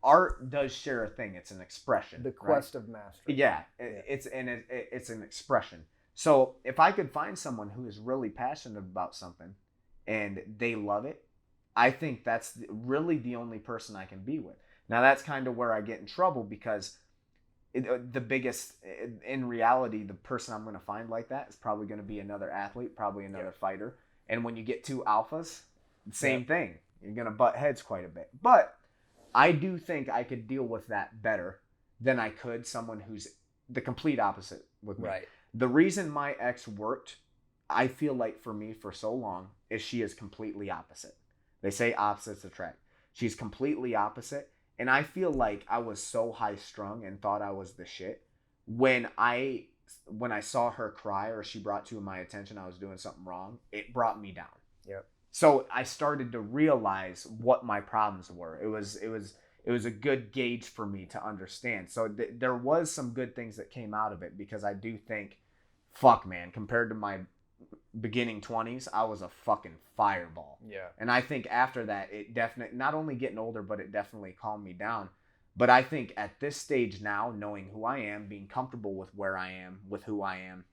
Art does share a thing. It's an expression. The quest of mastery. Yeah, it's an expression. So if I could find someone who is really passionate about something and they love it, I think that's really the only person I can be with. Now that's kind of where I get in trouble, because in reality, the person I'm going to find like that is probably going to be another athlete, probably another fighter. And when you get two alphas, same thing. You're going to butt heads quite a bit. But I do think I could deal with that better than I could someone who's the complete opposite with me. Right. The reason my ex worked, I feel like for me for so long, is she is completely opposite. They say opposites attract. She's completely opposite. And I feel like I was so high strung and thought I was the shit when I saw her cry or she brought to my attention I was doing something wrong. It brought me down. Yep. So I started to realize what my problems were. It was a good gauge for me to understand. So there was some good things that came out of it, because I do think, fuck man, compared to my beginning 20s, I was a fucking fireball. Yeah. And I think after that, it definitely, not only getting older, but it definitely calmed me down. But I think at this stage now, knowing who I am, being comfortable with where I am, with who I am,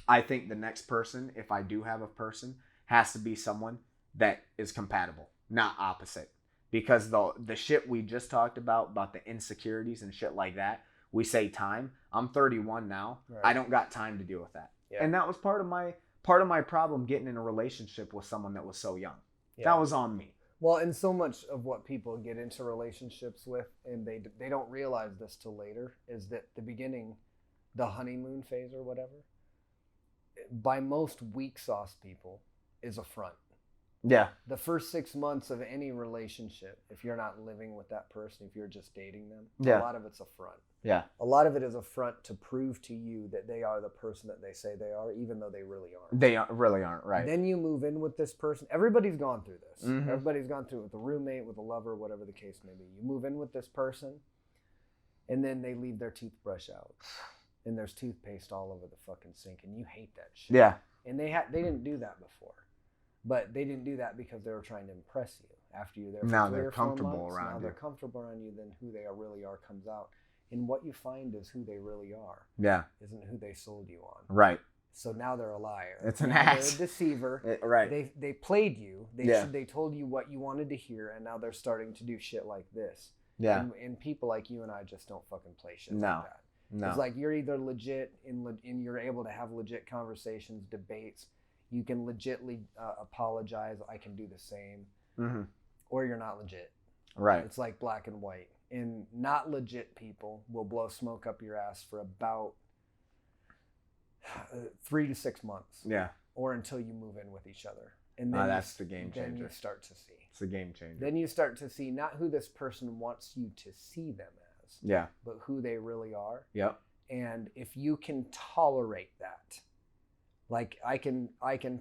I think the next person, if I do have a person, has to be someone that is compatible, not opposite. Because the shit we just talked about the insecurities and shit like that, we say time. I'm 31 now. Right. I don't got time to deal with that. Yeah. And that was part of my problem getting in a relationship with someone that was so young. Yeah. That was on me. Well, and so much of what people get into relationships with, and they don't realize this till later, is that the beginning, the honeymoon phase or whatever, by most weak sauce people, is a front. Yeah. The first 6 months of any relationship, if you're not living with that person, if you're just dating them, a lot of it's a front. Yeah. A lot of it is a front to prove to you that they are the person that they say they are, even though they really aren't. They really aren't, right. Then you move in with this person. Everybody's gone through this. Mm-hmm. Everybody's gone through it with a roommate, with a lover, whatever the case may be. You move in with this person, and then they leave their toothbrush out. And there's toothpaste all over the fucking sink, and you hate that shit. Yeah. And they didn't do that before. But they didn't do that because they were trying to impress you. After you're there for now 3 they're or 4 comfortable months, around now you. they're comfortable around you, then who they really are comes out. And what you find is who they really are. Yeah. Isn't who they sold you on. Right. So now they're a liar. It's an ass. They're a deceiver. Right. They played you. They told you what you wanted to hear, and now they're starting to do shit like this. Yeah. And people like you and I just don't fucking play shit no. like that. No. It's like you're either legit and you're able to have legit conversations, debates. You can legitly apologize. I can do the same. Mm-hmm. Or you're not legit. Right. It's like black and white. And not legit people will blow smoke up your ass for about 3 to 6 months. Yeah. Or until you move in with each other. And then that's the game changer. Then you start to see. It's a game changer. Then you start to see not who this person wants you to see them as. Yeah. But who they really are. Yep. And if you can tolerate that, like I can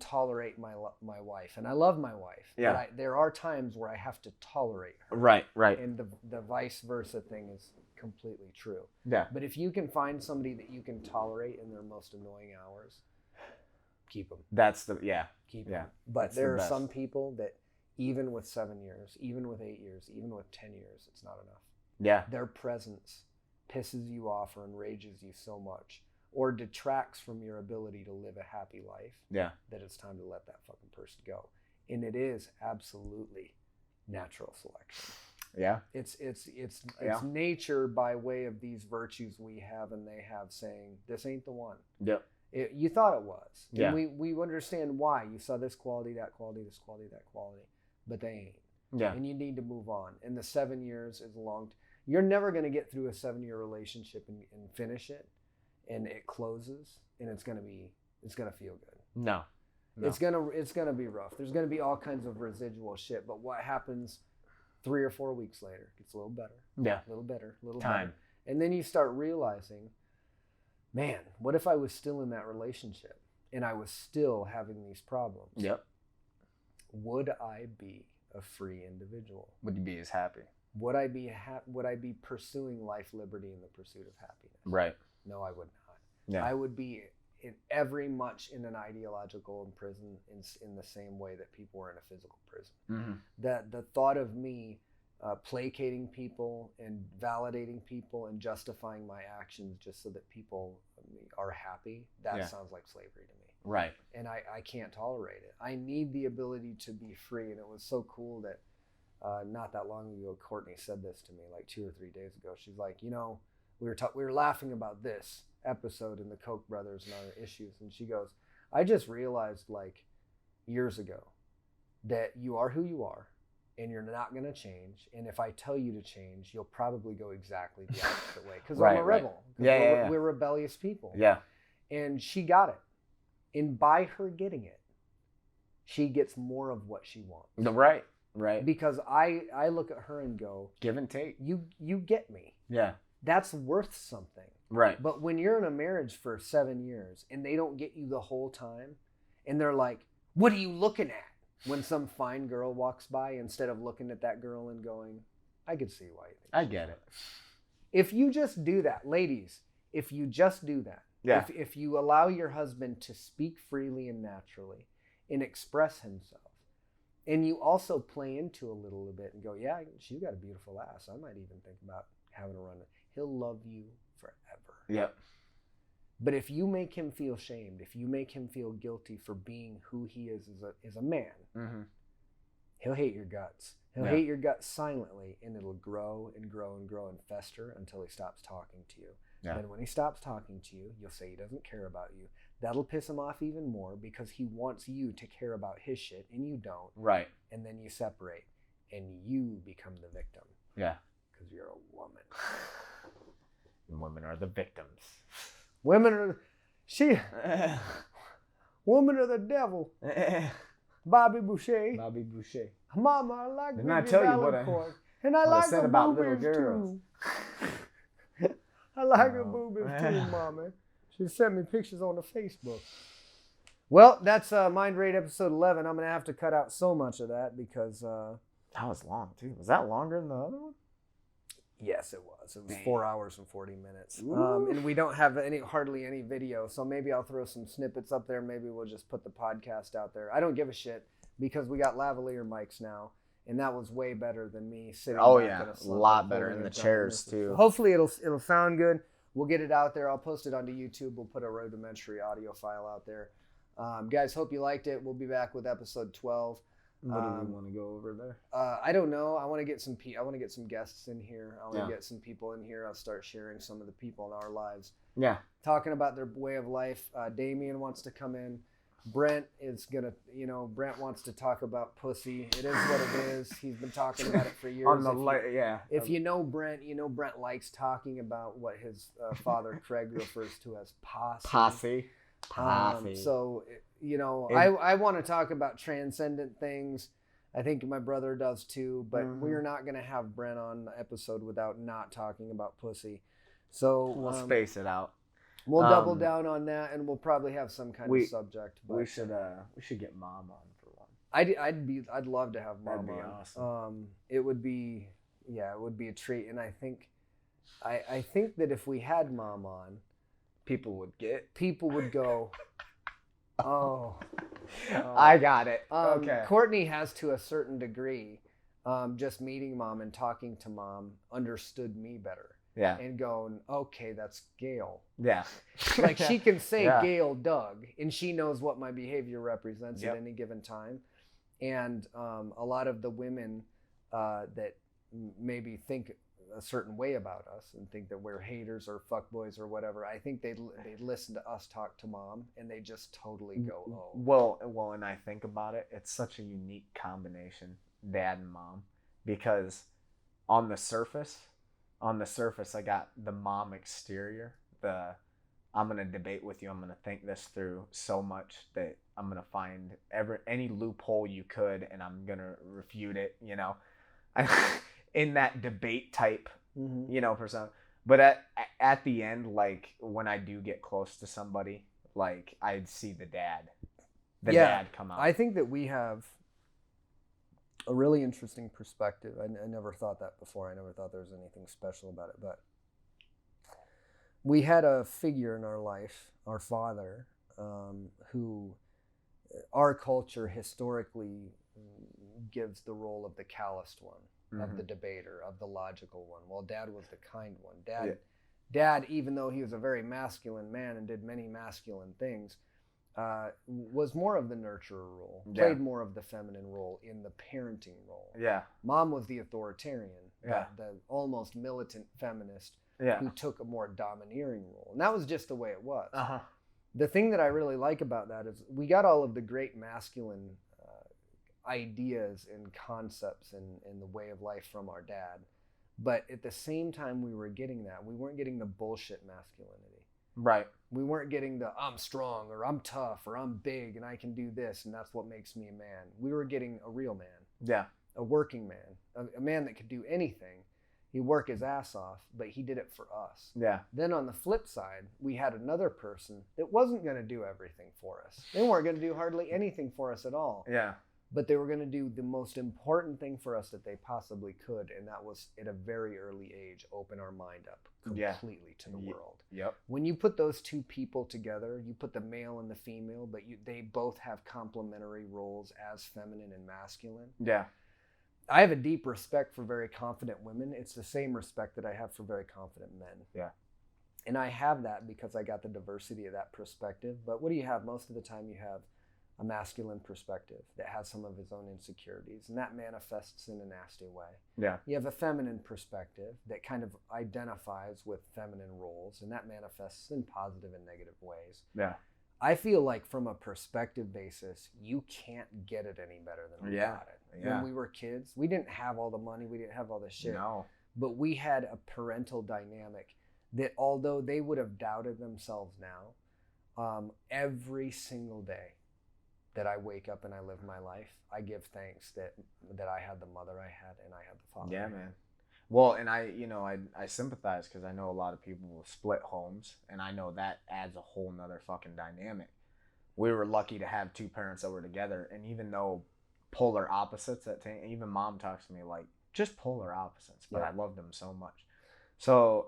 tolerate my wife, and I love my wife. Yeah. But there are times where I have to tolerate her. Right. And the vice versa thing is completely true. Yeah. But if you can find somebody that you can tolerate in their most annoying hours, keep them. Keep them. But there are some people that even with 7 years, even with 8 years, even with 10 years, it's not enough. Yeah. Their presence pisses you off or enrages you so much, or detracts from your ability to live a happy life, that it's time to let that fucking person go. And it is absolutely natural selection. Yeah. It's nature by way of these virtues we have and they have, saying, this ain't the one. Yep. You thought it was. Yeah. And we understand why. You saw this quality, that quality, this quality, that quality, but they ain't. Yeah. And you need to move on. And the 7 years is long. You're never going to get through a 7-year relationship and finish it, and it closes, and it's gonna feel good. No. It's gonna be rough. There's gonna be all kinds of residual shit. But what happens 3 or 4 weeks later? Gets a little better. Yeah. A little better. A little time. Better. And then you start realizing, man, what if I was still in that relationship and I was still having these problems? Yep. Would I be a free individual? Would you be as happy? Would I be pursuing life, liberty, and the pursuit of happiness? Right. No, I would not. Yeah. I would be every much in an ideological prison in the same way that people were in a physical prison. Mm-hmm. The thought of me placating people and validating people and justifying my actions just so that people are happy, that sounds like slavery to me. Right. And I can't tolerate it. I need the ability to be free. And it was so cool that not that long ago, Courtney said this to me, like 2 or 3 days ago. She's like, we were laughing about this episode in the Koch brothers and our issues, and she goes, I just realized like years ago that you are who you are, and you're not going to change, and if I tell you to change, you'll probably go exactly the opposite way, because I'm a rebel. We're rebellious people. Yeah. And she got it, and by her getting it, she gets more of what she wants. Right. Right. Because I look at her and go, give and take. You get me. Yeah. That's worth something. Right. But when you're in a marriage for 7 years and they don't get you the whole time, and they're like, what are you looking at? When some fine girl walks by, instead of looking at that girl and going, I could see why you think I get it. If you just do that, ladies, if you just do that, Yeah. if you allow your husband to speak freely and naturally and express himself, and you also play into a little bit and go, yeah, she's got a beautiful ass. I might even think about having a run. He'll love you forever. Yep. But if you make him feel shamed, if you make him feel guilty for being who he is as a man, Mm-hmm. he'll hate your guts. He'll Yeah. hate your guts silently, and it'll grow and grow and grow and fester until he stops talking to you. Yeah. And when he stops talking to you, you'll say he doesn't care about you. That'll piss him off even more because he wants you to care about his shit, and you don't. Right. And then you separate, and you become the victim Yeah. because you're a woman. And women are the victims. Women are women are the devil. Bobby Boucher. Bobby Boucher. Mama, I like Didn't I Vivi tell you what I- Valancourt. And I what I like said her about boobies little girls? too. I like her Oh. boobies too, Mommy. She sent me pictures on the Facebook. Well, that's MindRaid episode 11. I'm going to have to cut out so much of that because... That was long too. Was that longer than the other one? Yes, it was. It was Damn. 4 hours and 40 minutes. Ooh. And we don't have hardly any video, so maybe I'll throw some snippets up there. Maybe we'll just put the podcast out there. I don't give a shit because we got lavalier mics now, and that was way better than me sitting Oh back yeah, in a a slump lot and better holding in a the giant chairs message. too. So hopefully it'll sound good. We'll get it out there. I'll post it onto YouTube. We'll put a rudimentary audio file out there. Guys, hope you liked it. We'll be back with episode 12. What do we want to go over there? I don't know. I want to get some guests in here. I want to Yeah. get some people in here. I'll start sharing some of the people in our lives, Yeah. talking about their way of life. Damien wants to come in. Brent wants to talk about pussy. It is what it is. He's been talking about it for years. On the yeah. If you know Brent, Brent likes talking about what his father Craig refers to as posse. Posse. So, I want to talk about transcendent things. I think my brother does too, but we're not going to have Brent on the episode without not talking about pussy. So We'll space it out. we'll double down on that, and we'll probably have some kind of subject. But We should get Mom on for one. I'd love to have Mom That'd be on. awesome. It would be a treat, and I think that if we had Mom on, People would go, oh. I got it. Okay. Courtney has, to a certain degree, just meeting Mom and talking to Mom, understood me better. Yeah. And going, okay, that's Gail. Yeah. Like she can say Yeah. Gail Doug, and she knows what my behavior represents Yep. at any given time. And a lot of the women that maybe think a certain way about us and think that we're haters or fuckboys or whatever, I think they listen to us talk to Mom and they just totally go, oh. Well, and I think about it, it's such a unique combination, Dad and Mom, because on the surface, I got the mom exterior, I'm going to debate with you, I'm going to think this through so much that I'm going to find any loophole you could, and I'm going to refute it, in that debate type, persona. But at the end, like when I do get close to somebody, like I'd see the dad come out. I think that we have a really interesting perspective. I never thought that before. I never thought there was anything special about it. But we had a figure in our life, our father, who our culture historically gives the role of the calloused one, of the debater, of the logical one. Well, Dad was the kind one. Dad, even though he was a very masculine man and did many masculine things, was more of the nurturer role, played more of the feminine role in the parenting role. Yeah. Mom was the authoritarian, the almost militant feminist who took a more domineering role. And that was just the way it was. Uh-huh. The thing that I really like about that is we got all of the great masculine ideas and concepts and the way of life from our dad. But at the same time we were getting that, we weren't getting the bullshit masculinity. Right. We weren't getting the I'm strong or I'm tough or I'm big and I can do this and that's what makes me a man. We were getting a real man. Yeah. a working man, a man that could do anything. He'd work his ass off, but he did it for us. Yeah. Then on the flip side, we had another person that wasn't going to do everything for us. They weren't going to do hardly anything for us at all. Yeah. But they were going to do the most important thing for us that they possibly could, and that was at a very early age open our mind up completely to the world. Yep. When you put those two people together, you put the male and the female, but they both have complementary roles as feminine and masculine. Yeah. I have a deep respect for very confident women. It's the same respect that I have for very confident men. Yeah. And I have that because I got the diversity of that perspective. But what do you have? Most of the time you have a masculine perspective that has some of his own insecurities, and that manifests in a nasty way. Yeah. You have a feminine perspective that kind of identifies with feminine roles, and that manifests in positive and negative ways. Yeah. I feel like from a perspective basis, you can't get it any better than we got it. Yeah. When we were kids, we didn't have all the money, we didn't have all the shit. No. But we had a parental dynamic that, although they would have doubted themselves now, every single day that I wake up and I live my life, I give thanks that I had the mother I had and I had the father. Yeah, man. Well, and I sympathize because I know a lot of people will split homes, and I know that adds a whole nother fucking dynamic. We were lucky to have two parents that were together, and even though polar opposites, even mom talks to me like just polar opposites, but I loved them so much. So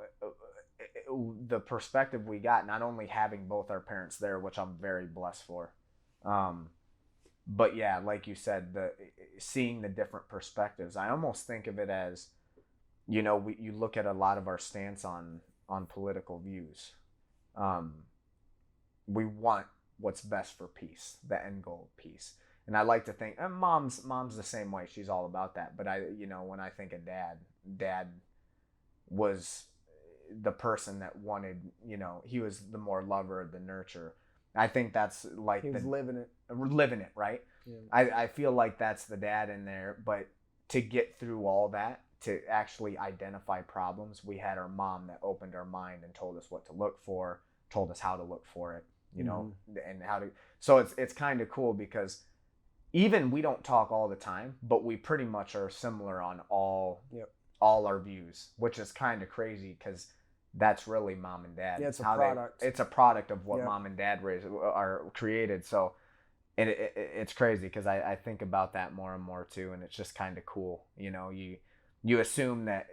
the perspective we got, not only having both our parents there, which I'm very blessed for, but yeah, like you said, seeing the different perspectives, I almost think of it as, you know, you look at a lot of our stance on political views. We want what's best for peace, the end goal of peace. And I like to think, and mom's the same way. She's all about that. But when I think of dad was the person that wanted, he was the more lover, the nurturer. I think that's like he was living it, right? Yeah. I feel like that's the dad in there. But to get through all that, to actually identify problems, we had our mom that opened our mind and told us what to look for, told us how to look for it, and how to. So it's kind of cool because even we don't talk all the time, but we pretty much are similar on all our views, which is kind of crazy because that's really mom and dad. Yeah, it's a product. It's a product of what mom and dad are created. So, and it's crazy because I think about that more and more too, and it's just kind of cool. You assume that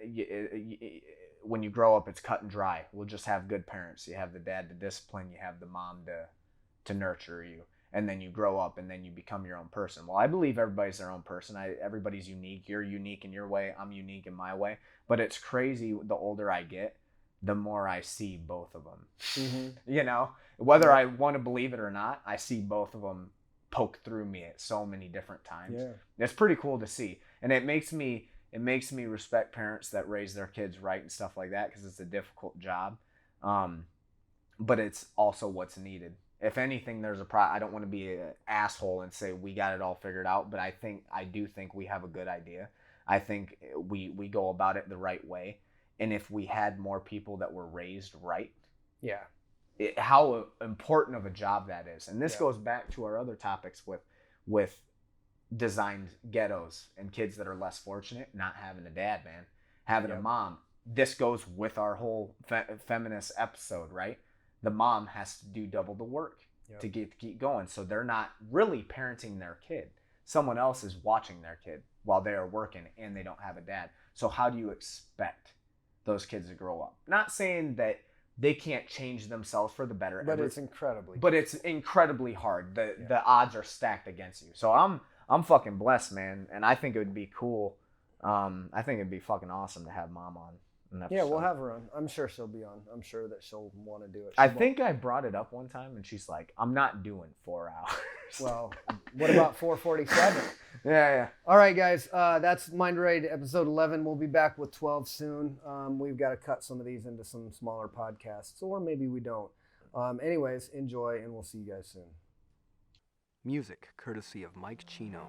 when you grow up, it's cut and dry. We'll just have good parents. You have the dad to discipline. You have the mom to nurture you. And then you grow up and then you become your own person. Well, I believe everybody's their own person. Everybody's unique. You're unique in your way. I'm unique in my way. But it's crazy. The older I get, the more I see both of them. Mm-hmm. Whether I want to believe it or not, I see both of them poke through me at so many different times. Yeah. It's pretty cool to see. And it makes me respect parents that raise their kids right and stuff like that because it's a difficult job. But it's also what's needed. If anything, there's I don't want to be an asshole and say we got it all figured out, but I do think we have a good idea. I think we go about it the right way. And if we had more people that were raised right, how important of a job that is. And this goes back to our other topics with designed ghettos and kids that are less fortunate, not having a dad, man, having a mom. This goes with our whole feminist episode, right? The mom has to do double the work to keep going. So they're not really parenting their kid. Someone else is watching their kid while they are working and they don't have a dad. So how do you expect those kids to grow up? Not saying that they can't change themselves for the better. But it's incredibly hard. The odds are stacked against you. So I'm fucking blessed, man. And I think it would be cool. I think it'd be fucking awesome to have mom on. Yeah, we'll have her on. I'm sure she'll be on. I'm sure that she'll want to do it. I think I brought it up one time, and she's like, "I'm not doing 4 hours." Well, what about 4:47? Yeah. All right, guys. That's MindRaid episode 11. We'll be back with 12 soon. We've got to cut some of these into some smaller podcasts, or maybe we don't. Anyways, enjoy, and we'll see you guys soon. Music courtesy of Mike Chino.